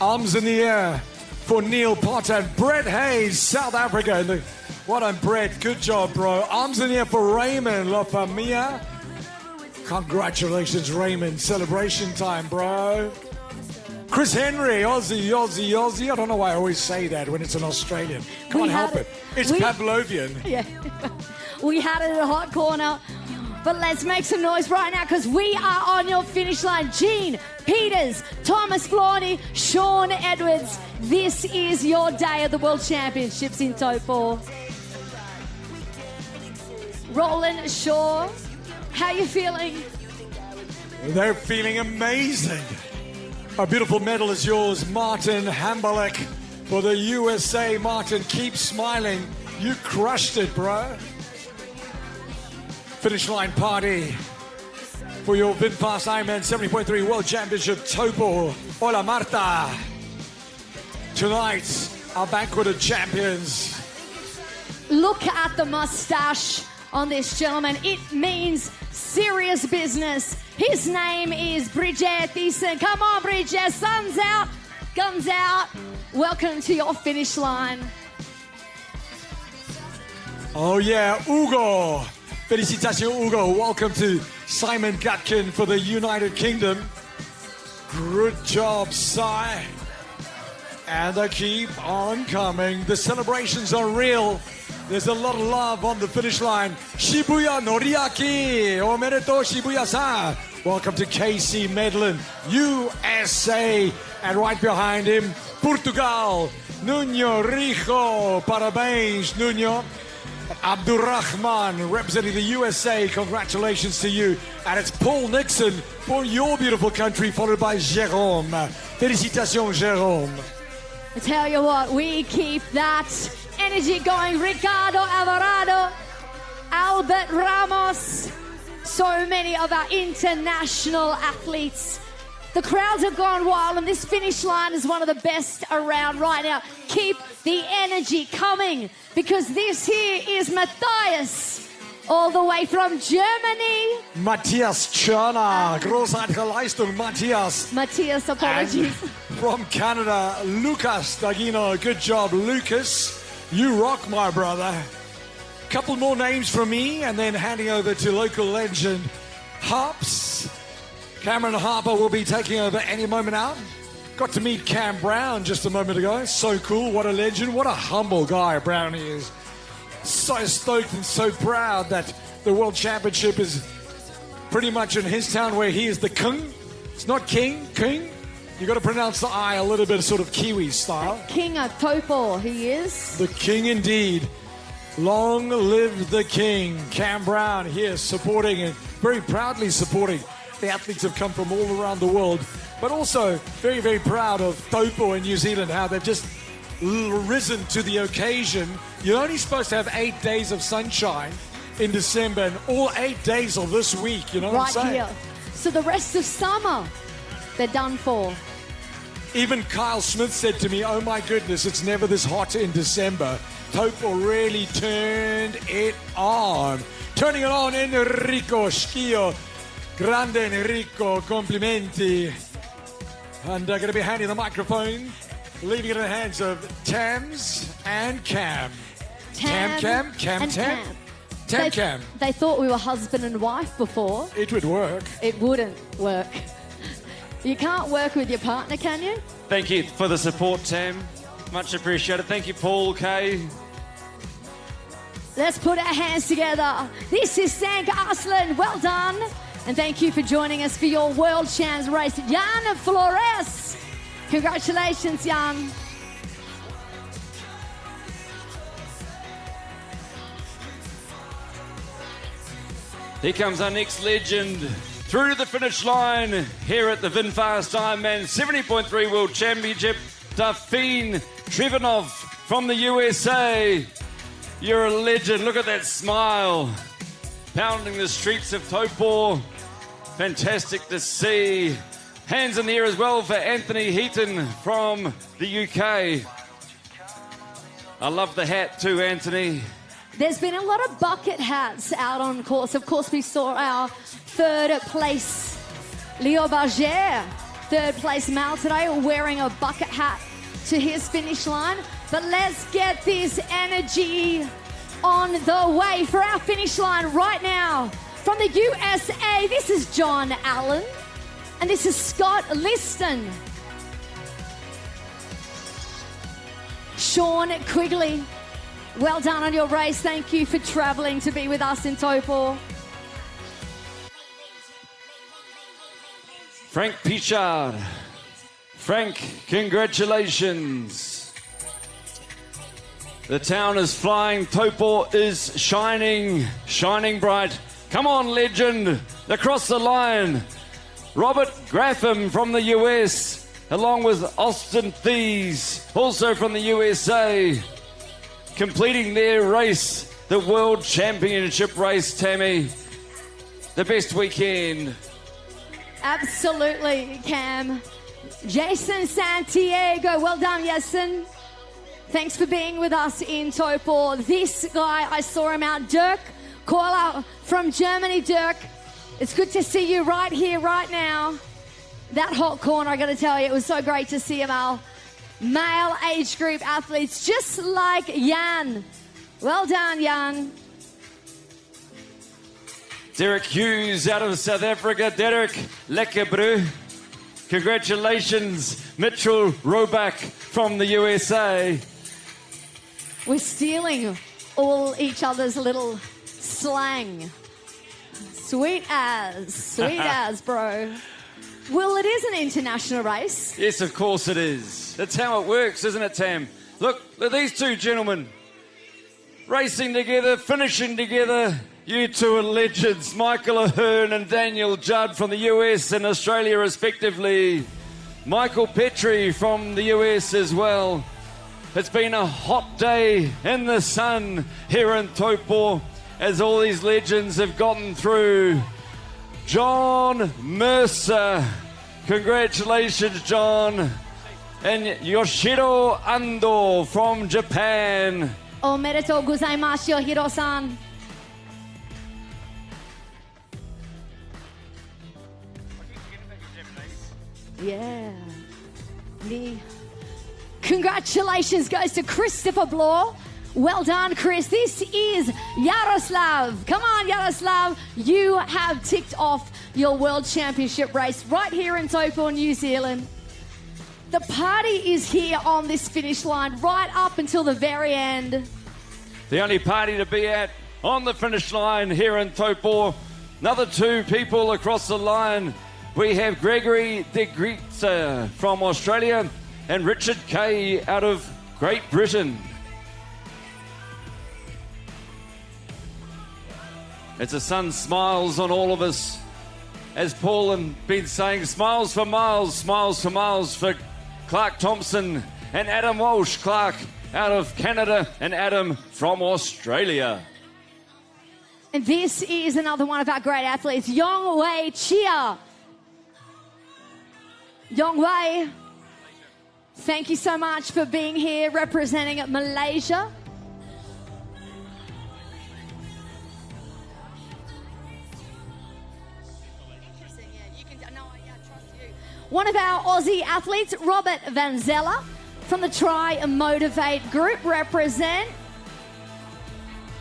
Arms in the air for Neil Potter and Brett Hayes, South Africa. What on Brett, good job, bro. Arms in the air for Raymond La Familia. Congratulations, Raymond. Celebration time, bro. Chris Henry, Aussie. I don't know why I always say that when it's an Australian. Can't help it. It's Pavlovian. Yeah. We had it in a hot corner. But let's make some noise right now because we are on your finish line. Gene Peters, Thomas Flawney, Sean Edwards. This is your day of the World Championships in Taupō. Roland Shaw, how you feeling? They're feeling amazing. A beautiful medal is yours, Martin Hamberleck, for the USA. Martin, keep smiling. You crushed it, bro. Finish line party for your VinFast IRONMAN 70.3 World Championship Taupō. Hola, Marta. Tonight, our banquet of champions. Look at the mustache on this gentleman. It means serious business. His name is Bridget Thiessen. Come on, Bridget. Sun's out, guns out. Welcome to your finish line. Oh, yeah, Ugo. Felicitations, Ugo. Welcome to Simon Gutkin for the United Kingdom. Good job, Si. And they keep on coming. The celebrations are real. There's a lot of love on the finish line. Shibuya Noriaki. Omedetou Shibuya-san. Welcome to Casey Medlin, USA. And right behind him, Portugal. Nuno Rijo. Parabéns, Nuno. Abdurrahman representing the USA. Congratulations to you. And it's Paul Nixon for your beautiful country, followed by Jérôme. Félicitations, Jérôme. I tell you what, we keep that energy going. Ricardo Alvarado, Albert Ramos, so many of our international athletes. The crowds have gone wild, and this finish line is one of the best around right now. Keep the energy coming, because this here is Matthias, all the way from Germany. Matthias Tschörner, großartige Leistung, Matthias. Matthias, apologies. And from Canada, Lucas Dagino, good job, Lucas. You rock, my brother. Couple more names from me, and then handing over to local legend, Harps. Cameron Harper will be taking over any moment now. Got to meet Cam Brown just a moment ago. So cool, what a legend, what a humble guy Brownie is. So stoked and so proud that the World Championship is pretty much in his town where he is the king. It's not king. You got to pronounce the I a little bit sort of Kiwi style. King of Taupō, he is. The king indeed. Long live the king. Cam Brown here supporting and very proudly supporting. The athletes have come from all around the world, but also very, very proud of Taupō in New Zealand, how they've just risen to the occasion. You're only supposed to have 8 days of sunshine in December, and all 8 days of this week, you know what I'm saying? Right here. So the rest of summer, they're done for. Even Kyle Smith said to me, oh my goodness, it's never this hot in December. Taupō really turned it on. Turning it on, Enrico Schio. Grande Enrico, complimenti. And going to be handing the microphone, leaving it in the hands of Tams and Cam. Cam. They thought we were husband and wife before. It would work. It wouldn't work. You can't work with your partner, can you? Thank you for the support, Tam. Much appreciated. Thank you, Paul Kay. Let's put our hands together. This is Sank Arslan. Well done. And thank you for joining us for your World Champs race. Jan Flores. Congratulations, Jan. Here comes our next legend through to the finish line here at the VinFast IRONMAN 70.3 World Championship. Dafine Trivanov from the USA. You're a legend. Look at that smile. Pounding the streets of Taupō. Fantastic to see. Hands in the air as well for Anthony Heaton from the UK. I love the hat too, Anthony. There's been a lot of bucket hats out on course. Of course, we saw our third place Leo Berger, third place male today, wearing a bucket hat to his finish line. But let's get this energy on the way for our finish line right now. From the USA, this is John Allen, and this is Scott Liston. Sean Quigley, well done on your race. Thank you for travelling to be with us in Taupō. Frank Pichard. Frank, congratulations. The town is flying. Taupō is shining, shining bright. Come on, legend. Across the line. Robert Graffam from the US, along with Austin Thies, also from the USA, completing their race, the World Championship race, Tammy. The best weekend. Absolutely, Cam. Jason Santiago, well done, Jason. Thanks for being with us in Taupō. This guy, I saw him out, Dirk Kohler from Germany. Dirk, it's good to see you right here, right now. That hot corner, I got to tell you, it was so great to see our male age group athletes, just like Jan. Well done, Jan. Derek Hughes out of South Africa. Derek, lekker bro. Congratulations. Mitchell Roback from the USA. We're stealing all each other's little slang. Sweet as, bro. Well, it is an international race. Yes, of course it is. That's how it works, isn't it, Tam? Look at these two gentlemen. Racing together, finishing together. You two are legends. Michael Ahern and Daniel Judd from the US and Australia, respectively. Michael Petrie from the US as well. It's been a hot day in the sun here in Taupō as all these legends have gotten through. John Mercer. Congratulations, John. And Yoshiro Ando from Japan. Omedetou gozaimasu, Yoshiro-san. Yeah. Me. Congratulations goes to Christopher Bloor. Well done, Chris. This is Yaroslav. Come on, Yaroslav. You have ticked off your World Championship race right here in Taupō, New Zealand. The party is here on this finish line right up until the very end. The only party to be at on the finish line here in Taupō. Another two people across the line. We have Gregory de Grietze from Australia and Richard Kay out of Great Britain. As the sun smiles on all of us, as Paul has been saying, smiles for miles for Clark Thompson and Adam Walsh. Clark out of Canada and Adam from Australia. And this is another one of our great athletes, Yongwei Chia. Yongwei, thank you so much for being here representing Malaysia. One of our Aussie athletes, Robert Van Zella, from the Try and Motivate group, represent.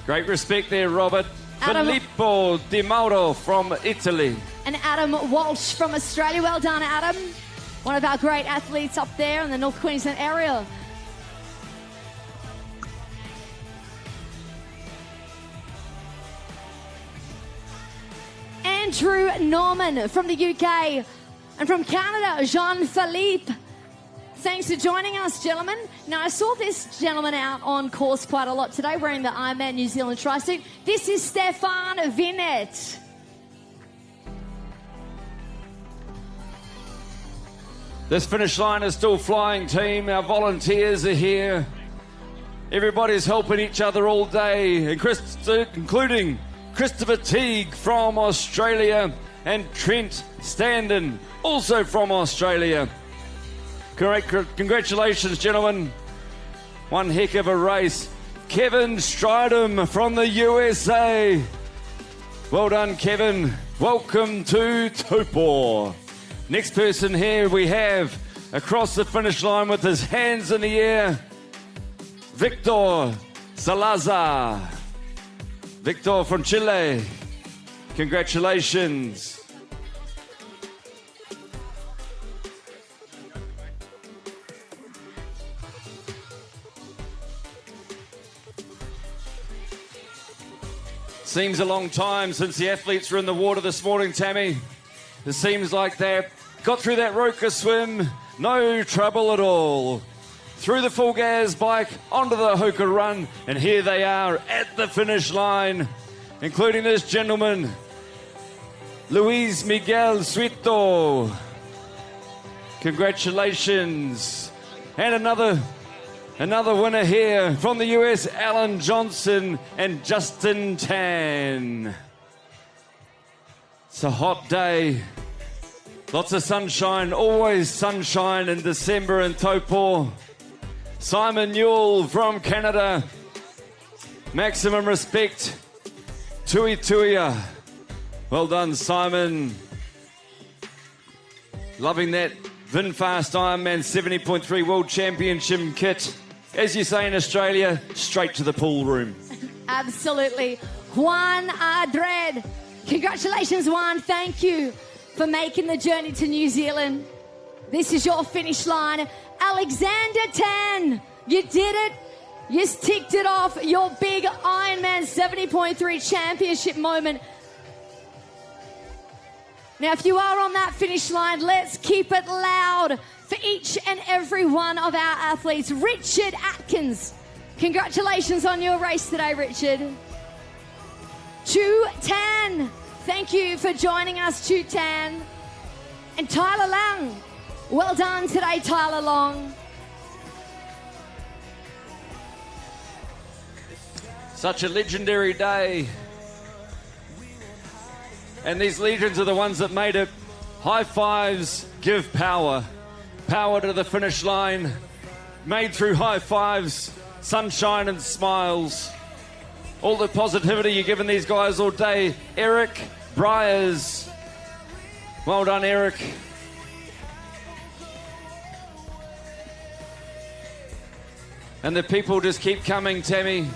Great respect there, Robert. Adam, Filippo Di Mauro from Italy. And Adam Walsh from Australia. Well done, Adam. One of our great athletes up there in the North Queensland area. Andrew Norman from the UK. And from Canada, Jean-Philippe. Thanks for joining us, gentlemen. Now, I saw this gentleman out on course quite a lot today wearing the IRONMAN New Zealand tri-suit. This is Stefan Vinet. This finish line is still flying, team. Our volunteers are here. Everybody's helping each other all day, including Christopher Teague from Australia and Trent Standen, also from Australia. Congratulations, gentlemen. One heck of a race. Kevin Stridham from the USA. Well done, Kevin. Welcome to Taupō. Next person here we have across the finish line with his hands in the air, Victor Salazar. Victor from Chile. Congratulations. Seems a long time since the athletes were in the water this morning, Tammy. It seems like they got through that Roka swim, no trouble at all. Through the full gas bike, onto the Hoka run, and here they are at the finish line, including this gentleman, Luis Miguel Suito. Congratulations. And another winner here from the US, Alan Johnson and Justin Tan. It's a hot day. Lots of sunshine, always sunshine in December in Taupō. Simon Newell from Canada. Maximum respect. Tui Tuia. Well done, Simon. Loving that VinFast IRONMAN 70.3 World Championship kit. As you say in Australia, straight to the pool room. Absolutely. Juan Adred. Congratulations, Juan. Thank you for making the journey to New Zealand. This is your finish line. Alexander Tan, you did it. You ticked it off. Your big Ironman 70.3 championship moment. Now, if you are on that finish line, let's keep it loud for each and every one of our athletes. Richard Atkins, congratulations on your race today, Richard. Chu Tan, thank you for joining us, Chu Tan. And Tyler Lang, well done today, Tyler Long. Such a legendary day. And these legends are the ones that made it. High fives give power. Power to the finish line. Made through high fives, sunshine and smiles. All the positivity you're giving these guys all day. Eric Briers. Well done, Eric. And the people just keep coming, Tammy.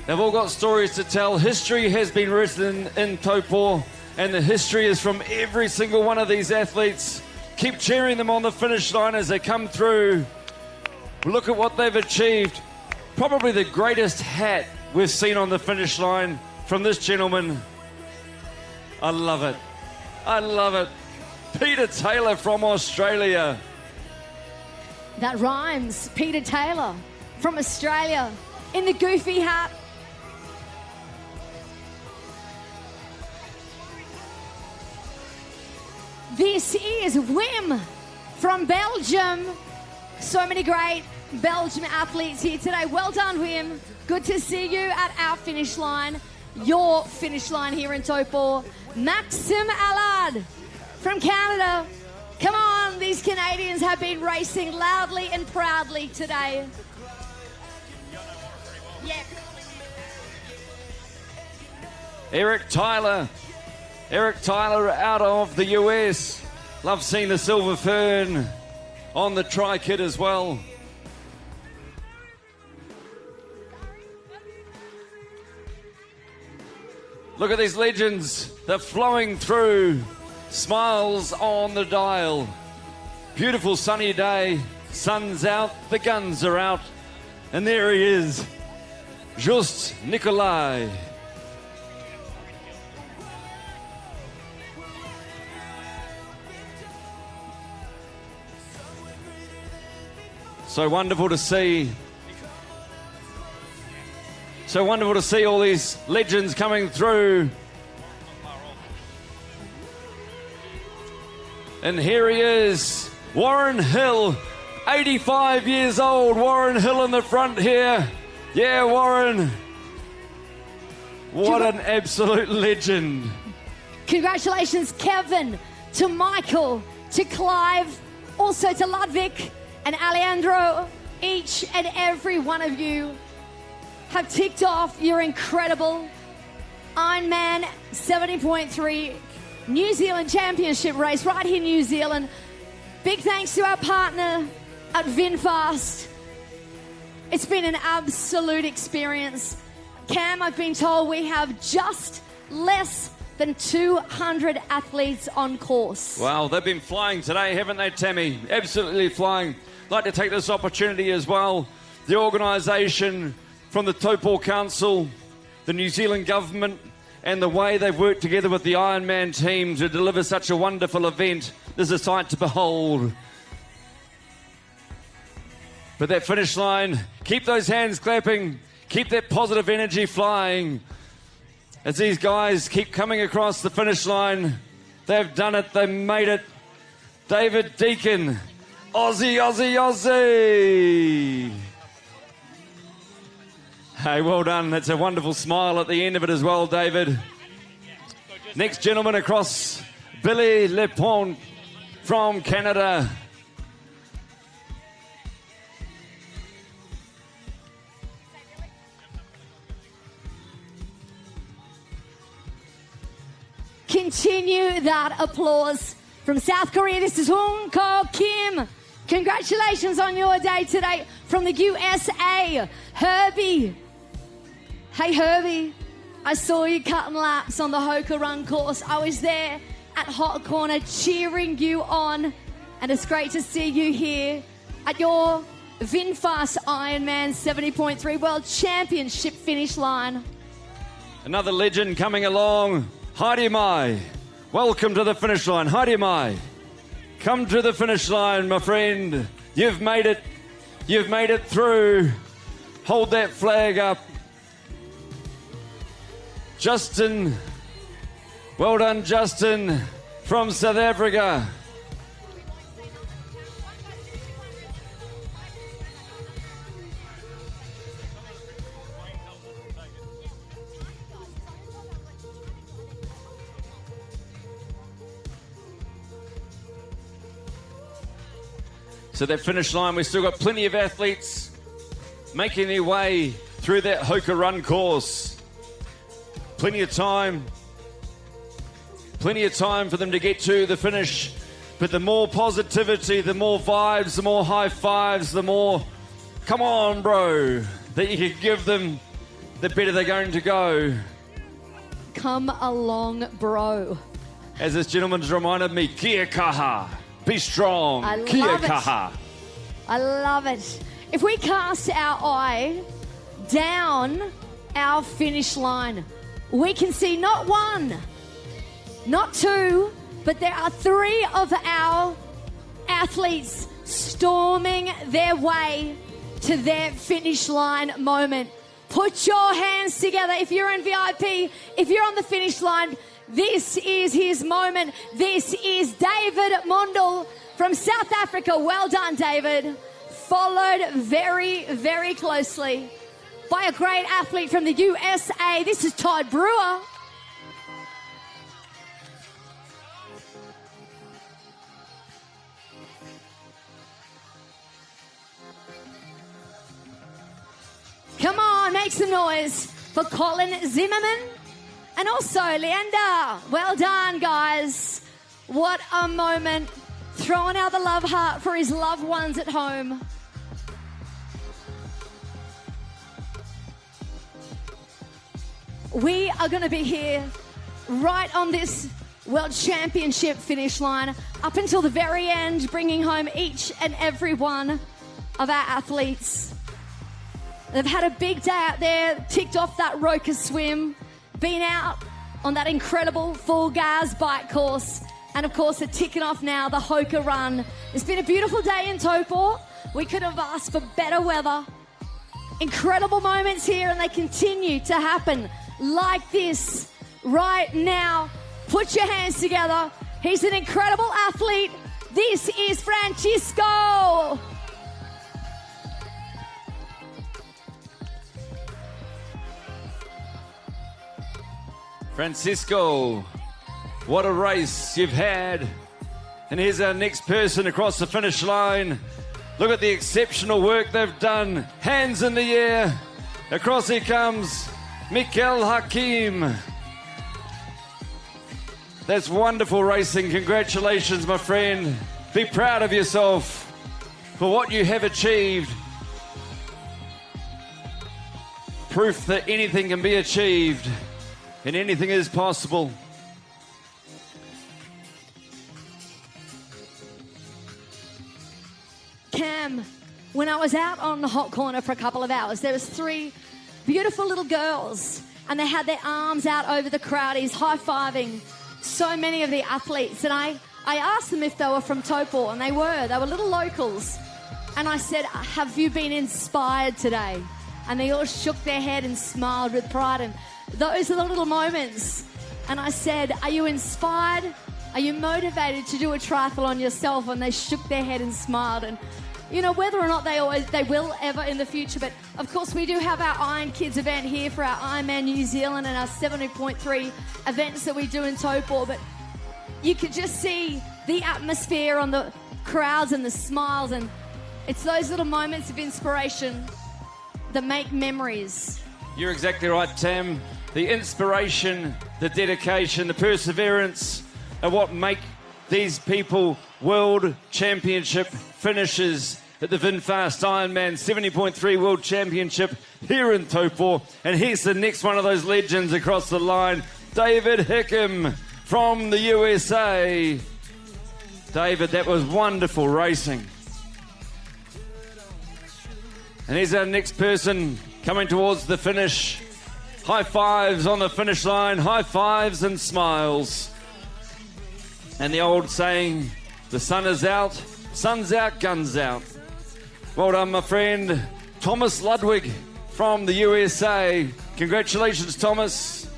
They've all got stories to tell. History has been written in Taupō, and the history is from every single one of these athletes. Keep cheering them on the finish line as they come through. Look at what they've achieved. Probably the greatest hat we've seen on the finish line from this gentleman. I love it. I love it. Peter Taylor from Australia. That rhymes. Peter Taylor from Australia in the goofy hat. This is Wim from Belgium. So many great Belgian athletes here today. Well done, Wim. Good to see you at our finish line, your finish line here in Taupō. Maxim Allard from Canada. Come on, these Canadians have been racing loudly and proudly today. Yeah. Eric Tyler out of the US. Love seeing the silver fern on the tri-kit as well. Look at these legends. They're flowing through. Smiles on the dial. Beautiful sunny day. Sun's out, the guns are out. And there he is. Just Nikolai. So wonderful to see. So wonderful to see all these legends coming through. And here he is, Warren Hill, 85 years old. Warren Hill in the front here. Yeah, Warren. What an absolute legend. Congratulations, Kevin, to Michael, to Clive, also to Ludwig and Alejandro, each and every one of you. have ticked off your incredible IRONMAN 70.3 New Zealand Championship race right here in New Zealand. Big thanks to our partner at VinFast. It's been an absolute experience. Cam, I've been told we have just less than 200 athletes on course. Wow, they've been flying today, haven't they, Tammy? Absolutely flying. I'd like to take this opportunity as well. The organisation from the Taupō Council, the New Zealand government, and the way they've worked together with the Ironman team to deliver such a wonderful event is a sight to behold. But that finish line, keep those hands clapping, keep that positive energy flying. As these guys keep coming across the finish line, they've done it, they made it. David Deacon, Aussie, Aussie, Aussie. Hey, well done. That's a wonderful smile at the end of it as well, David. Next gentleman across, Billy Lepont from Canada. Continue that applause from South Korea. This is Hong Ko Kim. Congratulations on your day today. From the USA, Herbie. Hey Herbie, I saw you cutting laps on the Hoka Run course. I was there at Hot Corner cheering you on, and it's great to see you here at your VinFast Ironman 70.3 World Championship finish line. Another legend coming along, Heidi Mai. Welcome to the finish line, Heidi Mai. Come to the finish line, my friend. You've made it. You've made it through. Hold that flag up. Justin, well done, Justin, from South Africa. So that finish line, we've still got plenty of athletes making their way through that Hoka Run course. Plenty of time for them to get to the finish. But the more positivity, the more vibes, the more high fives, the more, come on, bro, that you can give them, the better they're going to go. Come along, bro. As this gentleman's reminded me, kia kaha, be strong, I kia love it. kaha. I love it. If we cast our eye down our finish line, we can see not one, not two, but there are three of our athletes storming their way to their finish line moment. Put your hands together if you're in VIP, if you're on the finish line. This is his moment. This is David Mondal from South Africa. Well done, David. Followed very, very closely by a great athlete from the USA. This is Todd Brewer. Come on, make some noise for Colin Zimmerman and also Leander. Well done, guys. What a moment. Throwing out the love heart for his loved ones at home. We are going to be here right on this World Championship finish line up until the very end, bringing home each and every one of our athletes. They've had a big day out there, ticked off that Roka swim, been out on that incredible full gas bike course, and of course they're ticking off now the Hoka Run. It's been a beautiful day in Taupō. We could have asked for better weather. Incredible moments here, and they continue to happen like this right now. Put your hands together. He's an incredible athlete. This is Francisco. Francisco, what a race you've had. And here's our next person across the finish line. Look at the exceptional work they've done. Hands in the air. Across he comes, Mikel Hakim. That's wonderful racing. Congratulations, my friend. Be proud of yourself for what you have achieved. Proof that anything can be achieved and anything is possible. Cam, when I was out on the hot corner for a couple of hours, there was 3 beautiful little girls, and they had their arms out over the crowdies, high-fiving so many of the athletes. And I asked them if they were from Taupō, and they were little locals. And I said, have you been inspired today? And they all shook their head and smiled with pride. And those are the little moments. And I said, are you inspired? Are you motivated to do a triathlon yourself? And they shook their head and smiled. And you know, whether or not they will ever in the future, but of course we do have our Iron Kids event here for our Ironman New Zealand and our 70.3 events that we do in Taupō. But you could just see the atmosphere on the crowds and the smiles, and it's those little moments of inspiration that make memories. You're exactly right, Tam. The inspiration, the dedication, the perseverance are what make these people world championship finishers at the VinFast Ironman 70.3 World Championship here in Taupō. And here's the next one of those legends across the line, David Hickam from the USA. David, that was wonderful racing. And here's our next person coming towards the finish. High fives on the finish line, high fives and smiles. And the old saying, the sun is out, sun's out, guns out. Well done, my friend, Thomas Ludwig from the USA. Congratulations, Thomas.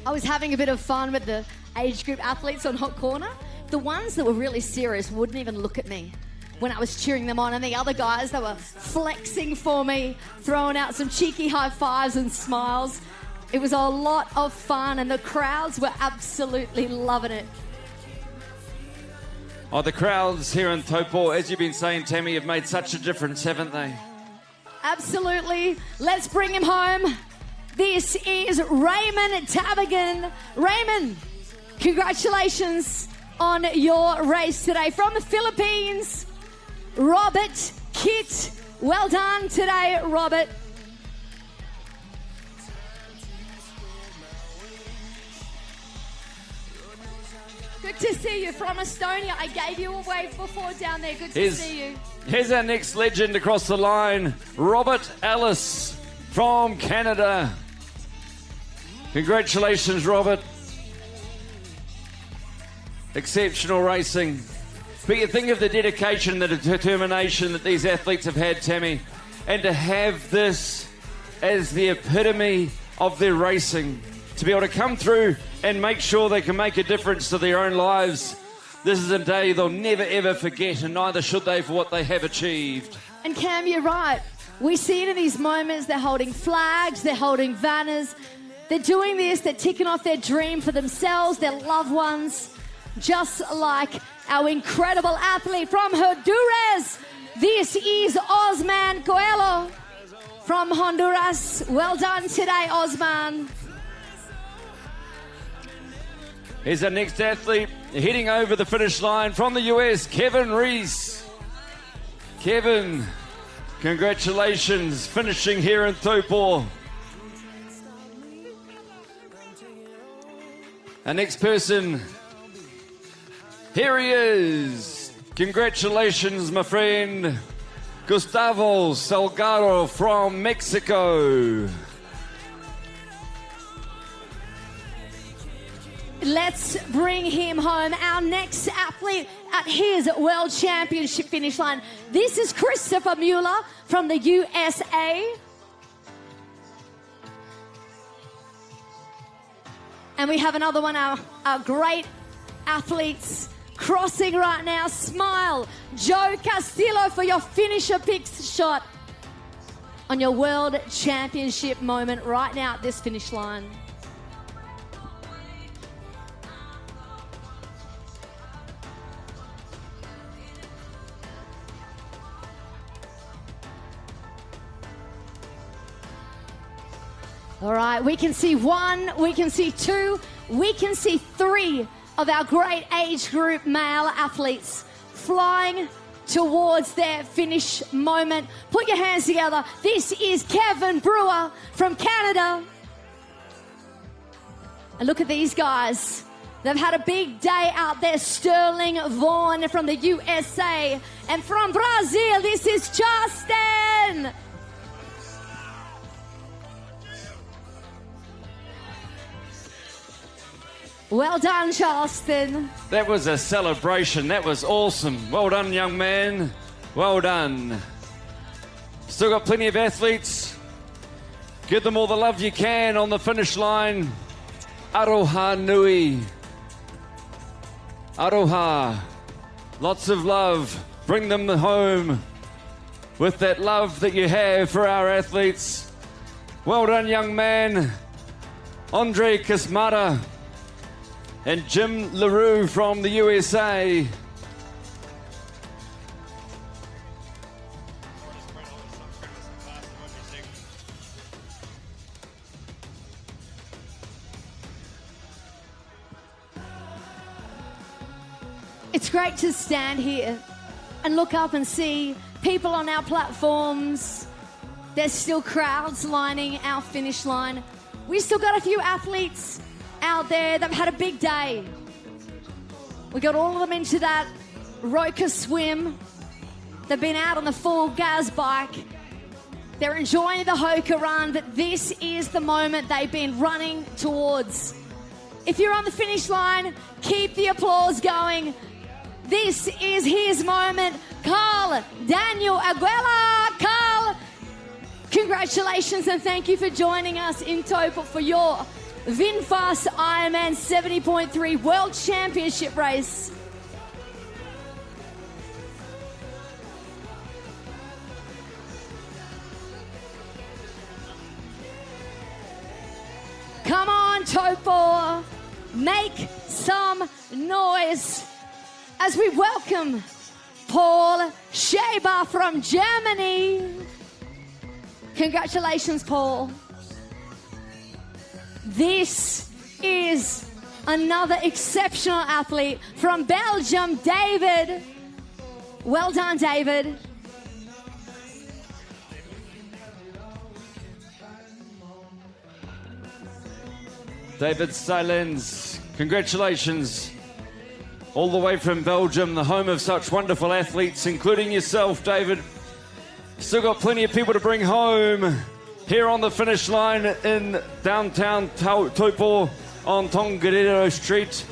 I was having a bit of fun with the age group athletes on Hot Corner. The ones that were really serious wouldn't even look at me when I was cheering them on, and the other guys, they were flexing for me, throwing out some cheeky high fives and smiles. It was a lot of fun, and the crowds were absolutely loving it. Oh, the crowds here in Taupō, as you've been saying, Tammy, have made such a difference, haven't they? Absolutely. Let's bring him home. This is Raymond Tabagan. Raymond, congratulations on your race today. From the Philippines, Robert Kit. Well done today, Robert. Good to see you from Estonia. I gave you a wave before down there. Good to see you. Here's our next legend across the line, Robert Ellis from Canada. Congratulations, Robert. Exceptional racing. But you think of the dedication, the determination that these athletes have had, Tammy, and to have this as the epitome of their racing, to be able to come through and make sure they can make a difference to their own lives. This is a day they'll never ever forget, and neither should they for what they have achieved. And Cam, you're right. We see it in these moments. They're holding flags, they're holding banners. They're doing this, they're ticking off their dream for themselves, their loved ones, just like our incredible athlete from Honduras. This is Osman Coelho from Honduras. Well done today, Osman. Here's our next athlete heading over the finish line from the US, Kevin Reese. Kevin, congratulations, finishing here in Taupō. Our next person, here he is. Congratulations, my friend, Gustavo Salgado from Mexico. Let's bring him home. Our next athlete at his World Championship finish line. This is Christopher Mueller from the USA. And we have another one, our great athletes crossing right now. Smile, Joe Castillo, for your finisher pick shot on your World Championship moment right now at this finish line. All right, we can see 1, we can see 2, we can see 3 of our great age group male athletes flying towards their finish moment. Put your hands together. This is Kevin Brewer from Canada. And look at these guys. They've had a big day out there. Sterling Vaughan from the USA. And from Brazil, this is Justin. Well done, Charleston. That was a celebration. That was awesome. Well done, young man. Well done. Still got plenty of athletes. Give them all the love you can on the finish line. Aroha nui. Aroha. Lots of love. Bring them home with that love that you have for our athletes. Well done, young man. Andre Kismara and Jim LaRue from the USA. It's great to stand here and look up and see people on our platforms. There's still crowds lining our finish line. We've still got a few athletes out there that have had a big day. We got all of them into that Roka swim. They've been out on the full gas bike. They're enjoying the Hoka run, but this is the moment they've been running towards. If you're on the finish line, keep the applause going. This is his moment. Carl Daniel Aguila. Carl, congratulations and thank you for joining us in Taupō for your VinFast IRONMAN 70.3 World Championship race. Come on, Taupō. Make some noise as we welcome Paul Schäber from Germany. Congratulations, Paul. This is another exceptional athlete from Belgium, David. Well done, David. David Stylens, congratulations. All the way from Belgium, the home of such wonderful athletes, including yourself, David. Still got plenty of people to bring home here on the finish line in downtown Taupō on Tongariro Street.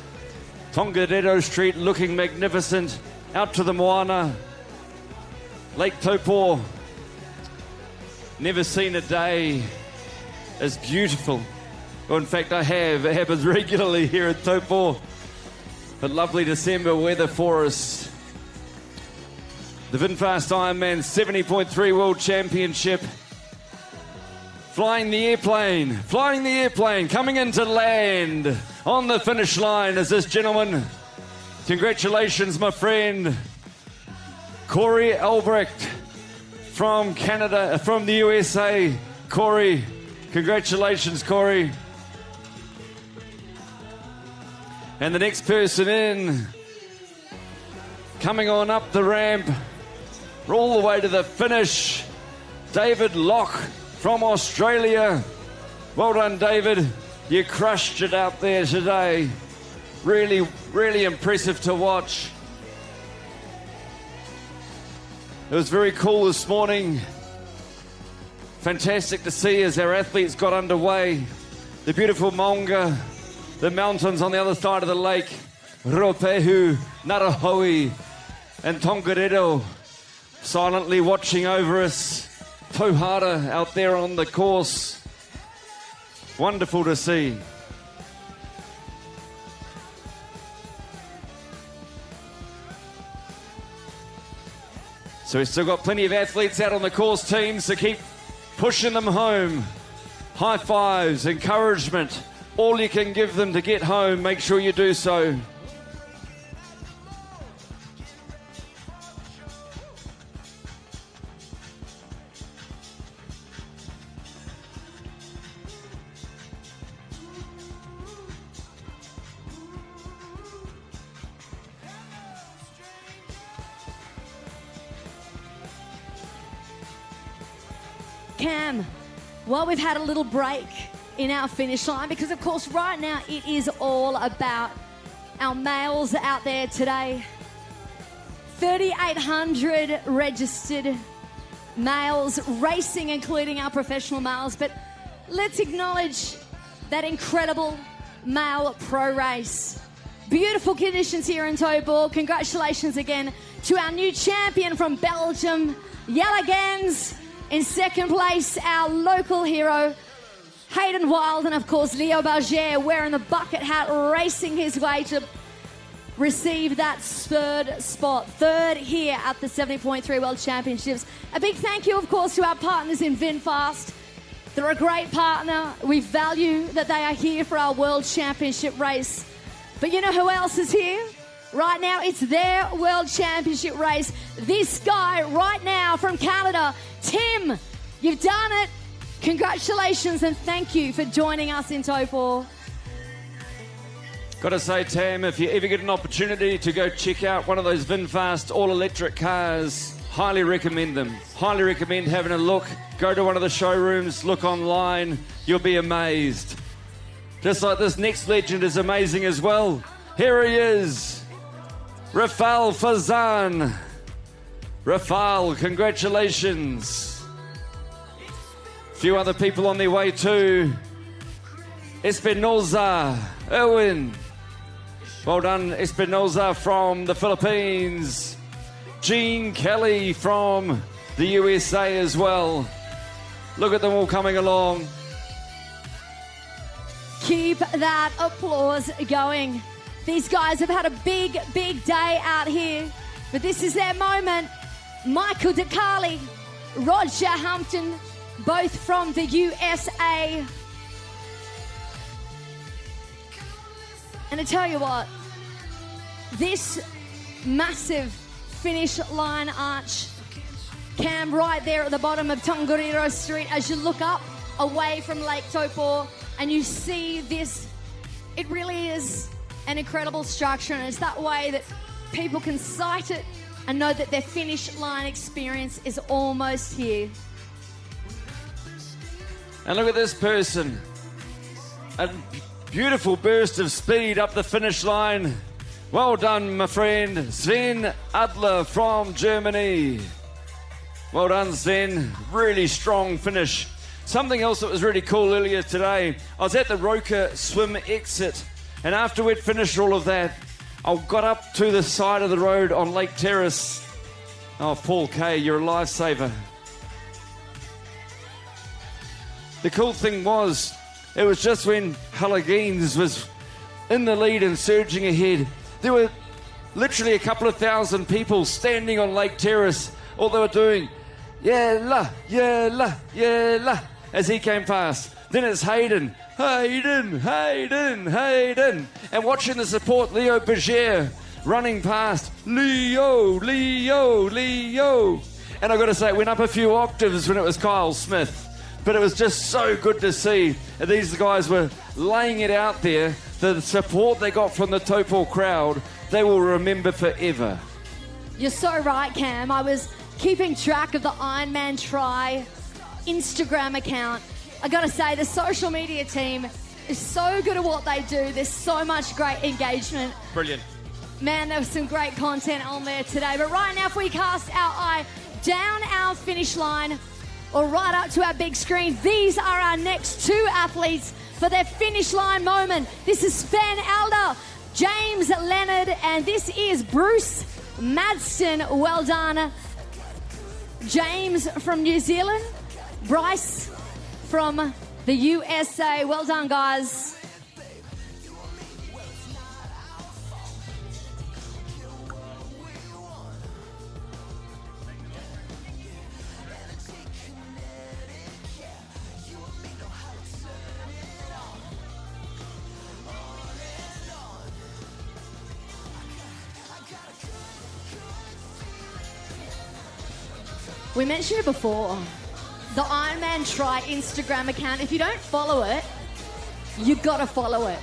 Tongariro Street looking magnificent. Out to the Moana. Lake Taupō. Never seen a day as beautiful. Well, in fact, I have. It happens regularly here at Taupō. But lovely December weather for us. The VinFast Ironman 70.3 World Championship. Flying the airplane, coming into land on the finish line is this gentleman. Congratulations, my friend. Corey Albrecht from Canada, from the USA. Corey, congratulations, Corey. And the next person in, coming on up the ramp, all the way to the finish, David Locke from Australia. Well done, David. You crushed it out there today. Really, really impressive to watch. It was very cool this morning. Fantastic to see as our athletes got underway. The beautiful Maunga, the mountains on the other side of the lake, Ruapehu, Ngarahoe, and Tongariro silently watching over us. Tauhara out there on the course. Wonderful to see. So we've still got plenty of athletes out on the course teams to keep pushing them home. High fives, encouragement, all you can give them to get home, make sure you do so. Cam, well, we've had a little break in our finish line because, of course, right now it is all about our males out there today. 3,800 registered males racing, including our professional males. But let's acknowledge that incredible male pro race. Beautiful conditions here in Taupō. Congratulations again to our new champion from Belgium, Jellegans. In second place, our local hero, Hayden Wild, and of course Leo Berger wearing the bucket hat, racing his way to receive that third spot. Third here at the 70.3 World Championships. A big thank you, of course, to our partners in VinFast. They're a great partner. We value that they are here for our World Championship race. But you know who else is here? Right now, it's their World Championship race. This guy right now from Canada, Tim, you've done it. Congratulations and thank you for joining us in Taupō. Got to say, Tam, if you ever get an opportunity to go check out one of those VinFast all-electric cars, highly recommend them. Highly recommend having a look. Go to one of the showrooms, look online. You'll be amazed. Just like this next legend is amazing as well. Here he is, Rafael Fazan. Rafael, congratulations. A few other people on their way too. Espinoza, Erwin. Well done, Espinoza from the Philippines. Gene Kelly from the USA as well. Look at them all coming along. Keep that applause going. These guys have had a big, big day out here, but this is their moment. Michael DeCarli, Roger Hampton, both from the USA. And I tell you what, this massive finish line arch, Cam, right there at the bottom of Tongariro Street, as you look up away from Lake Taupō and you see this, it really is an incredible structure, and it's that way that people can sight it and know that their finish line experience is almost here. And look at this person. A beautiful burst of speed up the finish line. Well done, my friend. Sven Adler from Germany. Well done, Sven. Really strong finish. Something else that was really cool earlier today, I was at the Roka swim exit, and after we'd finished all of that, I got up to the side of the road on Lake Terrace. Oh, Paul Kay, you're a lifesaver. The cool thing was, it was just when Jellegans was in the lead and surging ahead. There were literally a couple of thousand people standing on Lake Terrace. All they were doing, yeah, la, as he came past. Then it's Hayden, and watching the support, Leo Berger running past, Leo. And I've got to say, it went up a few octaves when it was Kyle Smith. But it was just so good to see. These guys were laying it out there. The support they got from the Taupō crowd, they will remember forever. You're so right, Cam. I was keeping track of the Ironman Try Instagram account. I gotta say, the social media team is so good at what they do. There's so much great engagement. Brilliant. Man, there was some great content on there today. But right now, if we cast our eye down our finish line or right up to our big screen, these are our next two athletes for their finish line moment. This is Sven Elder, James Leonard, and this is Bruce Madston. Well done. James from New Zealand, Bryce from the USA. Well done, guys. We mentioned it before, the Ironman Try Instagram account. If you don't follow it, you've got to follow it.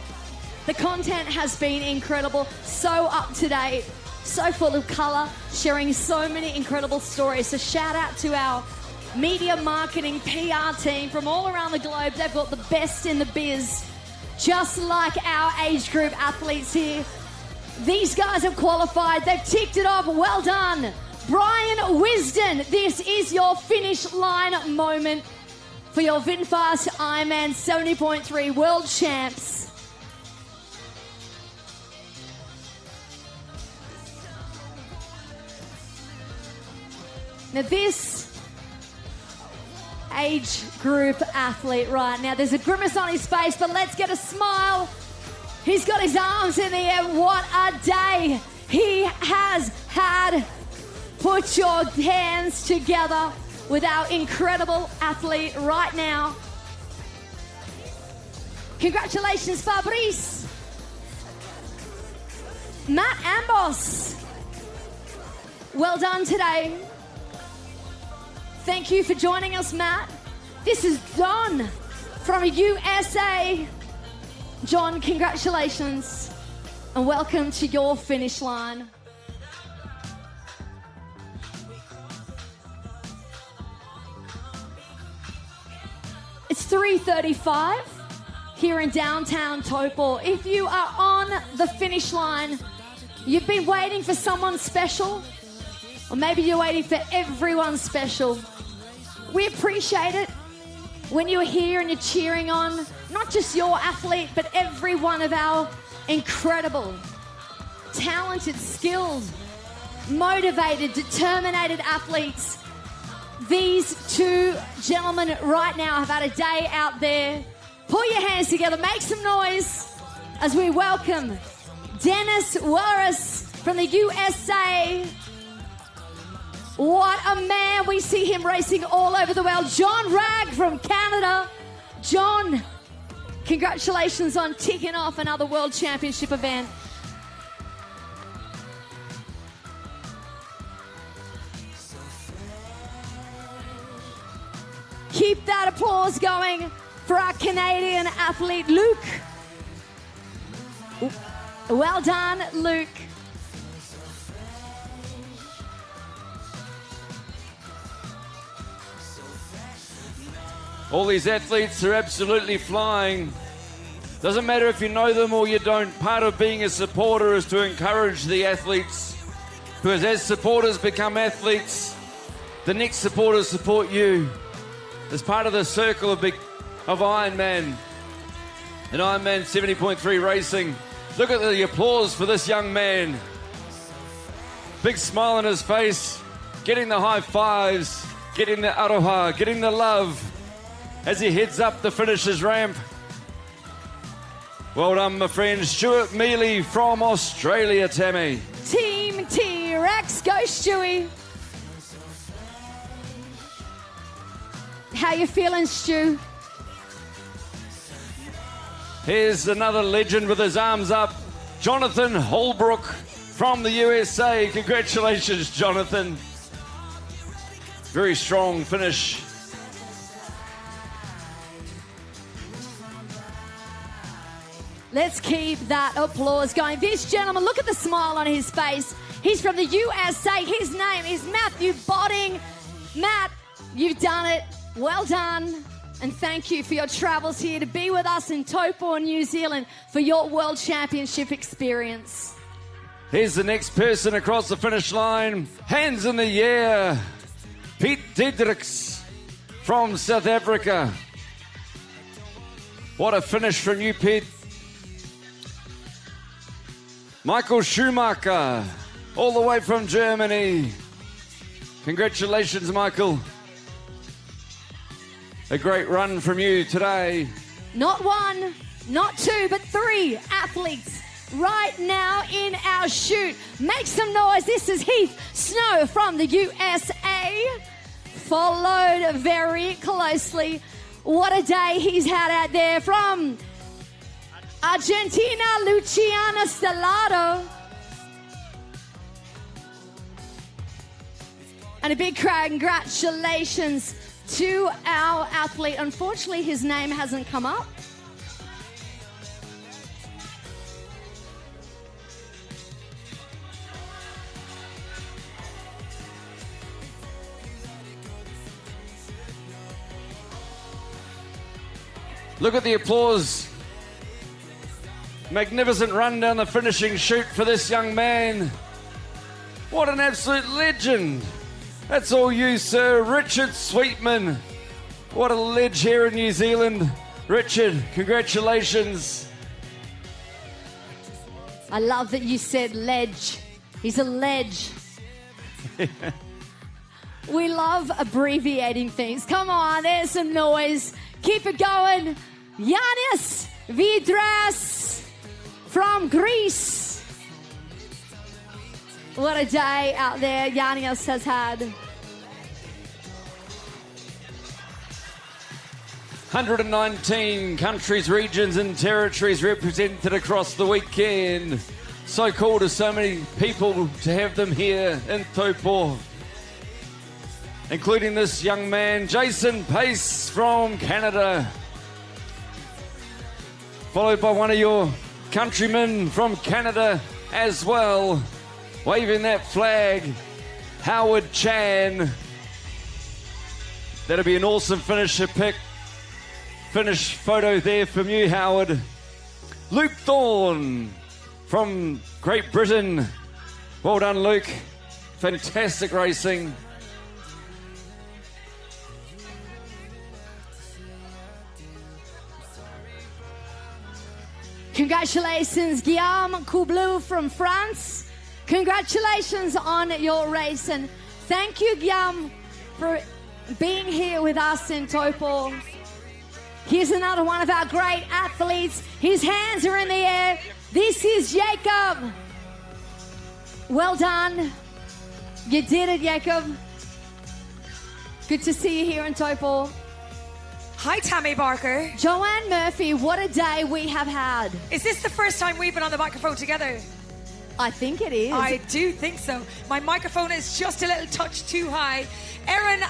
The content has been incredible, so up to date, so full of colour, sharing so many incredible stories. So shout out to our media marketing PR team from all around the globe. They've got the best in the biz, just like our age group athletes here. These guys have qualified. They've ticked it off. Well done. Brian Wisden, this is your finish line moment for your VinFast Ironman 70.3 World Champs. Now this age group athlete right now, there's a grimace on his face, but let's get a smile. He's got his arms in the air. What a day he has had. Put your hands together with our incredible athlete right now. Congratulations, Fabrice. Matt Ambos. Well done today. Thank you for joining us, Matt. This is Don from USA. John, congratulations and welcome to your finish line. It's 3:35 here in downtown Taupō. If you are on the finish line, you've been waiting for someone special, or maybe you're waiting for everyone special. We appreciate it when you're here and you're cheering on not just your athlete, but every one of our incredible, talented, skilled, motivated, determined athletes. These two gentlemen right now have had a day out there. Pull your hands together, make some noise as we welcome Dennis Wallace from the USA. What a man. We see him racing all over the world. John Ragg from Canada. John, congratulations on ticking off another World Championship event. Keep that applause going for our Canadian athlete, Luke. Well done, Luke. All these athletes are absolutely flying. Doesn't matter if you know them or you don't. Part of being a supporter is to encourage the athletes. Because as supporters become athletes, the next supporters support you. As part of the circle of Ironman and Ironman 70.3 racing. Look at the applause for this young man. Big smile on his face, getting the high fives, getting the aroha, getting the love as he heads up the finisher's ramp. Well done, my friend. Stuart Mealy from Australia, Tammy. Team T-Rex, go Stewie. How you feeling, Stu? Here's another legend with his arms up. Jonathan Holbrook from the USA. Congratulations, Jonathan. Very strong finish. Let's keep that applause going. This gentleman, look at the smile on his face. He's from the USA. His name is Matthew Botting. Matt, you've done it. Well done. And thank you for your travels here to be with us in Taupō, New Zealand for your World Championship experience. Here's the next person across the finish line. Hands in the air. Pete Diedrichs from South Africa. What a finish from you, Pete. Michael Schumacher, all the way from Germany. Congratulations, Michael. A great run from you today. Not one, not two, but three athletes right now in our chute. Make some noise. This is Heath Snow from the USA. Followed very closely. What a day he's had out there from Argentina, Luciana Stellato. And a big congratulations to our athlete. Unfortunately, his name hasn't come up. Look at the applause. Magnificent run down the finishing chute for this young man. What an absolute legend. That's all you, sir. Richard Sweetman. What a ledge here in New Zealand. Richard, congratulations. I love that you said ledge. He's a ledge. We love abbreviating things. Come on, there's some noise. Keep it going. Yanis Vidras from Greece. What a day out there Yanis has had. 119 countries, regions and territories represented across the weekend. So cool to so many people to have them here in Taupō. Including this young man, Jason Pace from Canada. Followed by one of your countrymen from Canada as well. Waving that flag, Howard Chan. That'll be an awesome finish photo there from you, Howard. Luke Thorne from Great Britain. Well done, Luke. Fantastic racing. Congratulations, Guillaume Coublou from France. Congratulations on your race, and thank you, Guillaume, for being here with us in Taupō. Here's another one of our great athletes. His hands are in the air. This is Jacob. Well done. You did it, Jacob. Good to see you here in Taupō. Hi, Tammy Barker. Joanne Murphy, what a day we have had. Is this the first time we've been on the microphone together? I think it is. I do think so. My microphone is just a little touch too high. Erin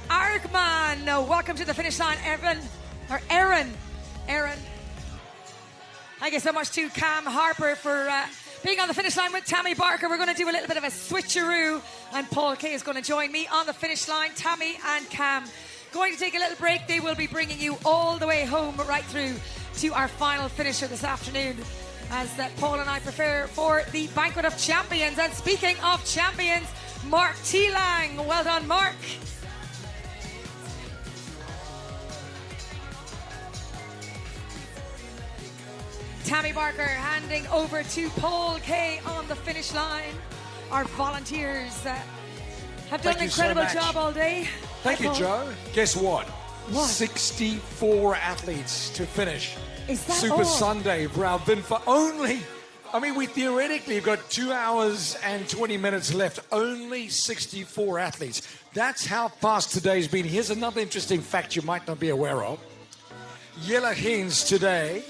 Arkman, welcome to the finish line, Erin. Thank you so much to Cam Harper for being on the finish line with Tammy Barker. We're going to do a little bit of a switcheroo, and Paul Kay is going to join me on the finish line. Tammy and Cam going to take a little break. They will be bringing you all the way home right through to our final finisher this afternoon, as Paul and I prepare for the Banquet of Champions. And speaking of champions, Mark T. Lang. Well done, Mark. Tammy Barker handing over to Paul Kay on the finish line. Our volunteers have done an incredible job all day. Thank you, Paul. Joe. Guess what? What? 64 athletes to finish. Is that Super all? Sunday for our VinFast. We theoretically have got 2 hours and 20 minutes left. Only 64 athletes. That's how fast today's been. Here's another interesting fact you might not be aware of. Jelle Hens today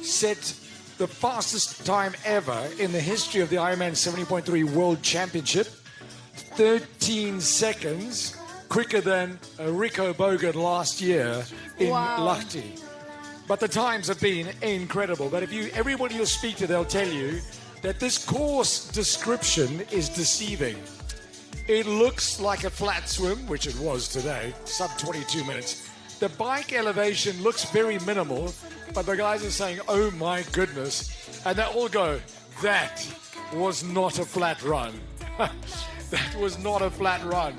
set the fastest time ever in the history of the Ironman 70.3 World Championship. 13 seconds quicker than Rico Bogan last year in Lahti. But the times have been incredible. But everybody you'll speak to, they'll tell you that this course description is deceiving. It looks like a flat swim, which it was today, sub 22 minutes. The bike elevation looks very minimal, but the guys are saying, oh my goodness. And they all go, that was not a flat run. That was not a flat run.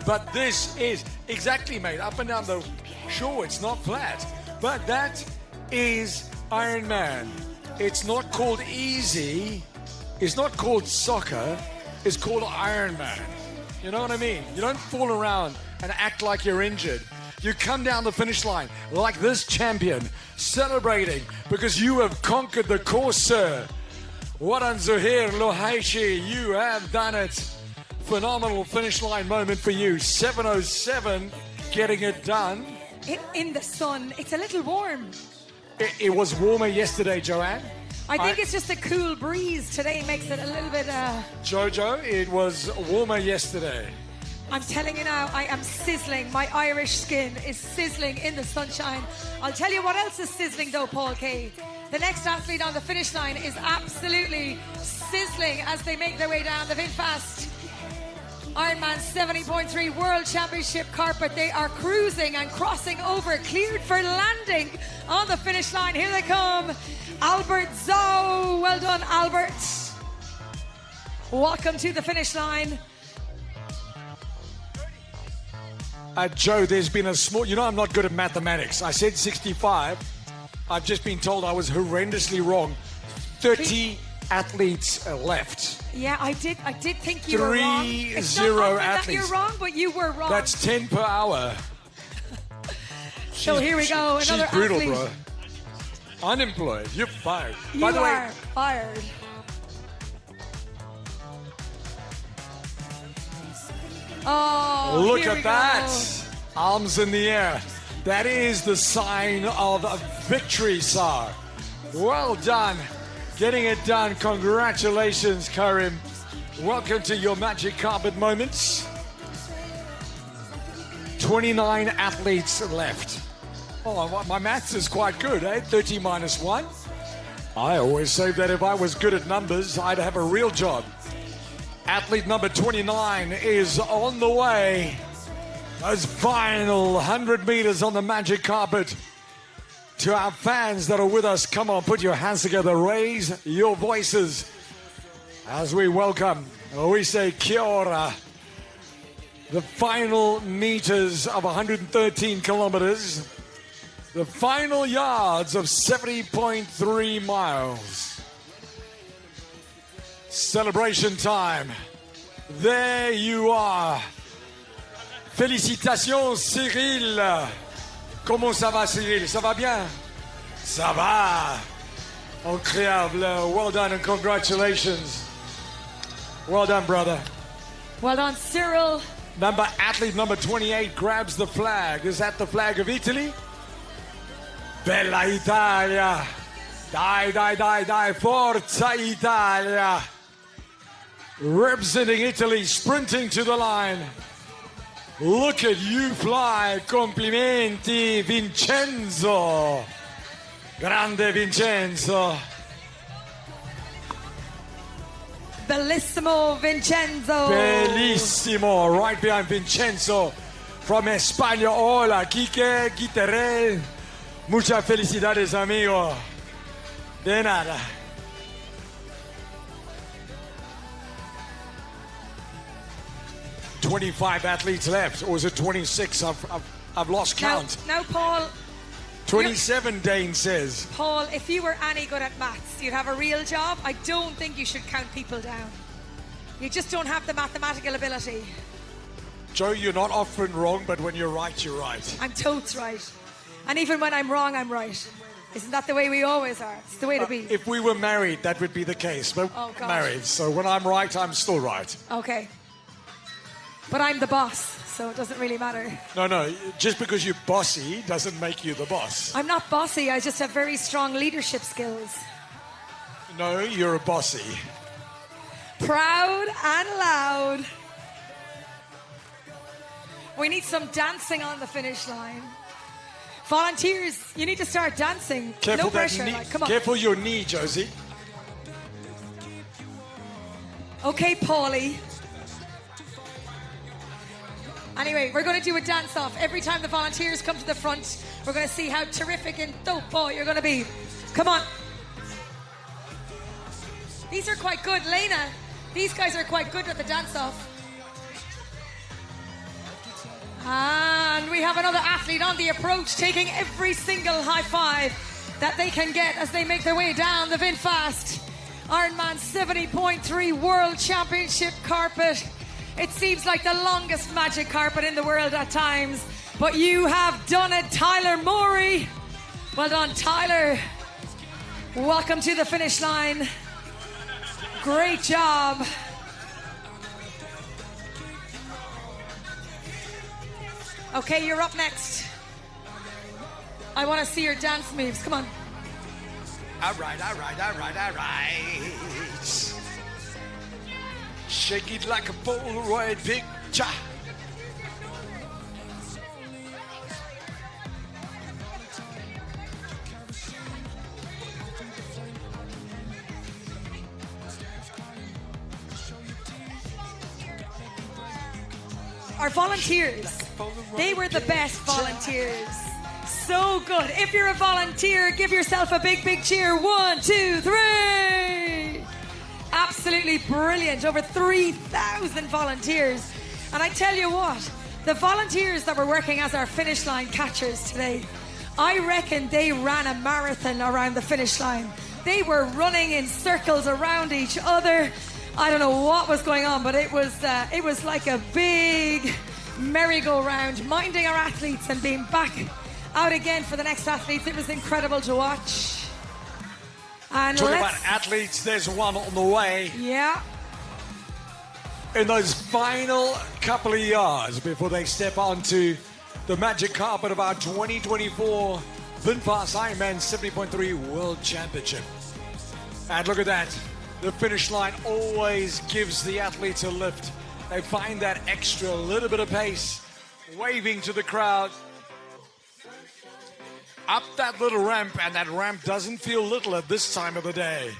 But this is exactly, mate, up and down the shore, it's not flat. But that is Ironman. It's not called easy. It's not called soccer. It's called Ironman. You know what I mean? You don't fall around and act like you're injured. You come down the finish line like this champion, celebrating because you have conquered the course, sir. Waran Zuhair Lohaishi, you have done it. Phenomenal finish line moment for you. 7:07, getting it done. In the sun, it's a little warm. It was warmer yesterday, Joanne. I think it's just the cool breeze today makes it a little bit... Jojo, it was warmer yesterday. I'm telling you now, I am sizzling. My Irish skin is sizzling in the sunshine. I'll tell you what else is sizzling though, Paul Kay. The next athlete on the finish line is absolutely sizzling as they make their way down the VinFast. Ironman 70.3 World Championship carpet. They are cruising and crossing over, cleared for landing on the finish line. Here they come. Albert Zoe. Well done, Albert. Welcome to the finish line. Joe, there's been a small... You know I'm not good at mathematics. I said 65. I've just been told I was horrendously wrong. 30 athletes left. Yeah, I did think you were wrong. 30 it's not often athletes. that you're wrong, but you were wrong. That's 10 per hour. So here we go. She's Another brutal, athlete. bro. Unemployed. You're fired. You By the way, are fired. Oh, look here we at that. go. Arms in the air. That is the sign of a victory, sir. Well done. Getting it done. Congratulations, Karim. Welcome to your magic carpet moments. 29 athletes left. Oh, my maths is quite good, eh? 30 minus 1. I always say that if I was good at numbers, I'd have a real job. Athlete number 29 is on the way. Those final 100 meters on the magic carpet. To our fans that are with us, come on, put your hands together, raise your voices as we welcome, we say kia ora. The final meters of 113 kilometers, the final yards of 70.3 miles. Celebration time. There you are. Félicitations, Cyril. Comment ça va, Cyril? Ça va bien? Ça va. Incroyable. Well done and congratulations. Well done, brother. Well done, Cyril. Athlete number 28 grabs the flag. Is that the flag of Italy? Bella Italia. Dai, dai, dai, dai. Forza Italia. Representing Italy, sprinting to the line. Look at you fly. Complimenti, Vincenzo. Grande Vincenzo. Bellissimo, Vincenzo. Bellissimo. Right behind Vincenzo from España. Hola, Quique, Guiterrel. Muchas felicidades, amigo. De nada. $25 athletes left, or is it 26? I've lost count. Now, Paul. 27, Dane says. Paul, if you were any good at maths, you'd have a real job. I don't think you should count people down. You just don't have the mathematical ability. Joe, you're not often wrong, but when you're right, you're right. I'm totes right. And even when I'm wrong, I'm right. Isn't that the way we always are? It's the way to be. If we were married, that would be the case. But Oh, God. married, so when I'm right, I'm still right. Okay. But I'm the boss, so it doesn't really matter. No, just because you're bossy doesn't make you the boss. I'm not bossy, I just have very strong leadership skills. No, you're a bossy. Proud and loud. We need some dancing on the finish line. Volunteers, you need to start dancing. Careful No that pressure, knee. like, come on. Careful your knee, Josie. Okay, Paulie. Anyway, we're going to do a dance-off. Every time the volunteers come to the front, we're going to see how terrific and Taupō you're going to be. Come on. These are quite good. Lena, these guys are quite good at the dance-off. And we have another athlete on the approach, taking every single high five that they can get as they make their way down the VinFast Ironman 70.3 World Championship carpet. It seems like the longest magic carpet in the world at times, but you have done it, Tyler Morey. Well done, Tyler. Welcome to the finish line. Great job. Okay, you're up next. I want to see your dance moves. Come on. All right. Shake it like a Polaroid picture. our volunteers, they were the best volunteers. So good. If you're a volunteer, give yourself a big, big cheer. 1, 2, 3. Absolutely brilliant. Over 3,000 volunteers. And I tell you what, the volunteers that were working as our finish line catchers today, I reckon they ran a marathon around the finish line. They were running in circles around each other. I don't know what was going on, but it was like a big merry-go-round, minding our athletes and being back out again for the next athletes. It was incredible to watch. And talking about athletes, there's one on the way. Yeah. In those final couple of yards before they step onto the magic carpet of our 2024 VinFast IRONMAN 70.3 World Championship. And look at that. The finish line always gives the athletes a lift. They find that extra little bit of pace, waving to the crowd. Up that little ramp, and that ramp doesn't feel little at this time of the day.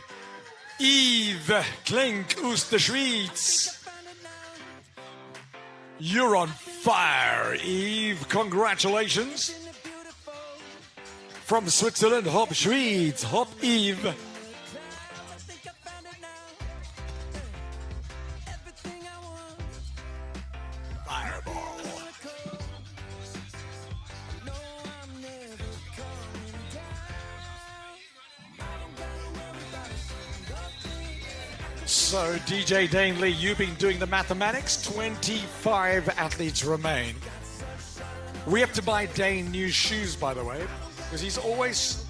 Yves Klink aus der Schweiz. You're on fire, Yves. Congratulations. From Switzerland, Hop Schweiz, Hop Yves. Fireball. So, DJ Dane Lee, you've been doing the mathematics. 25 athletes remain. We have to buy Dane new shoes, by the way, because he's always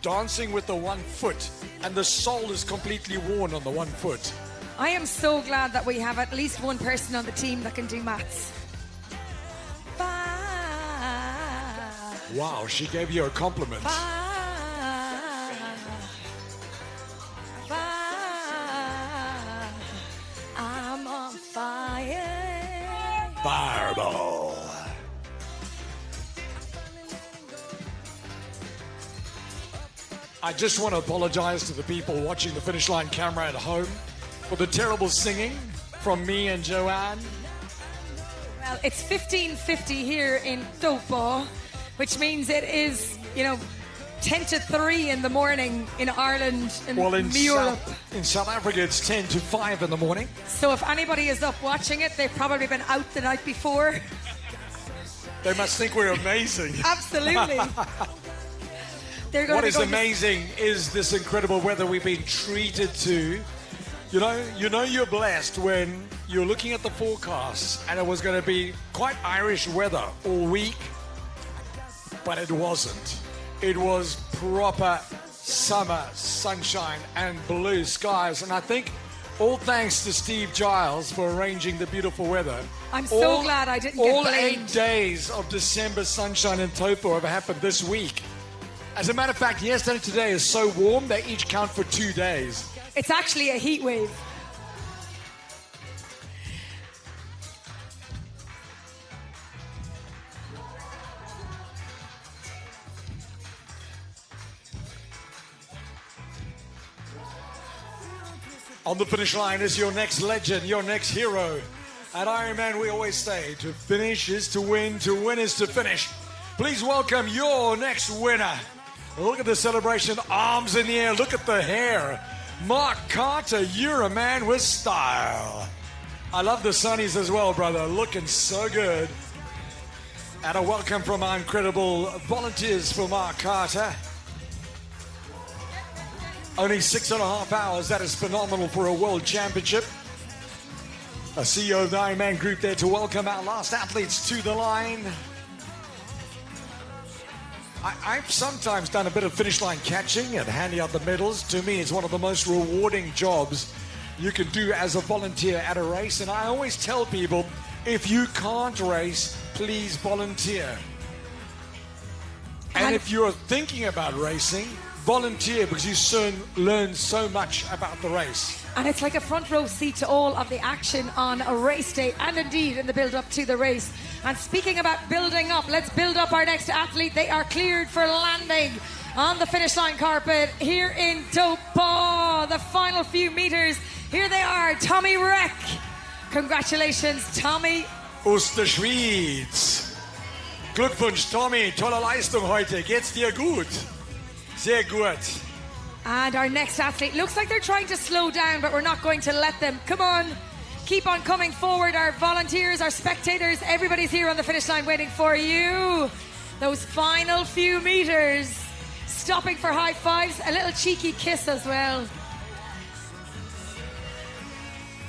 dancing with the one foot, and the sole is completely worn on the one foot. I am so glad that we have at least one person on the team that can do maths. Wow, she gave you a compliment. I'm on fire. Fireball. I just want to apologize to the people watching the finish line camera at home for the terrible singing from me and Joanne. Well, it's 15:50 here in Taupō, which means it is, 10 to 3 in the morning in Ireland and Europe. In South Africa, it's 10 to 5 in the morning. So if anybody is up watching it, they've probably been out the night before. They must think we're amazing. Absolutely. What is amazing is this incredible weather we've been treated to. You're blessed when you're looking at the forecasts and it was going to be quite Irish weather all week, but it wasn't. It was proper summer sunshine and blue skies, and I think all thanks to Steve Giles for arranging the beautiful weather. I'm so glad I didn't get blamed. All 8 days of December sunshine in Taupō have happened this week. As a matter of fact, yesterday and today is so warm, they each count for 2 days. It's actually a heat wave. On the finish line is your next legend, your next hero. At Ironman, we always say, to finish is to win is to finish. Please welcome your next winner. Look at the celebration, arms in the air, look at the hair. Mark Carter, you're a man with style. I love the sunnies as well, brother, looking so good. And a welcome from our incredible volunteers for Mark Carter. Only 6.5 hours, that is phenomenal for a world championship. A CEO of the Ironman group there to welcome our last athletes to the line. I've sometimes done a bit of finish line catching and handing out the medals. To me, it's one of the most rewarding jobs you can do as a volunteer at a race. And I always tell people, if you can't race, please volunteer. And if you're thinking about racing, volunteer, because you soon learn so much about the race. And it's like a front row seat to all of the action on a race day and indeed in the build up to the race. And speaking about building up, let's build up our next athlete. They are cleared for landing on the finish line carpet here in Taupō. The final few meters. Here they are, Tommy Reck. Congratulations, Tommy. aus der Schweiz. Glückwunsch, Tommy. Tolle Leistung heute. Geht's dir gut? Sehr gut. And our next athlete looks like they're trying to slow down, but we're not going to let them. Come on, keep on coming forward. Our volunteers, our spectators, everybody's here on the finish line waiting for you. Those final few meters. Stopping for high fives, a little cheeky kiss as well.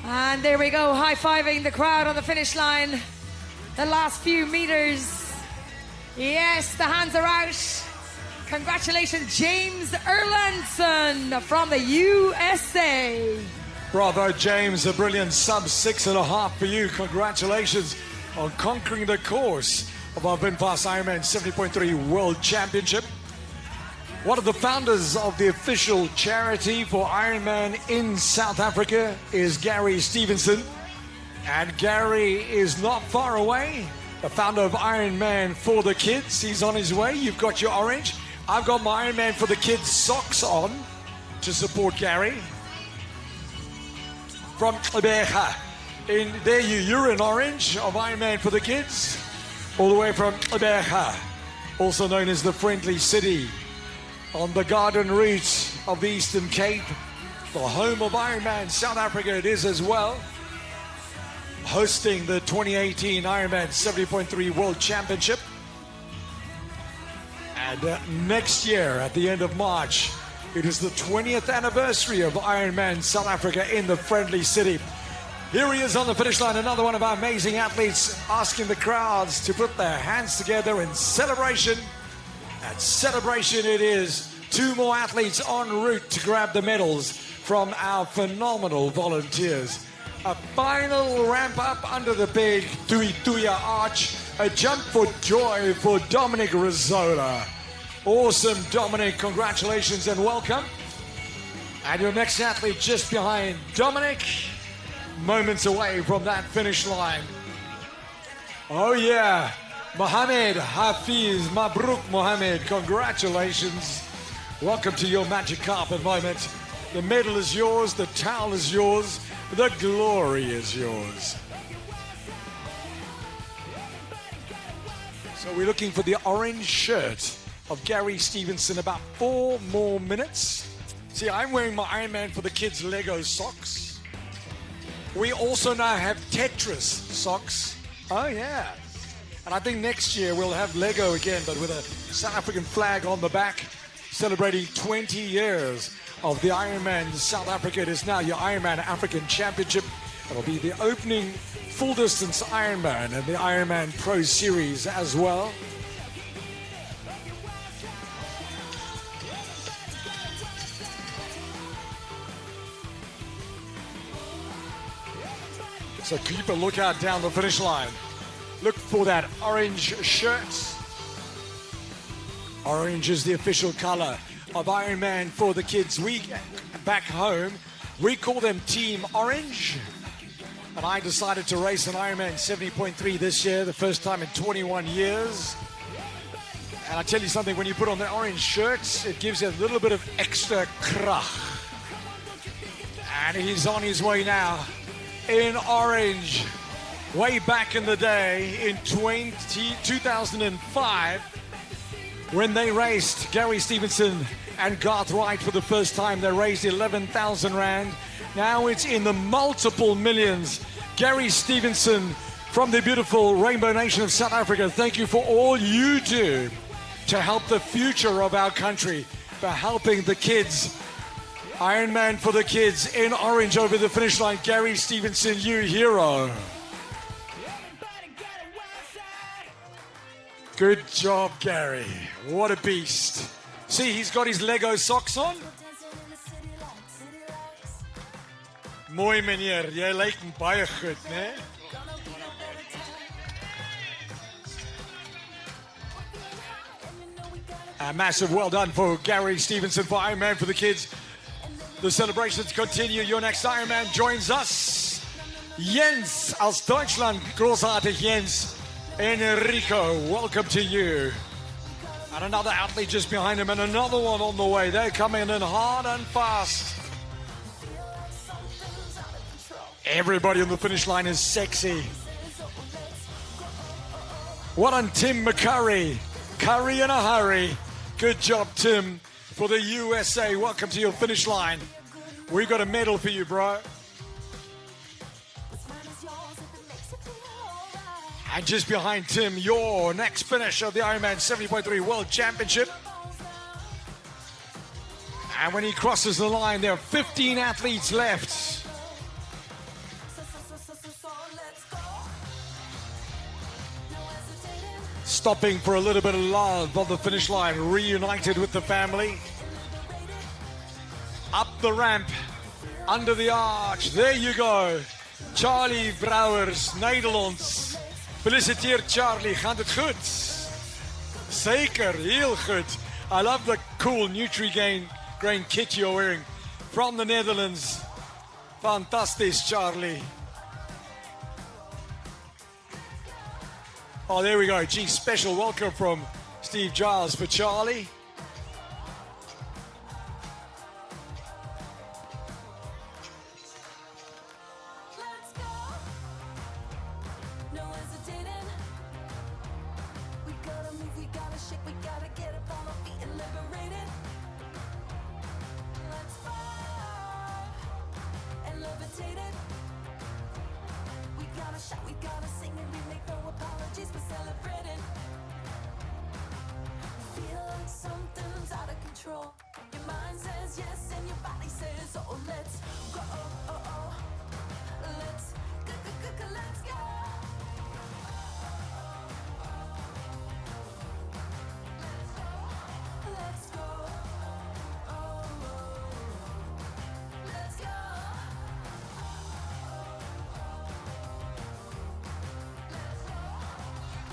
And there we go, high-fiving the crowd on the finish line. The last few meters. Yes, the hands are out. Congratulations, James Erlandson from the USA. Bravo, James. A brilliant sub 6.5 for you. Congratulations on conquering the course of our VinFast Ironman 70.3 World Championship. One of the founders of the official charity for Ironman in South Africa is Gary Stevenson. And Gary is not far away. The founder of Ironman for the Kids. He's on his way. You've got your orange. I've got my Ironman for the Kids socks on to support Gary. From Taupō. You're in orange of Ironman for the Kids. All the way from Taupō, also known as the Friendly City, on the Garden Route of the Eastern Cape, the home of Ironman South Africa it is as well, hosting the 2018 Ironman 70.3 World Championship. And next year, at the end of March, it is the 20th anniversary of Ironman South Africa in the Friendly City. Here he is on the finish line, another one of our amazing athletes, asking the crowds to put their hands together in celebration. And celebration it is. Two more athletes en route to grab the medals from our phenomenal volunteers. A final ramp up under the big Tuituia arch. A jump for joy for Dominic Rizzola. Awesome, Dominic. Congratulations and welcome. And your next athlete just behind Dominic, moments away from that finish line. Oh yeah, Mohamed Hafiz, Mabruk Mohamed, congratulations. Welcome to your magic carpet moment. The medal is yours, the towel is yours, the glory is yours. So we're looking for the orange shirt of Gary Stevenson, about 4 more minutes. See, I'm wearing my Ironman for the Kids Lego socks. We also now have Tetris socks. Oh yeah. And I think next year we'll have Lego again, but with a South African flag on the back, celebrating 20 years of the Ironman South Africa. It is now your Ironman African Championship. It'll be the opening full distance Ironman and the Ironman Pro Series as well. So keep a lookout down the finish line. Look for that orange shirt. Orange is the official color of Ironman for the Kids. We, back home, we call them Team Orange. And I decided to race an Ironman 70.3 this year, the first time in 21 years. And I tell you something, when you put on the orange shirts, it gives you a little bit of extra krach. And he's on his way now in orange. Way back in the day, in 2005, when they raced, Gary Stevenson and Garth Wright for the first time, they raised 11,000 Rand. Now it's in the multiple millions. Gary Stevenson from the beautiful Rainbow Nation of South Africa, thank you for all you do to help the future of our country, for helping the kids. Ironman for the Kids in orange over the finish line. Gary Stevenson, you hero. Good job, Gary. What a beast. See, he's got his Lego socks on. Mooi meneer, jy lyk baie goed, né? A massive well done for Gary Stevenson for Ironman for the Kids. The celebrations continue. Your next Ironman joins us. Jens aus Deutschland. Großartig, Jens. Enrico, welcome to you. And another athlete just behind him and another one on the way. They're coming in hard and fast. Everybody on the finish line is sexy. Well done, Tim McCurry. Curry in a hurry. Good job, Tim, for the USA. Welcome to your finish line. We've got a medal for you, bro. And just behind Tim, your next finish of the IRONMAN 70.3 World Championship. And when he crosses the line, there are 15 athletes left. Stopping for a little bit of love on the finish line, reunited with the family. Up the ramp, under the arch, there you go. Charlie Brouwers, Nederlands. Feliciteer Charlie, gaat het goed? Zeker, heel goed. I love the cool Nutri-Grain kit you're wearing from the Netherlands. Fantastisch, Charlie. Oh, there we go. Gee, special welcome from Steve Giles for Charlie.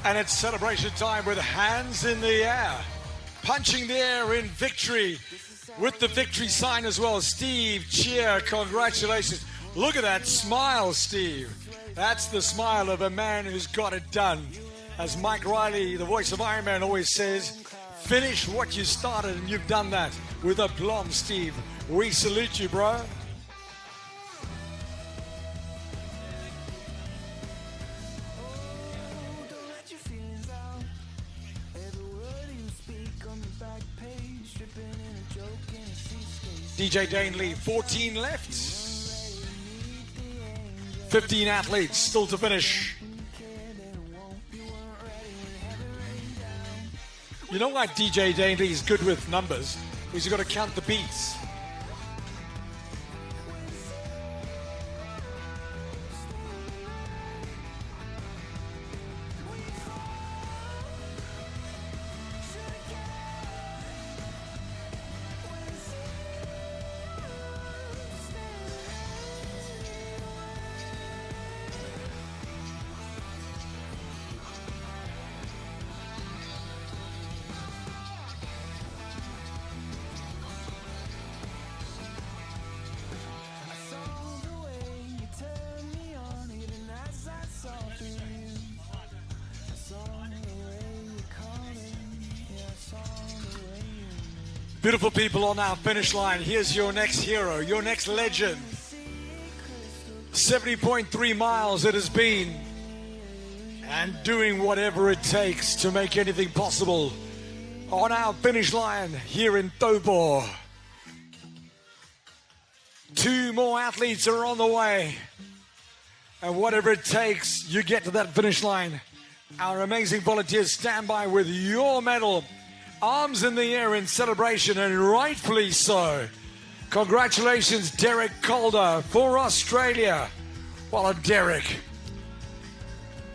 And it's celebration time with hands in the air, punching the air in victory with the victory sign as well. Steve, cheer, congratulations. Look at that smile, Steve. That's the smile of a man who's got it done. As Mike Riley, the voice of IRONMAN, always says, finish what you started, and you've done that with aplomb, Steve. We salute you, bro. DJ Dane Lee, 14 left. 15 athletes still to finish. You know why DJ Dane Lee is good with numbers? Because you've got to count the beats. Beautiful people on our finish line. Here's your next hero, your next legend. 70.3 miles it has been. And doing whatever it takes to make anything possible. On our finish line here in Taupō. 2 more athletes are on the way. And whatever it takes, you get to that finish line. Our amazing volunteers stand by with your medal. Arms in the air in celebration, and rightfully so. Congratulations, Derek Calder for Australia. Well done, Derek.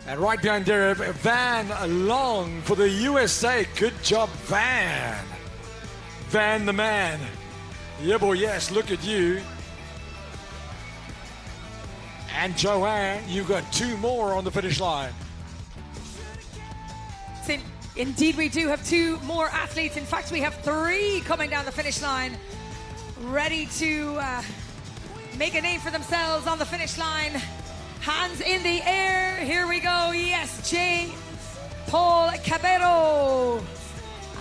And right behind Derek, Van Long for the USA. Good job, Van. Van the man. Yeah, boy, yes, look at you. And Joanne, you've got 2 more on the finish line. Indeed, we do have 2 more athletes. In fact, we have 3 coming down the finish line, ready to make a name for themselves on the finish line. Hands in the air. Here we go. Yes, Paul Cabero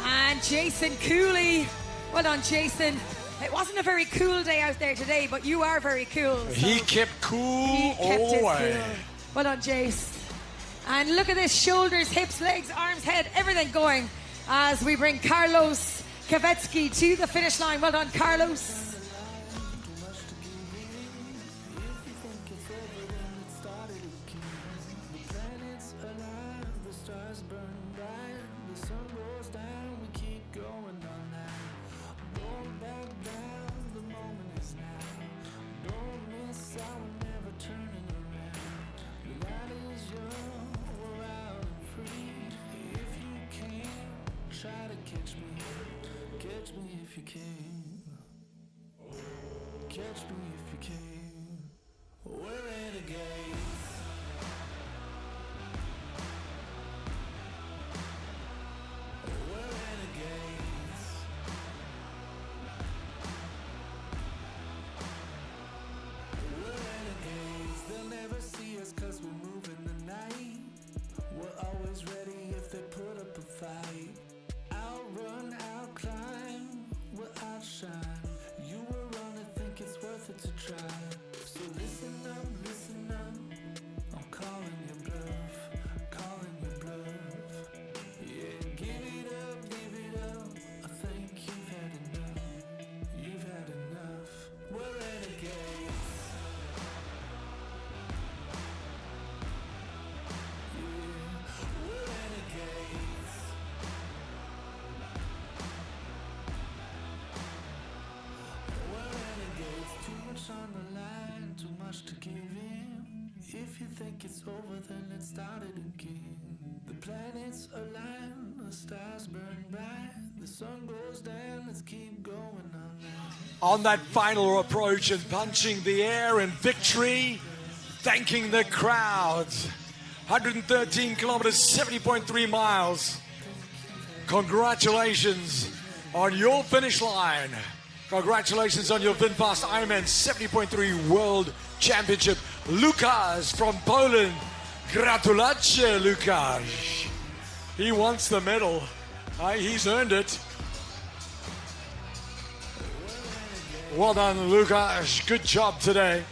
and Jason Cooley. Well done, Jason. It wasn't a very cool day out there today, but you are very cool. So he kept cool all the way. Cool. Well done, Jace. And look at this, shoulders, hips, legs, arms, head, everything going as we bring Carlos Kavetsky to the finish line. Well done, Carlos. If you think it's over, then let's start it again. The planets align, the stars burn bright, the sun goes down, let's keep going on now. On that final approach and punching the air in victory, thanking the crowds. 113 kilometers, 70.3 miles. Congratulations on your finish line. Congratulations on your VinFast Ironman 70.3 World Championship. Lukasz from Poland. Gratulacje, Lukasz. He wants the medal. He's earned it. Well done, Lukasz. Good job today.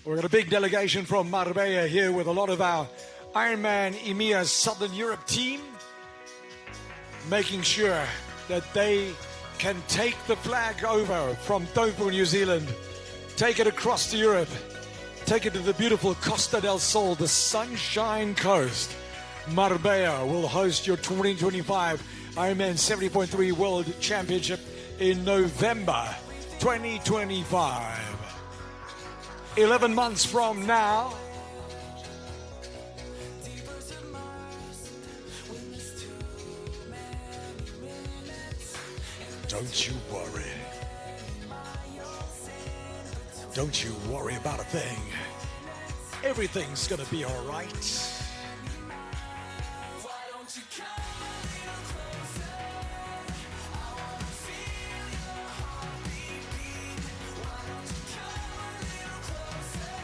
We've got a big delegation from Marbella here with a lot of our Ironman EMEA Southern Europe team, making sure that they can take the flag over from Taupō, New Zealand, take it across to Europe, take it to the beautiful Costa del Sol, the Sunshine Coast. Marbella will host your 2025 Ironman 70.3 World Championship in November 2025. 11 months from now, don't you worry. Don't you worry about a thing. Everything's gonna be all right.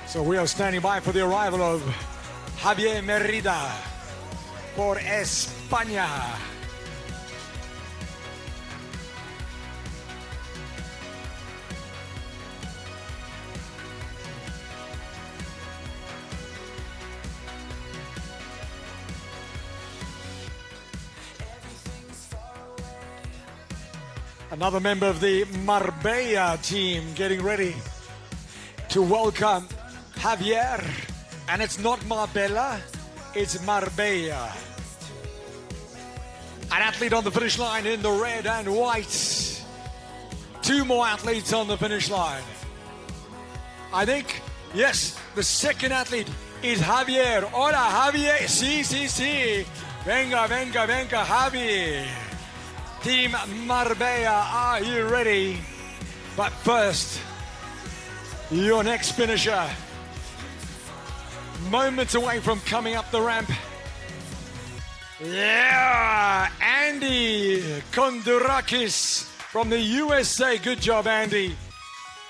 So we are standing by for the arrival of Javier Merida for España. Another member of the Marbella team getting ready to welcome Javier, and it's not Marbella, it's Marbella. An athlete on the finish line in the red and white. Two more athletes on the finish line. I think, yes, the second athlete is Javier. Hola, Javier. Sí, sí, sí. Venga, venga, venga, Javi. Team Marbella, are you ready? But first, your next finisher. Moments away from coming up the ramp. Yeah, Andy Kondurakis from the USA. Good job, Andy.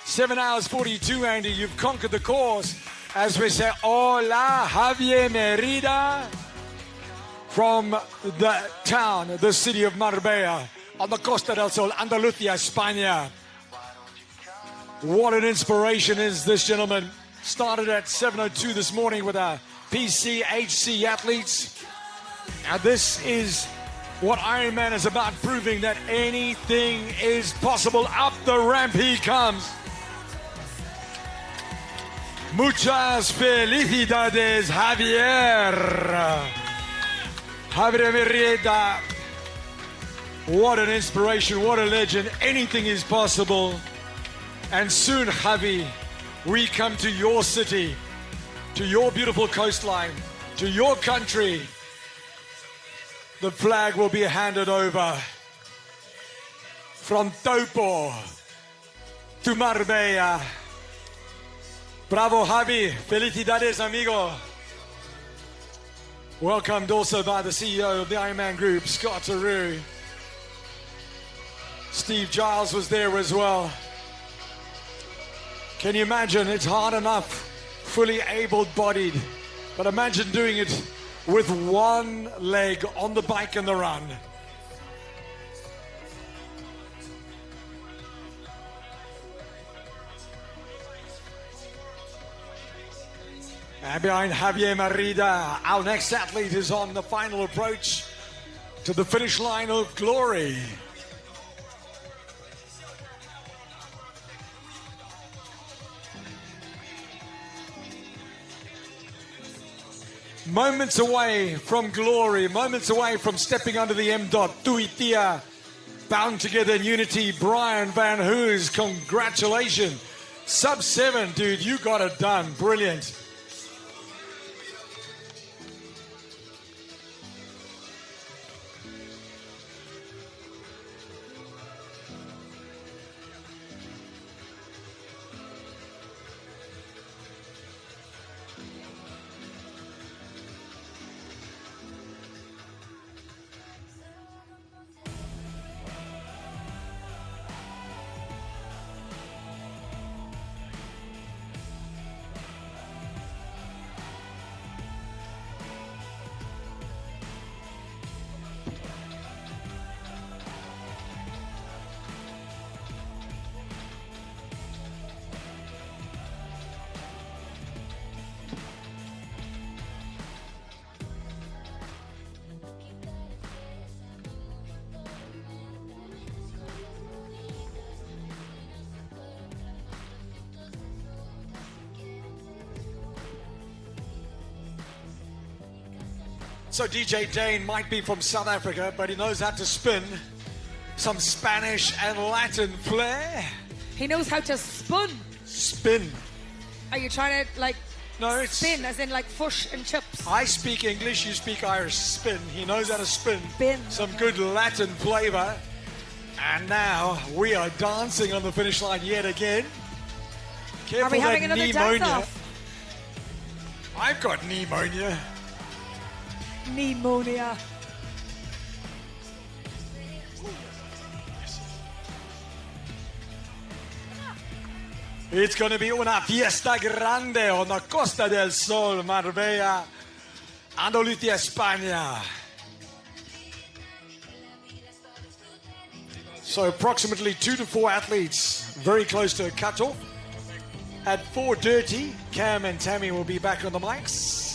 7 hours 42, Andy. You've conquered the course. As we say, hola, Javier Merida from the town, the city of Marbella, on the Costa del Sol, Andalucía, España. What an inspiration is this gentleman. Started at 7:02 this morning with our PCHC athletes. And this is what Ironman is about, proving that anything is possible. Up the ramp he comes. Muchas felicidades, Javier. Javier Merida. What an inspiration, what a legend. Anything is possible. And soon, Javi, we come to your city, to your beautiful coastline, to your country. The flag will be handed over from Taupō to Marbella. Bravo, Javi. Felicidades, amigo. Welcomed also by the CEO of the Ironman Group, Scott Aru. Steve Giles was there as well. Can you imagine? It's hard enough, fully able-bodied, but imagine doing it with one leg on the bike and the run. And behind Javier Merida, our next athlete is on the final approach to the finish line of glory. Moments away from glory, moments away from stepping under the M dot. Tuitia, bound together in unity. Brian Van Hoos, congratulations. Sub 7, dude, you got it done. Brilliant. So DJ Dane might be from South Africa, but he knows how to spin. Some Spanish and Latin flair. He knows how to spin. Spin. Are you trying to like No, it's spin as in like fish and chips? I speak English, you speak Irish. Spin. He knows how to spin. Spin. Some good Latin flavor. And now we are dancing on the finish line yet again. Careful Are we having that another pneumonia. dance-off? I've got pneumonia. Pneumonia. It's going to be una fiesta grande on the Costa del Sol, Marbella, Andalucía, España. So approximately 2 to 4 athletes, very close to a cutoff. At 4:30, Cam and Tammy will be back on the mics.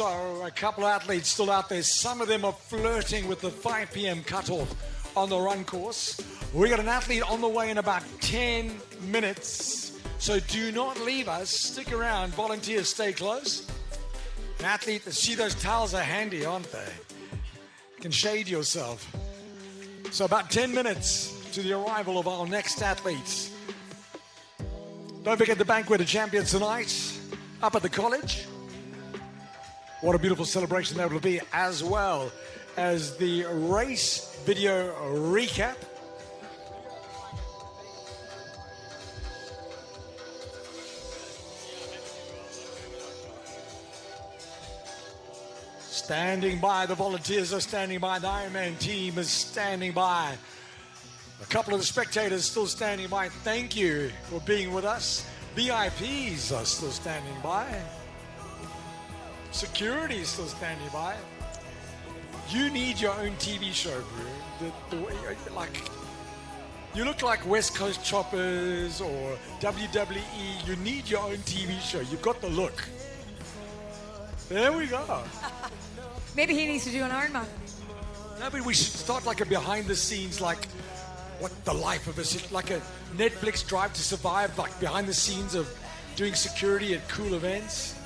So a couple of athletes still out there. Some of them are flirting with the 5 p.m. cutoff on the run course. We got an athlete on the way in about 10 minutes. So do not leave us. Stick around. Volunteers, stay close. An athlete, see those towels are handy, aren't they? You can shade yourself. So about 10 minutes to the arrival of our next athletes. Don't forget the banquet of champions tonight up at the college. What a beautiful celebration that will be, as well as the race video recap. Standing by, the volunteers are standing by, the Ironman team is standing by. A couple of the spectators still standing by. Thank you for being with us. VIPs are still standing by. Security is still standing by. You need your own TV show, bro. You look like West Coast Choppers or WWE. You need your own TV show. You've got the look. There we go. Maybe he needs to do an Ironman. No, but we should start like a behind the scenes, like what the life of a, like a Netflix Drive to Survive, like behind the scenes of doing security at cool events.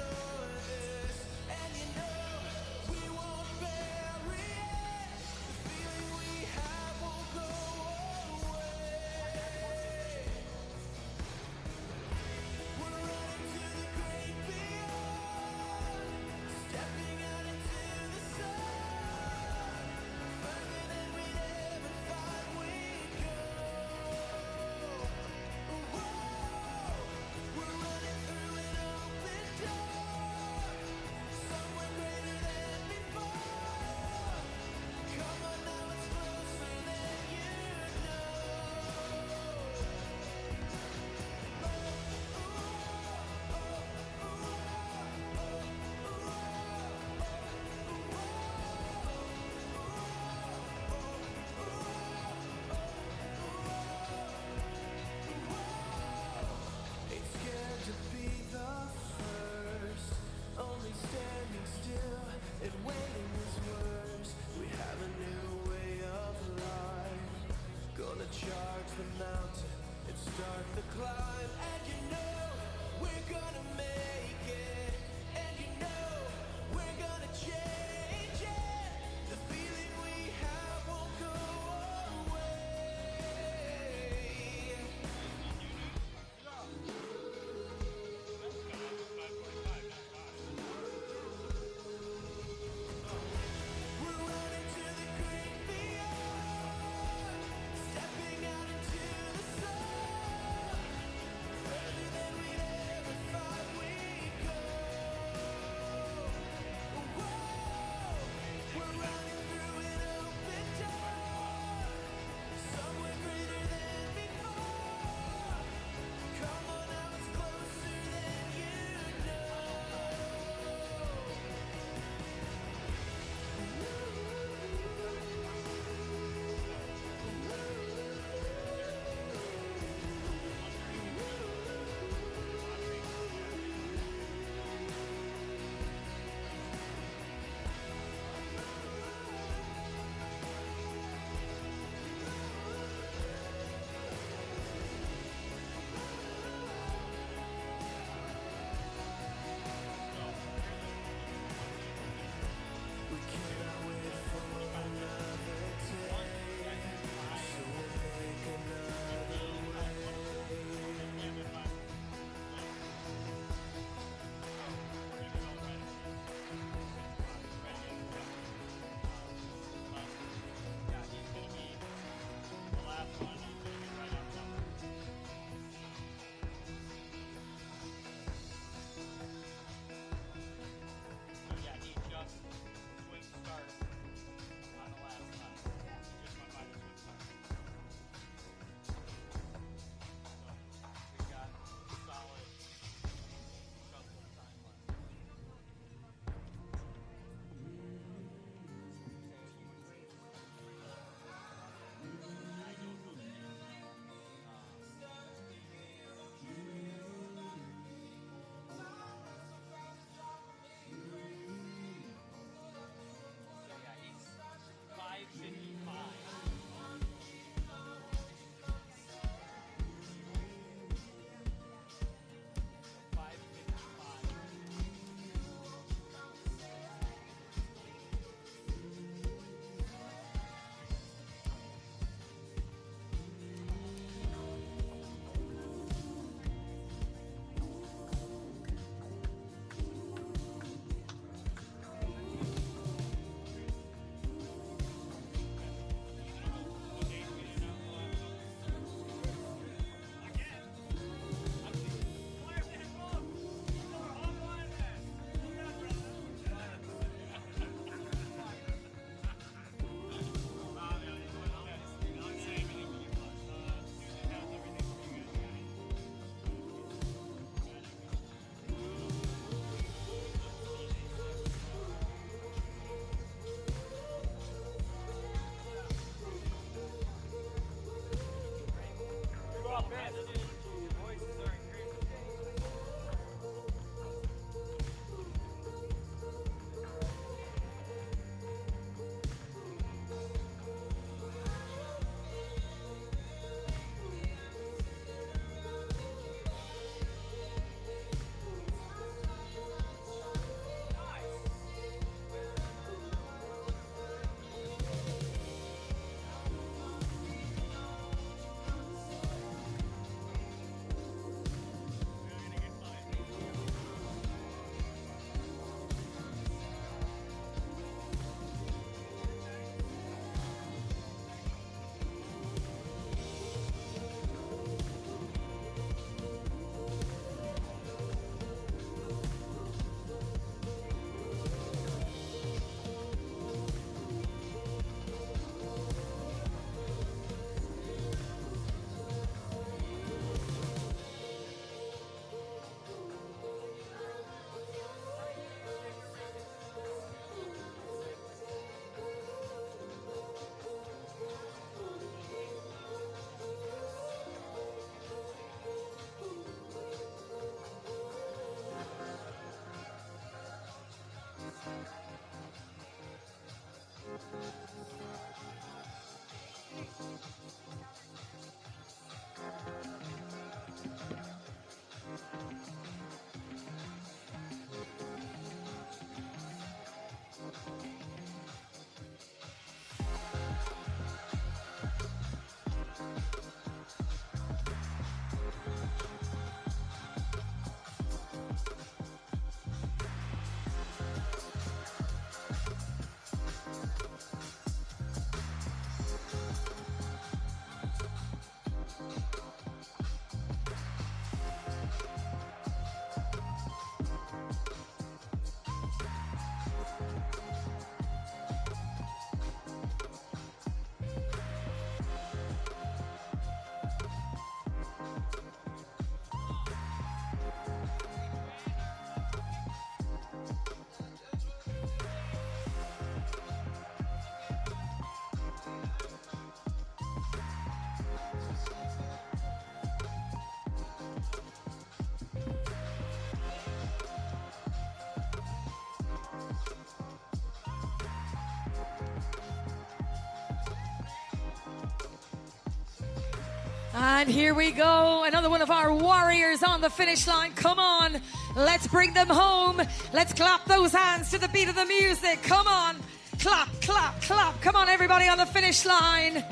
And here we go, another one of our warriors on the finish line. Come on, let's bring them home. Let's clap those hands to the beat of the music. Come on, clap, clap, clap. Come on, everybody on the finish line.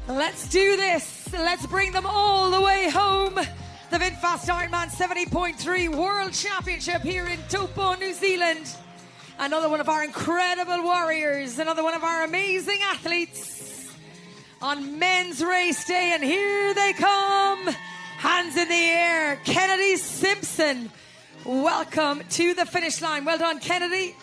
Let's do this. Let's bring them all the way home. The VinFast Ironman 70.3 World Championship here in Taupō, New Zealand. Another one of our incredible warriors, another one of our amazing athletes on men's race day, and here they come, hands in the air. Kennedy Simpson, welcome to the finish line. Well done, Kennedy.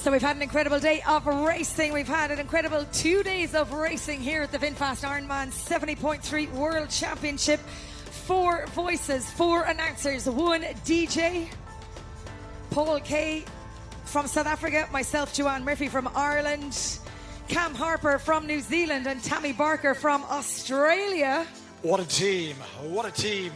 So we've had an incredible day of racing. We've had an incredible 2 days of racing here at the VinFast Ironman 70.3 World Championship. 4 voices, 4 announcers, 1 DJ, Paul K from South Africa, myself, Joanne Murphy from Ireland, Cam Harper from New Zealand, and Tammy Barker from Australia. What a team. What a team.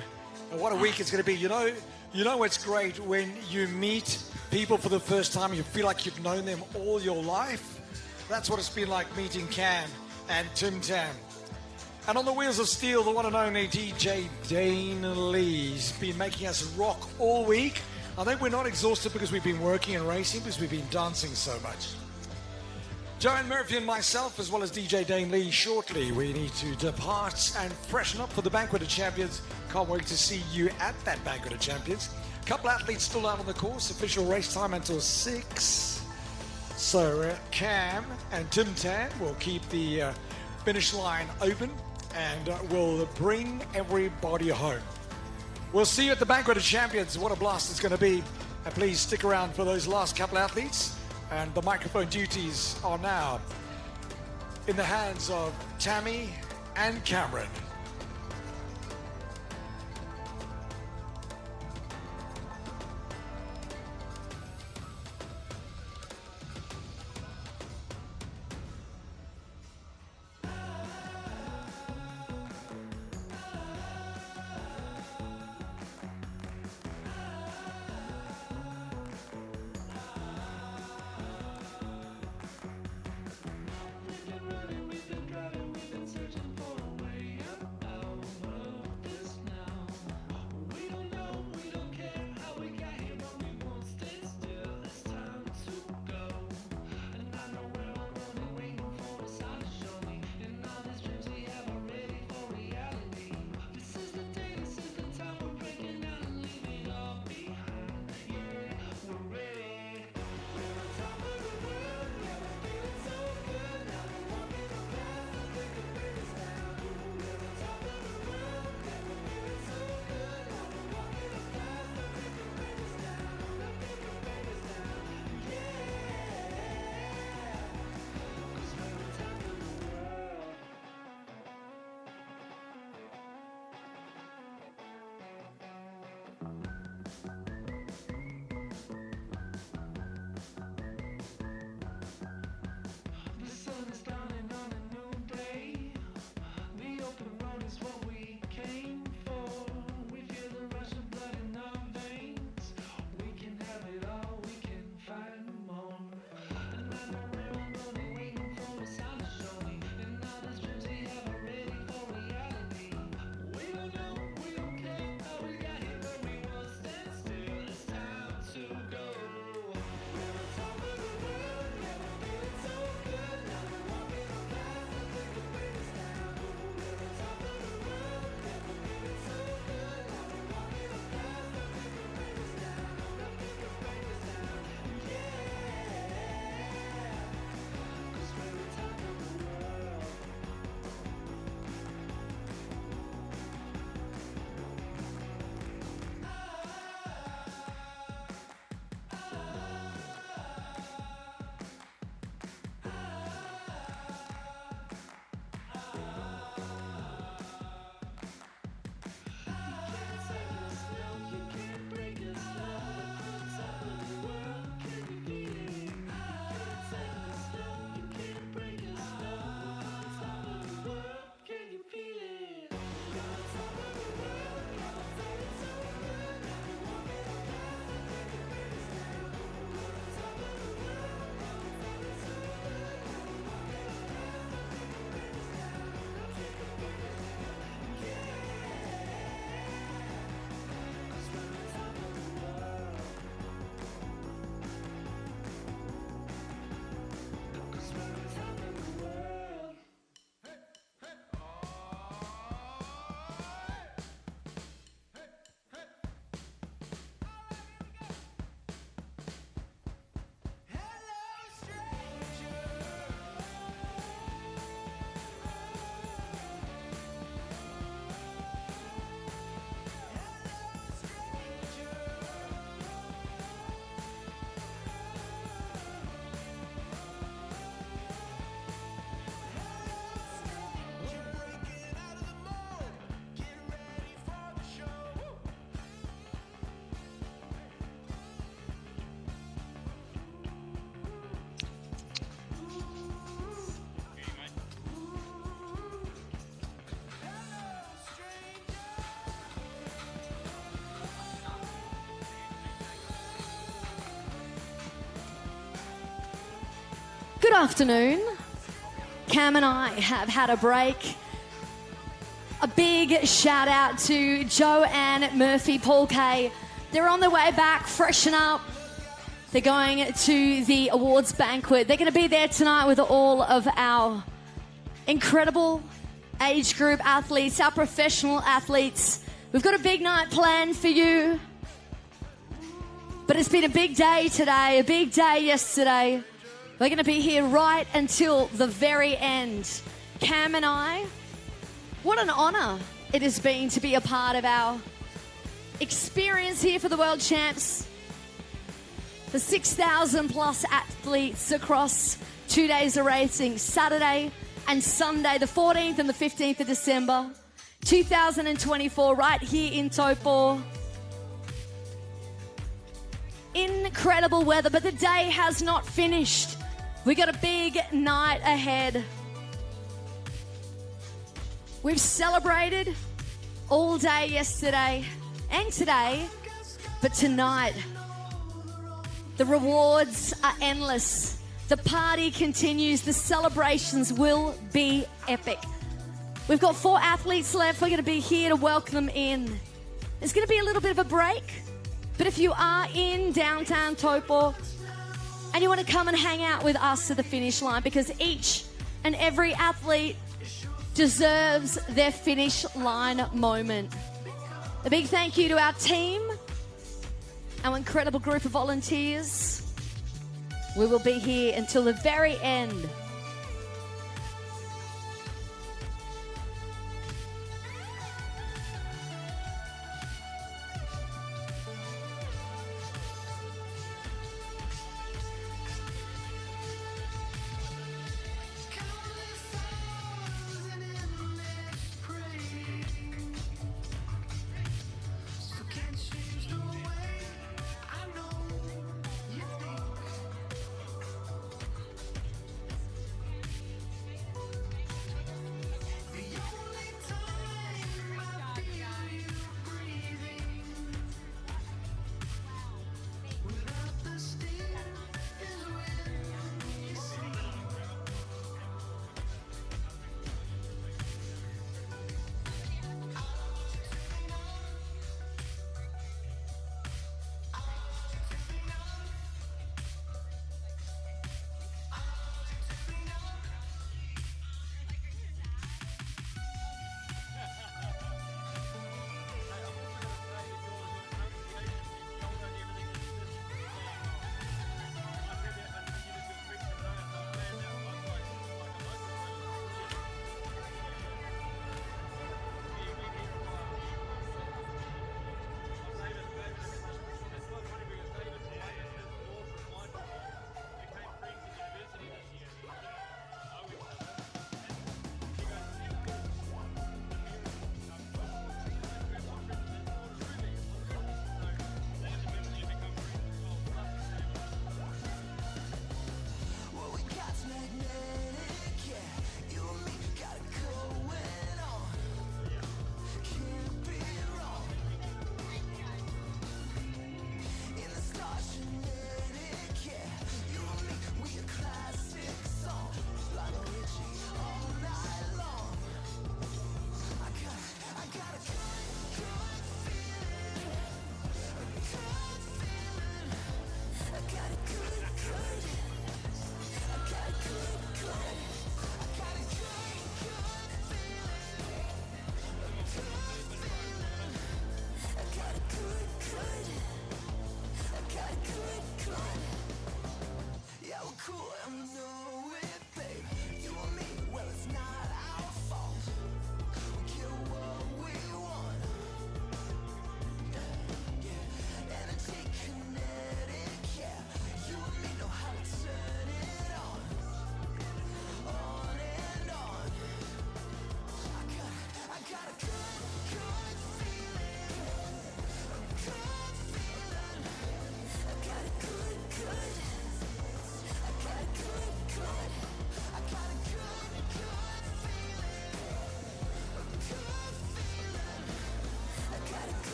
And what a week it's going to be. You know it's great when you meet people for the first time. You feel like you've known them all your life. That's what it's been like meeting Cam and Tim Tam. And on the wheels of steel, the one and only DJ Dane Lee's been making us rock all week. I think we're not exhausted because we've been working and racing, because we've been dancing so much. Joanne Murphy and myself, as well as DJ Dane Lee, shortly we need to depart and freshen up for the Banquet of Champions. Can't wait to see you at that Banquet of Champions. A couple athletes still out on the course. Official race time until 6. So Cam and Tim Tam will keep the finish line open and will bring everybody home. We'll see you at the Banquet of Champions. What a blast it's going to be. And please stick around for those last couple athletes. And the microphone duties are now in the hands of Tammy and Cameron. We've been running, we've been driving, we've been searching for a way up. Good afternoon. Cam and I have had a break. A big shout out to Joanne Murphy, Paul Kay. They're on their way back, freshen up. They're going to the awards banquet. They're going to be there tonight with all of our incredible age group athletes, our professional athletes. We've got a big night planned for you. But it's been a big day today, a big day yesterday. We're going to be here right until the very end. Cam and I, what an honour it has been to be a part of our experience here for the World Champs. The 6,000 plus athletes across 2 days of racing, Saturday and Sunday, the 14th and the 15th of December, 2024, right here in Taupō. Incredible weather, but the day has not finished. We got a big night ahead. We've celebrated all day yesterday and today, but tonight, the rewards are endless. The party continues. The celebrations will be epic. We've got 4 athletes left. We're going to be here to welcome them in. It's going to be a little bit of a break, but if you are in downtown Taupō and you want to come and hang out with us at the finish line, because each and every athlete deserves their finish line moment. A big thank you to our team, our incredible group of volunteers. We will be here until the very end.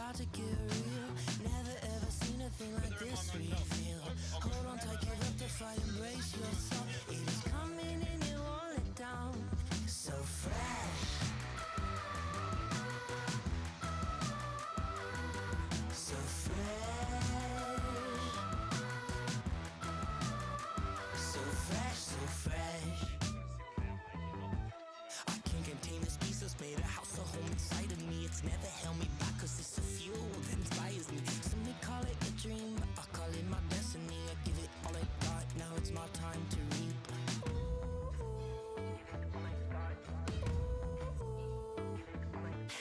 about to get real. Never ever seen a thing like this reveal. Hold on tight, give up the fight, embrace your soul. It is coming and you won't let down. So fresh. So fresh. So fresh, so fresh. I can't contain this beast that's made a house, a home inside of me. It's never held me back, cause it's the fuel that inspires me. Some may call it a dream, but I call it my destiny. I give it all I got, now it's my time to reap.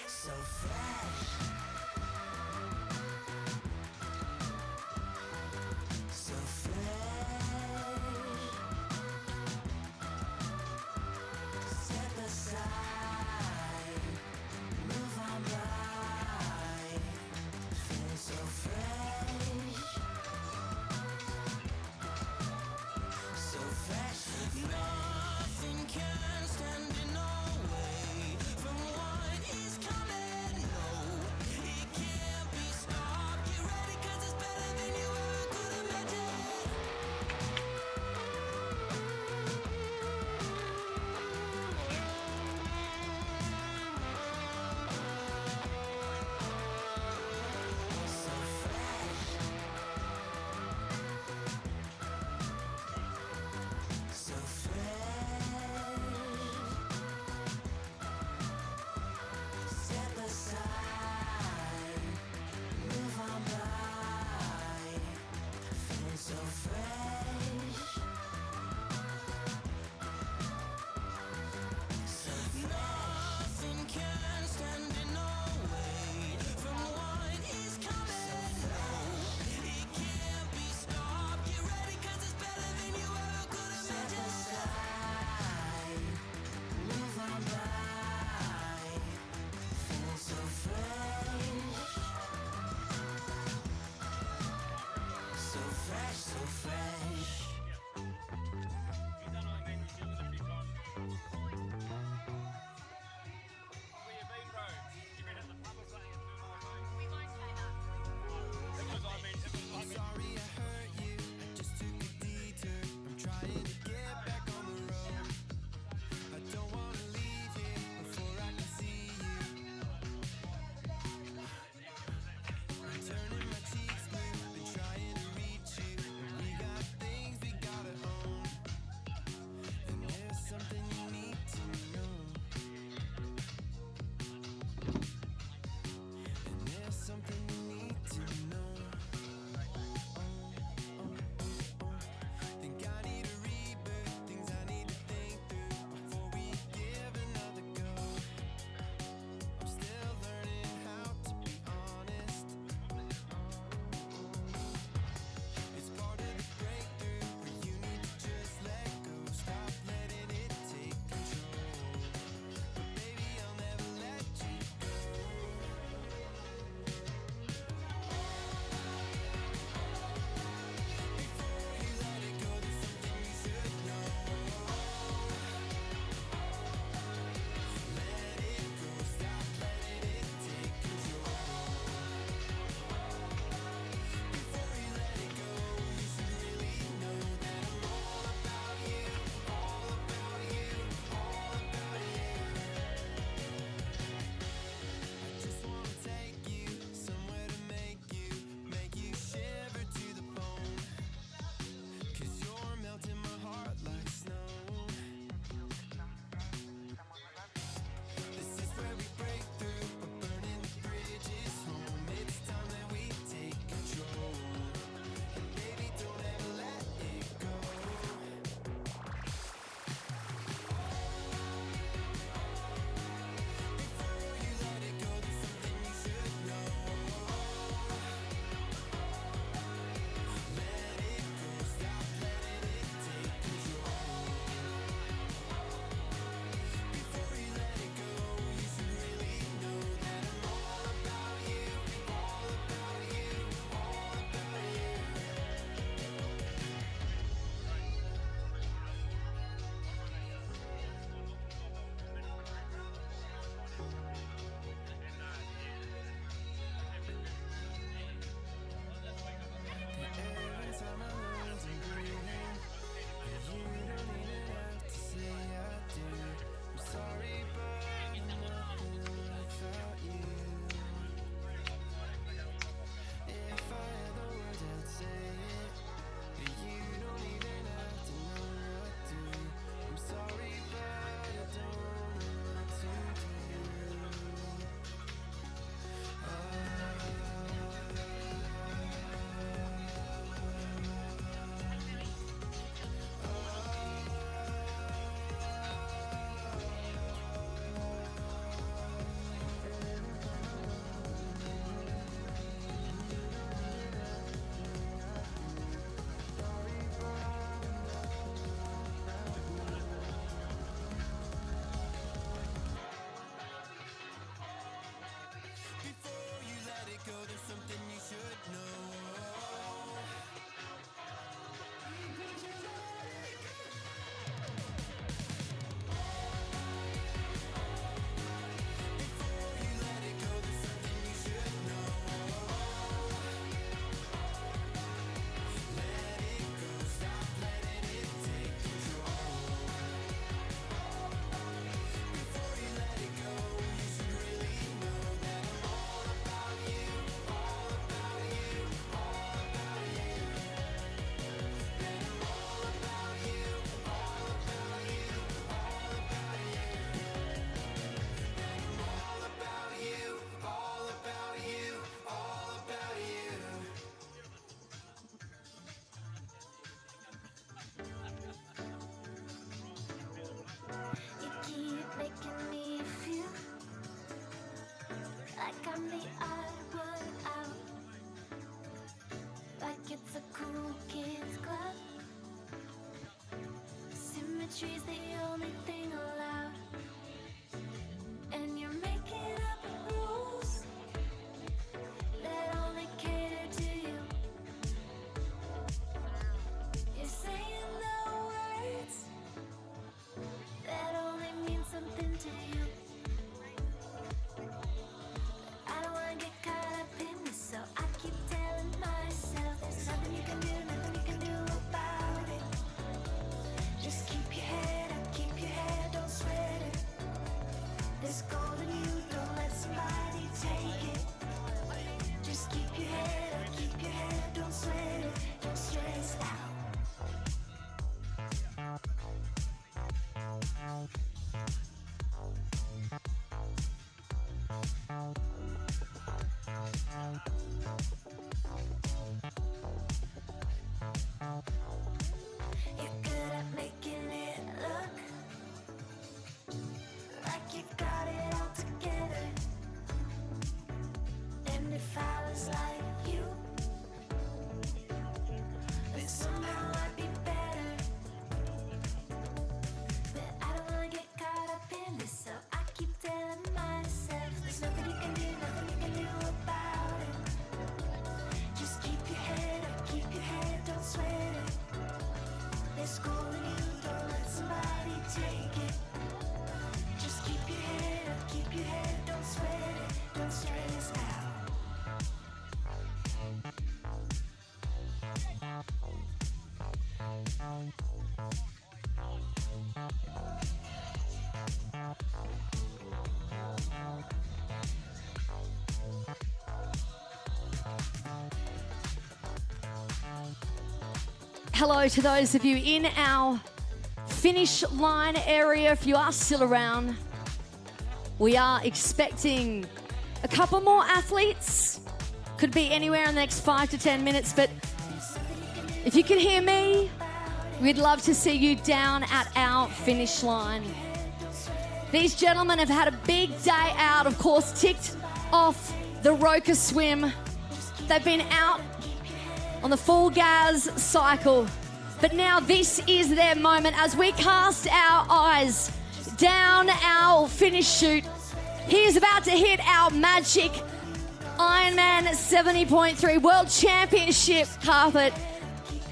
So fresh. So fresh. Step aside, move on by. Feeling so fresh. So fresh. Nothing can stand in our way from what is coming. No, I'm the odd one out, like it's a cool kids club. Symmetry's the only thing allowed, and you're making up rules that only cater to you. You're saying the words that only mean something to you. I don't wanna get caught up in this, so I keep telling myself there's nothing you can do about it. Just keep your head up, keep your head, don't sweat it. There's gold in you, don't let somebody take it. Just keep your head up, keep your head, don't sweat it, don't stress out. You're good at making it look like you've got it all together. And if I was like you, then somehow I'd be better. But I don't wanna get caught up in this, so I keep telling myself there's nothing you can do about it. Just keep your head up, keep your head, don't sweat it. There's gold in you, don't let somebody take it. Just keep your head up, keep your head, don't sweat it, don't stress out. Hello to those of you in our finish line area. If you are still around, we are expecting a couple more athletes. Could be anywhere in the next 5 to 10 minutes, but if you can hear me, we'd love to see you down at our finish line. These gentlemen have had a big day out, of course, ticked off the Roka swim. They've been out on the full gas cycle. But now this is their moment as we cast our eyes down our finish chute. He is about to hit our magic IRONMAN 70.3 World Championship carpet.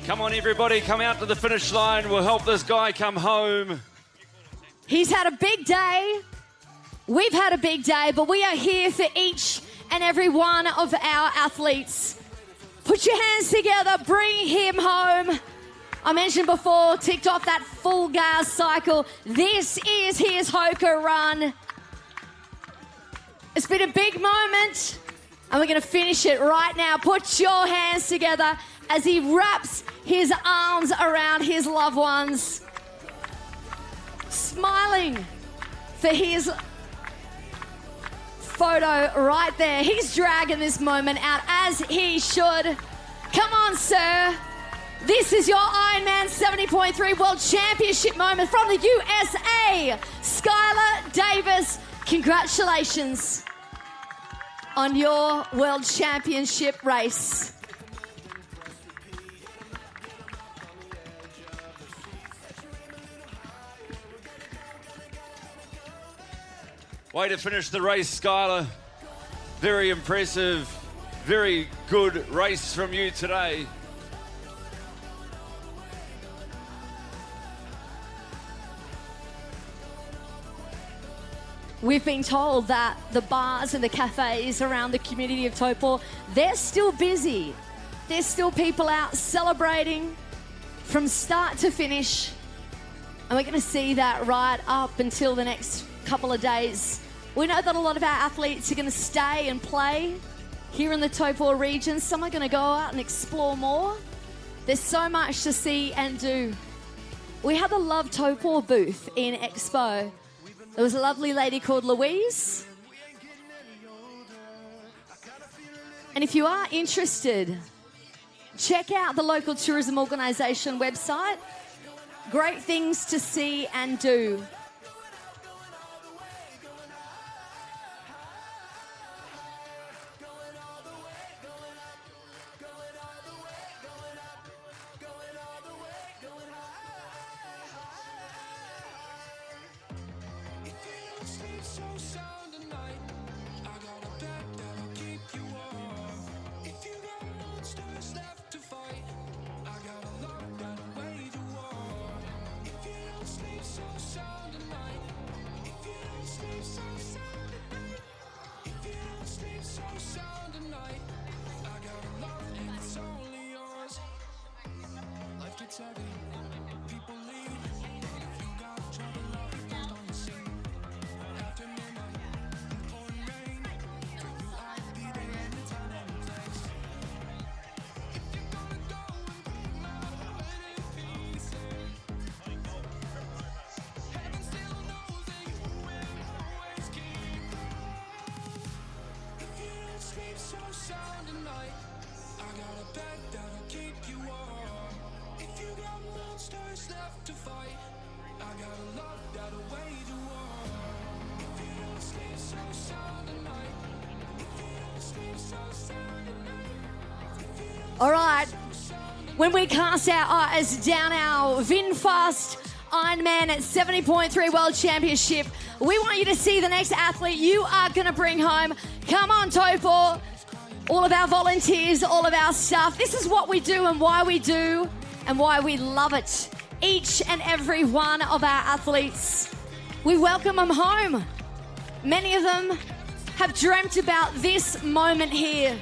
Come on, everybody, come out to the finish line. We'll help this guy come home. He's had a big day. We've had a big day, but we are here for each and every one of our athletes. Put your hands together, bring him home. I mentioned before, ticked off that full gas cycle. This is his Hoka run. It's been a big moment, and we're going to finish it right now. Put your hands together as he wraps his arms around his loved ones, smiling for his photo right there. He's dragging this moment out as he should. Come on, sir. This is your IRONMAN 70.3 World Championship moment from the USA. Skylar Davis, congratulations on your World Championship race. Way to finish the race, Skylar. Very impressive, very good race from you today. We've been told that the bars and the cafes around the community of Taupō, they're still busy. There's still people out celebrating from start to finish. And we're going to see that right up until the next couple of days. We know that a lot of our athletes are going to stay and play here in the Taupō region. Some are going to go out and explore more. There's so much to see and do. We had the Love Taupō booth in Expo. There was a lovely lady called Louise. And if you are interested, check out the local tourism organisation website. Great things to see and do. sound tonight. I got a bed that'll keep you warm. If you got monsters left to fight, I got a love that'll wage a war. If you don't sleep so sound tonight, if you don't sleep so sound tonight, if you don't sleep so sound tonight, I got a love and it's only yours. Life gets heavy, people leave. If you got trouble, love goes on the scene. After midnight, pouring rain. For you, I'll be there anytime, any place. If you're gonna go and break my heart in pieces, heaven still knows that you will always keep home. If you don't sleep so sound tonight, I got a bed that'll keep you warm. If you got monsters left to fight, I got a love that'll wage a war. If you don't sleep so sound tonight, if you don't sleep so sound tonight, if you don't All right. When we cast our eyes down our VinFast Ironman at 70.3 World Championship, we want you to see the next athlete you are going to bring home. Come on, Taupō. All of our volunteers, all of our staff. This is what we do and why we do and why we love it. Each and every one of our athletes, we welcome them home. Many of them have dreamt about this moment here,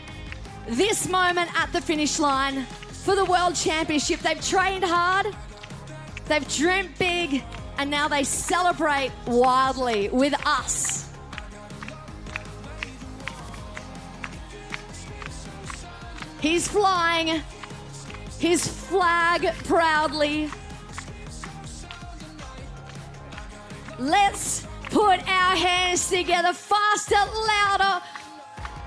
this moment at the finish line for the World Championship. They've trained hard, they've dreamt big, and now they celebrate wildly with us. He's flying his flag proudly. Let's put our hands together, faster, louder.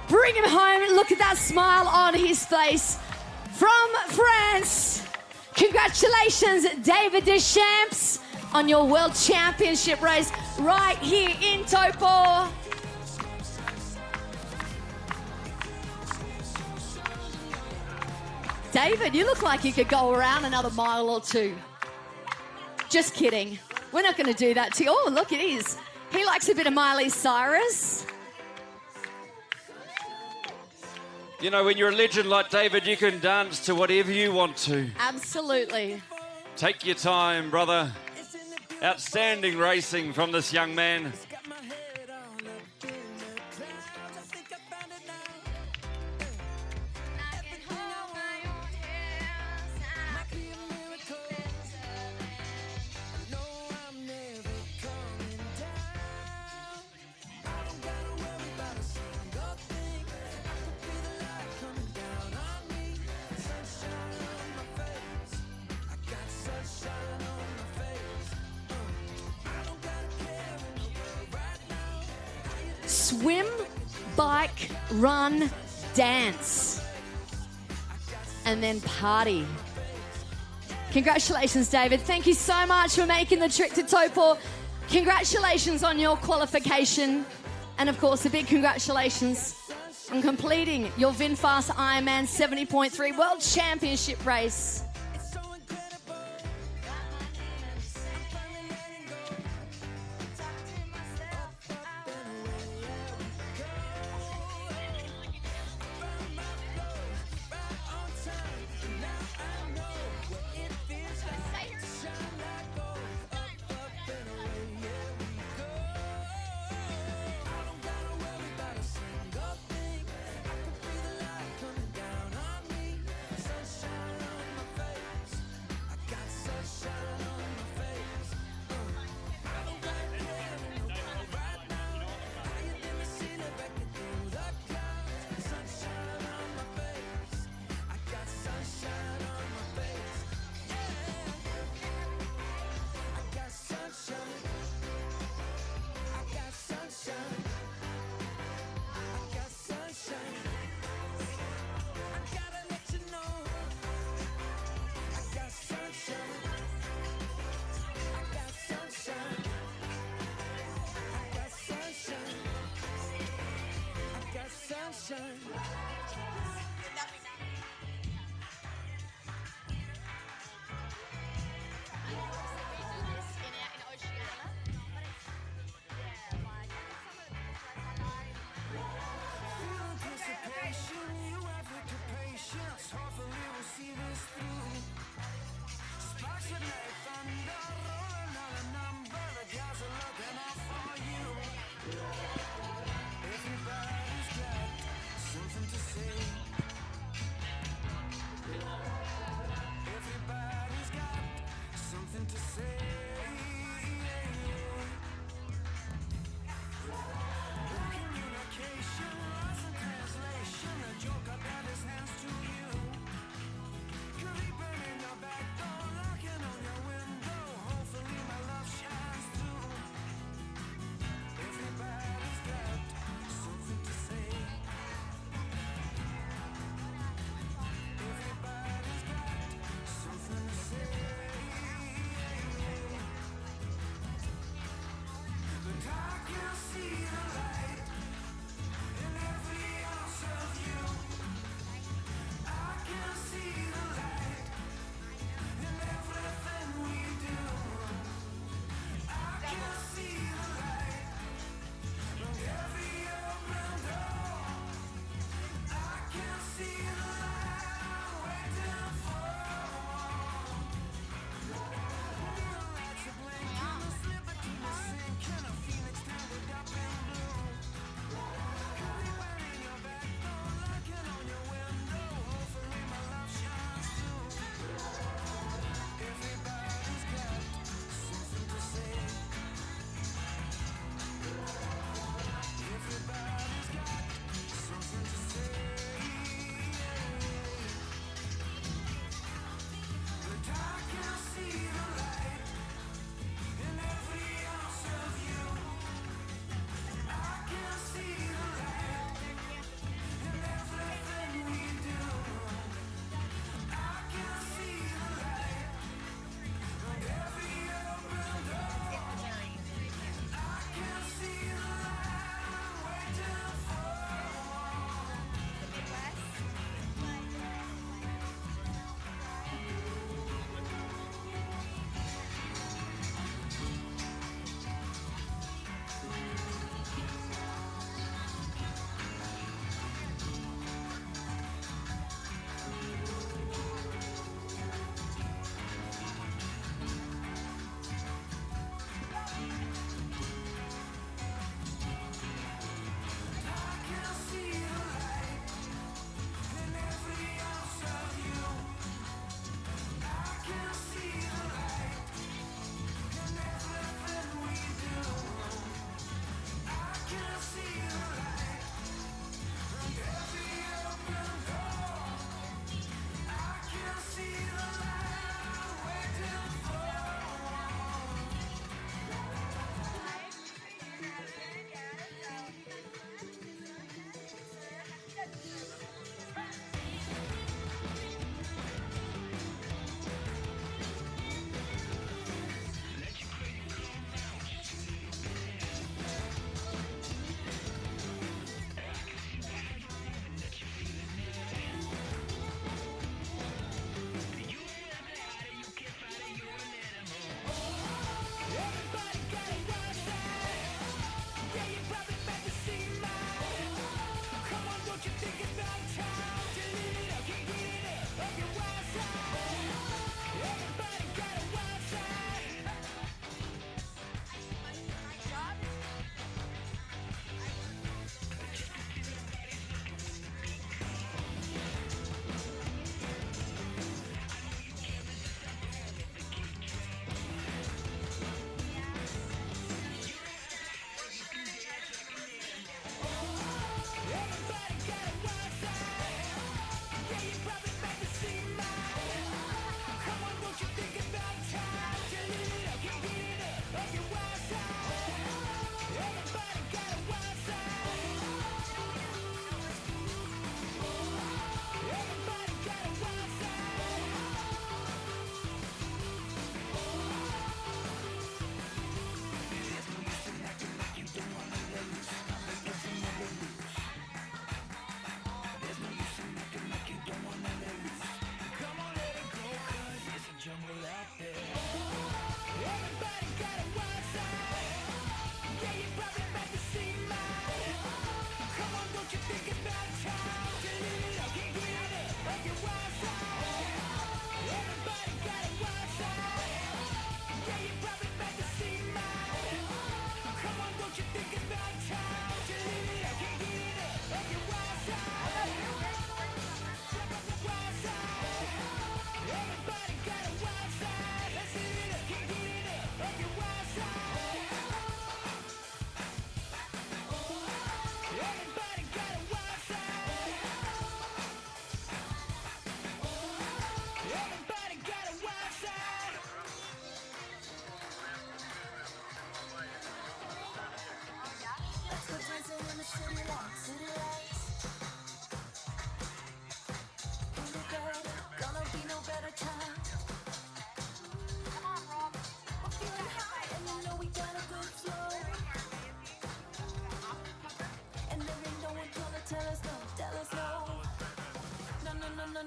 Bring him home. Look at that smile on his face. From France, congratulations, David Deschamps, on your World Championship race right here in Taupō. David, you look like you could go around another mile or two. Just kidding. We're not going to do that to you. Oh, look, it is. He likes a bit of Miley Cyrus. You know, when you're a legend like David, you can dance to whatever you want to. Absolutely. Take your time, brother. Outstanding racing from this young man. Swim, bike, run, dance, and then party. Congratulations, David. Thank you so much for making the trip to Taupō. Congratulations on your qualification. And of course, a big congratulations on completing your VinFast Ironman 70.3 World Championship race.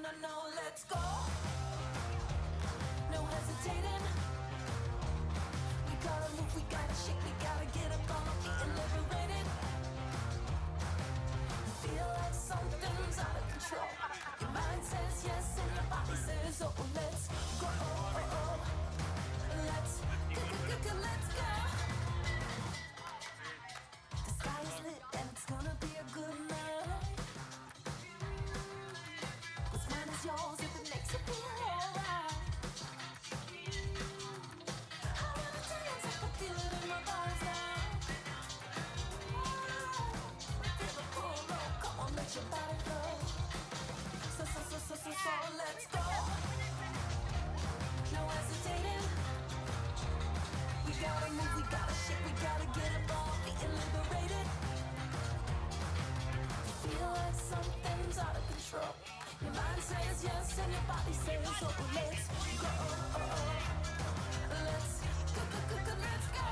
no, let's go. No hesitating. We gotta move, we gotta shake, we gotta get up on our feet and liberated. You feel like something's out of control. Your mind says yes and your body says oh, let's go. Let's go, let's go. The sky is lit and it's gonna be a good night. What's mine is yours if it makes you feel alright. I wanna dance, I can feel it in my bones now. Feel the pull, no, come on, let your body flow. So, let's go. No hesitating. We gotta move, we gotta shake, we gotta get up on our feet and liberated. You feel like something's out of control. Your mind says yes and your body says oh, let's go. Let's go, let's go.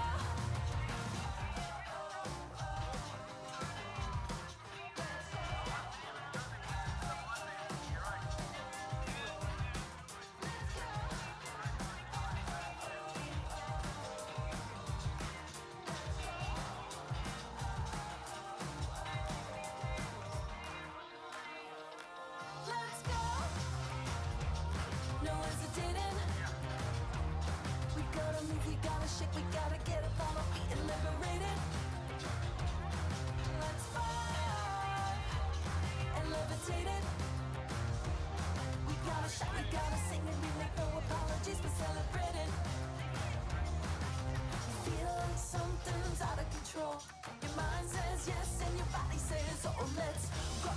Let's go. No hesitating. We gotta move, we gotta shake, we gotta get up on our feet and liberate it. Let's fly and levitate it. We gotta shout, we gotta sing, and we make no apologies for celebrating. You feel like something's out of control. Your mind says yes and your body says oh, let's go.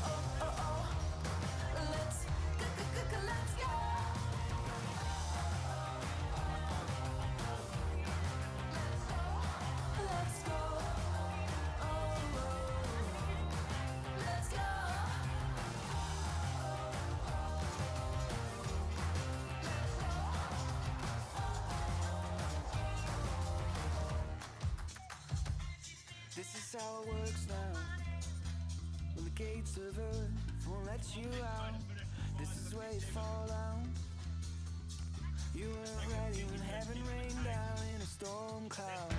Let's go, let's go. Let's go. Let's go. This is how it works now. When the gates of earth won't let you out, this is where you fall down. You weren't ready when heaven rained down in a storm cloud.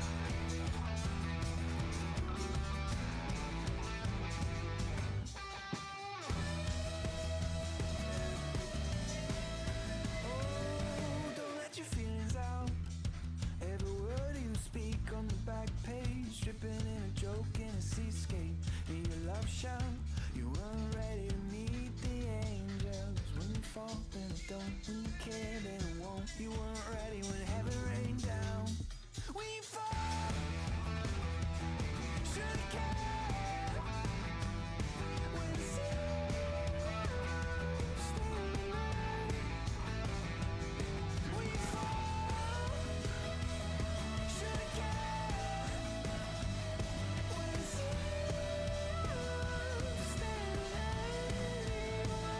Oh, don't let your feelings out. Every word you speak on the back page, dripping in a joke in a seascape. In your love shout, you weren't ready to meet the angels. When you fall, then it don't. When you care, then it won't. You weren't ready when heaven rained down. When you fall, should've cared. When the seas stay alive. When you fall, should've cared. When the seas stay alive.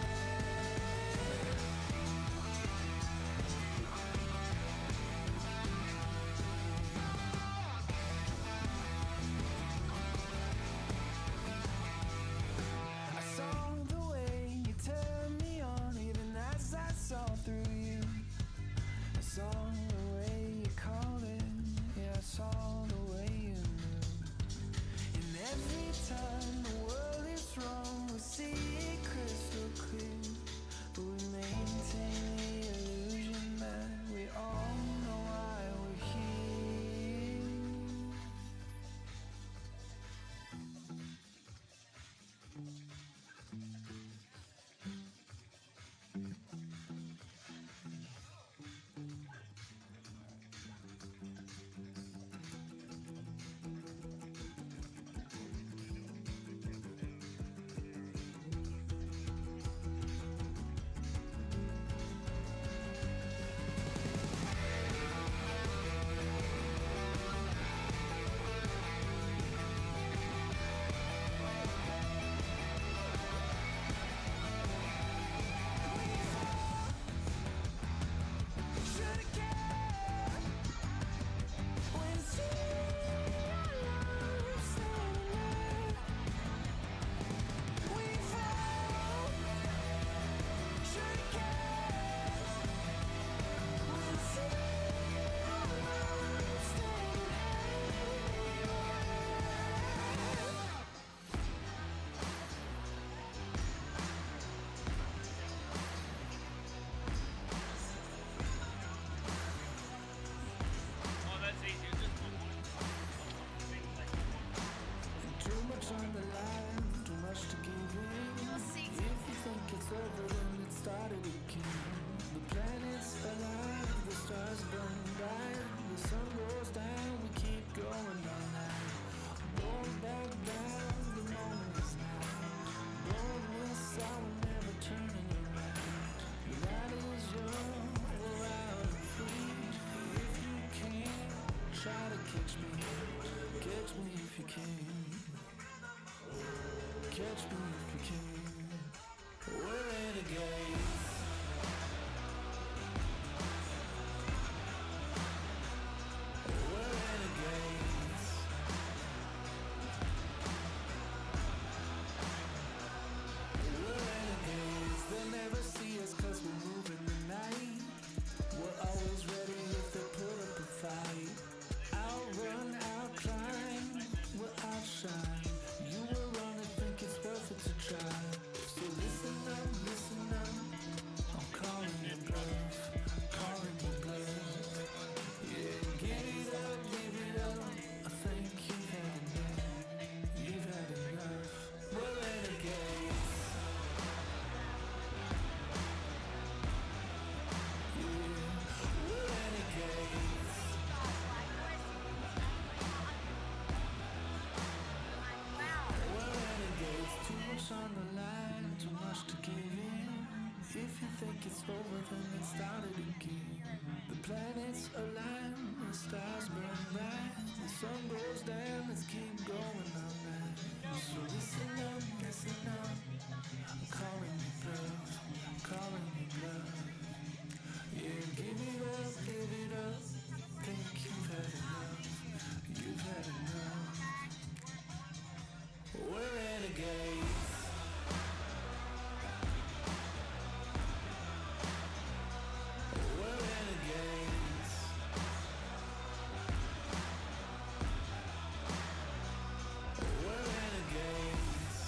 catch me if you can. Catch me if you can. We're renegades. We're renegades. We're renegades. They'll never see us 'cause we're moving the night. We're always ready if they put up a fight. I'll run, I'll climb, we'll outshine. You were wrong and think it's worth it to try. So listen up, I'm calling your bluff, calling your bluff. Yeah, give it up, I think you've had enough. We're renegades. Yeah, we're renegades. We're renegades. Too much on the line, too much to give in. If you think it's over, then let's start it again. The planets align, the stars burn bright, the sun goes down, let's keep going all night. So listen up, I'm calling you bluff, Yeah, give it up, think you've had enough. We're renegades. We're renegades. We're renegades.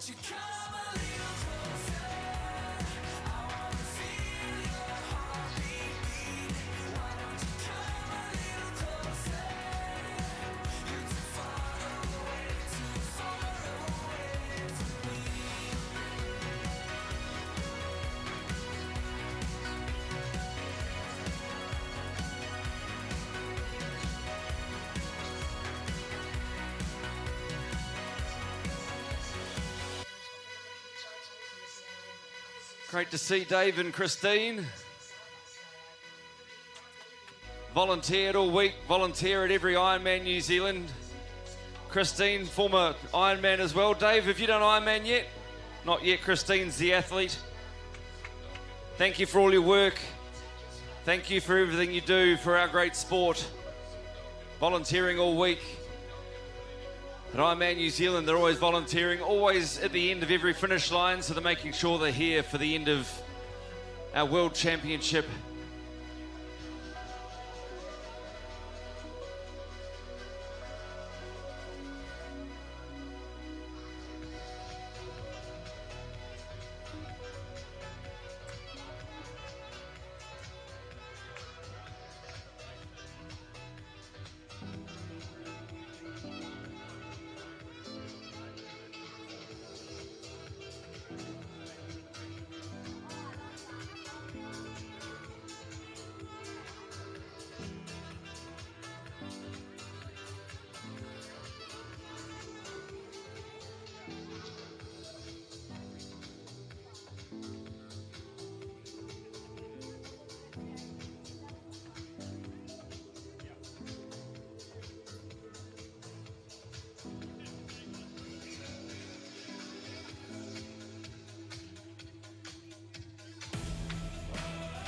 you come a little closer? I wanna feel your heartbeat beat. Why don't you come a little closer? You're too far away to me. Great to see Dave and Christine. Volunteered all week, volunteer at every Ironman New Zealand. Christine, former Ironman as well. Dave, have you done Ironman yet? Not yet. Christine's the athlete. Thank you for all your work. Thank you for everything you do for our great sport. Volunteering all week. At Ironman New Zealand, they're always volunteering, always at the end of every finish line, so they're making sure they're here for the end of our World Championship.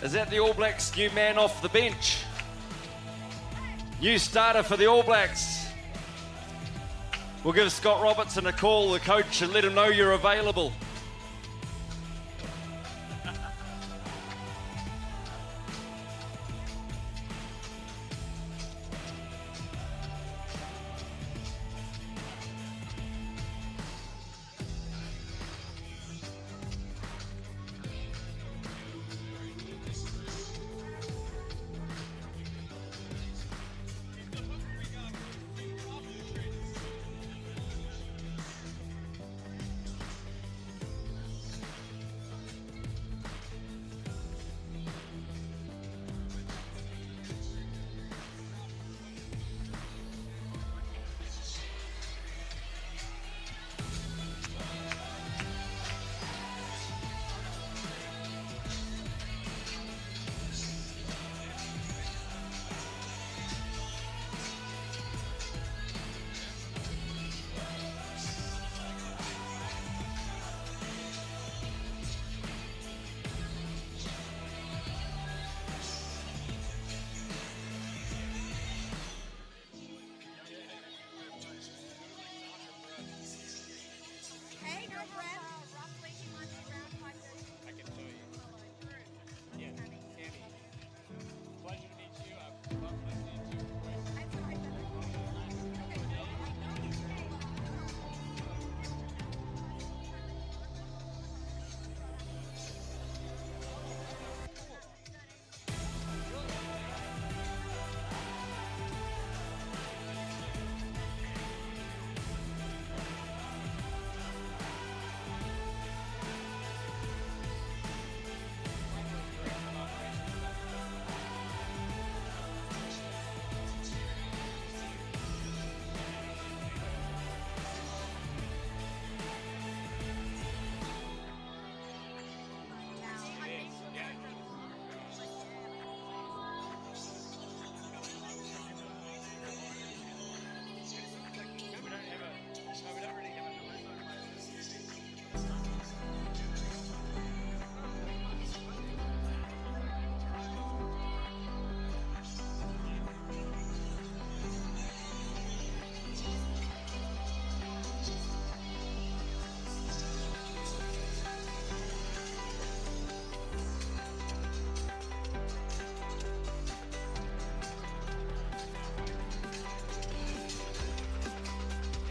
Is that the All Blacks new man off the bench? New starter for the All Blacks. We'll give Scott Robertson a call, the coach, and let him know you're available.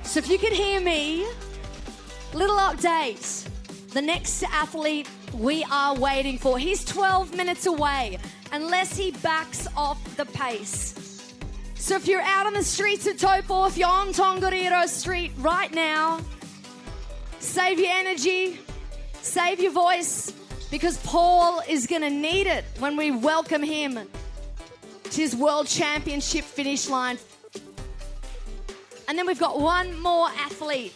So if you can hear me, Little update. The next athlete we are waiting for. He's 12 minutes away unless he backs off the pace. So if you're out on the streets of Taupō, if you're on Tongariro Street right now, save your energy, save your voice, because Paul is going to need it when we welcome him to his World Championship finish line. And then we've got one more athlete.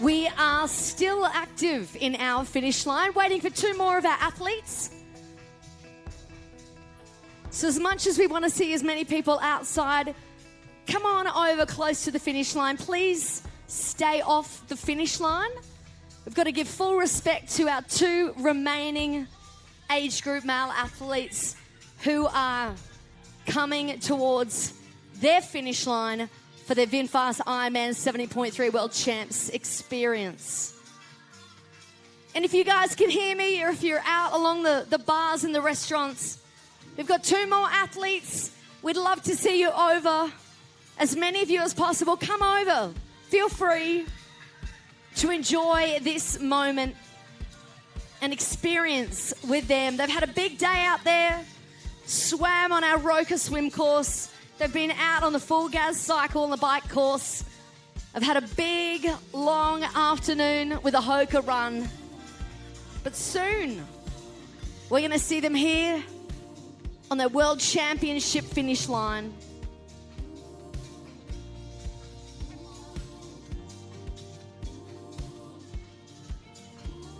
We are still active in our finish line, waiting for 2 more of our athletes. So as much as we want to see as many people outside, come on over close to the finish line. Please stay off the finish line. We've got to give full respect to our 2 remaining age group male athletes who are coming towards their finish line for their VinFast IRONMAN 70.3 World Champs experience. And if you guys can hear me, or if you're out along the bars and the restaurants, we've got 2 more athletes. We'd love to see you over. As many of you as possible, come over. Feel free to enjoy this moment and experience with them. They've had a big day out there, swam on our Roka swim course. They've been out on the full gas cycle on the bike course. I've had a big, long afternoon with a Hoka run. But soon, we're going to see them here on their World Championship finish line.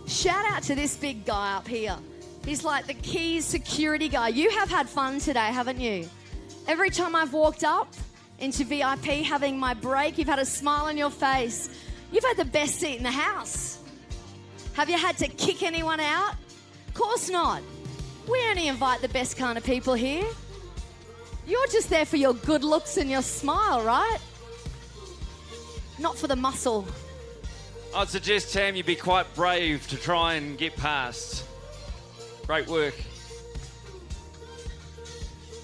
Shout out to this big guy up here. He's like the key security guy. You have had fun today, haven't you? Every time I've walked up into VIP having my break, you've had a smile on your face. You've had the best seat in the house. Have you had to kick anyone out? Of course not. We only invite the best kind of people here. You're just there for your good looks and your smile, right? Not for the muscle. I'd suggest, Tam, you be quite brave to try and get past. Great work.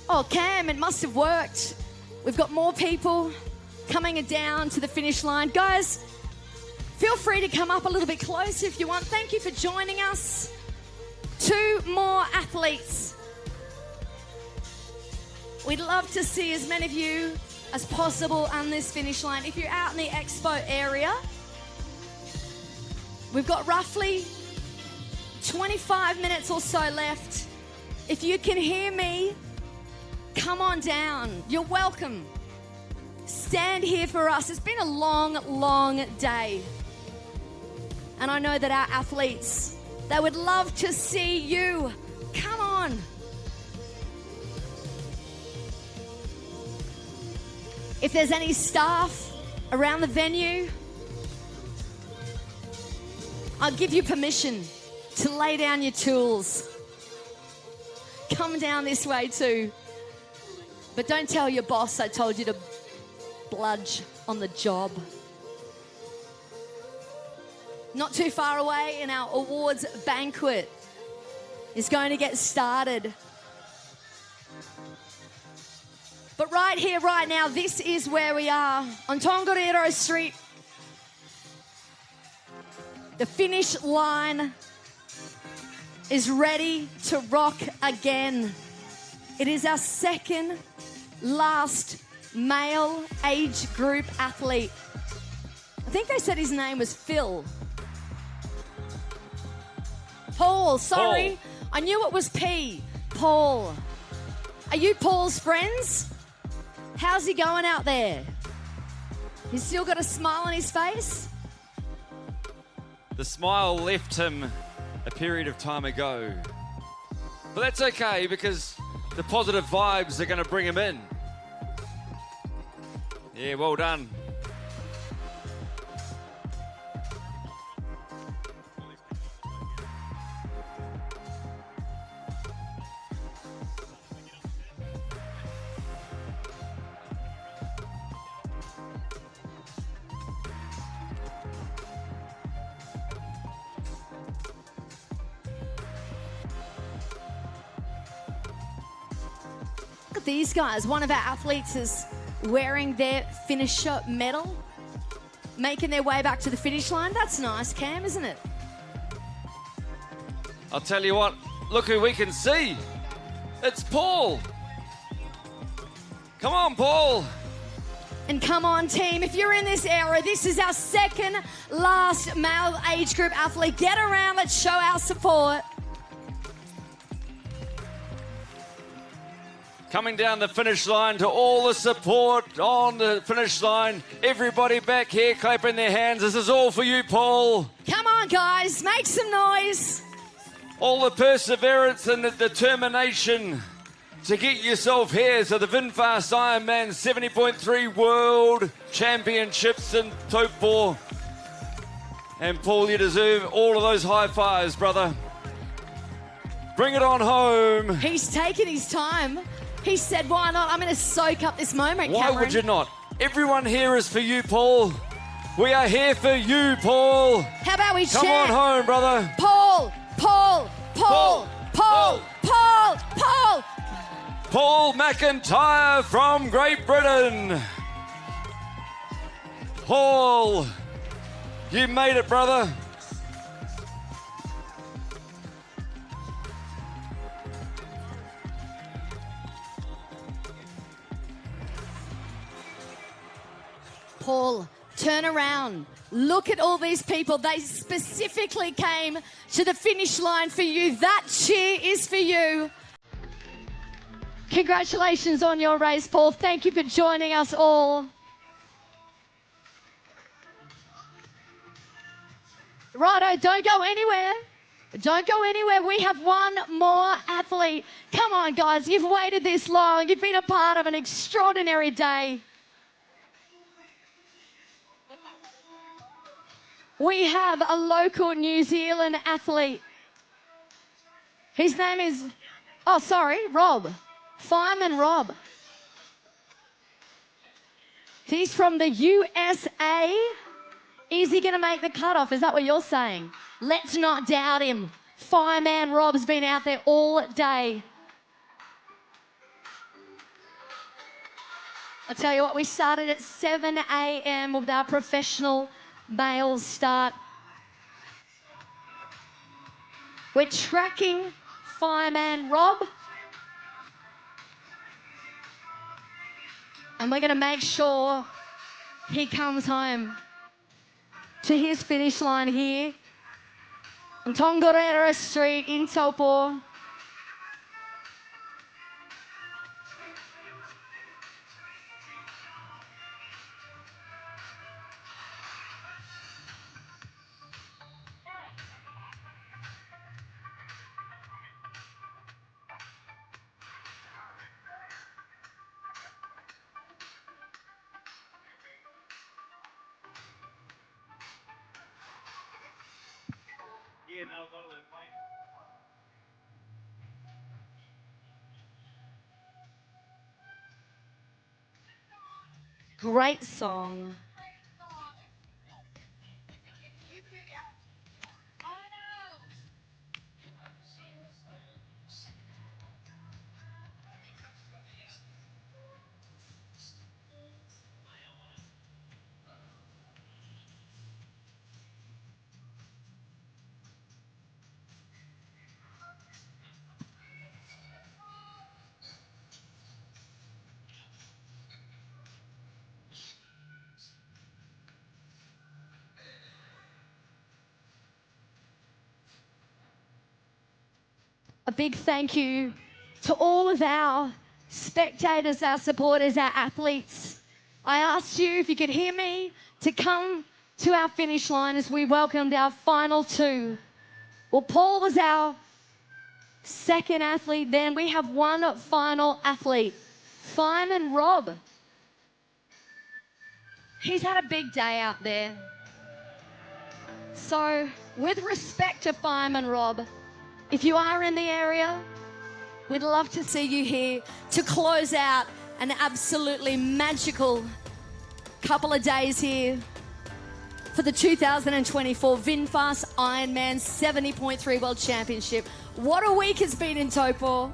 Oh, Cam, it must have worked. We've got more people coming down to the finish line. Guys, feel free to come up a little bit closer if you want. Thank you for joining us. 2 more athletes. We'd love to see as many of you as possible on this finish line. If you're out in the expo area, we've got roughly 25 minutes or so left. If you can hear me, come on down. You're welcome. Stand here for us. It's been a long, long day. And I know that our athletes, they would love to see you. Come on. If there's any staff around the venue, I'll give you permission to lay down your tools. Come down this way too. But don't tell your boss I told you to bludge on the job. Not too far away, and our awards banquet is going to get started. But right here, right now, this is where we are on Tongariro Street. The finish line is ready to rock again. It is our second last male age group athlete. I think they said his name was Phil. Paul, sorry. Paul. I knew it was P. Paul. Are you Paul's friends? How's he going out there? He's still got a smile on his face? The smile left him a period of time ago. But that's okay, because the positive vibes are going to bring him in. Yeah, well done. Look at these guys. One of our athletes is wearing their finisher medal, making their way back to the finish line. That's nice, Cam, isn't it? I'll tell you what, look who we can see. It's Paul. Come on, Paul. And come on, team, if you're in this area, this is our second last male age group athlete. Get around, let's show our support. coming down the finish line. To all the support on the finish line, everybody back here clapping their hands. This is all for you, Paul. Come on, guys, make some noise. All the perseverance and the determination to get yourself here to the VinFast Ironman 70.3 World Championships in Taupō. And Paul, you deserve all of those high fives, brother. Bring it on home. He's taken his time. He said, why not? I'm going to soak up this moment, Why Cameron. would you not? Everyone here is for you, Paul. We are here for you, Paul. How about we Come chant? on home, brother. Paul, Paul, Paul, Paul, Paul, Paul. Paul McIntyre from Great Britain. Paul, you made it, brother. Paul, turn around. Look at all these people. They specifically came to the finish line for you. That cheer is for you. Congratulations on your race, Paul. Thank you for joining us all. Righto, don't go anywhere. Don't go anywhere. We have one more athlete. Come on, guys. You've waited this long. You've been a part of an extraordinary day. We have a local New Zealand athlete. His name is, Rob. Fireman Rob. He's from the USA. Is he going to make the cutoff? Is that what you're saying? Let's not doubt him. Fireman Rob's been out there all day. I tell you what, we started at 7 a.m. with our professional male start. We're tracking Fireman Rob. And we're going to make sure he comes home to his finish line here on Tongariro Street in Taupō. Great song. A big thank you to all of our spectators, our supporters, our athletes. I asked you, if you could hear me, to come to our finish line as we welcomed our final two. Well, Paul was our second athlete then. We have one final athlete, Fireman Rob. He's had a big day out there. So, with respect to Fireman Rob, if you are in the area, we'd love to see you here to close out an absolutely magical couple of days here for the 2024 VinFast Ironman 70.3 World Championship. What a week it's been in Taupō.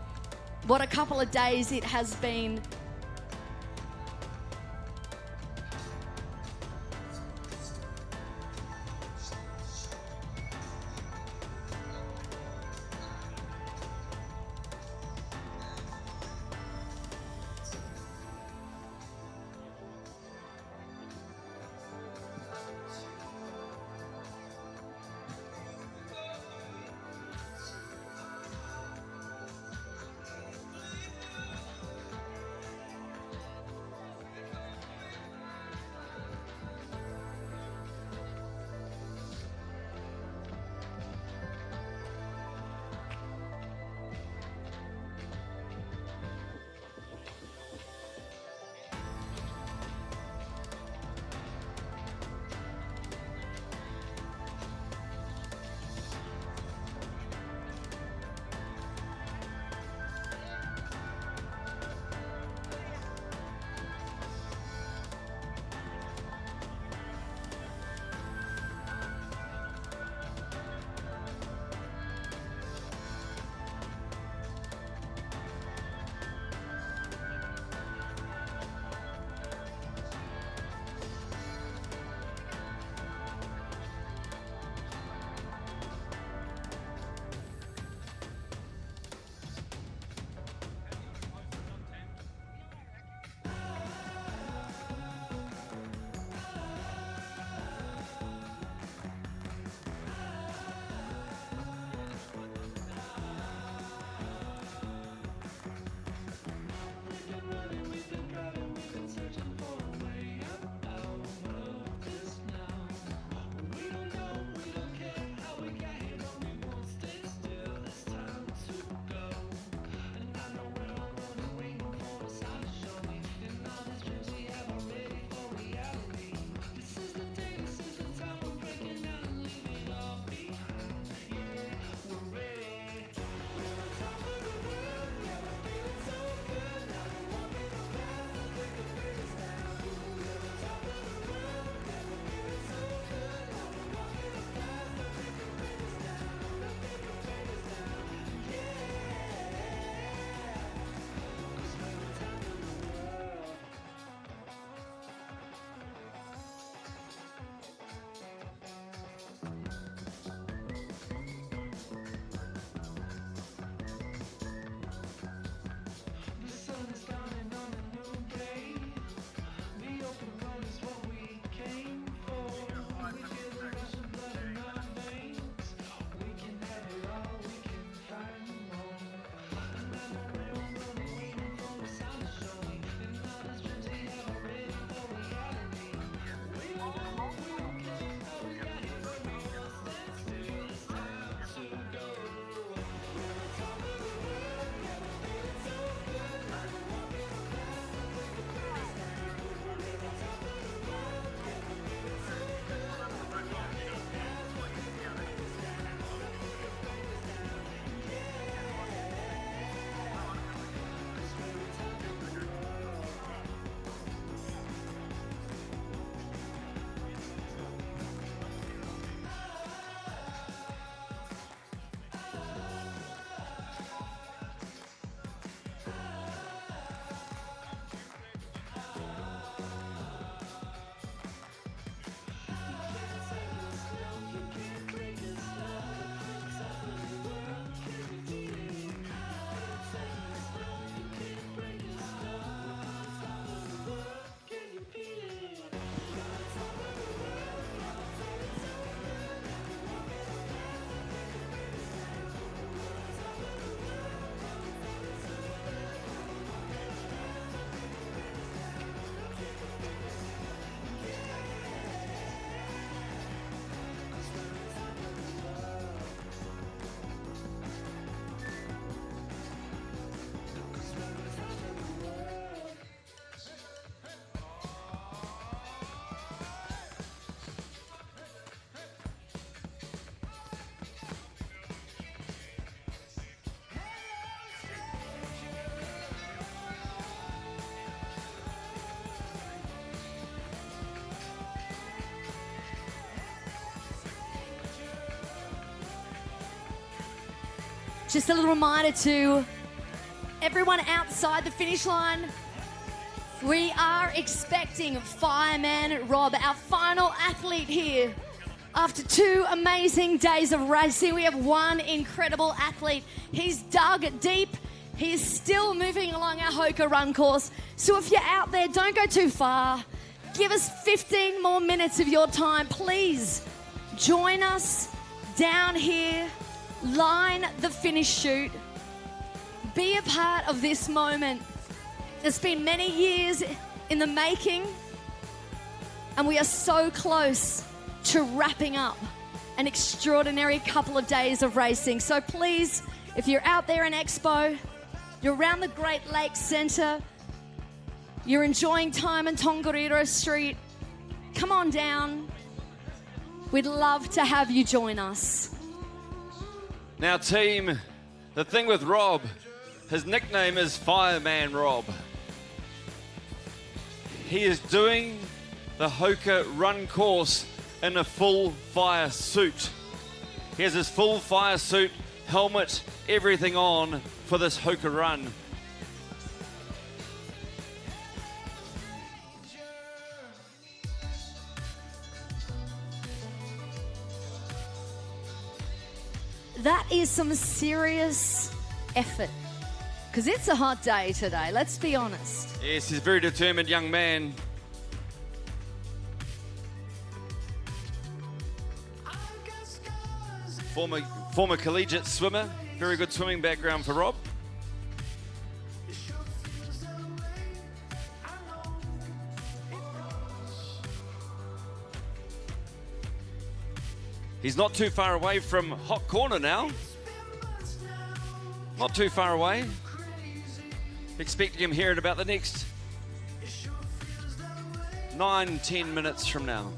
What a couple of days it has been. Just a little reminder to everyone outside the finish line, we are expecting Fireman Rob, our final athlete here. After 2 amazing days of racing, we have one incredible athlete. He's dug deep. He is still moving along our Hoka run course. So if you're out there, don't go too far. Give us 15 more minutes of your time. Please join us down here. Line the finish chute. Be a part of this moment. It's been many years in the making, and we are so close to wrapping up an extraordinary couple of days of racing. So please, if you're out there in Expo, you're around the Great Lakes Centre, you're enjoying time in Tongariro Street, come on down. We'd love to have you join us. Now, team, the thing with Rob, his nickname is Fireman Rob. He is doing the Hoka run course in a full fire suit. He has his full fire suit, helmet, everything on for this Hoka run. That is some serious effort, because it's a hot day today, let's be honest. Yes, he's a very determined young man. Former collegiate swimmer, very good swimming background for Rob. He's not too far away from hot corner now. Not too far away. Expecting him here in about the next 9-10 minutes from now.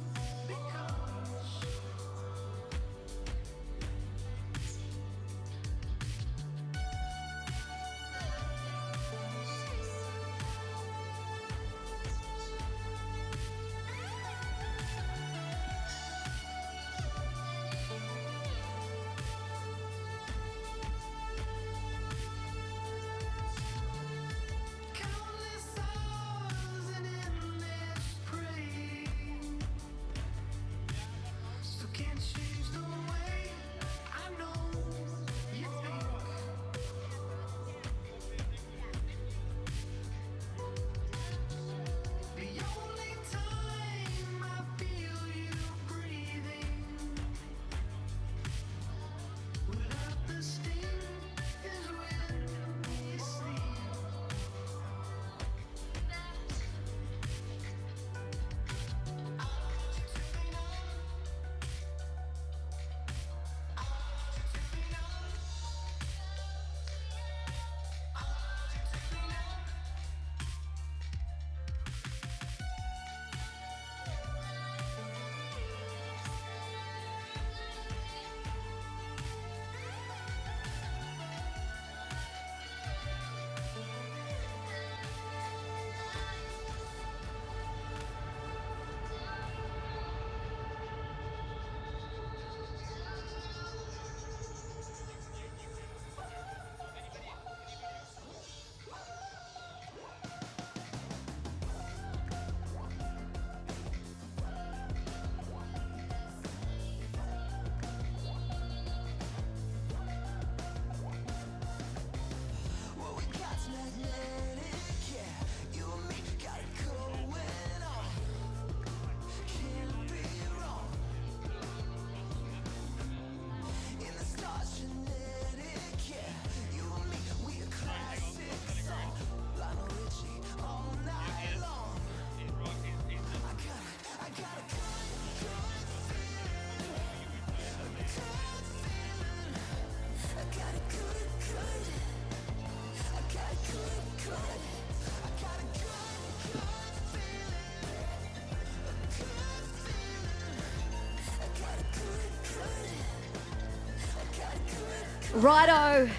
Righto,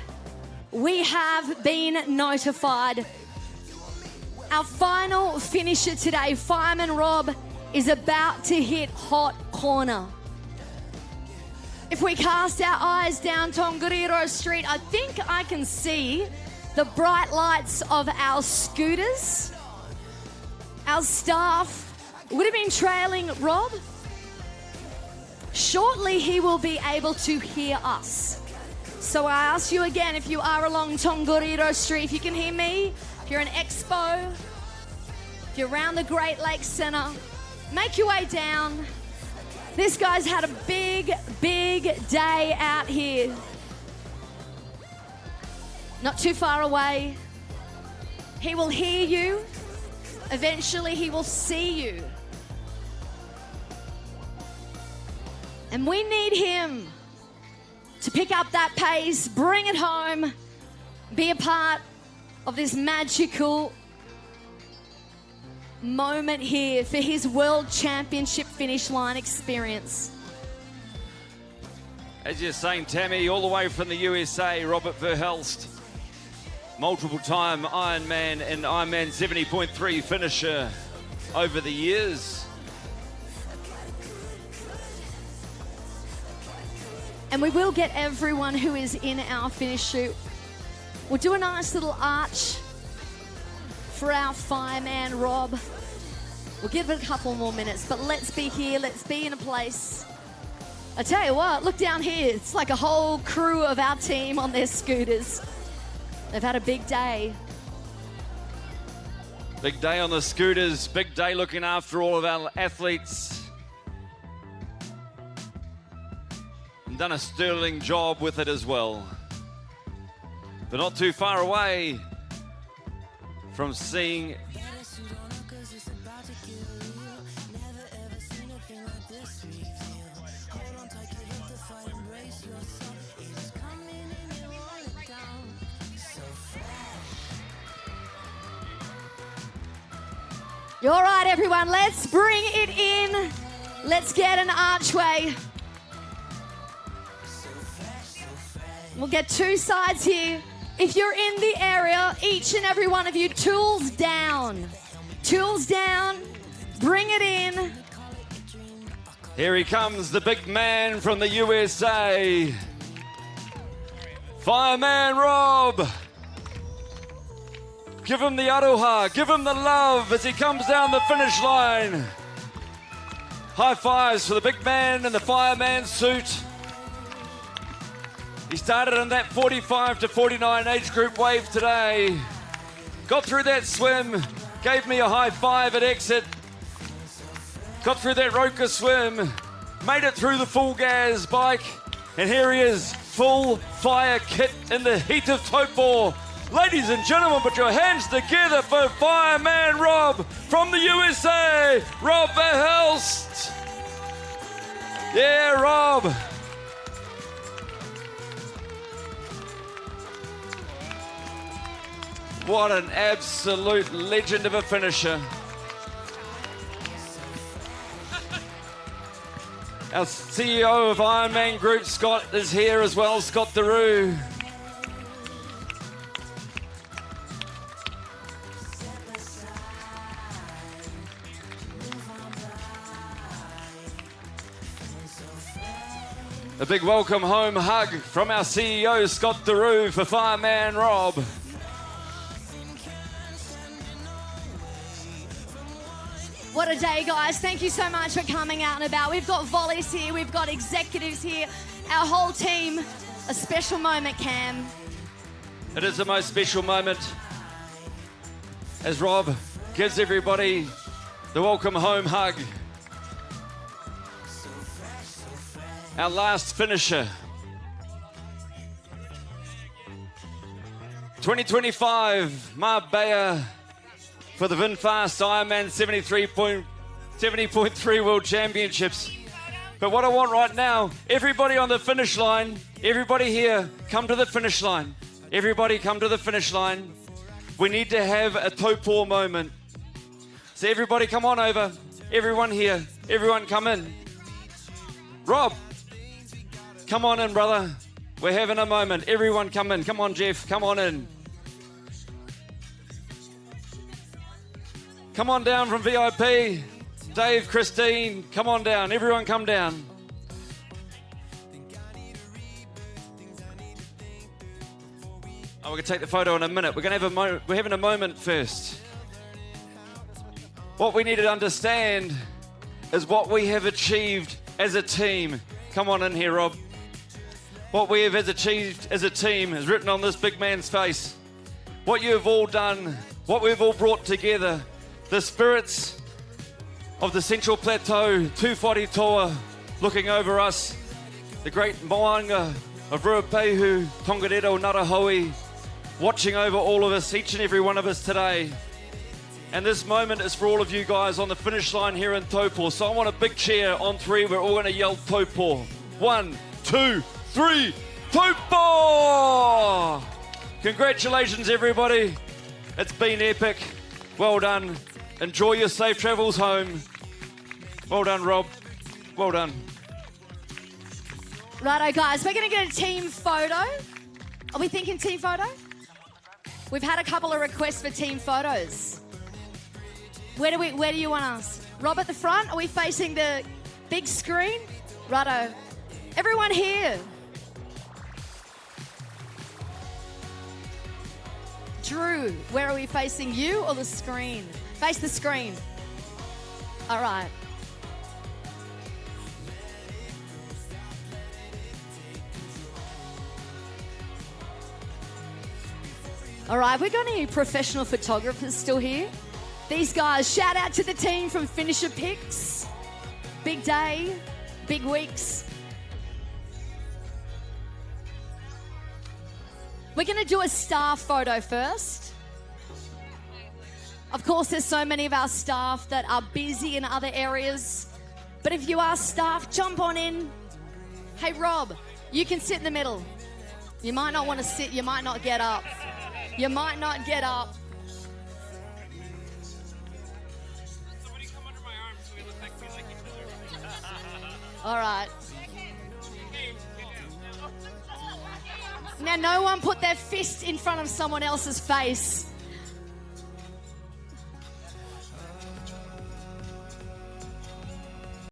we have been notified. Our final finisher today, Fireman Rob, is about to hit hot corner. If we cast our eyes down Tongariro Street, I think I can see the bright lights of our scooters. Our staff would have been trailing Rob. Shortly, he will be able to hear us. So I ask you again, if you are along Tongariro Street, if you can hear me, if you're in Expo, if you're around the Great Lakes Centre, make your way down. This guy's had a big, big day out here. Not too far away. He will hear you. Eventually, he will see you. And we need him to pick up that pace, bring it home, be a part of this magical moment here for his World Championship finish line experience. As you're saying, Tammy, all the way from the USA, Robert Verhelst, multiple-time Ironman and Ironman 70.3 finisher over the years. And we will get everyone who is in our finish chute. We'll do a nice little arch for our fireman, Rob. We'll give it a couple more minutes, but let's be here. Let's be in a place. I tell you what, look down here. It's like a whole crew of our team on their scooters. They've had a big day. Big day on the scooters. Big day looking after all of our athletes. And done a sterling job with it as well. But not too far away from seeing You're all right, everyone. Let's bring it in. Let's get an archway. We'll get two sides here. If you're in the area, each and every one of you, tools down. Tools down. Bring it in. Here he comes, the big man from the USA. Fireman Rob. Give him the aroha, give him the love as he comes down the finish line. High fives for the big man in the fireman suit. He started in that 45 to 49 age group wave today. Got through that swim, gave me a high five at exit. Got through that Roka swim, made it through the full gas bike, and here he is, full fire kit in the heat of Taupō. Ladies and gentlemen, put your hands together for Fireman Rob from the USA, Rob Verhelst. Yeah, Rob. What an absolute legend of a finisher. Our CEO of Ironman Group, Scott, is here as well, Scott Daru. A big welcome home hug from our CEO, Scott Daru, for Fireman Rob. What a day, guys. Thank you so much for coming out and about. We've got volleys here. We've got executives here. Our whole team. A special moment, Cam. It is the most special moment as Rob gives everybody the welcome home hug. Our last finisher. 2025 Marbella for the VinFast Ironman 70.3 World Championships. But what I want right now, everybody on the finish line, everybody here, come to the finish line. Everybody come to the finish line. We need to have a Taupō moment. So everybody come on over. Everyone here, everyone come in. Rob, come on in, brother. We're having a moment. Everyone come in. Come on, Jeff. Come on in. Come on down from VIP. Dave, Christine, come on down. Everyone come down. Oh, we're going to take the photo in a minute. We're going to have we're having a moment first. What we need to understand is what we have achieved as a team. Come on in here, Rob. What we have achieved as a team is written on this big man's face. What you have all done, what we've all brought together, the spirits of the Central Plateau, Tūwhare Toa, looking over us, the great moanga of Ruapehu, Tongariro, Ngarahoe, watching over all of us, each and every one of us today. And this moment is for all of you guys on the finish line here in Taupō. So I want a big cheer on three. We're all going to yell Taupō. 1, 2, 3, Taupō! Congratulations, everybody. It's been epic. Well done. Enjoy your safe travels home. Well done, Rob. Well done. Righto, guys, we're going to get a team photo. Are we thinking team photo? We've had a couple of requests for team photos. Where do you want us? Rob at the front? Are we facing the big screen? Righto. Everyone here. Drew, where are we facing, you or the screen? Face the screen. All right. All right, we've got any professional photographers still here? These guys, shout out to the team from Finisher Pics. Big day, big weeks. We're going to do a staff photo first. Of course, there's so many of our staff that are busy in other areas. But if you are staff, jump on in. Hey, Rob, you can sit in the middle. You might not want to sit, you might not get up. You might not get up. Somebody come under my arm so we look like we like each other. All right. Now, no one put their fist in front of someone else's face.